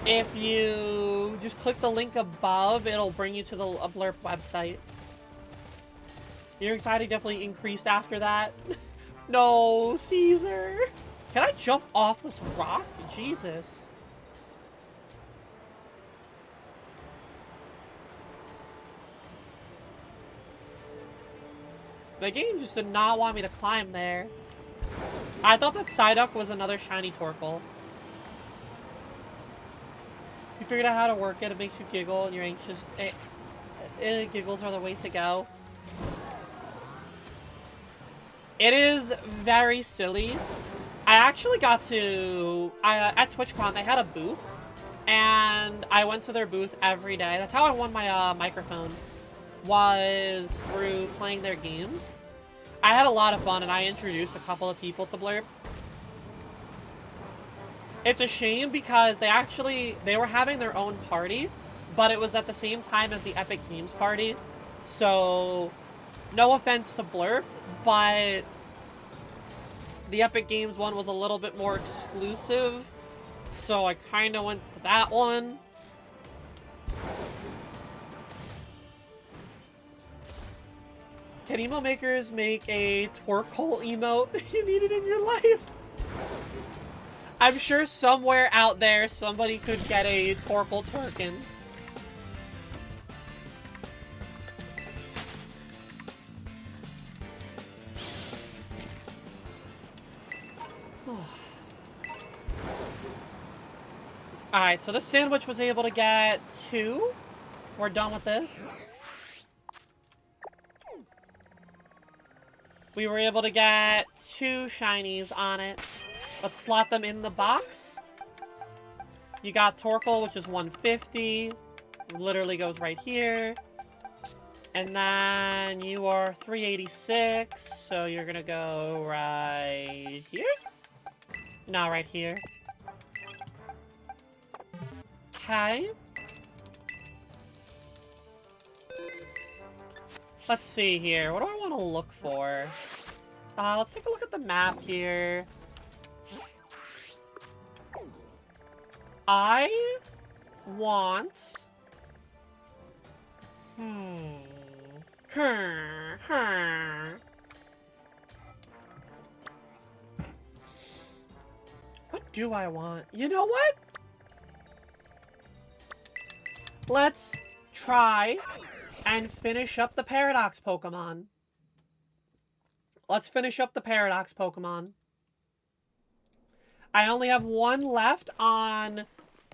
if you just click the link above, it'll bring you to the Blurb website. Your anxiety definitely increased after that. No, Caesar. Can I jump off this rock? Jesus. The game just did not want me to climb there. I thought that Psyduck was another shiny Torkoal. You figured out how to work it, it makes you giggle and you're anxious. Giggles are the way to go. It is very silly. I actually got to... at TwitchCon, they had a booth. And I went to their booth every day. That's how I won my microphone. Was through playing their games. I had a lot of fun and I introduced a couple of people to Blurb. It's a shame because they were having their own party, but it was at the same time as the Epic Games party. So, no offense to Blurb, but the Epic Games one was a little bit more exclusive. So I kind of went to that one. Can emo makers make a Torkoal emote? You need it in your life. I'm sure somewhere out there somebody could get a Torkoal twerkin. Alright, so this sandwich was able to get 2. We're done with this. We were able to get 2 shinies on it. Let's slot them in the box. You got Torkoal, which is 150. Literally goes right here. And then you are 386, so you're gonna go right here? No, right here. Okay. Let's see here. What do I want to look for? Let's take a look at the map here. I want... What do I want? You know what? Let's try and finish up the Paradox Pokemon. Let's finish up the Paradox Pokemon. I only have 1 left on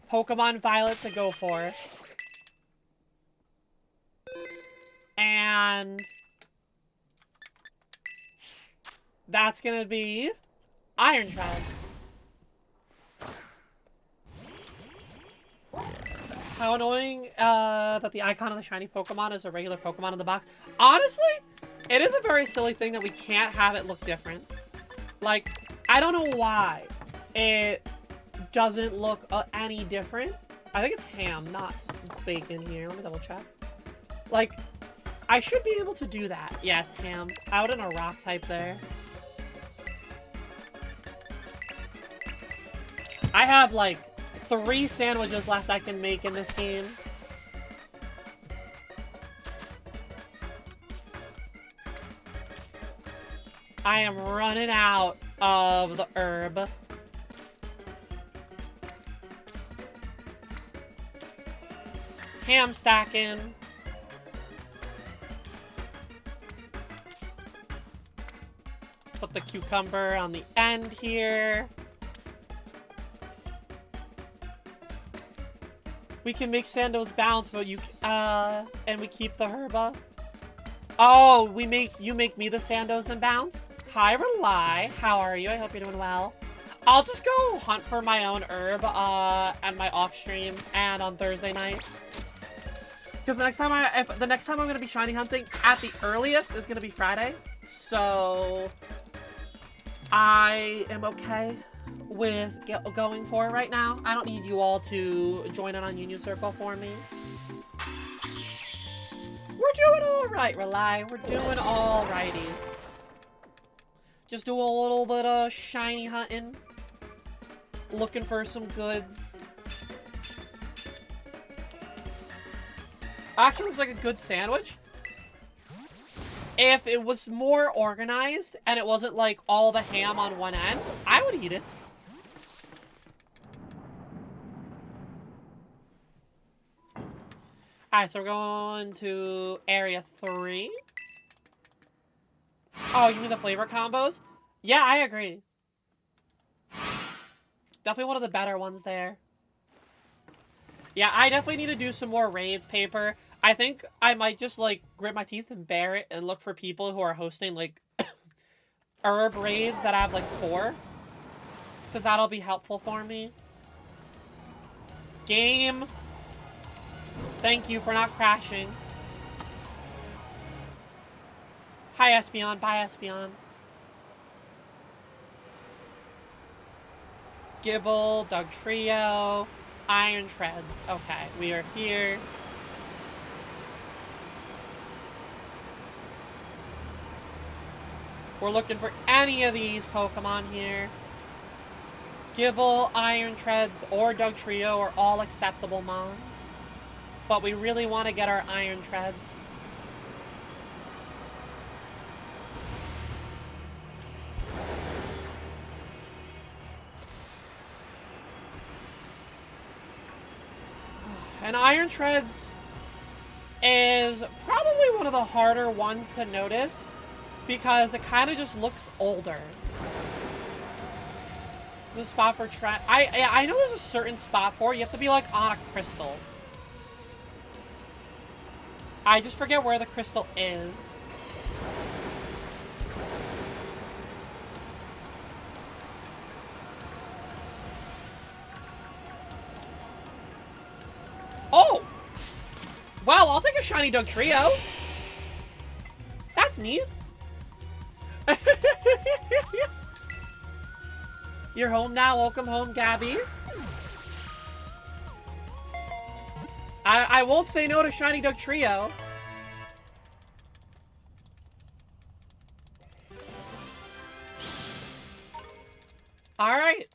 Pokemon Violet to go for. And that's gonna be Iron Treads. How annoying that the icon of the shiny Pokemon is a regular Pokemon in the box. Honestly, it is a very silly thing that we can't have it look different. Like, I don't know why it doesn't look any different. I think it's ham, not bacon here. Let me double check. Like, I should be able to do that. Yeah, it's ham. Out in a rock type there. I have, like, 3 sandwiches left I can make in this game. I am running out of the herb. Ham stacking. Put the cucumber on the end here. We can make Sandos bounce, but and we keep the herba. Oh, you make me the Sandos then bounce? Hi, Rely. How are you? I hope you're doing well. I'll just go hunt for my own herb, at my off stream and on Thursday night. Because the next time I'm gonna be shiny hunting at the earliest is gonna be Friday. So I am okay with going for it right now. I don't need you all to join in on Union Circle for me. We're doing alright, Rely. We're doing alrighty. Just do a little bit of shiny hunting. Looking for some goods. Actually looks like a good sandwich. If it was more organized and it wasn't like all the ham on one end, I would eat it. Alright, so we're going to Area 3. Oh, you mean the flavor combos? Yeah, I agree. Definitely one of the better ones there. Yeah, I definitely need to do some more raids, Paper. I think I might just, like, grit my teeth and bear it and look for people who are hosting, like, herb raids that have, like, 4. Because that'll be helpful for me. Game. Thank you for not crashing. Hi, Espeon. Bye, Espeon. Gible, Dugtrio, Iron Treads. Okay, we are here. We're looking for any of these Pokemon here. Gible, Iron Treads, or Dugtrio are all acceptable mons. But we really want to get our Iron Treads. And Iron Treads is probably one of the harder ones to notice because it kind of just looks older. The spot for Trent. I know there's a certain spot for it. You have to be like on a crystal. I just forget where the crystal is. Oh! Wow, I'll take a shiny Dugtrio. That's neat. You're home now. Welcome home, Gabby. I won't say no to shiny Dugtrio. Alright.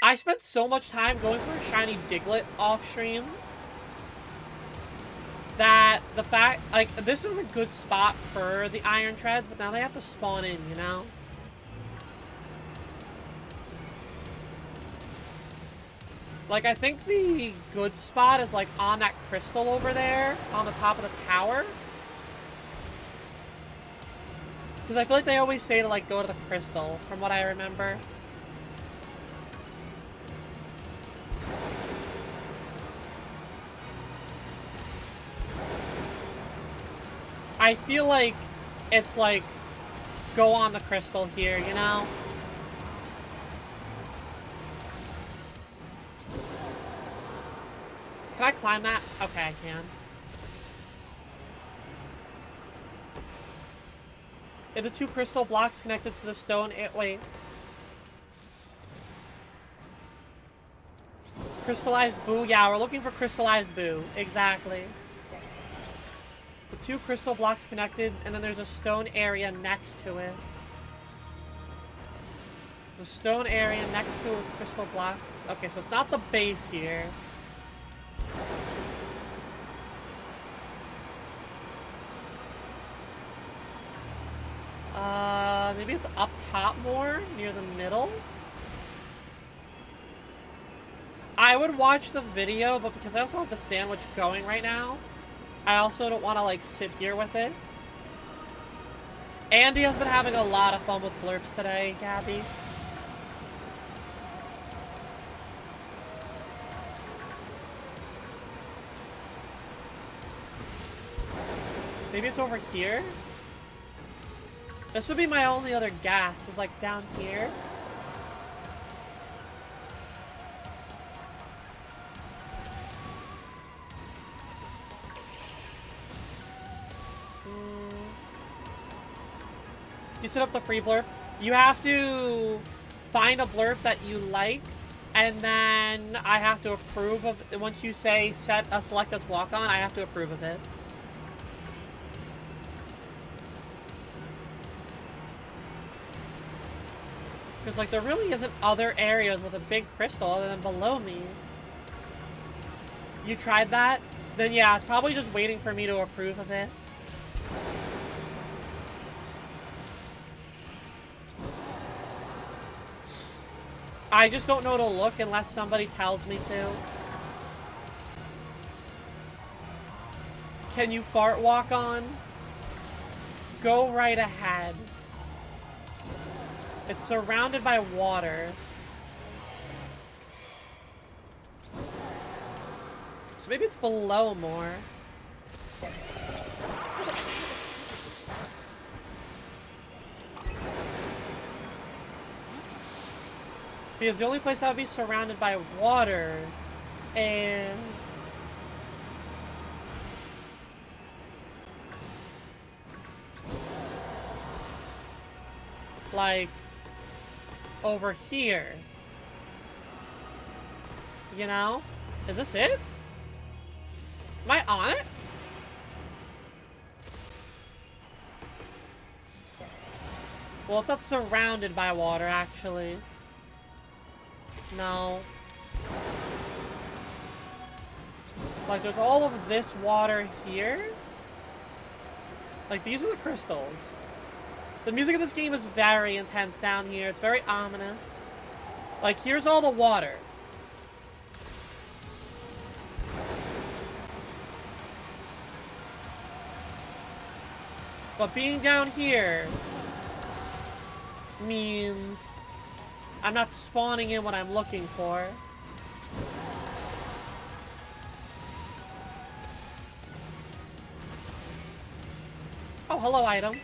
I spent so much time going for a shiny Diglett off stream that the fact, like, this is a good spot for the Iron Treads, but now they have to spawn in, you know? Like, I think the good spot is, like, on that crystal over there, on the top of the tower. Because I feel like they always say to, like, go to the crystal, from what I remember. I feel like it's, like, go on the crystal here, you know? Can I climb that? Okay, I can. If the 2 crystal blocks connected to the stone, wait. Crystallized Boo? Yeah, we're looking for Crystallized Boo. Exactly. The 2 crystal blocks connected, and then there's a stone area next to it. There's a stone area next to it with crystal blocks. Okay, so it's not the base here. Maybe it's up top more, near the middle? I would watch the video, but because I also have the sandwich going right now, I also don't want to, like, sit here with it. Andy has been having a lot of fun with blurps today, Gabby. Maybe it's over here? This would be my only other gas, is, like, down here. You set up the free blurp. You have to find a blurp that you like, and then I have to approve of it. Once you say select as walk on, I have to approve of it. Because, like, there really isn't other areas with a big crystal other than below me. You tried that? Then yeah, it's probably just waiting for me to approve of it. I just don't know to look unless somebody tells me to. Can you fart walk on? go right ahead. It's surrounded by water. So maybe it's below more. Because the only place that would be surrounded by water is... like... over here. You know? Is this it? Am I on it? Well, it's not surrounded by water, actually. No. Like, there's all of this water here. Like, these are the crystals. The music of this game is very intense down here. It's very ominous. Like, here's all the water. But being down here means I'm not spawning in what I'm looking for. Oh, hello, item.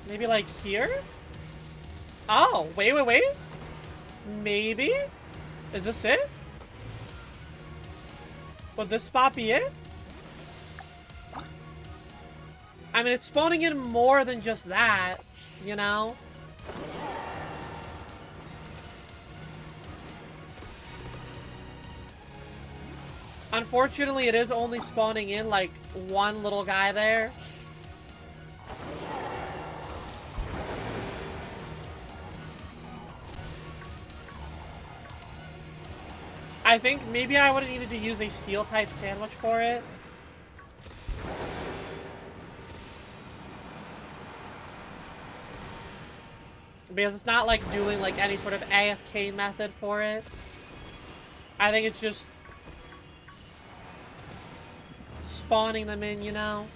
Maybe like here? Oh, wait. Maybe? Is this it? Would this spot be it? I mean, it's spawning in more than just that, you know? Unfortunately, it is only spawning in, like, one little guy there. I think maybe I would have needed to use a steel-type sandwich for it. Because it's not like doing like any sort of AFK method for it. I think it's just spawning them in, you know?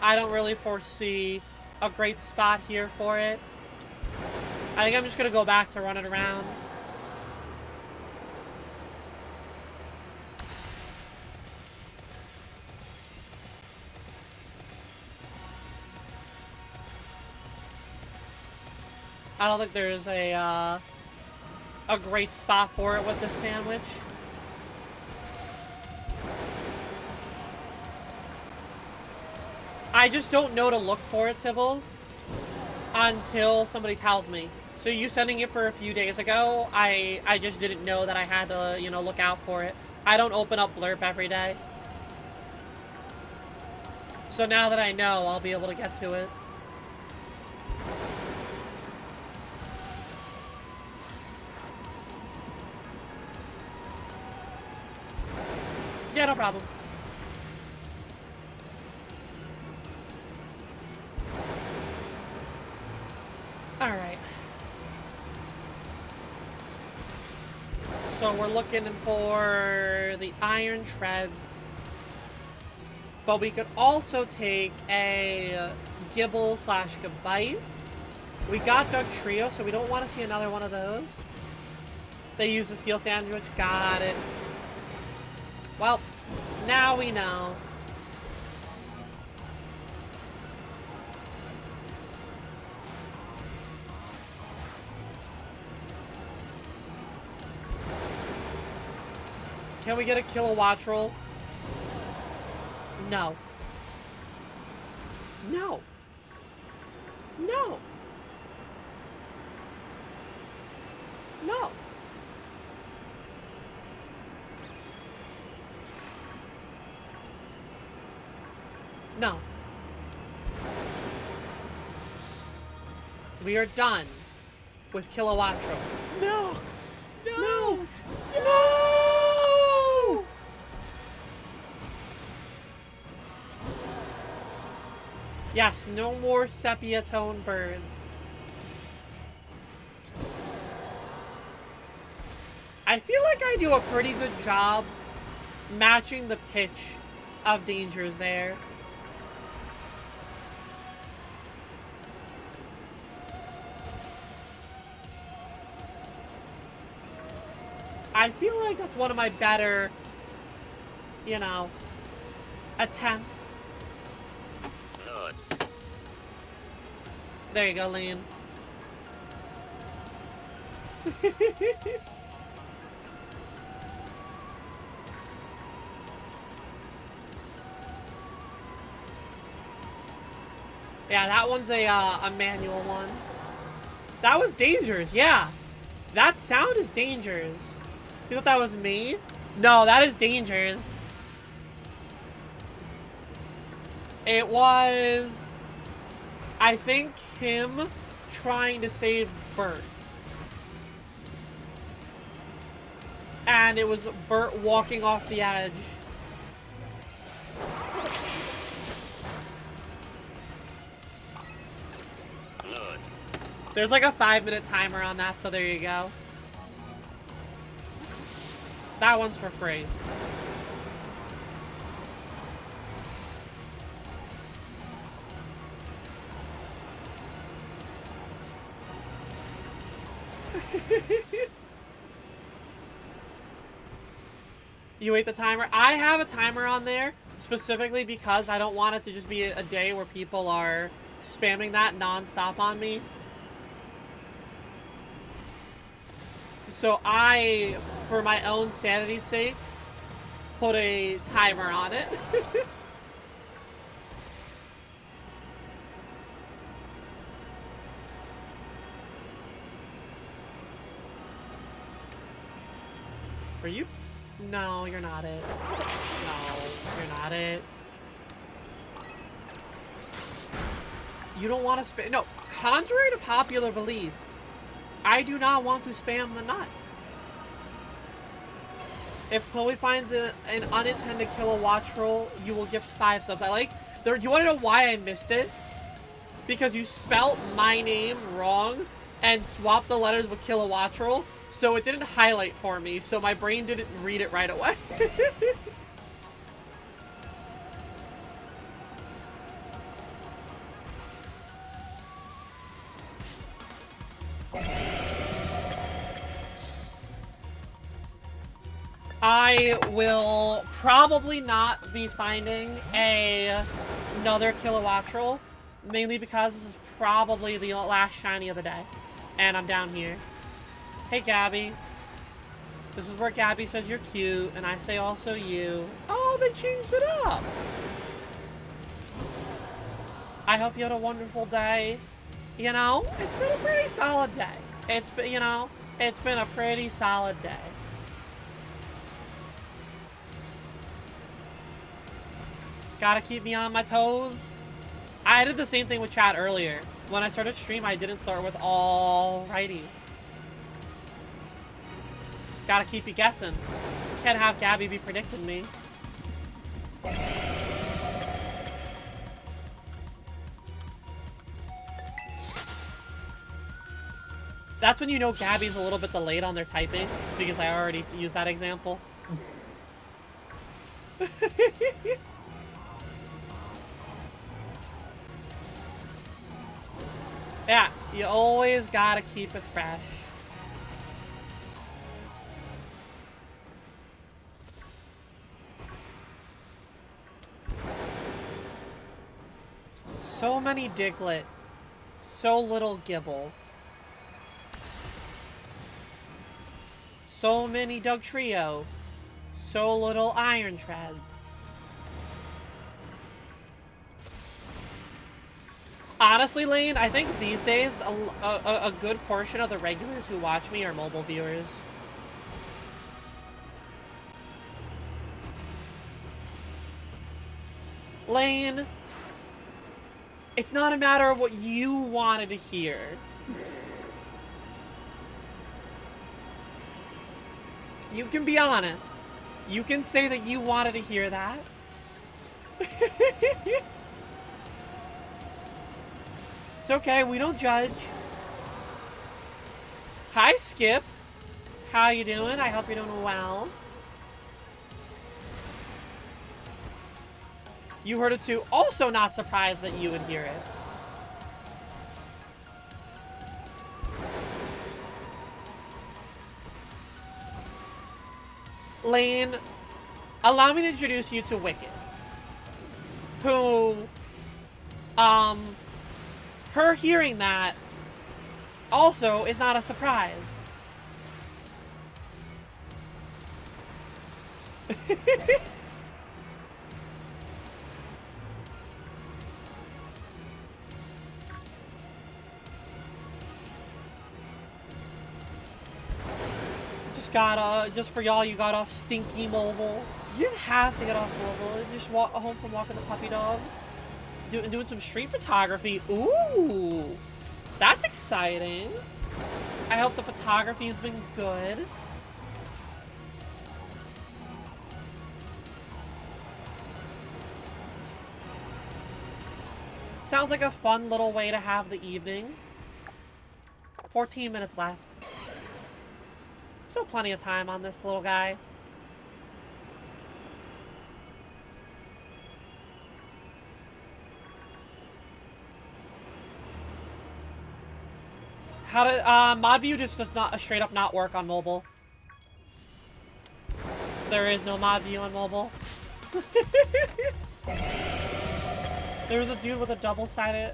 I don't really foresee a great spot here for it. I think I'm just gonna go back to run it around. I don't think there's a great spot for it with this sandwich. I just don't know to look for it, Tibbles, until somebody tells me. So you sending it for a few days ago, I just didn't know that I had to, you know, look out for it. I don't open up Blurp every day. So now that I know, I'll be able to get to it. Yeah, no problem. Alright. So we're looking for the iron shreds. But we could also take a Gibble / Gabite. We got Dugtrio, so we don't want to see another one of those. They use the steel sandwich. Got it. Well, now we know. Can we get a Kilowattrel? No. No. No. No. No. We are done with Kilowattrel. No! No! No! Yes, no more sepia tone birds. I feel like I do a pretty good job matching the pitch of dangers there. I feel like that's one of my better, you know, attempts. Good. There you go, Lane. Yeah, that one's a manual one. That was Dangers, yeah. That sound is Dangers. You thought that was me? No, that is Dangers. It was, I think, him trying to save Bert. And it was Bert walking off the edge. Good. There's like a 5-minute timer on that, so there you go. That one's for free. You wait the timer? I have a timer on there specifically because I don't want it to just be a day where people are spamming that non-stop on me. So I, for my own sanity's sake, put a timer on it. Are you? No, you're not it. No, you're not it. You don't want to spam. No, contrary to popular belief, I do not want to spam the nut. If Chloe finds an unintended kilowatt roll, you will gift 5 subs. I like. Do you want to know why I missed it? Because you spelt my name wrong and swapped the letters with kilowatt roll, so it didn't highlight for me. So my brain didn't read it right away. I will probably not be finding another kilowatt roll, mainly because this is probably the last shiny of the day, and I'm down here. Hey, Gabby. This is where Gabby says you're cute, and I say also you. Oh, they changed it up! I hope you had a wonderful day. You know, it's been a pretty solid day. It's been, you know, it's been a pretty solid day. Gotta keep me on my toes. I did the same thing with chat earlier. When I started stream, I didn't start with alrighty. Gotta keep you guessing. Can't have Gabby be predicting me. That's when you know Gabby's a little bit delayed on their typing, because I already used that example. Yeah, you always gotta keep it fresh. So many Diglett, so little Gibble. So many Dugtrio, so little Iron Treads. Honestly, Lane, I think these days a good portion of the regulars who watch me are mobile viewers. Lane, it's not a matter of what you wanted to hear. You can be honest. You can say that you wanted to hear that. It's okay, we don't judge. Hi, Skip. How you doing? I hope you're doing well. You heard it too. Also not surprised that you would hear it. Lane, allow me to introduce you to Wicked. Who, her hearing that also is not a surprise. Just for y'all, you got off Stinky Mobile. You didn't have to get off mobile. You just walk home from walking the puppy dog. Doing some street photography. Ooh, that's exciting. I hope the photography's been good. Sounds like a fun little way to have the evening. 14 minutes left. Still plenty of time on this little guy. How to mod view just does not straight up not work on mobile. There is no mod view on mobile. There was a dude with a double-sided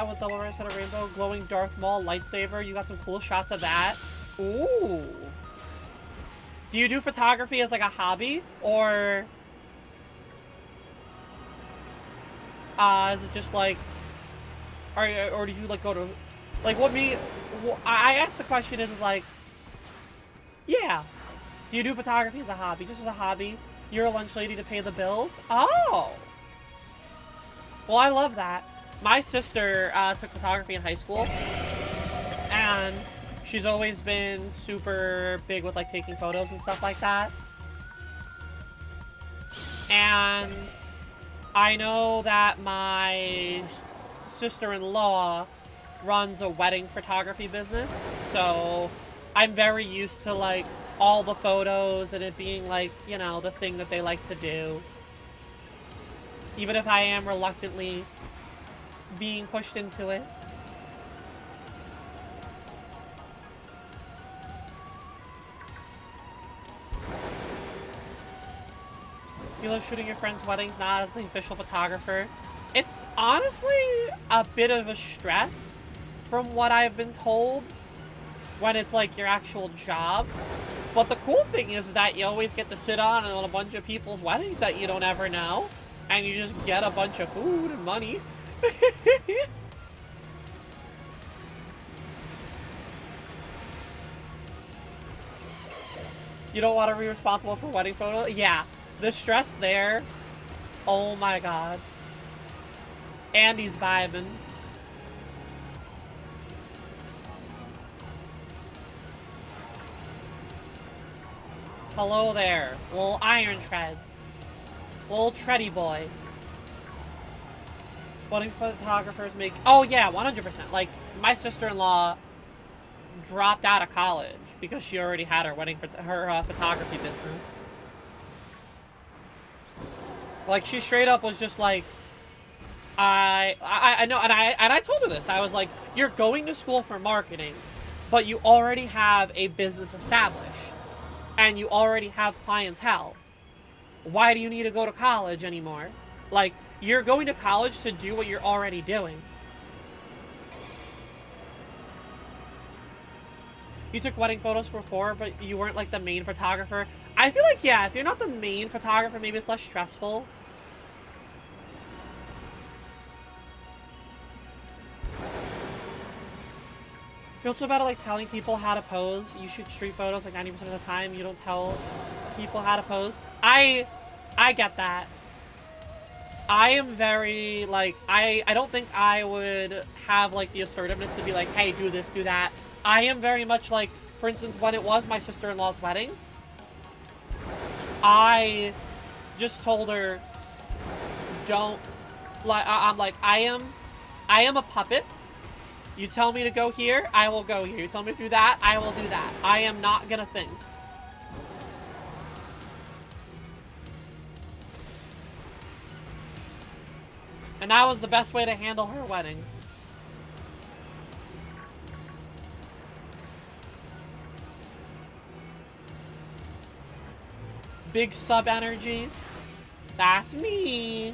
with double-sided rainbow, glowing Darth Maul lightsaber. You got some cool shots of that. Ooh. Do you do photography as like a hobby, or is it just like, or did you like go to, like what me? I asked the question is like, yeah. Do you do photography as a hobby, just as a hobby? You're a lunch lady to pay the bills. Oh. Well, I love that. My sister took photography in high school, and she's always been super big with like taking photos and stuff like that. And I know that my sister-in-law runs a wedding photography business, so I'm very used to like all the photos and it being like, you know, the thing that they like to do. Even if I am reluctantly being pushed into it. You love shooting your friends' weddings, not as the official photographer. It's honestly a bit of a stress from what I've been told when it's like your actual job. But the cool thing is that you always get to sit on a bunch of people's weddings that you don't ever know. And you just get a bunch of food and money. You don't want to be responsible for wedding photos? Yeah. The stress there. Oh my god. Andy's vibing. Hello there, little iron treads. Little tready boy. Wedding photographers make... Oh yeah, 100%. Like, my sister-in-law dropped out of college because she already had her wedding, her photography business. Like, she straight up was just like, I know, and I told her this. I was like, you're going to school for marketing, but you already have a business established, and you already have clientele. Why do you need to go to college anymore? Like, you're going to college to do what you're already doing. You took wedding photos before, but you weren't like the main photographer. I feel like, yeah, if you're not the main photographer, maybe it's less stressful. You're also about like telling people how to pose. You shoot street photos like 90% of the time. You don't tell people how to pose. I get that. I am very, like, I don't think I would have, like, the assertiveness to be like, hey, do this, do that. I am very much like, for instance, when it was my sister-in-law's wedding, I just told her, don't, like, I'm like, I am a puppet. You tell me to go here, I will go here. You tell me to do that, I will do that. I am not gonna think. And that was the best way to handle her wedding. Big sub energy. That's me.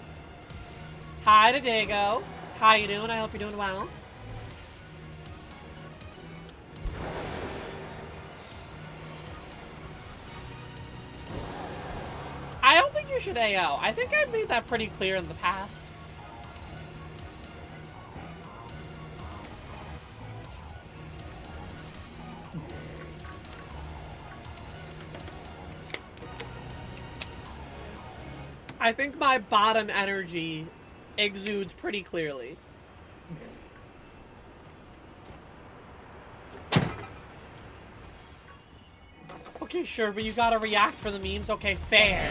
Hi to Dago. How you doing? I hope you're doing well. I don't think you should AO. I think I've made that pretty clear in the past. I think my bottom energy exudes pretty clearly. Okay, sure, but you gotta react for the memes. Okay, fair.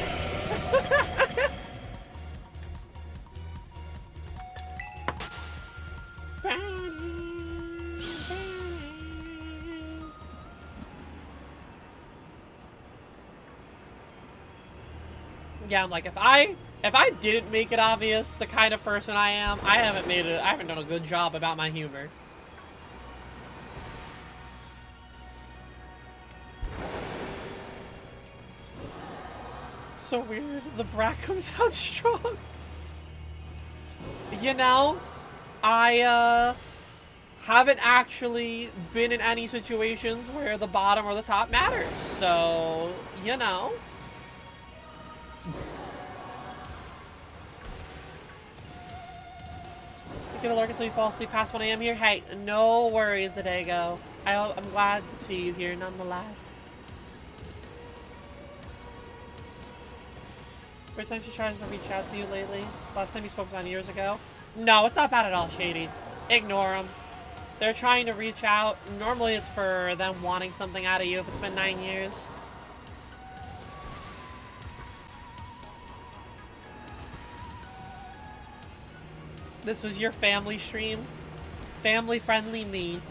Yeah, I'm like, if I didn't make it obvious the kind of person I am, I haven't done a good job about my humor. So weird. The brat comes out strong. You know, I haven't actually been in any situations where the bottom or the top matters. So, you know. You get a lurk until you fall asleep past 1 AM here. Hey, no worries, the day go. I'm glad to see you here nonetheless. Every time she tries to reach out to you lately. Last time you spoke about years ago. No, it's not bad at all, Shady. Ignore them. They're trying to reach out. Normally it's for them wanting something out of you if it's been 9 years. This is your family stream. Family-friendly me.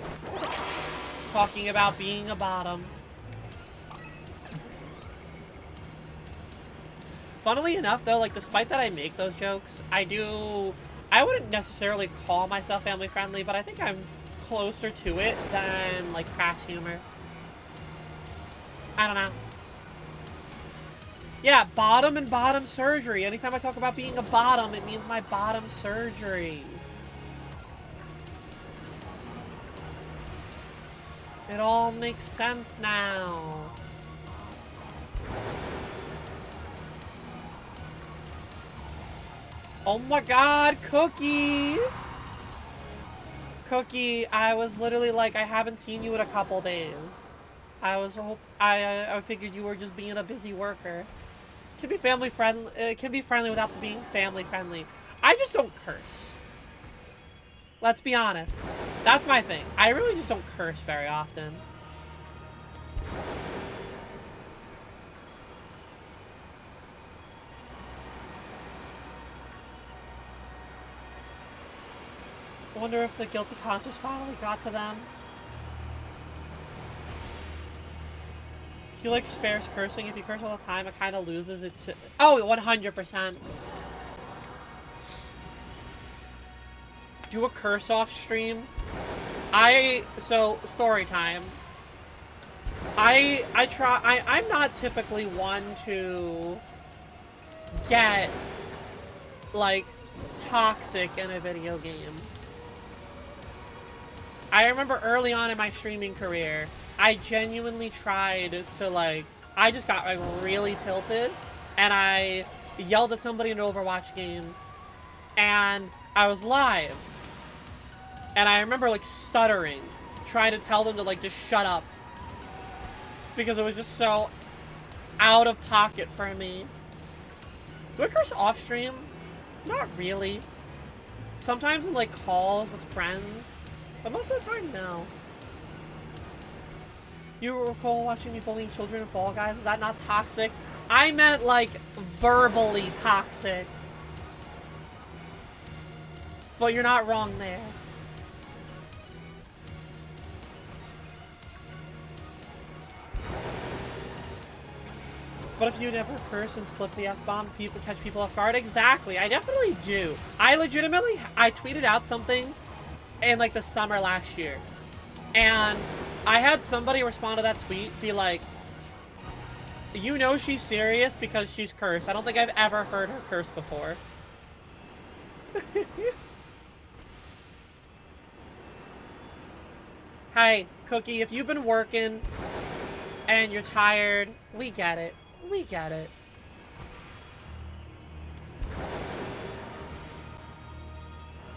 Talking about being a bottom. Funnily enough, though, like, despite that I make those jokes, I wouldn't necessarily call myself family-friendly, but I think I'm closer to it than, like, crass humor. I don't know. Yeah, bottom and bottom surgery. Anytime I talk about being a bottom, it means my bottom surgery. It all makes sense now. Oh my god, Cookie! Cookie, I was literally like, I haven't seen you in a couple days. I figured you were just being a busy worker. It can be family friendly. It can be friendly without being family friendly. I just don't curse. Let's be honest. That's my thing. I really just don't curse very often. I wonder if the guilty conscience finally got to them. If you like spares cursing, if you curse all the time, it kind of loses its... Oh, 100%. Do a curse off stream. So, story time. I'm not typically one to get, like, toxic in a video game. I remember early on in my streaming career, I genuinely tried to, like, I just got, like, really tilted, and I yelled at somebody in an Overwatch game, and I was live, and I remember, like, stuttering, trying to tell them to, like, just shut up, because it was just so out of pocket for me. Do I curse off stream? Not really. Sometimes in, like, calls with friends. But most of the time, no. You recall watching me bullying children in Fall Guys? Is that not toxic? I meant, like, verbally toxic. But you're not wrong there. But if you never curse and slip the F-bomb, people catch people off guard. Exactly, I definitely do. I tweeted out something in like the summer last year. And I had somebody respond to that tweet, be like, you know she's serious because she's cursed. I don't think I've ever heard her curse before. Hey, Cookie, if you've been working and you're tired, we get it. We get it.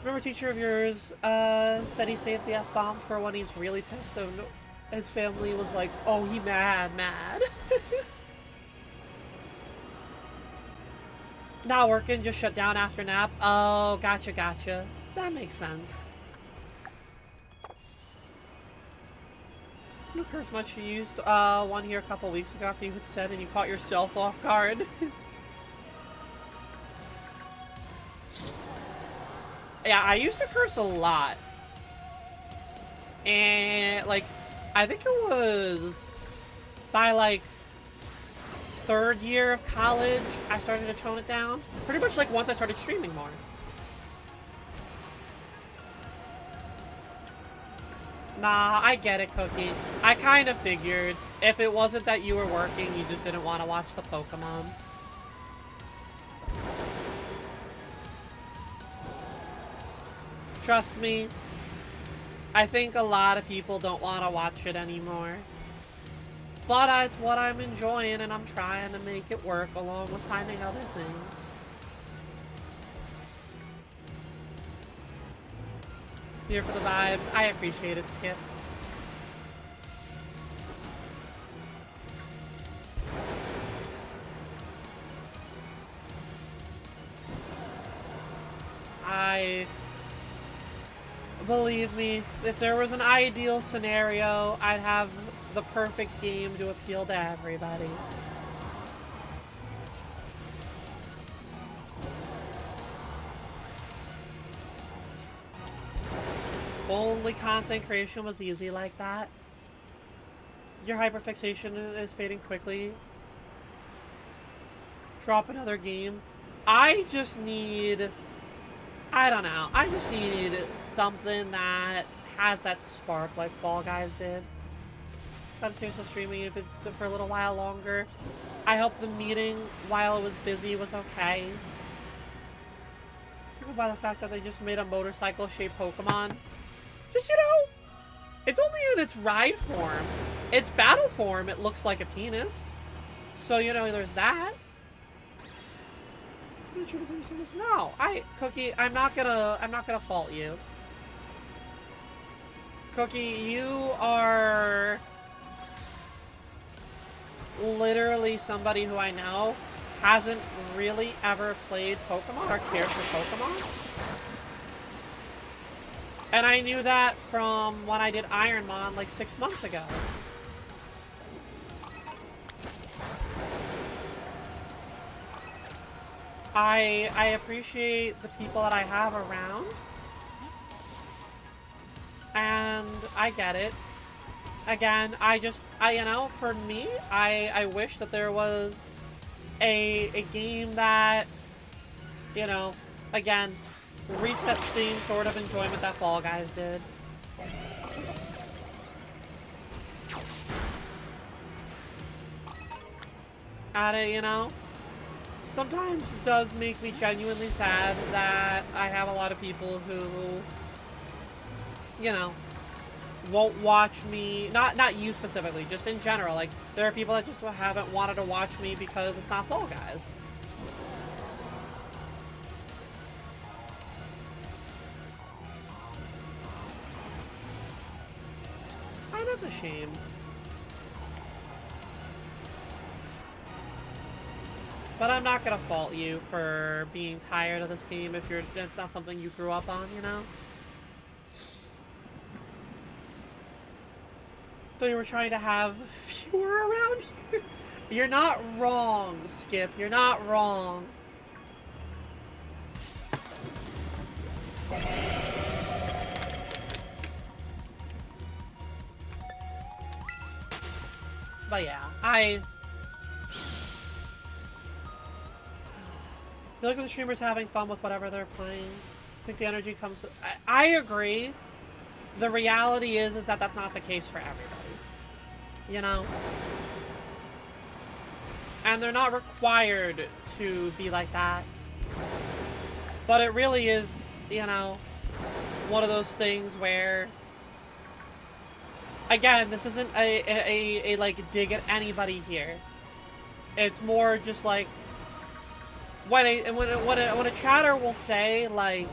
Remember a teacher of yours said he saved the F-bomb for when he's really pissed and his family was like, oh, he mad. Not working, just shut down after nap. Oh, gotcha. That makes sense. You curse much. You used one here a couple weeks ago after you had said and you caught yourself off guard. Yeah, I used to curse a lot. And, like, I think it was by, like, 3rd year of college, I started to tone it down. Pretty much, like, once I started streaming more. Nah, I get it, Cookie. I kind of figured if it wasn't that you were working, you just didn't want to watch the Pokemon. Trust me, I think a lot of people don't want to watch it anymore. But it's what I'm enjoying, and I'm trying to make it work along with finding other things. Here for the vibes. I appreciate it, Skip. Believe me, if there was an ideal scenario, I'd have the perfect game to appeal to everybody. If only content creation was easy like that. Your hyperfixation is fading quickly. Drop another game. I just need... I don't know. I just need something that has that spark like Fall Guys did. I'm still streaming if it's for a little while longer. I hope the meeting while it was busy was okay. People by the fact that they just made a motorcycle-shaped Pokemon. Just, you know, it's only in its ride form. Its battle form, it looks like a penis. So, you know, there's that. No, Cookie, I'm not gonna fault you. Cookie, you are literally somebody who I know hasn't really ever played Pokemon or cared for Pokemon. And I knew that from when I did Ironmon like 6 months ago. I appreciate the people that I have around. And I get it. Again, you know, for me, I wish that there was a game that, you know, again, reached that same sort of enjoyment that Fall Guys did. You know, sometimes it does make me genuinely sad that I have a lot of people who, you know, won't watch me, not you specifically, just in general. Like, there are people that just haven't wanted to watch me because it's not Fall Guys. Oh, that's a shame. But I'm not gonna fault you for being tired of this game if it's not something you grew up on, you know? So you were trying to have fewer around here? You're not wrong, Skip. You're not wrong. But yeah, feel like when the streamer's having fun with whatever they're playing, I think the energy comes... I agree. The reality is that that's not the case for everybody. You know? And they're not required to be like that. But it really is, you know, one of those things where... Again, this isn't a like, dig at anybody here. It's more just like... When a chatter will say, like...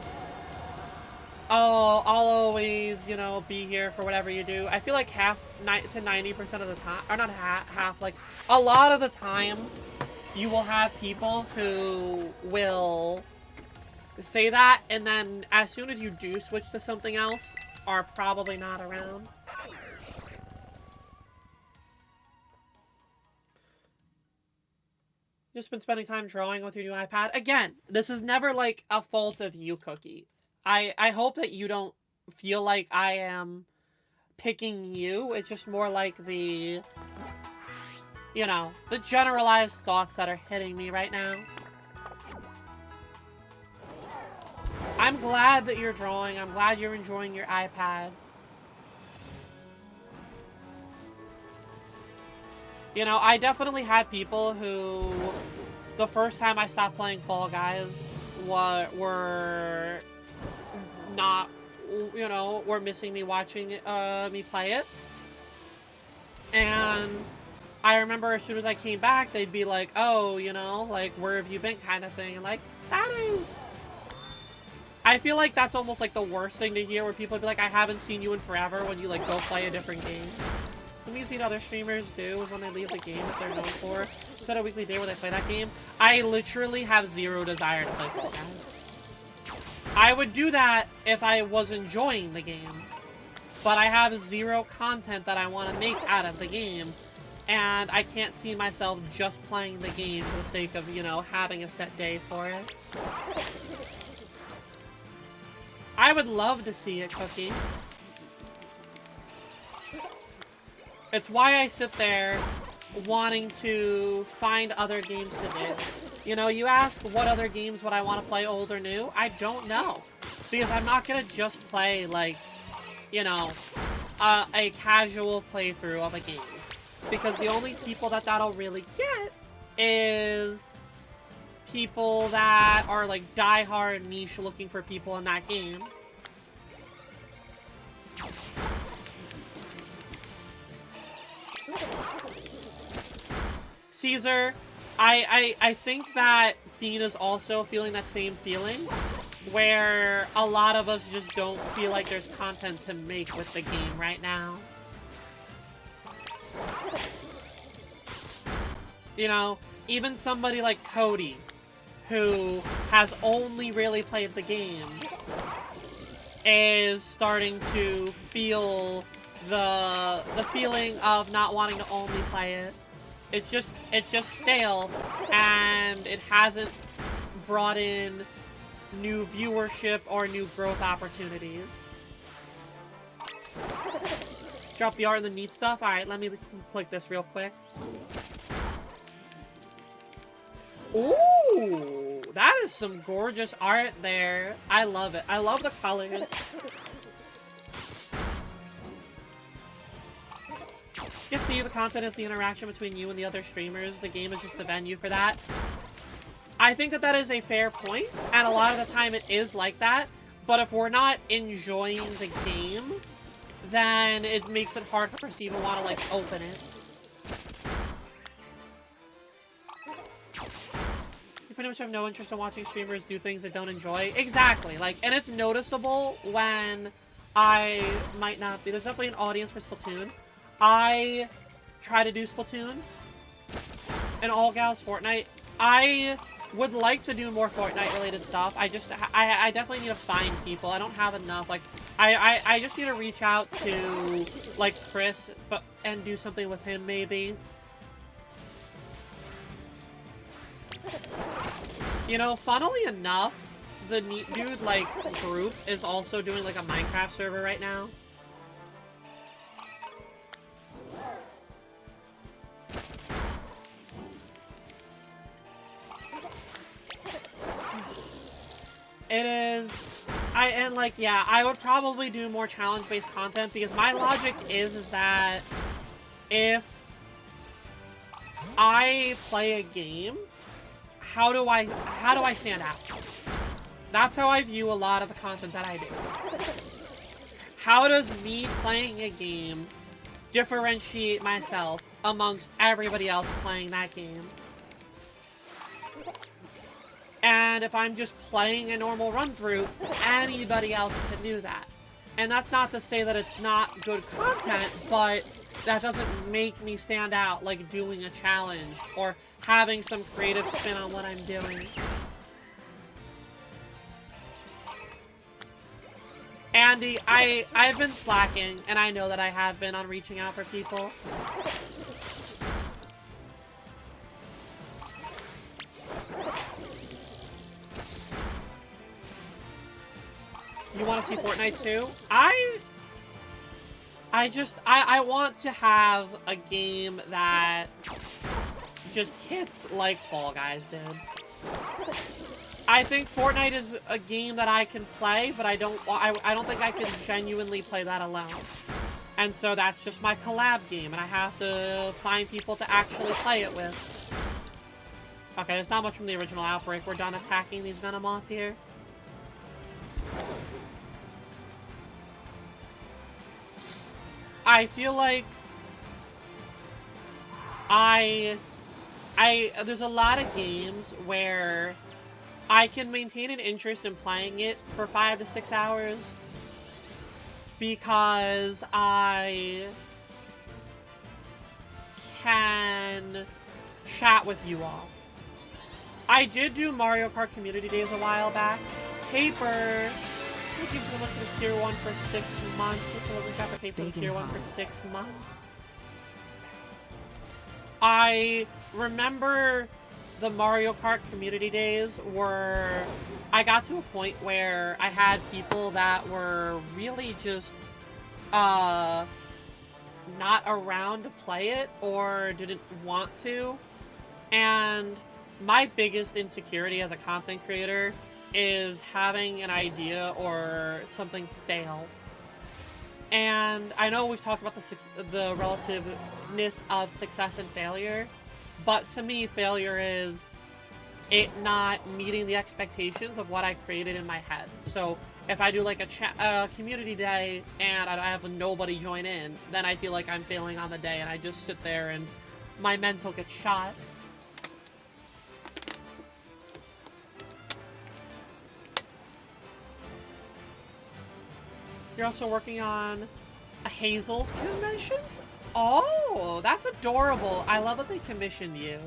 Oh, I'll always, you know, be here for whatever you do. I feel like half to 90% of the time... Or not half, like... A lot of the time, you will have people who will... say that, and then as soon as you do switch to something else, are probably not around. Just been spending time drawing with your new iPad. Again, this is never like a fault of you, Cookie. I hope that you don't feel like I am picking you. It's just more like the, you know, the generalized thoughts that are hitting me right now. I'm glad that you're drawing. I'm glad you're enjoying your iPad. You know, I definitely had people who, the first time I stopped playing Fall Guys, were not, you know, were missing me watching me play it. And I remember as soon as I came back, they'd be like, oh, you know, like, where have you been kind of thing. And like, that is... I feel like that's almost like the worst thing to hear, where people be like, I haven't seen you in forever, when you like go play a different game. Something you've seen other streamers do is when they leave the games they're known for, set a weekly day where they play that game. I literally have zero desire to play Fall Guys. I would do that if I was enjoying the game, but I have zero content that I want to make out of the game, and I can't see myself just playing the game for the sake of, you know, having a set day for it. I would love to see it, Cookie. It's why I sit there wanting to find other games to do. You know, you ask what other games would I want to play, old or new? I don't know. Because I'm not going to just play, like, you know, a casual playthrough of a game. Because the only people that that'll really get is people that are, like, die-hard niche looking for people in that game. Caesar, I think that Fiend is also feeling that same feeling, where a lot of us just don't feel like there's content to make with the game right now. You know, even somebody like Cody, who has only really played the game, is starting to feel the feeling of not wanting to only play it. It's just stale, and it hasn't brought in new viewership or new growth opportunities. Drop the art and the neat stuff. Alright, let me click this real quick. Ooh, that is some gorgeous art there. I love it. I love the colors. I guess the content is the interaction between you and the other streamers. The game is just the venue for that. I think that that is a fair point, and a lot of the time it is like that, but if we're not enjoying the game, then it makes it hard for us to even want to, like, open it. You pretty much have no interest in watching streamers do things they don't enjoy. Exactly, like, and it's noticeable when I might not be. There's definitely an audience for Splatoon. I try to do Splatoon and All Gals Fortnite. I would like to do more Fortnite-related stuff. I definitely need to find people. I don't have enough. Like, I just need to reach out to, like, Chris, and do something with him, maybe. You know, funnily enough, the Neat Dude, like, group is also doing, like, a Minecraft server right now. It is... yeah, I would probably do more challenge-based content because my logic is that if I play a game, how do I stand out? That's how I view a lot of the content that I do. How does me playing a game differentiate myself amongst everybody else playing that game? And if I'm just playing a normal run-through, anybody else can do that. And that's not to say that it's not good content, but that doesn't make me stand out like doing a challenge or having some creative spin on what I'm doing. Andy, I've been slacking, and I know that I have been on reaching out for people. You want to see Fortnite too? I want to have a game that just hits like Fall Guys did. I think Fortnite is a game that I can play, but I don't think I can genuinely play that alone. And so that's just my collab game, and I have to find people to actually play it with. Okay, there's not much from the original Outbreak. We're done attacking these Venomoth here. I feel like there's a lot of games where I can maintain an interest in playing it for 5 to 6 hours because I can chat with you all. I did do Mario Kart Community Days a while back. Paper, thank you so much for the tier 1 for 6 months. Thank you so much for Paper tier 1 for 6 months. I remember the Mario Kart Community Days were... I got to a point where I had people that were really just, not around to play it or didn't want to. And my biggest insecurity as a content creator is having an idea or something fail. And I know we've talked about the relativeness of success and failure, but to me, failure is it not meeting the expectations of what I created in my head. So if I do like a community day and I have nobody join in, then I feel like I'm failing on the day and I just sit there and my mental gets shot. You're also working on a Hazel's commissions? Oh, that's adorable. I love that they commissioned you.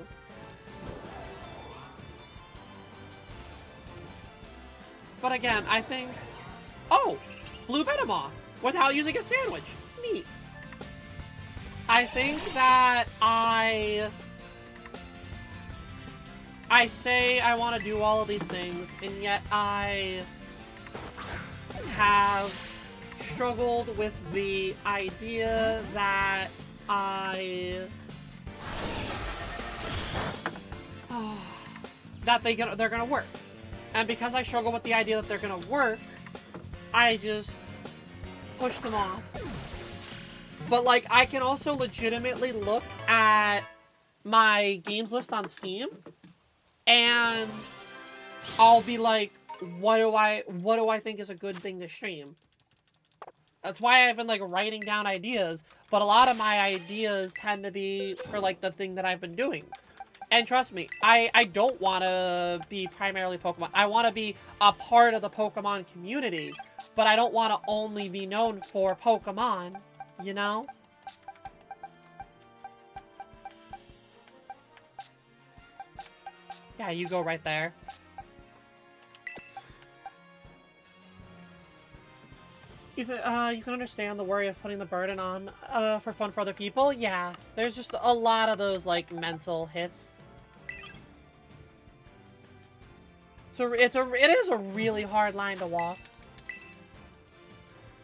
But again, I think... Oh! Blue Venomoth! Without using a sandwich! Neat. I think that I say I want to do all of these things, and yet I have struggled with the idea that they're gonna work. And because I struggle with the idea that they're gonna work, I just push them off. But like, I can also legitimately look at my games list on Steam, and I'll be like, what do I think is a good thing to stream? That's why I've been like writing down ideas, but a lot of my ideas tend to be for like the thing that I've been doing. And trust me, I don't want to be primarily Pokemon. I want to be a part of the Pokemon community, but I don't want to only be known for Pokemon, you know? Yeah, you go right there. You can understand the worry of putting the burden on for fun for other people. Yeah, there's just a lot of those like mental hits. So it is a really hard line to walk.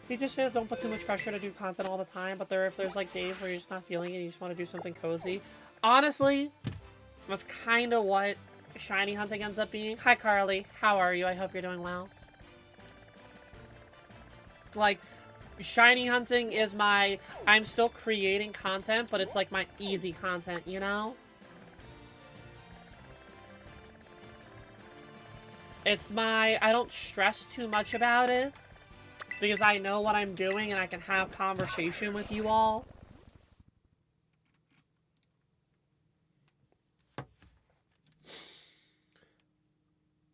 You just said don't put too much pressure to do content all the time, but if there's like days where you're just not feeling it, you just want to do something cozy. Honestly, that's kind of what shiny hunting ends up being. Hi, Carly. How are you? I hope you're doing well. Like, shiny hunting is my... I'm still creating content, but it's like my easy content, you know? It's my... I don't stress too much about it, because I know what I'm doing and I can have conversation with you all.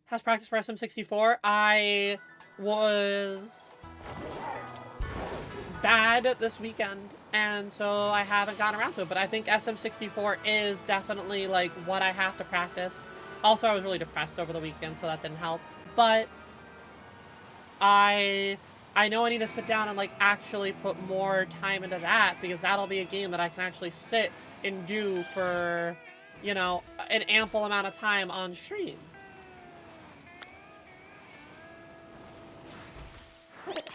How's practice for SM64? I was bad this weekend, and so I haven't gotten around to it, but I think SM64 is definitely, like, what I have to practice. Also, I was really depressed over the weekend, so that didn't help, but I know I need to sit down and, like, actually put more time into that, because that'll be a game that I can actually sit and do for, you know, an ample amount of time on stream.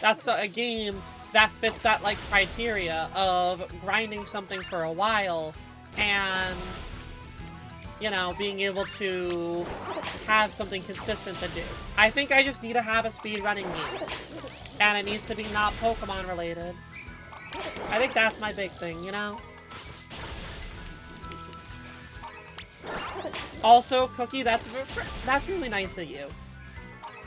That's a game that fits that, like, criteria of grinding something for a while and, you know, being able to have something consistent to do. I think I just need to have a speedrunning game. And it needs to be not Pokemon related. I think that's my big thing, you know? Also, Cookie, that's really nice of you.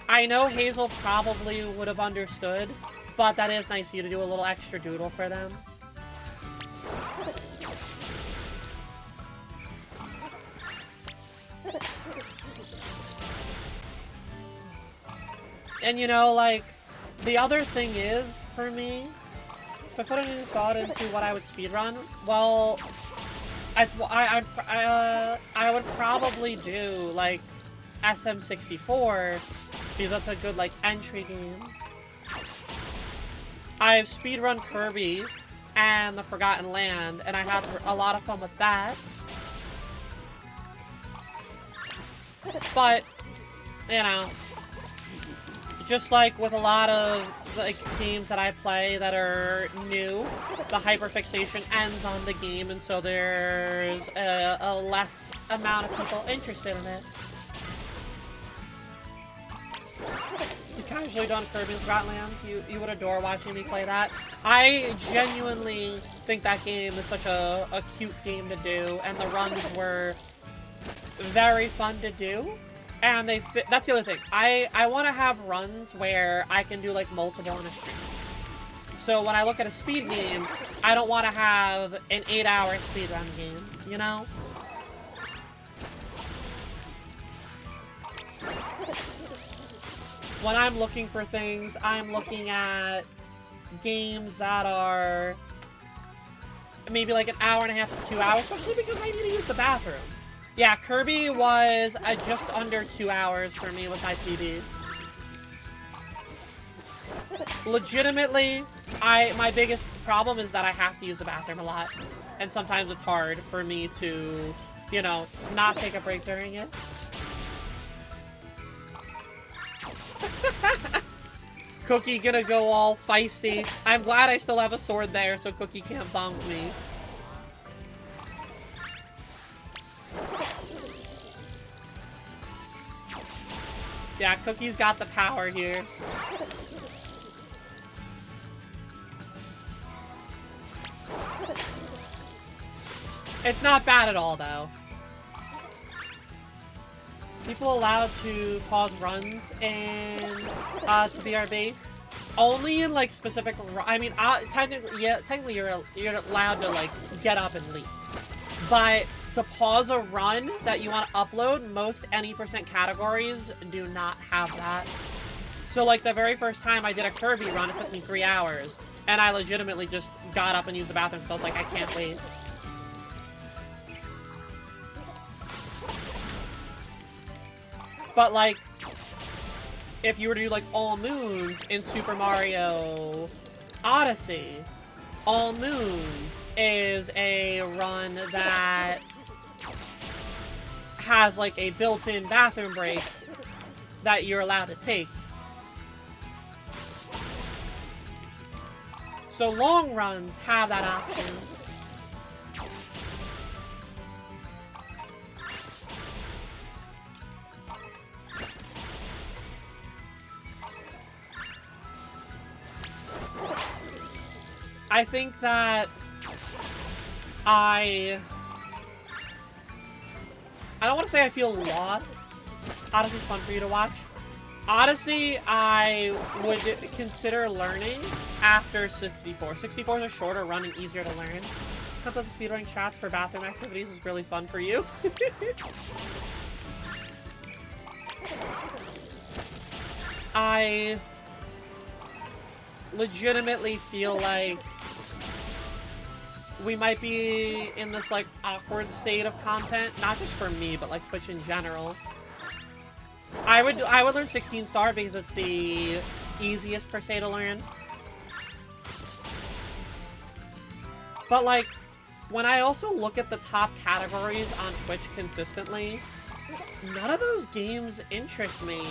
I know Hazel probably would have understood, but that is nice of you to do a little extra doodle for them. And you know, like, the other thing is, for me, if I put any thought into what I would speedrun, well, I would probably do, like, SM64, because that's a good, like, entry game. I've speedrun Kirby and the Forgotten Land, and I had a lot of fun with that. But, you know, just like with a lot of, like, games that I play that are new, the hyperfixation ends on the game, and so there's a less amount of people interested in it. You've casually done Kirby and Forgotten Land. You would adore watching me play that. I genuinely think that game is such a cute game to do, and the runs were very fun to do. And they fit. That's the other thing. I want to have runs where I can do, like, multiple in a stream. So when I look at a speed game, I don't want to have an 8-hour speedrun game, you know? When I'm looking for things, I'm looking at games that are maybe like an hour and a half to 2 hours, especially because I need to use the bathroom. Yeah, Kirby was just under 2 hours for me with my PB. Legitimately, my biggest problem is that I have to use the bathroom a lot. And sometimes it's hard for me to, you know, not take a break during it. Cookie gonna go all feisty. I'm glad I still have a sword there so Cookie can't bonk me. Yeah, Cookie's got the power here. It's not bad at all, though. People allowed to pause runs in to BRB. Only in, like, specific. I mean, technically, yeah, technically you're allowed to, like, get up and leave. But to pause a run that you want to upload, most any % categories do not have that. So, like, the very first time I did a Kirby run, it took me 3 hours, and I legitimately just got up and used the bathroom. So I was like, I can't wait. But, like, if you were to do, like, All Moons in Super Mario Odyssey, All Moons is a run that has, like, a built-in bathroom break that you're allowed to take. So long runs have that option. I think that I don't want to say I feel lost. Odyssey's fun for you to watch. Odyssey, I would consider learning after 64. 64s are shorter, running easier to learn. I thought the speedrunning chats for bathroom activities is really fun for you. I legitimately feel like we might be in this, like, awkward state of content. Not just for me, but, like, Twitch in general. I would learn 16 star because it's the easiest per se to learn. But, like, when I also look at the top categories on Twitch consistently, none of those games interest me.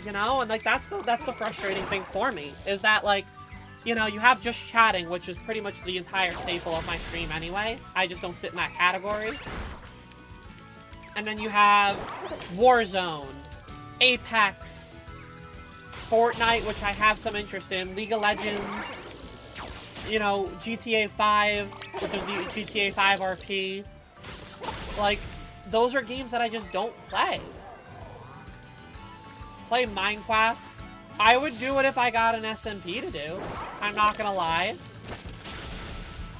You know? And, like, that's the frustrating thing for me. Is that, like, you know, you have just chatting, which is pretty much the entire staple of my stream anyway. I just don't sit in that category. And then you have Warzone, Apex, Fortnite, which I have some interest in, League of Legends, you know, GTA 5, which is the GTA 5 RP. Like, those are games that I just don't play. Play Minecraft. I would do it if I got an SMP to do. I'm not gonna lie.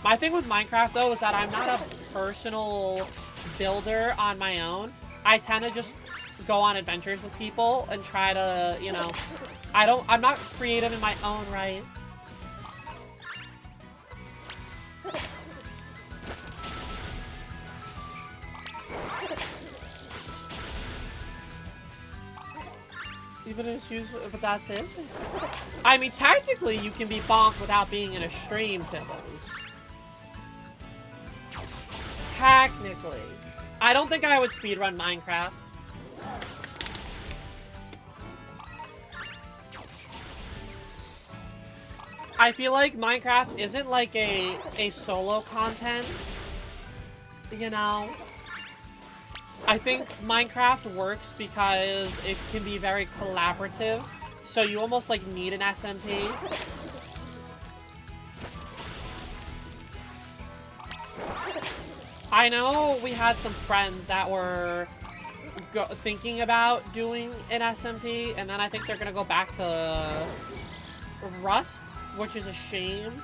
My thing with Minecraft, though, is that I'm not a personal builder on my own. I tend to just go on adventures with people and try to, you know... I'm not creative in my own right. Even issues, but that's it. I mean, technically, you can be bonked without being in a stream, Tibbles. Technically. I don't think I would speedrun Minecraft. I feel like Minecraft isn't like a solo content, you know? I think Minecraft works because it can be very collaborative, so you almost like need an SMP. I know we had some friends that were thinking about doing an SMP, and then I think they're gonna go back to Rust, which is a shame,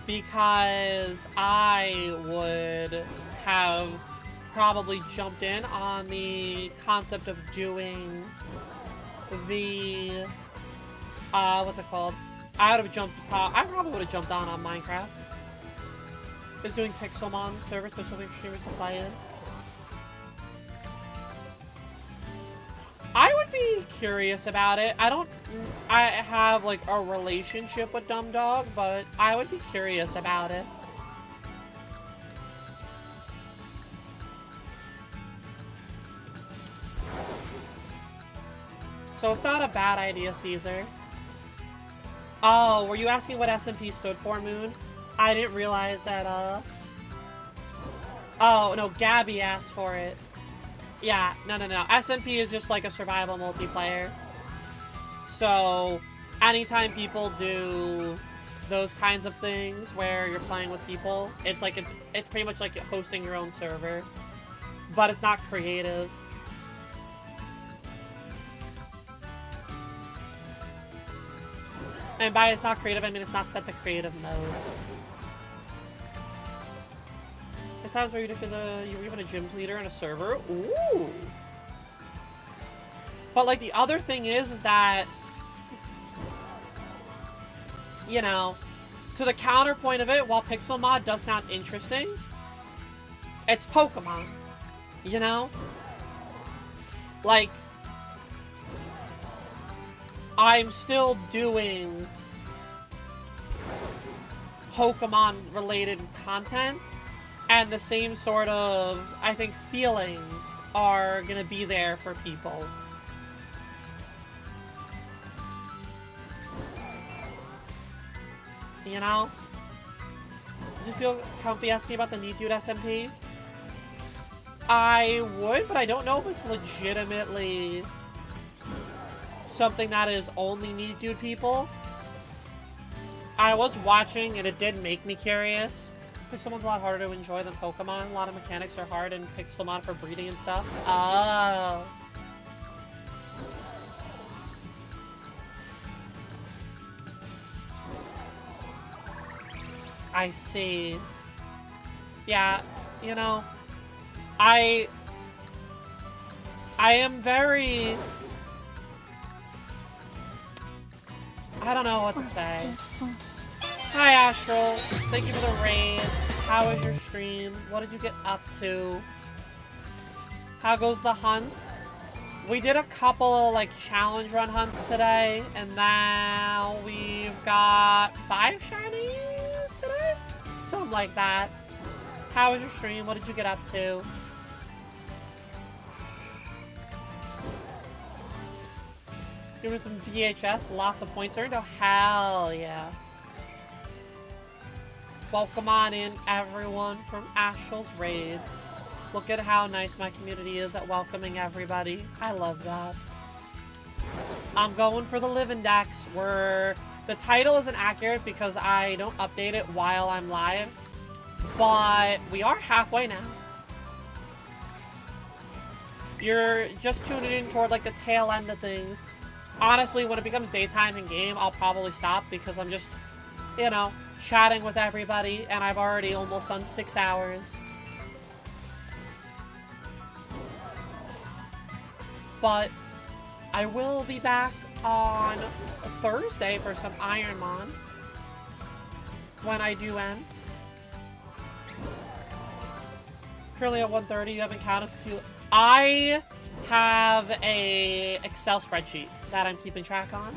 because I would have probably jumped in on the concept of doing the, what's it called? I probably would have jumped on Minecraft. Is doing Pixelmon server, especially for streamers to play in. I would be curious about it. I have like a relationship with Dumb Dog, but I would be curious about it. So it's not a bad idea, Caesar. Oh, were you asking what SMP stood for, Moon? I didn't realize that, Oh, no, Gabby asked for it. Yeah, no. SMP is just like a survival multiplayer. So, anytime people do those kinds of things where you're playing with people, it's like, it's pretty much like hosting your own server. But it's not creative. And by it's not creative, I mean it's not set to creative mode. It sounds very ridiculous. You were even a gym leader in a server. Ooh. But like the other thing is that, you know, to the counterpoint of it, while Pixelmon does sound interesting, it's Pokemon. You know? Like, I'm still doing Pokemon-related content, and the same sort of, I think, feelings are gonna be there for people. You know? Do you feel comfy asking about the Neat Dude SMP? I would, but I don't know if it's legitimately something that is only Neat Dude people. I was watching and it did make me curious. Pixelmon's a lot harder to enjoy than Pokemon. A lot of mechanics are hard in Pixelmon for breeding and stuff. Oh. I see. Yeah, you know, I am very... I don't know what to say. Hi, Astral. Thank you for the raid. How was your stream? What did you get up to? How goes the hunts? We did a couple of, like, challenge run hunts today, and now we've got 5 shinies today? Something like that. How was your stream? What did you get up to? Doing some DHS, lots of points earned. Oh, hell yeah. Welcome on in, everyone, from Astral's Raid. Look at how nice my community is at welcoming everybody. I love that. I'm going for the Live Index, where the title isn't accurate because I don't update it while I'm live. But we are halfway now. You're just tuning in toward, like, the tail end of things. Honestly, when it becomes daytime in game, I'll probably stop because I'm just, you know, chatting with everybody, and I've already almost done 6 hours. But I will be back on Thursday for some Ironmon when I do end. Currently at 1:30, you haven't counted to... I have a Excel spreadsheet that I'm keeping track on.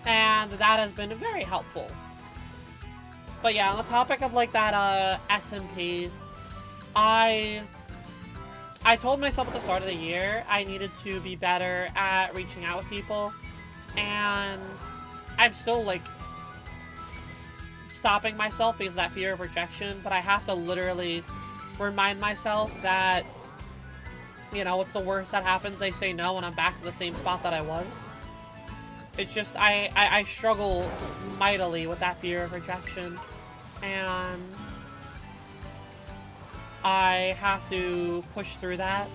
And that has been very helpful. But yeah, on the topic of, like, that SMP, I told myself at the start of the year I needed to be better at reaching out with people, and I'm still, like, stopping myself because of that fear of rejection, but I have to literally remind myself that, you know, what's the worst that happens? They say no and I'm back to the same spot that I was. It's just, I struggle mightily with that fear of rejection, and I have to push through that.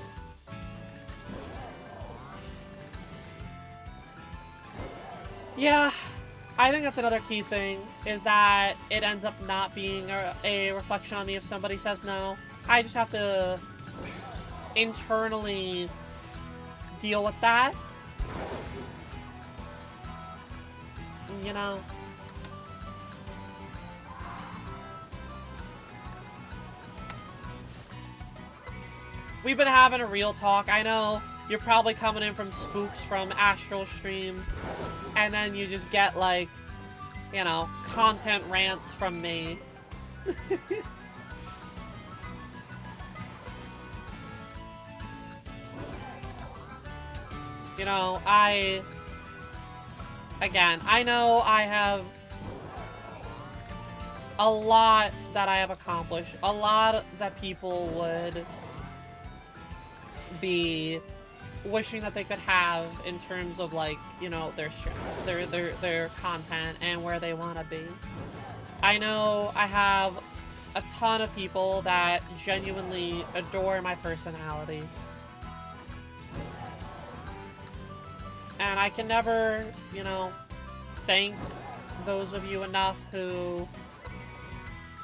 Yeah, I think that's another key thing, is that it ends up not being a reflection on me if somebody says no. I just have to internally deal with that. You know? We've been having a real talk. I know you're probably coming in from Spooks from Astral Stream, and then you just get, like, you know, content rants from me. You know, again, I know I have a lot that I have accomplished, a lot that people would be wishing that they could have in terms of, like, you know, their strength, their content, and where they want to be. I know I have a ton of people that genuinely adore my personality. And I can never, you know, thank those of you enough who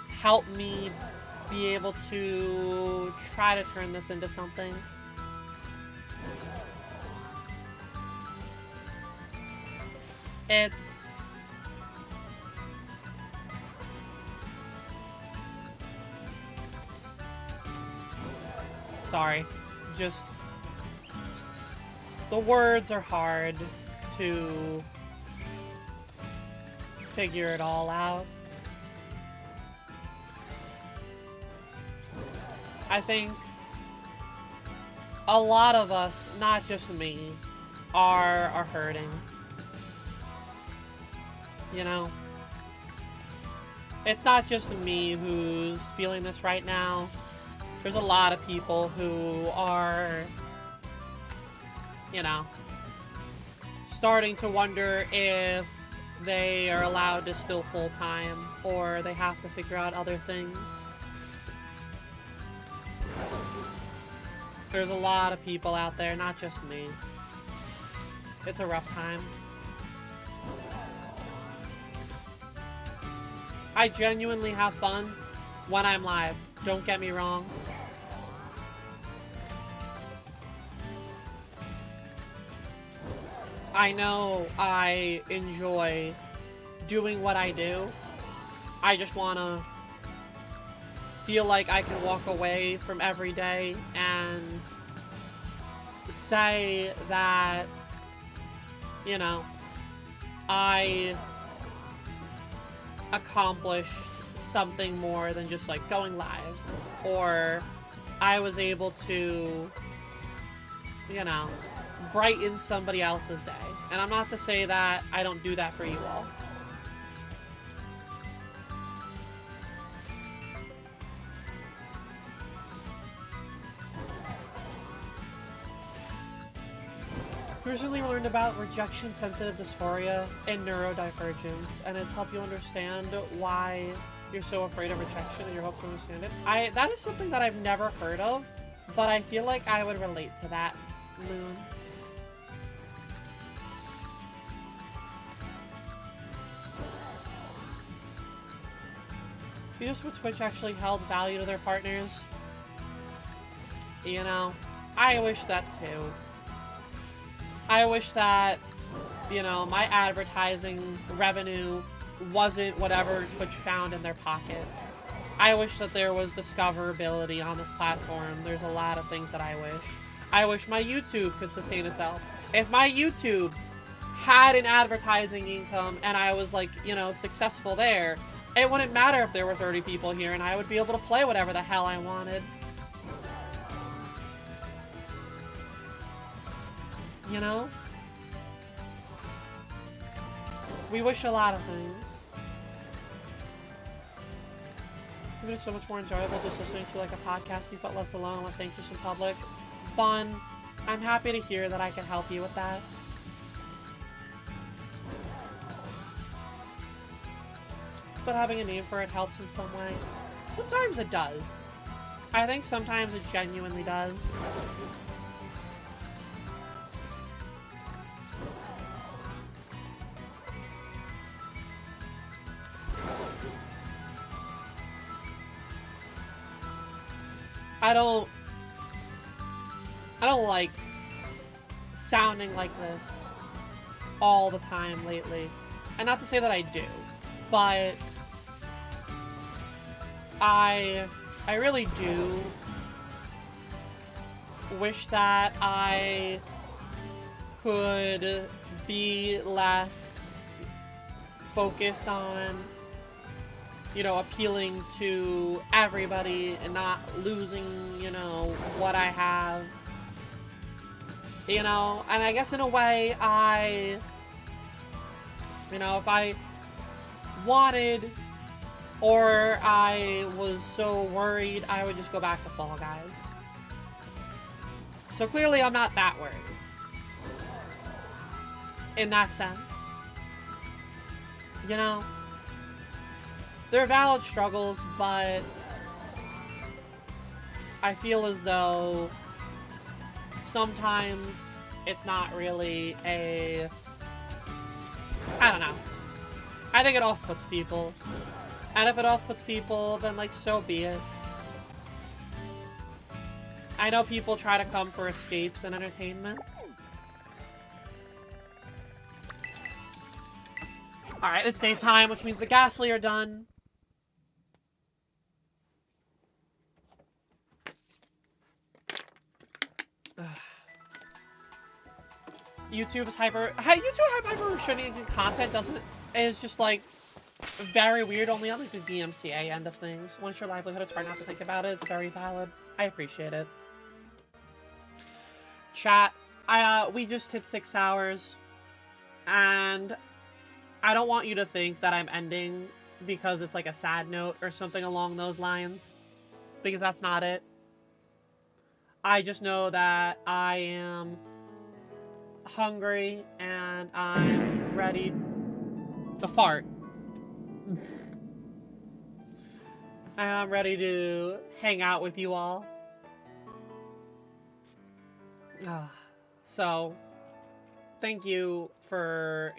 help me be able to try to turn this into something. It's... Sorry. Just... The words are hard to figure it all out. I think a lot of us, not just me, are hurting. You know? It's not just me who's feeling this right now. There's a lot of people who are, you know, starting to wonder if they are allowed to still full-time or they have to figure out other things. There's a lot of people out there, not just me. It's a rough time. I genuinely have fun when I'm live. Don't get me wrong. I know I enjoy doing what I do. I just want to feel like I can walk away from every day and say that, you know, I accomplished something more than just like going live, or I was able to, you know, brighten somebody else's day. And I'm not to say that I don't do that for you all. Recently learned about rejection-sensitive dysphoria and neurodivergence, and it's helped you understand why you're so afraid of rejection and you hope to understand it. That is something that I've never heard of, but I feel like I would relate to that, Loon. Users with Twitch actually held value to their partners. You know, I wish that too. I wish that, you know, my advertising revenue wasn't whatever Twitch found in their pocket. I wish that there was discoverability on this platform. There's a lot of things that I wish. I wish my YouTube could sustain itself. If my YouTube had an advertising income and I was, like, you know, successful there, it wouldn't matter if there were 30 people here and I would be able to play whatever the hell I wanted. You know? We wish a lot of things. It was so much more enjoyable just listening to like a podcast. You felt less alone, less anxious in public. Fun. I'm happy to hear that I can help you with that. But having a name for it helps in some way. Sometimes it does. I think sometimes it genuinely does. I don't like sounding like this all the time lately. And not to say that I do, but I really do wish that I could be less focused on, you know, appealing to everybody and not losing, you know, what I have. You know, and I guess in a way you know, if I wanted or I was so worried, I would just go back to Fall Guys. So clearly I'm not that worried. In that sense. You know? They're valid struggles, but I feel as though sometimes it's not really a... I don't know. I think it off-puts people. And if it off-puts people, then, like, so be it. I know people try to come for escapes and entertainment. Alright, it's daytime, which means the Ghastly are done. YouTube's hyper-restricting content is just like very weird, only on like the DMCA end of things. Once your livelihood, it's hard not to think about it. It's very valid. I appreciate it. Chat, we just hit 6 hours, and I don't want you to think that I'm ending because it's like a sad note or something along those lines, because that's not it. I just know that I am hungry and I'm ready to fart. And I'm ready to hang out with you all. So, thank you for,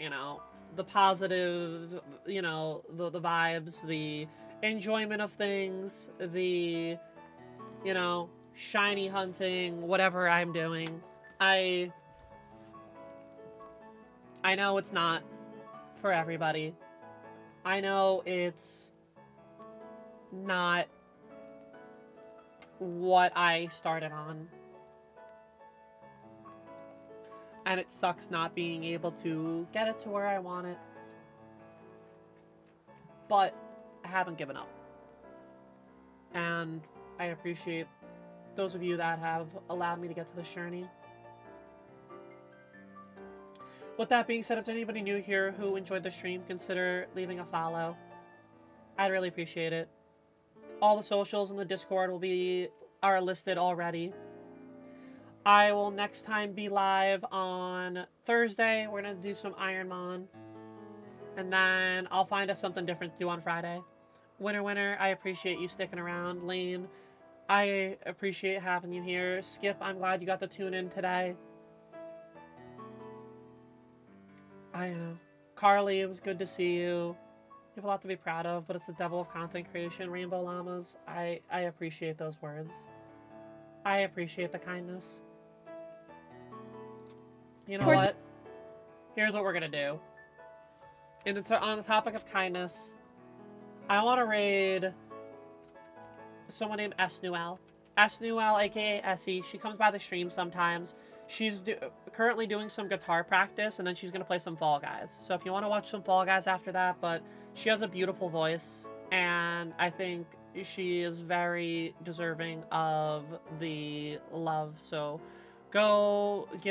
the positive, the vibes, the enjoyment of things, the, shiny hunting, whatever I'm doing. I know it's not for everybody. I know it's not what I started on. And it sucks not being able to get it to where I want it. But I haven't given up. And I appreciate those of you that have allowed me to get to this journey. With that being said, if there's anybody new here who enjoyed the stream, consider leaving a follow. I'd really appreciate it. All the socials in the Discord are listed already. I will next time be live on Thursday. We're going to do some Iron Man. And then I'll find us something different to do on Friday. Winner, I appreciate you sticking around. Lane, I appreciate having you here. Skip, I'm glad you got to tune in today. I know. Carly, it was good to see you. You have a lot to be proud of, but it's the devil of content creation. Rainbow Llamas, I appreciate those words. I appreciate the kindness. You know what? Here's what we're gonna do. On the topic of kindness, I want to raid someone named Esnuel. Esnuel, aka Essie. She comes by the stream sometimes. She's currently doing some guitar practice, and then she's gonna play some Fall Guys. So if you want to watch some Fall Guys after that, but she has a beautiful voice, and I think she is very deserving of the love. So go give